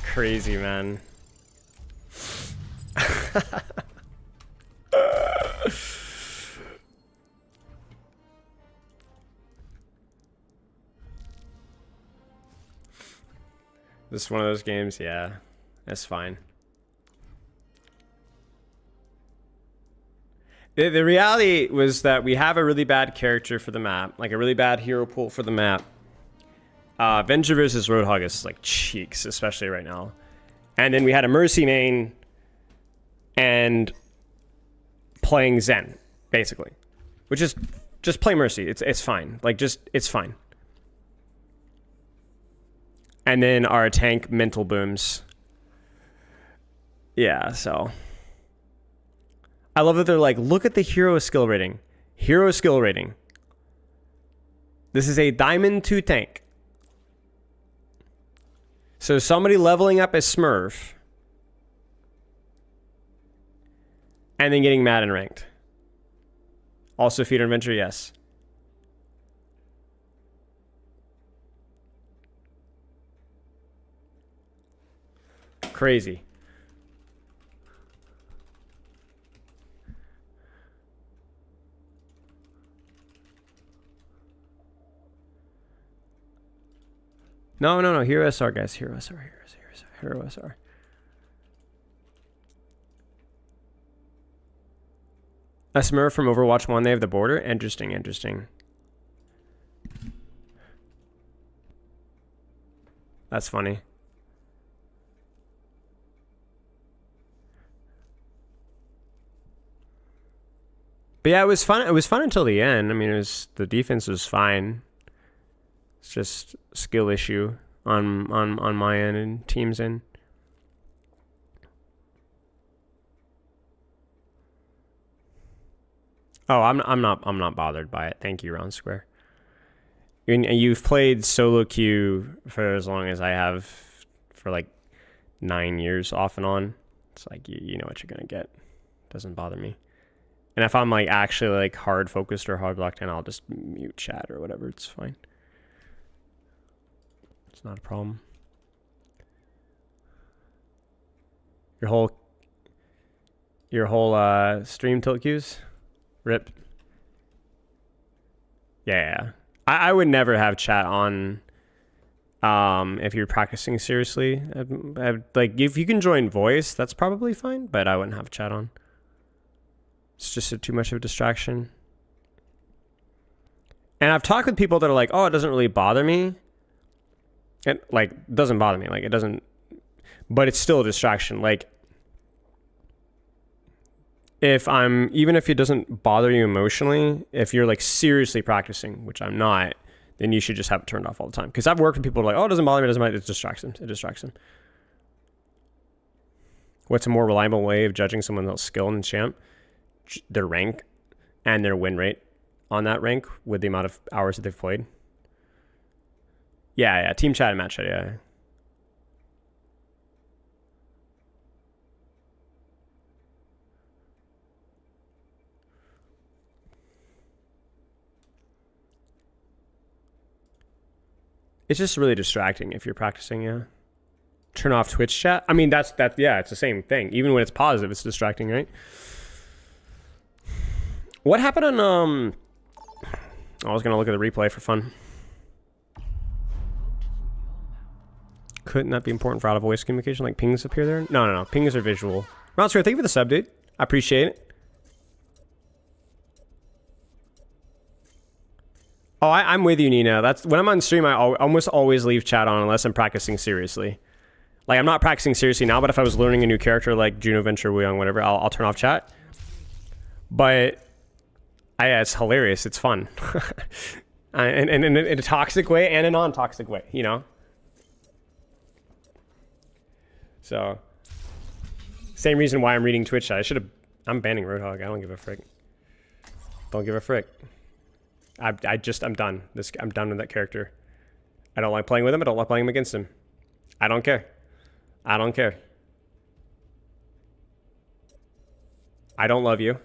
Crazy, man. This is one of those games, yeah. That's fine. The reality was that we have a really bad character for the map, like a really bad hero pool for the map. Avenger versus Roadhog is like cheeks, especially right now. And then we had a Mercy main and playing Zen, basically. Which is just play Mercy. It's fine. Like it's fine. And then our tank mental booms. Yeah, so I love that they're like, look at the hero skill rating. Hero skill rating. This is a Diamond 2 tank. So somebody leveling up as Smurf and then getting mad and ranked. Also feeder adventure, yes. Crazy. No. Hero SR, guys. Hero SR. Hero SR. A Smurf from Overwatch 1. They have the border. Interesting. That's funny. But yeah, it was fun. It was fun until the end. I mean, the defense was fine. It's just skill issue on my end and team's end. Oh, I'm not bothered by it. Thank you, Round Square. You've played solo queue for as long as I have, for like 9 years off and on. It's like you know what you're gonna get. Doesn't bother me. And if I'm like actually like hard focused or hard locked in, I'll just mute chat or whatever. It's fine. It's not a problem. Your whole stream tilt queues? Rip. Yeah. I would never have chat on if you're practicing seriously. Like if you can join voice, that's probably fine, but I wouldn't have chat on. It's just too much of a distraction. And I've talked with people that are like, oh, it doesn't really bother me. It like doesn't bother me. Like it doesn't, but it's still a distraction. Like even if it doesn't bother you emotionally, if you're like seriously practicing, which I'm not, then you should just have it turned off all the time. Because I've worked with people who are like, oh, it doesn't bother me, it doesn't matter. It distracts them. It distracts them. What's a more reliable way of judging someone's skill in champ? Their rank and their win rate on that rank with the amount of hours that they've played. Yeah, team chat and match chat, yeah. It's just really distracting if you're practicing, yeah. Turn off Twitch chat. I mean, that's yeah, it's the same thing. Even when it's positive, it's distracting, right? What happened on I was gonna look at the replay for fun. Couldn't that be important for out of voice communication? Like pings appear there? No. Pings are visual. Ronster, thank you for the sub, dude. I appreciate it. Oh, I'm with you, Nina. That's when I'm on stream. I almost always leave chat on unless I'm practicing seriously. Like I'm not practicing seriously now, but if I was learning a new character like Juno, Venture, Wuyong, whatever, I'll turn off chat. But yeah, it's hilarious. It's fun, and in a toxic way and a non-toxic way, you know. So, same reason why I'm reading Twitch chat. I'm banning Roadhog. I don't give a frick. Don't give a frick. I'm done. I'm done with that character. I don't like playing with him. I don't like playing him against him. I don't care. I don't care. I don't love you.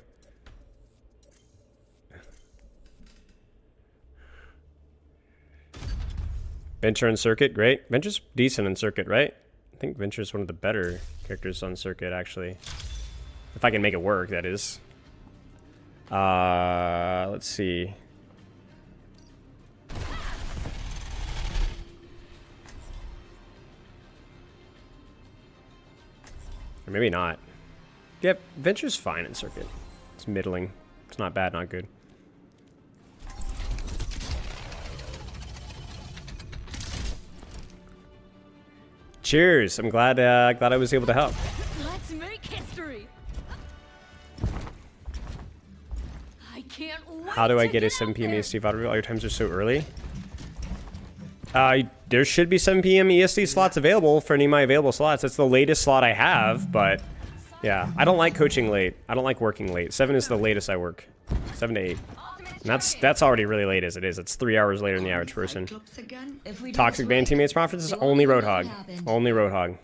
Venture and Circuit, great. Venture's decent in Circuit, right? I think Venture's one of the better characters on Circuit, actually. If I can make it work, that is. Let's see. Or maybe not. Yep, Venture's fine in Circuit. It's middling. It's not bad, not good. Cheers. I'm glad I was able to help. Let's make history. I can't wait. How do I get a 7 p.m. EST VOD review? All your times are so early. There should be 7 p.m. EST slots available for any of my available slots. That's the latest slot I have, but yeah, I don't like coaching late. I don't like working late. 7 is the latest I work. 7 to 8. And that's already really late as it is. It's 3 hours later than the average person. Toxic ban teammates preferences, only Roadhog. Only Roadhog.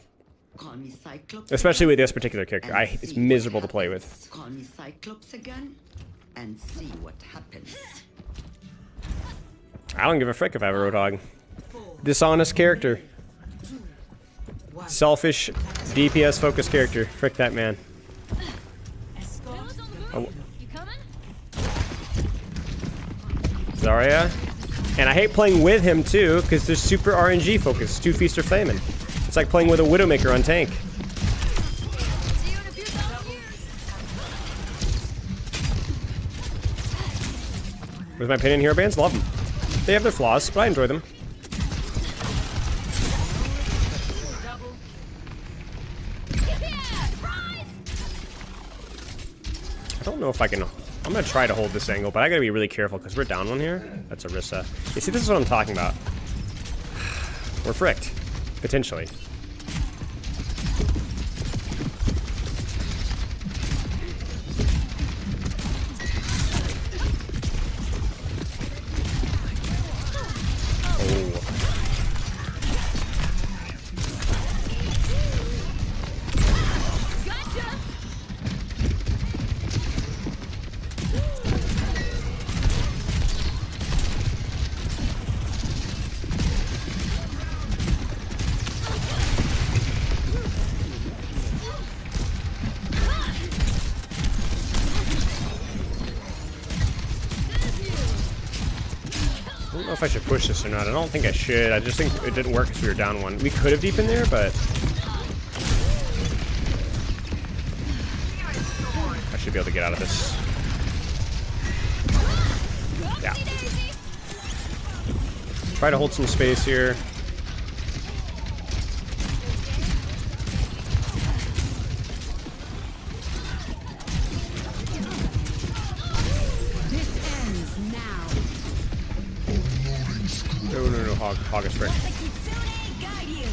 Especially with this particular character. It's miserable to play with. Call me Cyclops again and see what happens. I don't give a frick if I have a Roadhog. Dishonest character. Selfish, DPS focused character. Frick that man. Oh. Zarya. And I hate playing with him too, because they're super RNG focused. 2 Feast or Famine. It's like playing with a Widowmaker on tank. With my opinion, hero bands, love them. They have their flaws, but I enjoy them. I don't know if I can... I'm going to try to hold this angle, but I got to be really careful because we're down one here. That's Orisa. You see, this is what I'm talking about. We're fricked. Potentially. I don't know if I should push this or not. I don't think I should. I just think it didn't work because we were down one. We could have deepened there, but... I should be able to get out of this. Yeah. Try to hold some space here. Hog is frick. Let the kitsune guide you.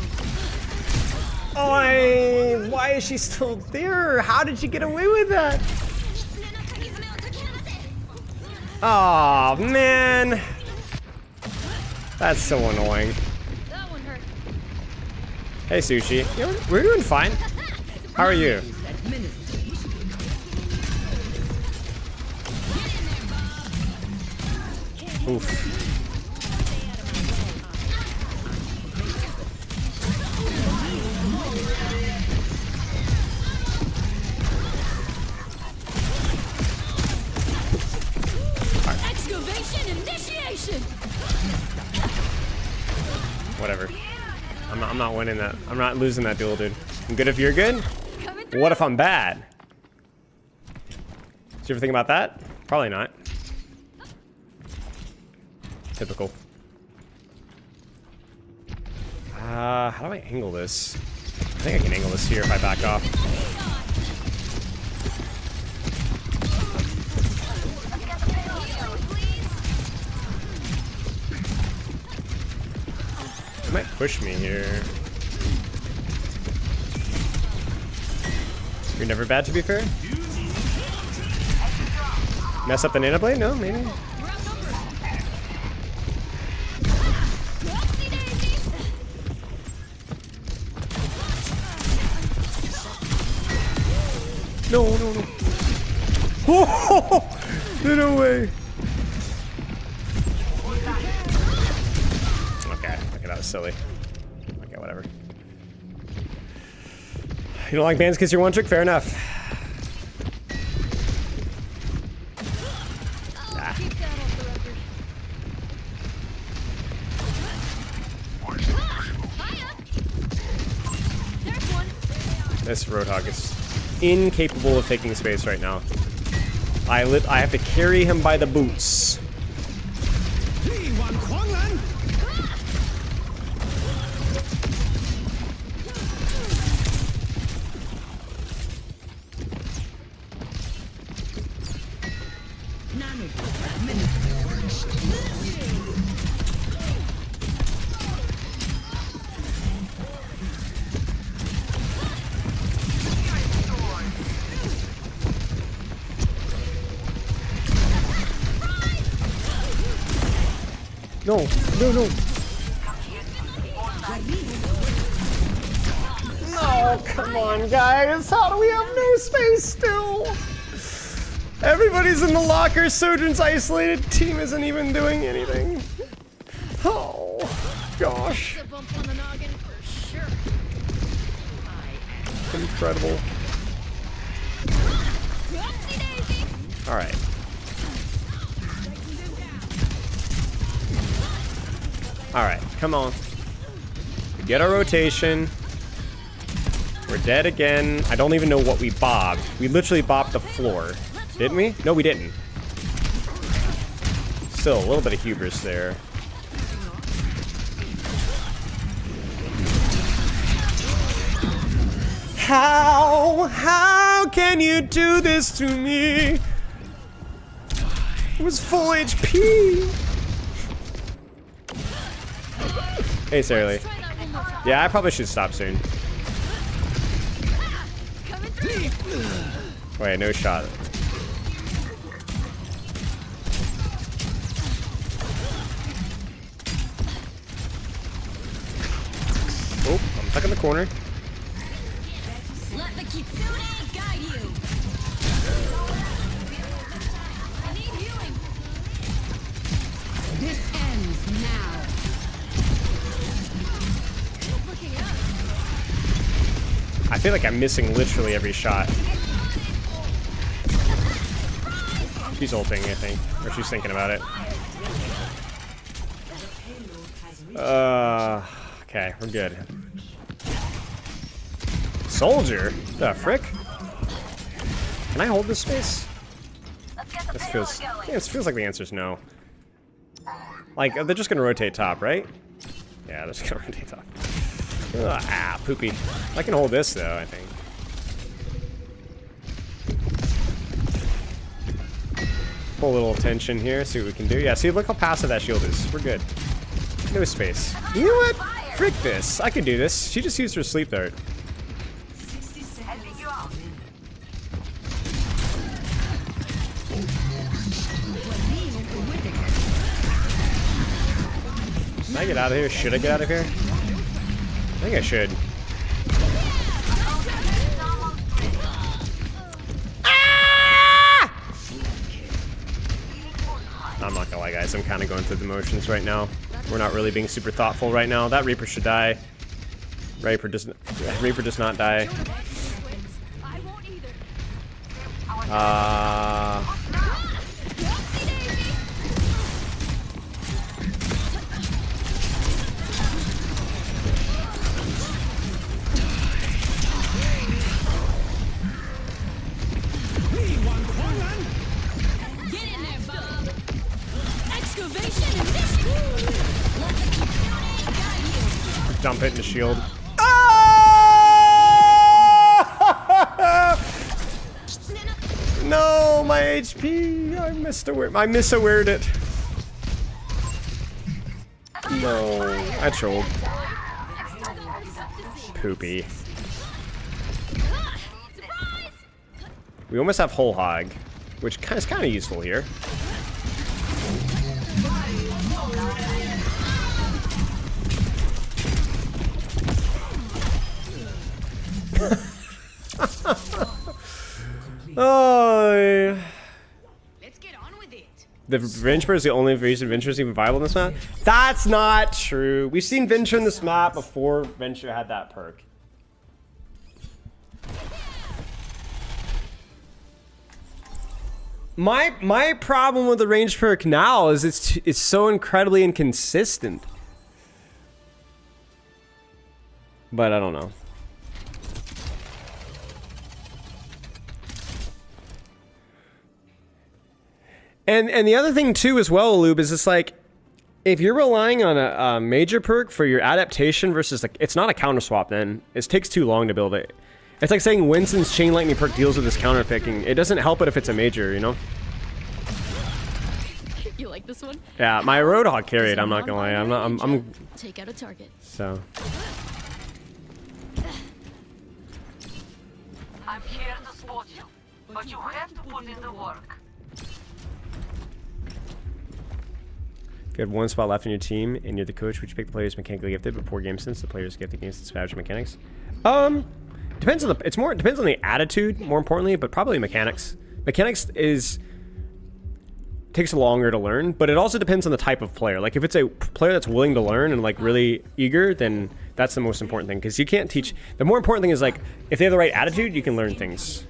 Oh, why is she still there? How did she get away with that? Oh man, that's so annoying. That one hurt. Hey Sushi, you know, we're doing fine. How are you? Oof. Excavation initiation. Whatever. I'm not winning that. I'm not losing that duel, dude. I'm good if you're good. What if I'm bad? Did you ever think about that? Probably not. Typical. How do I angle this? I think I can angle this here if I back off. You might push me here. You're never bad, to be fair. Mess up the nano blade? No, maybe. No, no, no. Oh, no way. Okay, that was silly. Okay, whatever. You don't like bands because you're one trick? Fair enough. Ah. Keep that off the record. There's one. This Roadhog is incapable of taking space right now. I have to carry him by the boots. No, no, no. No, come on, guys. How do we have no space still? Everybody's in the locker. Sojourn's isolated. Team isn't even doing anything. Oh, gosh. A bump on the noggin for sure. Incredible. Whoopsie daisy. All right. All right, come on. We get our rotation. We're dead again. I don't even know what we bobbed. We literally bopped the floor. Didn't we? No, we didn't. Still, a little bit of hubris there. How can you do this to me? It was full HP. Hey, Sarah Lee. Yeah, I probably should stop soon. Wait, no shot. Oh, I'm stuck in the corner. Let the kitsune guide you. I need healing. This ends now. Looking up. I feel like I'm missing literally every shot. She's ulting, I think. Or she's thinking about it. Okay, we're good. Soldier? The frick? Can I hold this space? This feels like the answer's no. Like, they're just gonna rotate top, right? Yeah, they're just gonna rotate top. Poopy. I can hold this, though, I think. Pull a little tension here, see what we can do. Yeah, see, look how passive that shield is. We're good. No space. You know what? Frick this. I could do this. She just used her sleep dart. 60 seconds remaining. Can I get out of here? Should I get out of here? I think I should. Ah! I'm not gonna lie, guys. I'm kind of going through the motions right now. We're not really being super thoughtful right now. That Reaper should die. Reaper does not die. Get in there, Bob. Excavation and mission. Let the Kitsune guide you. Dump it in the shield. No, my HP. I misawared it. No, I trolled. Poopy. We almost have whole hog, which is kind of useful here. Oh, Let's get on with it. the Venture is the only reason Venture is even viable in this map? That's not true. We've seen Venture in this map before Venture had that perk. My problem with the range perk now is it's so incredibly inconsistent. But I don't know. And the other thing too as well, Lube, is it's like if you're relying on a major perk for your adaptation versus like it's not a counter swap, then it takes too long to build it. It's like saying Winston's chain lightning perk deals with this counter picking. It doesn't help it if it's a major, you know? You like this one? Yeah, my Roadhog carried, I'm not gonna lie. I'm Take out a target. so I'm here to support you, but you have to put in the work. if you had one spot left in your team and you're the coach, would you pick the players mechanically gifted but poor game sense? The players gifted game sense, strategy, mechanics. Depends on the it depends on the attitude, more importantly, but probably mechanics. Mechanics takes longer to learn, but it also depends on the type of player. Like if it's a player that's willing to learn and like really eager, then that's the most important thing, because you can't teach. The more important thing is like if they have the right attitude, you can learn things.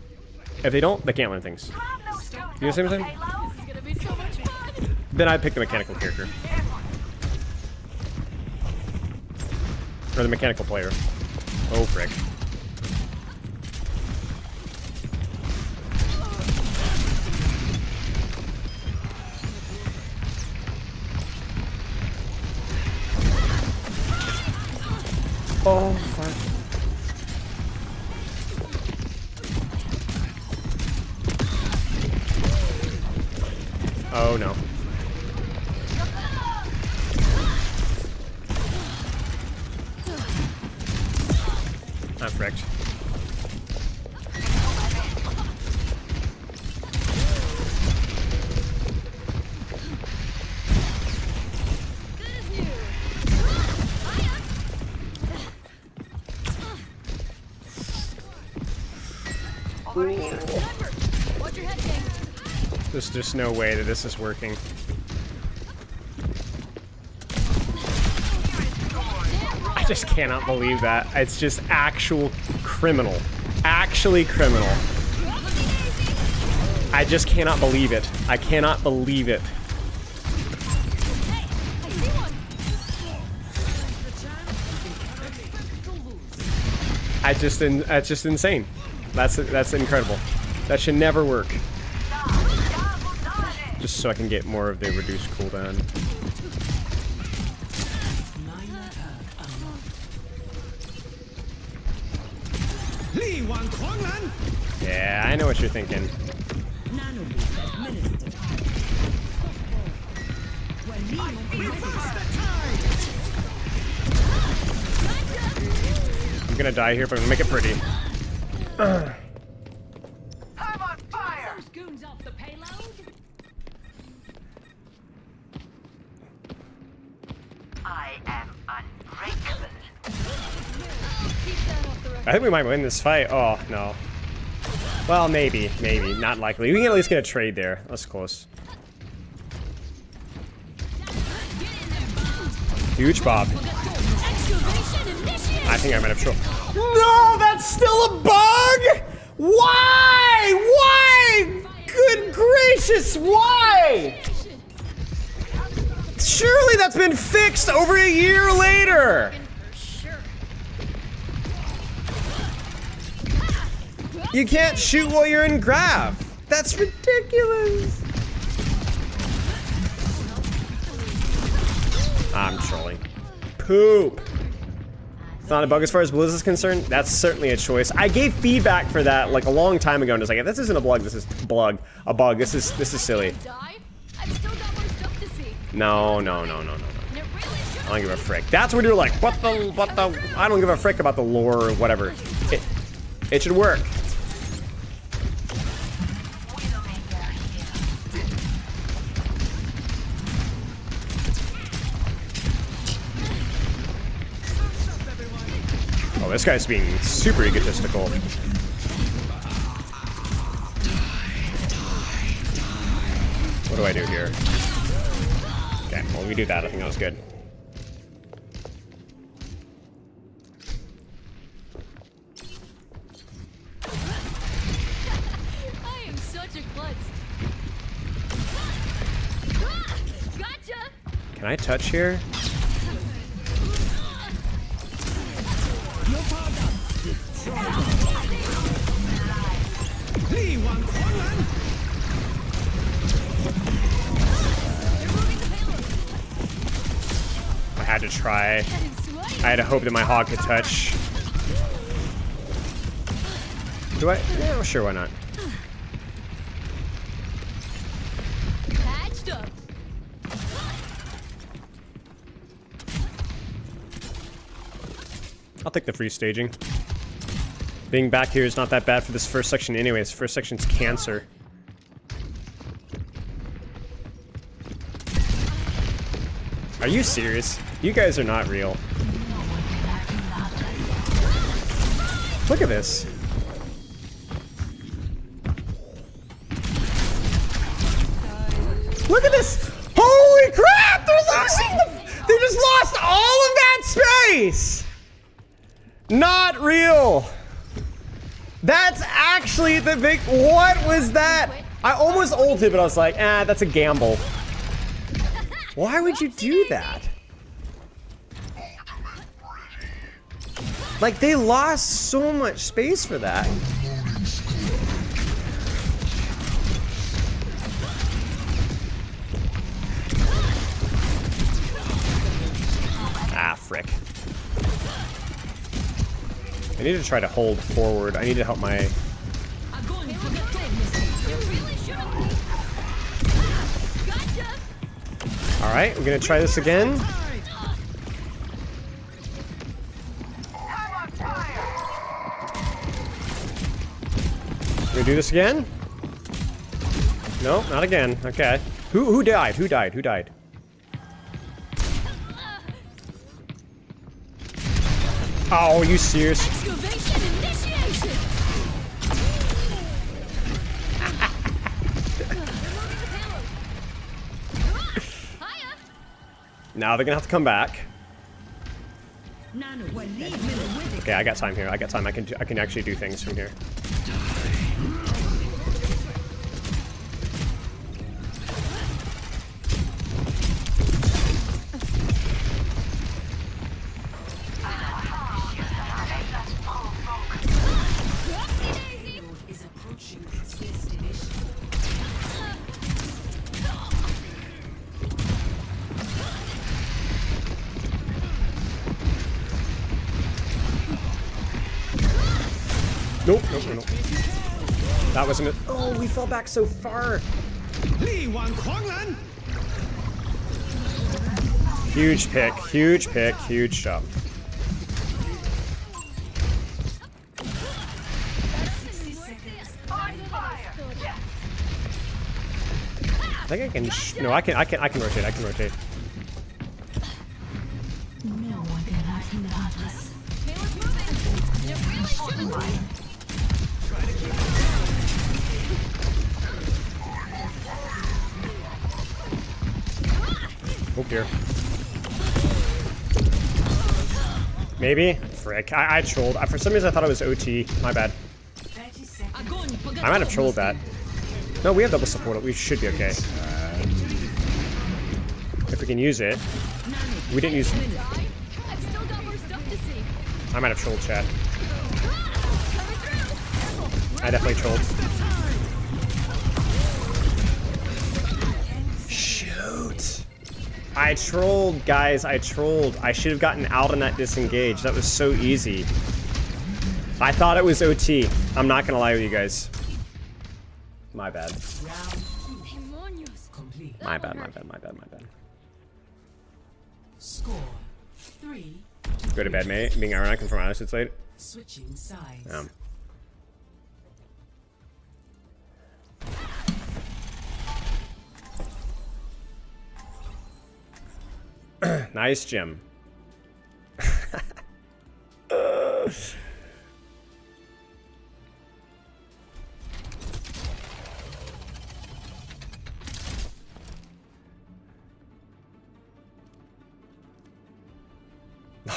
If they don't, they can't learn things. You know what I'm saying? This is gonna be so much fun. Then I'd pick the mechanical character. Or the mechanical player. Oh, frick. Oh, fuck. Oh, no. I'm fricked. Watch your head, King. There's just no way that this is working. I just cannot believe that. It's just actual criminal. Actually criminal. I just cannot believe it. I cannot believe it. Hey, I see one. That's just insane. That's incredible. That should never work. Just so I can get more of the reduced cooldown. Yeah, I know what you're thinking. I'm gonna die here, but I'm gonna make it pretty. I'm on fire! Those goons off the payload. I am unbreakable. Keep that off the record. I think we might win this fight. Oh, no. Well, maybe. Maybe. Not likely. We can at least get a trade there. That's close. Huge Bob. I think I might have trouble. No, that's still a bug? Why? Why? Good gracious, why? Surely that's been fixed over a year later. You can't shoot while you're in graph. That's ridiculous. I'm trolling. Poop. It's not a bug as far as Blizz is concerned. That's certainly a choice. I gave feedback for that like a long time ago, and it's like, this isn't a bug. This is a bug. This is silly. No. I don't give a frick. That's when you're like, what the? I don't give a frick about the lore or whatever. It should work. Oh, this guy's being super egotistical. What do I do here? Okay, well, we do that. I think that was good. I am such a klutz. Gotcha. Can I touch here? I had to try. I had to hope that my hog could touch. Do I? Yeah, well, sure, why not? Patched up. I'll take the free staging. Being back here is not that bad for this first section anyways. First section's cancer. Are you serious? You guys are not real. Look at this. Look at this! Holy crap! They're losing the... They just lost all of that space! Not real! That's actually the big... What was that? I almost ulted, but I was like, that's a gamble. Why would you do that? Like, they lost so much space for that. Ah, frick. I need to try to hold forward. I need to help my... Alright, we're gonna try this again. Can we do this again? No, not again. Okay. Who died? Who died? Who died? Oh, are you serious? Now they're gonna have to come back. Okay, I got time here. I got time. I can actually do things from here. Nope. That wasn't it. Oh, we fell back so far. Huge pick, huge shot. think I can. No, I can rotate. I can rotate. No one can hurt him about us. Taylor's moving. You really shouldn't. Oh dear. Maybe. Frick. I trolled. For some reason I thought it was OT. My bad. I might have trolled that. No, we have double support. We should be okay. If we can use it. We didn't use. I've still got more stuff to see. I might have trolled chat. I definitely trolled. Shoot. I trolled, guys. I trolled. I should have gotten out on that disengage. That was so easy. I thought it was OT. I'm not gonna lie with you guys. My bad. My bad, my bad, my bad, my bad. Score 3. Go to bed, mate. Being ironic and from honest, it's late. Switching sides. Nice, Jim.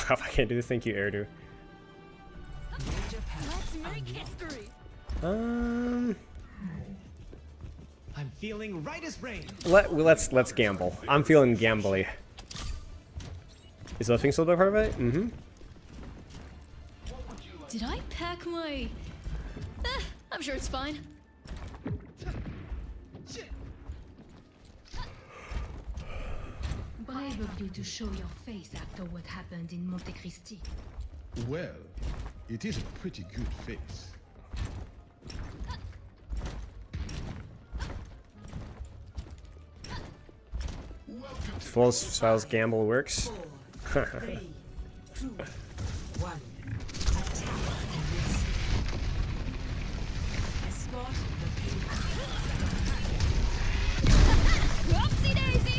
If I can't do this, thank you, Erdu. Let's make history. I'm feeling right as rain. Let's gamble. I'm feeling gambly. Is lifting still a part of it? Mm-hmm. Did I pack my... I'm sure it's fine. Brave of you to show your face after what happened in Monte Cristi. Well, it is a pretty good face. Full styles gamble works. 4, 3, 2, 1. Attack and risk. Escort the payload. Whoopsie daisy!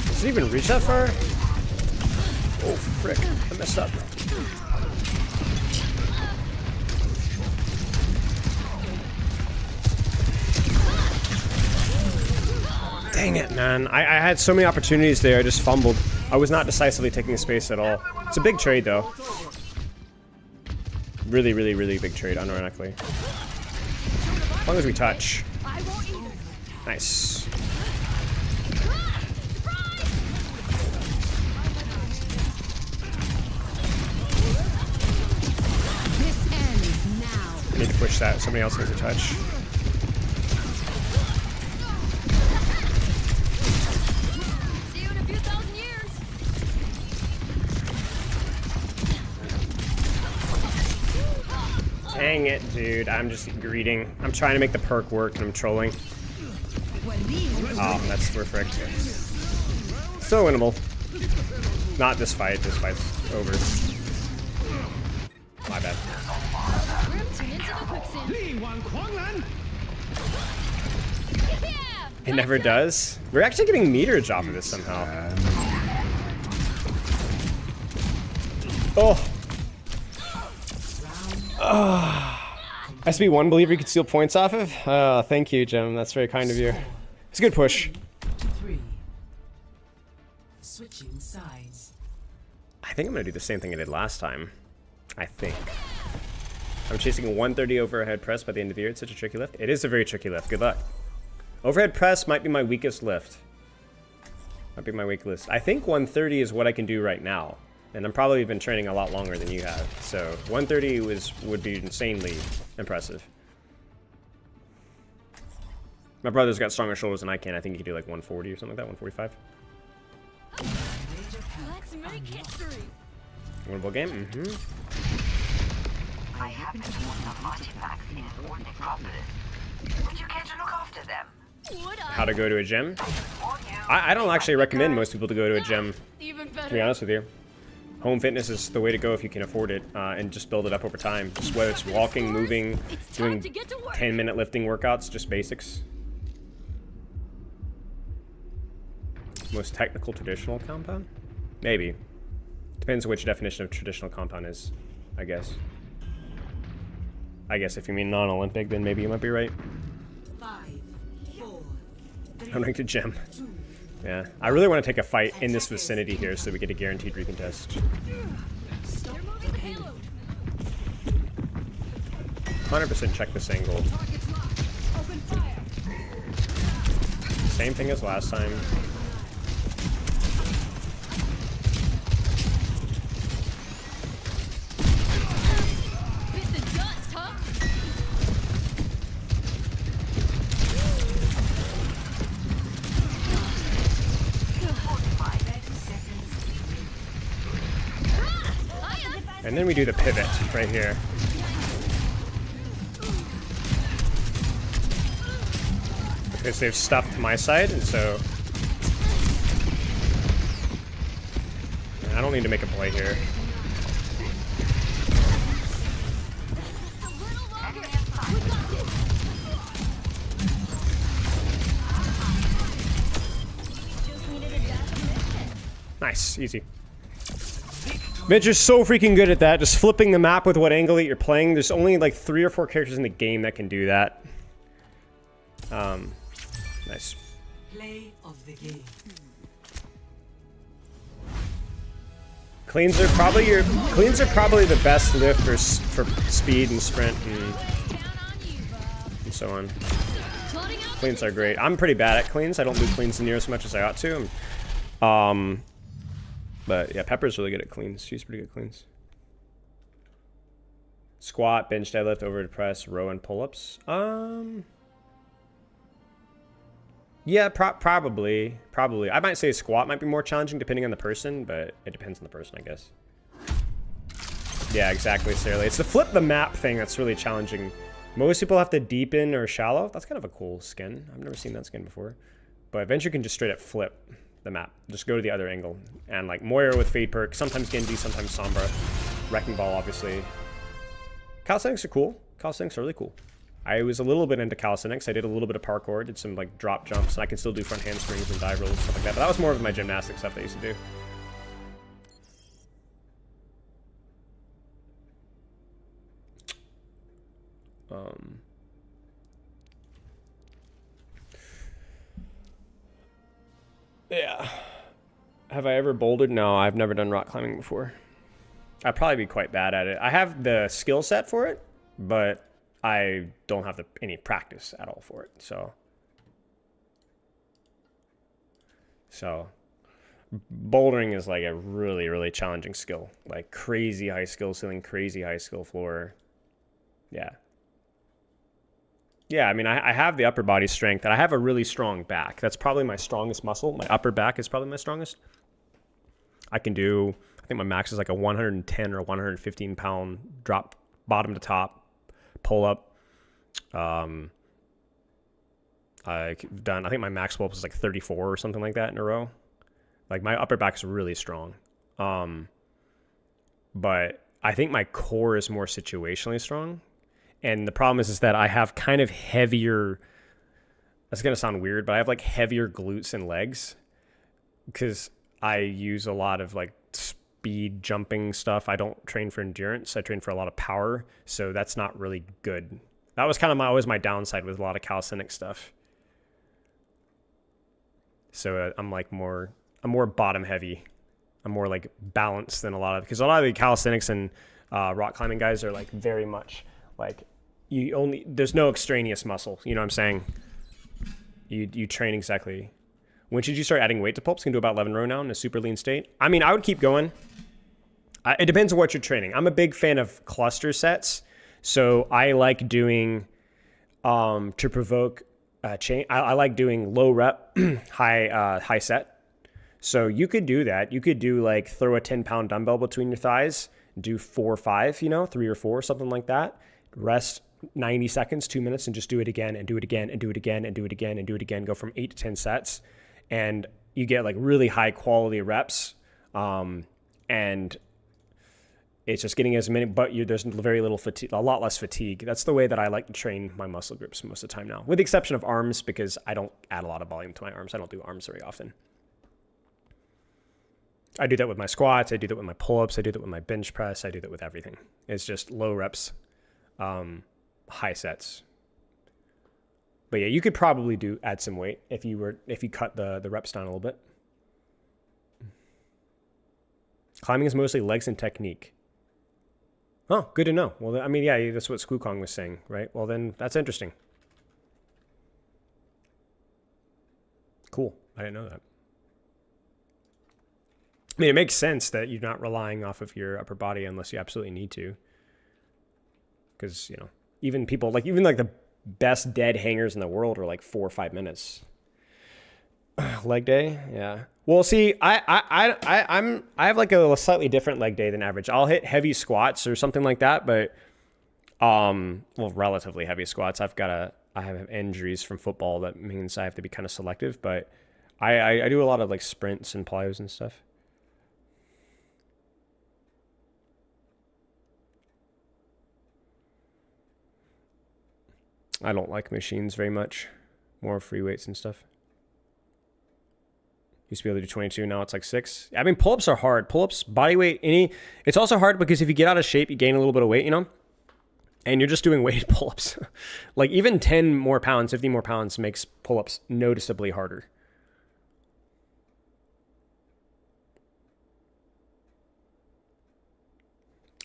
Does it even reach that far? Oh, frick. I messed up. Dang it, man. I had so many opportunities there. I just fumbled. I was not decisively taking space at all. It's a big trade, though. Really, really, really big trade, unironically. As long as we touch. Nice. I need to push that. Somebody else needs to touch. See you in a few thousand years. Dang it, dude. I'm just greeting. I'm trying to make the perk work and I'm trolling. Oh, that's we're fricked. Still winnable. Not this fight. This fight's over. My bad. It never does. We're actually getting meterage off of this somehow. Oh. SB1 believer you could steal points off of? Thank you, Jim. That's very kind of you. It's a good push. 3. Switching sides. I think I'm gonna do the same thing I did last time. I think. I'm chasing a 130 overhead press by the end of the year. It's such a tricky lift. It is a very tricky lift. Good luck. Overhead press might be my weakest lift. Might be my weak list. I think 130 is what I can do right now. And I'm probably been training a lot longer than you have. So 130 would be insanely impressive. My brother's got stronger shoulders than I can. I think he can do like 140 or something like that, 145. Let's make history. Winnable game. I happen to own some artifacts in the necropolis. Would you care to look after them? How to go to a gym? I don't actually recommend most people to go to a gym, to be honest with you. Home fitness is the way to go if you can afford it, and just build it up over time. Just whether it's walking, moving, doing 10-minute lifting workouts, just basics. Most technical traditional compound? Maybe. Depends which definition of traditional compound is, I guess. I guess if you mean non-Olympic, then maybe you might be right. 5, 4, 3, I don't like the gym. Yeah, I really want to take a fight in this vicinity here so we get a guaranteed recontest. 100% check this angle. Same thing as last time. And then we do the pivot right here. Because they've stuffed my side, and so I don't need to make a play here. Nice, easy. Mitch is so freaking good at that, just flipping the map with what angle that you're playing. There's only like 3 or 4 characters in the game that can do that. Nice. Play of the game. Cleans are probably the best lift for speed and sprint and so on. Cleans are great. I'm pretty bad at cleans. I don't do cleans near as much as I ought to. But yeah, Pepper's really good at cleans. She's pretty good at cleans. Squat, bench, deadlift, overhead press, row, and pull-ups. Yeah, probably. I might say squat might be more challenging depending on the person, but it depends on the person, I guess. Yeah, exactly, Sarah. It's the flip the map thing that's really challenging. Most people have to deepen or shallow. That's kind of a cool skin. I've never seen that skin before. But Venture can just straight up flip the map. Just go to the other angle. And like Moira with Fade Perk, sometimes Genji, sometimes Sombra. Wrecking Ball, obviously. Calisthenics are cool. Calisthenics are really cool. I was a little bit into calisthenics. I did a little bit of parkour, did some like drop jumps, and I can still do front handsprings and dive rolls and stuff like that. But that was more of my gymnastic stuff that I used to do. Yeah. Have I ever bouldered? No, I've never done rock climbing before. I'd probably be quite bad at it. I have the skill set for it, but I don't have any practice at all for it. So bouldering is like a really, really challenging skill. Like crazy high skill ceiling, crazy high skill floor. Yeah. Yeah, I mean, I have the upper body strength, and I have a really strong back. That's probably my strongest muscle. My upper back is probably my strongest. I can do, I think my max is like a 110 or 115 pound drop bottom to top pull up. I think my max pull up was like 34 or something like that in a row. Like my upper back is really strong. But I think my core is more situationally strong. And the problem is that I have kind of heavier, that's going to sound weird, but I have like heavier glutes and legs because I use a lot of like speed jumping stuff. I don't train for endurance. I train for a lot of power. So that's not really good. That was kind of always my downside with a lot of calisthenic stuff. So I'm more bottom heavy. I'm more like balanced than because a lot of the calisthenics and rock climbing guys are like very much like there's no extraneous muscle. You know what I'm saying? You train exactly. When should you start adding weight to pulps? Can do about 11 row now in a super lean state. I mean, I would keep going. It depends on what you're training. I'm a big fan of cluster sets. So I like doing, to provoke chain. I like doing low rep, high set. So you could do that. You could do like throw a 10-pound dumbbell between your thighs, do 4 or 5, 3 or 4, something like that. Rest 90 seconds, 2 minutes, and just do it again and do it again and do it again and do it again and do it again. Go from 8 to 10 sets, and you get like really high quality reps. And it's just getting as many, but there's very little fatigue, a lot less fatigue. That's the way that I like to train my muscle groups most of the time now, with the exception of arms, because I don't add a lot of volume to my arms. I don't do arms very often. I do that with my squats. I do that with my pull-ups. I do that with my bench press. I do that with everything. It's just low reps, high sets. But yeah, you could probably add some weight if you cut the reps down a little bit. Climbing is mostly legs and technique. Oh, good to know. Well, I mean, yeah, that's what Squukong was saying, right? Well, then that's interesting. Cool. I didn't know that. I mean, it makes sense that you're not relying off of your upper body unless you absolutely need to. Because, even people, even the best dead hangers in the world are like 4 or 5 minutes. Leg day? Yeah. Well, see, I have like a slightly different leg day than average. I'll hit heavy squats or something like that, but relatively heavy squats. I have injuries from football. That means I have to be kind of selective, but I do a lot of like sprints and plyos and stuff. I don't like machines very much. More free weights and stuff. Used to be able to do 22, now it's like 6. I mean, pull-ups are hard. Pull-ups, body weight, it's also hard because if you get out of shape, you gain a little bit of weight, and you're just doing weighted pull-ups. Like even 10 more pounds, 50 more pounds makes pull-ups noticeably harder.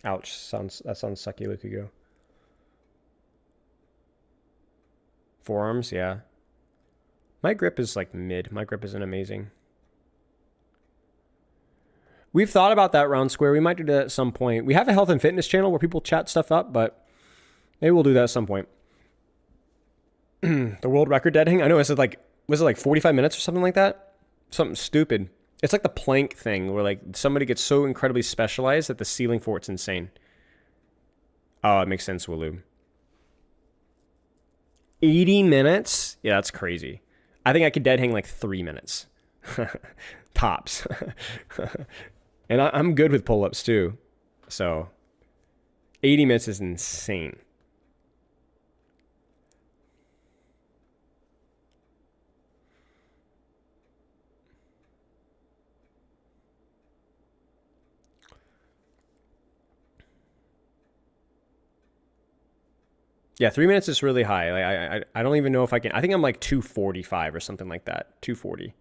Ouch, that sounds sucky, Lukugo. Forearms, yeah. My grip is like mid. My grip isn't amazing. We've thought about that round square. We might do that at some point. We have a health and fitness channel where people chat stuff up, but maybe we'll do that at some point. The world record dead hang? I know, was it like 45 minutes or something like that? Something stupid. It's like the plank thing where like somebody gets so incredibly specialized that the ceiling for it's insane. Oh, it makes sense, Willoo. 80 minutes? Yeah, that's crazy. I think I could dead hang like 3 minutes. Tops. And I'm good with pull-ups too. So 80 minutes is insane. Yeah, 3 minutes is really high. Like I don't even know if I can. I think I'm like 245 or something like that. 240.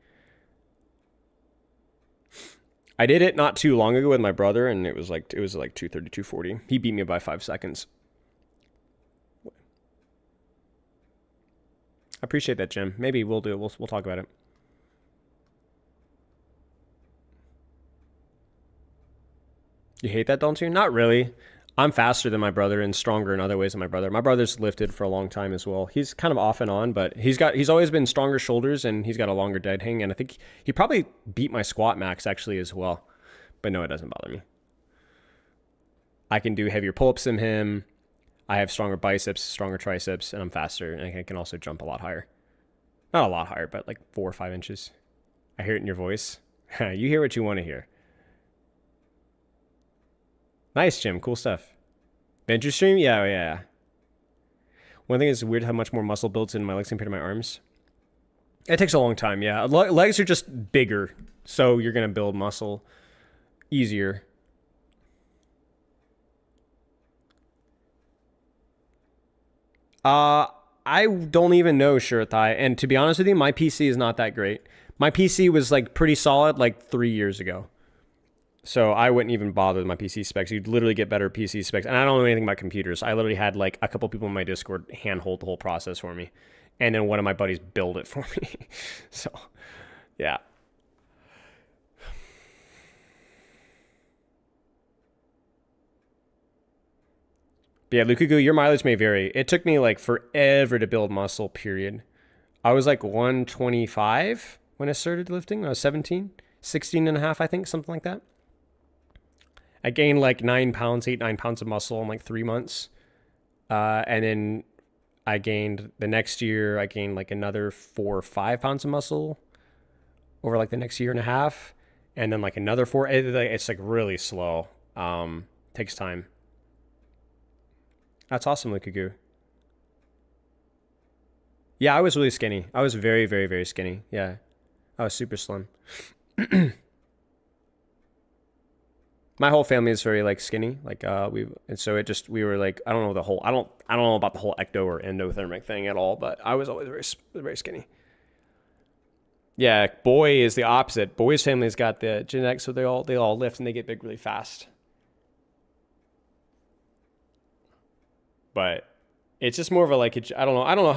I did it not too long ago with my brother, and it was like 230, 240. He beat me by 5 seconds. I appreciate that, Jim. Maybe we'll do it. We'll talk about it. You hate that, don't you? Not really. I'm faster than my brother and stronger in other ways than my brother. My brother's lifted for a long time as well. He's kind of off and on, but he's always been stronger shoulders and he's got a longer dead hang. And I think he probably beat my squat max actually as well. But no, it doesn't bother me. I can do heavier pull-ups than him. I have stronger biceps, stronger triceps, and I'm faster. And I can also jump a lot higher. Not a lot higher, but like 4 or 5 inches. I hear it in your voice. You hear what you want to hear. Nice, Jim. Cool stuff. Bench stream? Yeah. One thing is weird how much more muscle builds in my legs compared to my arms. It takes a long time, yeah. Legs are just bigger, so you're going to build muscle easier. I don't even know, Shurathai. And to be honest with you, my PC is not that great. My PC was like pretty solid like 3 years ago. So I wouldn't even bother with my PC specs. You'd literally get better PC specs. And I don't know anything about computers. I literally had like a couple people in my Discord handhold the whole process for me. And then one of my buddies build it for me. So, yeah. But yeah, Lukugu, your mileage may vary. It took me like forever to build muscle, period. I was like 125 when I started lifting when I was 17. 16 and a half, I think, something like that. I gained like 9 pounds, 9 pounds of muscle in like 3 months. And then the next year, I gained like another 4 or 5 pounds of muscle over like the next year and a half. And then like another 4. It's like really slow. Takes time. That's awesome, Lukaku. Yeah, I was really skinny. I was very, very, very skinny. Yeah. I was super slim. My whole family is very like skinny. Like we were like, I don't know about the whole ecto or endothermic thing at all, but I was always very, very skinny. Yeah, boy is the opposite. Boy's family's got the genetics, so they all lift and they get big really fast. But it's just more of a like, I don't know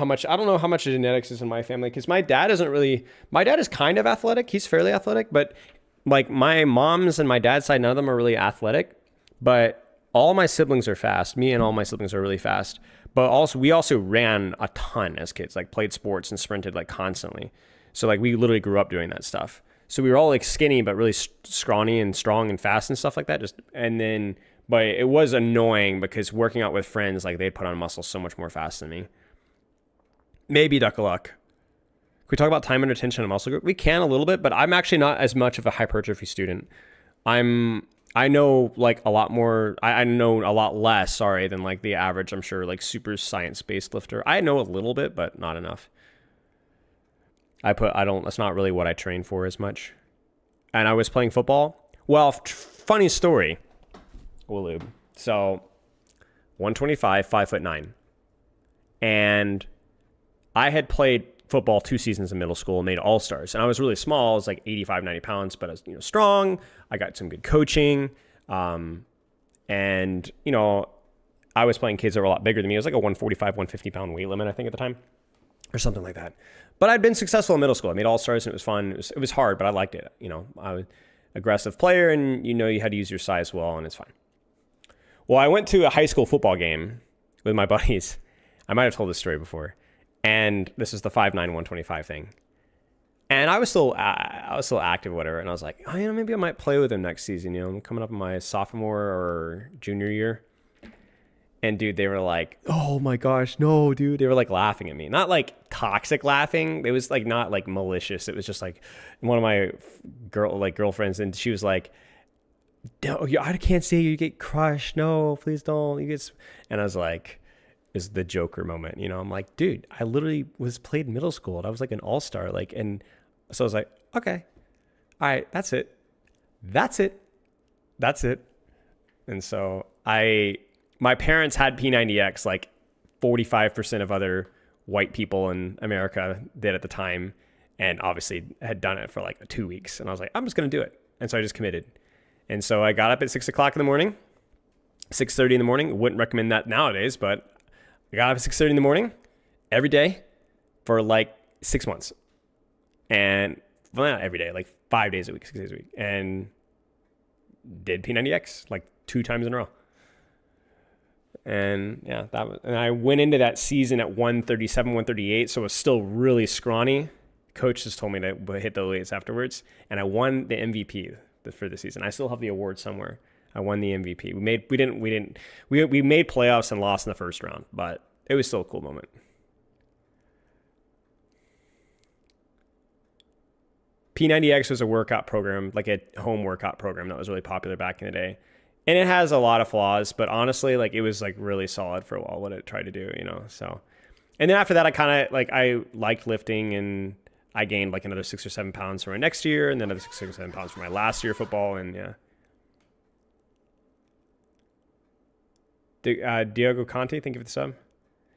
how much genetics is in my family, because my dad is kind of athletic. He's fairly athletic, but like my mom's and my dad's side, none of them are really athletic, but all my siblings are fast. Me and all my siblings are really fast. But we also ran a ton as kids, like played sports and sprinted like constantly. So like we literally grew up doing that stuff. So we were all like skinny, but really scrawny and strong and fast and stuff like that. But it was annoying because working out with friends, like they'd put on muscle so much more fast than me. Maybe duck a luck. Can we talk about time under tension and muscle group? We can a little bit, but I'm actually not as much of a hypertrophy student. I know like a lot more. I know a lot less, than like the average, I'm sure, like super science-based lifter. I know a little bit, but not enough. That's not really what I train for as much. And I was playing football. Well, funny story. Waloob. So 125, 5'9". And I had played football 2 seasons in middle school and made all-stars. And I was really small. I was like 85, 90 pounds, but I was, strong. I got some good coaching. And, I was playing kids that were a lot bigger than me. It was like a 145, 150 pound weight limit, I think, at the time, or something like that. But I'd been successful in middle school. I made all-stars and it was fun. It was hard, but I liked it. I was an aggressive player and you had to use your size well, and it's fine. Well, I went to a high school football game with my buddies. I might have told this story before. And this is the 5'9", 125 thing. And I was still active or whatever. And I was like, maybe I might play with him next season. I'm coming up in my sophomore or junior year. And dude, they were like, oh my gosh, no, dude. They were like laughing at me. Not like toxic laughing. It was like not like malicious. It was just like one of my girlfriends. And she was like, no, I can't see you get crushed. No, please don't. And I was like, is the Joker moment, I'm like, dude, I literally played middle school and I was like an all-star. And so I was like, okay, all right, that's it. And so my parents had P90X, like 45% of other white people in America did at the time. And obviously had done it for like 2 weeks. And I was like, I'm just going to do it. And so I just committed. And so I got up at 6 o'clock in the morning, 6:30 in the morning. Wouldn't recommend that nowadays, but I got up at 6:30 in the morning every day for like 6 months. And well, not every day, like 5 days a week, 6 days a week. And did P90X like 2 times in a row. And yeah, and I went into that season at 137, 138. So it was still really scrawny. Coach just told me to hit the weights afterwards. And I won the MVP for the season. I still have the award somewhere. I won the MVP. We made playoffs and lost in the first round, but it was still a cool moment. P90X was a workout program, like a home workout program that was really popular back in the day. And it has a lot of flaws, but honestly, like it was like really solid for a while what it tried to do, so. And then after that, I liked lifting, and I gained like another 6 or 7 pounds for my next year, and then another 6 or 7 pounds for my last year of football, and yeah. Diego Conte, thank you for the sub.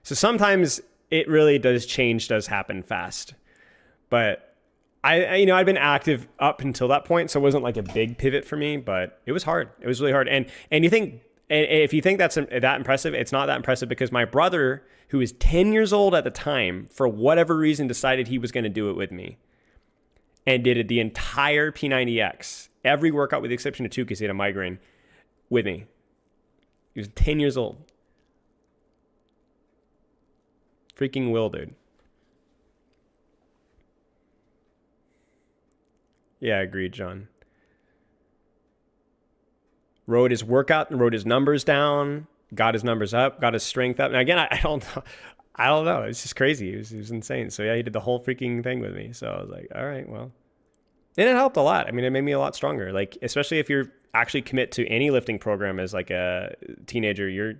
So sometimes it really does happen fast. But I'd been active up until that point, so it wasn't like a big pivot for me, but it was hard. It was really hard. And if you think that's that impressive, it's not that impressive, because my brother, who was 10 years old at the time, for whatever reason decided he was going to do it with me, and did the entire P90X, every workout with the exception of 2 because he had a migraine, with me. He was 10 years old. Freaking will, dude. Yeah, agreed, John. Rode his workout and wrote his numbers down, got his numbers up, got his strength up. And again, I don't know. I don't know. It's just crazy. It was insane. So yeah, he did the whole freaking thing with me. So I was like, all right, well. And it helped a lot. I mean, it made me a lot stronger. Like, especially if you're actually commit to any lifting program as like a teenager,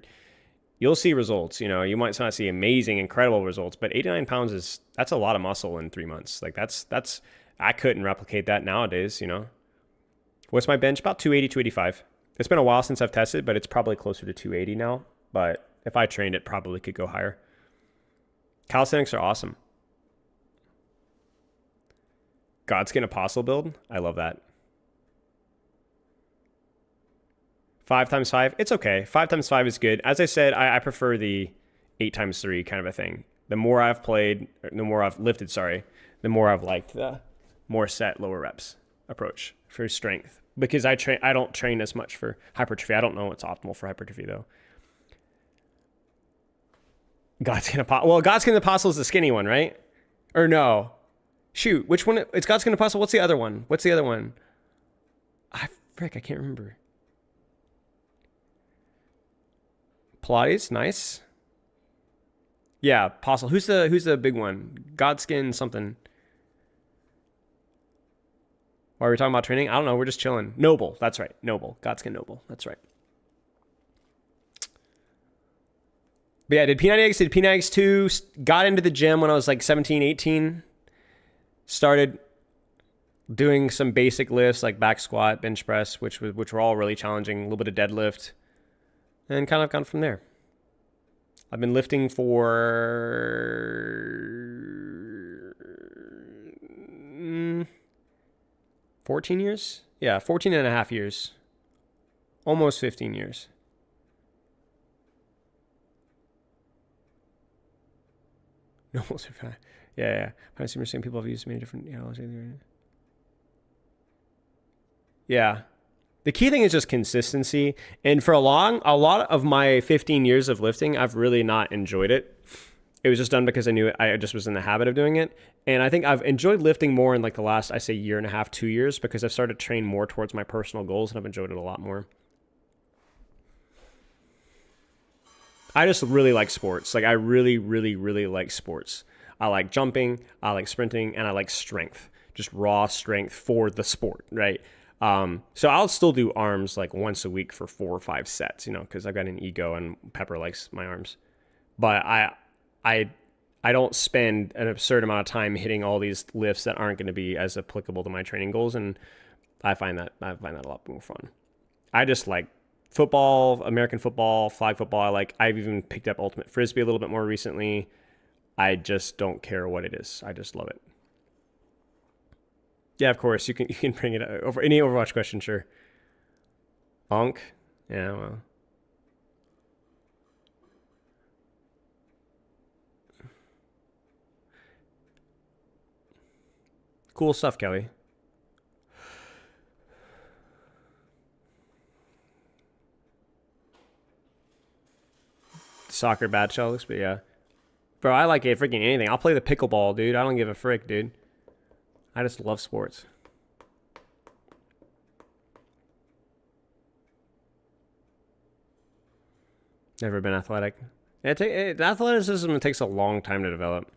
you'll see results. You know, you might not see amazing, incredible results, but 89 pounds that's a lot of muscle in 3 months. Like that's I couldn't replicate that nowadays, you know. What's my bench? About 280, 285. It's been a while since I've tested, but it's probably closer to 280 now. But if I trained, it probably could go higher. Calisthenics are awesome. Godskin Apostle build. I love that. 5x5. It's okay. 5x5 is good. As I said, I prefer the 8x3 kind of a thing. The more I've played, the more I've lifted, the more I've liked the more set, lower reps approach for strength. Because I don't train as much for hypertrophy. I don't know what's optimal for hypertrophy though. Godskin Apostle. Well, Godskin Apostle is the skinny one, right? Or no? Shoot, which one? It's Godskin Apostle. What's the other one? I can't remember. Pilates, nice. Yeah, Apostle. Who's the big one? Godskin something. Why are we talking about training? I don't know. We're just chilling. Noble. That's right. Noble. Godskin Noble. That's right. But yeah, did P90X, did P90X2, got into the gym when I was like 17, 18. Started doing some basic lifts like back squat, bench press, which were all really challenging, a little bit of deadlift, and kind of gone from there. I've been lifting for 14 years? Yeah, 14 and a half years. Almost 15 years. Almost 15. Yeah. I've seen people have used many different, Yeah. The key thing is just consistency. And for a lot of my 15 years of lifting, I've really not enjoyed it. It was just done because I knew I just was in the habit of doing it. And I think I've enjoyed lifting more in like the last, I say, year and a half, 2 years, because I've started to train more towards my personal goals and I've enjoyed it a lot more. I just really like sports. Like I really, really, really like sports. I like jumping, I like sprinting, and I like strength. Just raw strength for the sport, right? So I'll still do arms like once a week for 4 or 5 sets, because I've got an ego and Pepper likes my arms. But I don't spend an absurd amount of time hitting all these lifts that aren't going to be as applicable to my training goals, and I find that a lot more fun. I just like football, American football, flag football. I've even picked up ultimate frisbee a little bit more recently. I just don't care what it is. I just love it. Yeah, of course you can bring it over any Overwatch question, sure. Onk, yeah, well. Cool stuff, Kelly. Soccer bad shells, but yeah. Bro, I like it freaking anything. I'll play the pickleball, dude. I don't give a frick, dude. I just love sports. Never been athletic. Athleticism takes a long time to develop.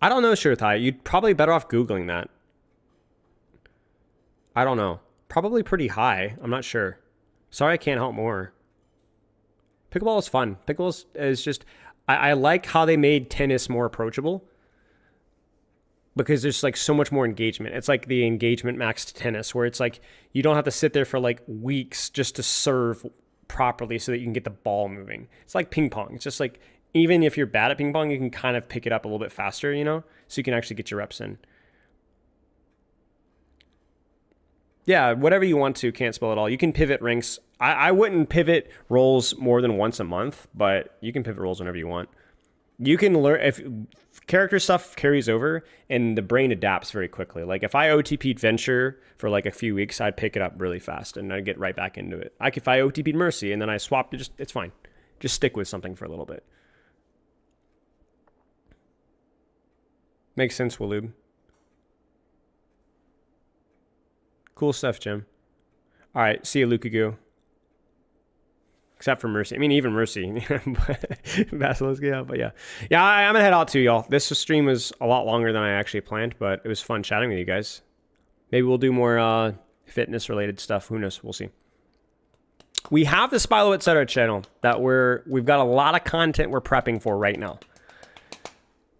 I don't know, Shirthai. You'd probably better off Googling that. I don't know. Probably pretty high. I'm not sure. Sorry I can't help more. Pickleball is fun. Pickleball is just... I like how they made tennis more approachable, because there's like so much more engagement. It's like the engagement maxed tennis, where it's like you don't have to sit there for like weeks just to serve properly so that you can get the ball moving. It's like ping pong. It's just like, even if you're bad at ping pong, you can kind of pick it up a little bit faster, so you can actually get your reps in. Yeah, whatever you want to, can't spell it all. You can pivot rinks. I wouldn't pivot rolls more than once a month, but you can pivot rolls whenever you want. You can learn, if character stuff carries over and the brain adapts very quickly. Like if I OTP'd Venture for like a few weeks, I'd pick it up really fast and I'd get right back into it. If I OTP'd Mercy and then I swapped it, it's fine. Just stick with something for a little bit. Makes sense, Waloob. Cool stuff, Jim. All right, see you, Lukaku. Except for Mercy. I mean, even Mercy. Basilisk, yeah, but yeah. Yeah, I'm gonna head out too, y'all. This stream was a lot longer than I actually planned, but it was fun chatting with you guys. Maybe we'll do more fitness-related stuff. Who knows? We'll see. We have the Spilo Etc. channel that we've got a lot of content we're prepping for right now.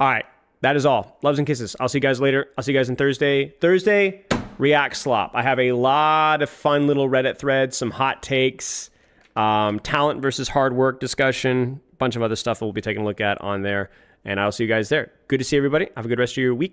All right, that is all. Loves and kisses. I'll see you guys later. I'll see you guys on Thursday. Thursday, React Slop. I have a lot of fun little Reddit threads, some hot takes, talent versus hard work discussion, a bunch of other stuff that we'll be taking a look at on there. And I'll see you guys there. Good to see everybody. Have a good rest of your week.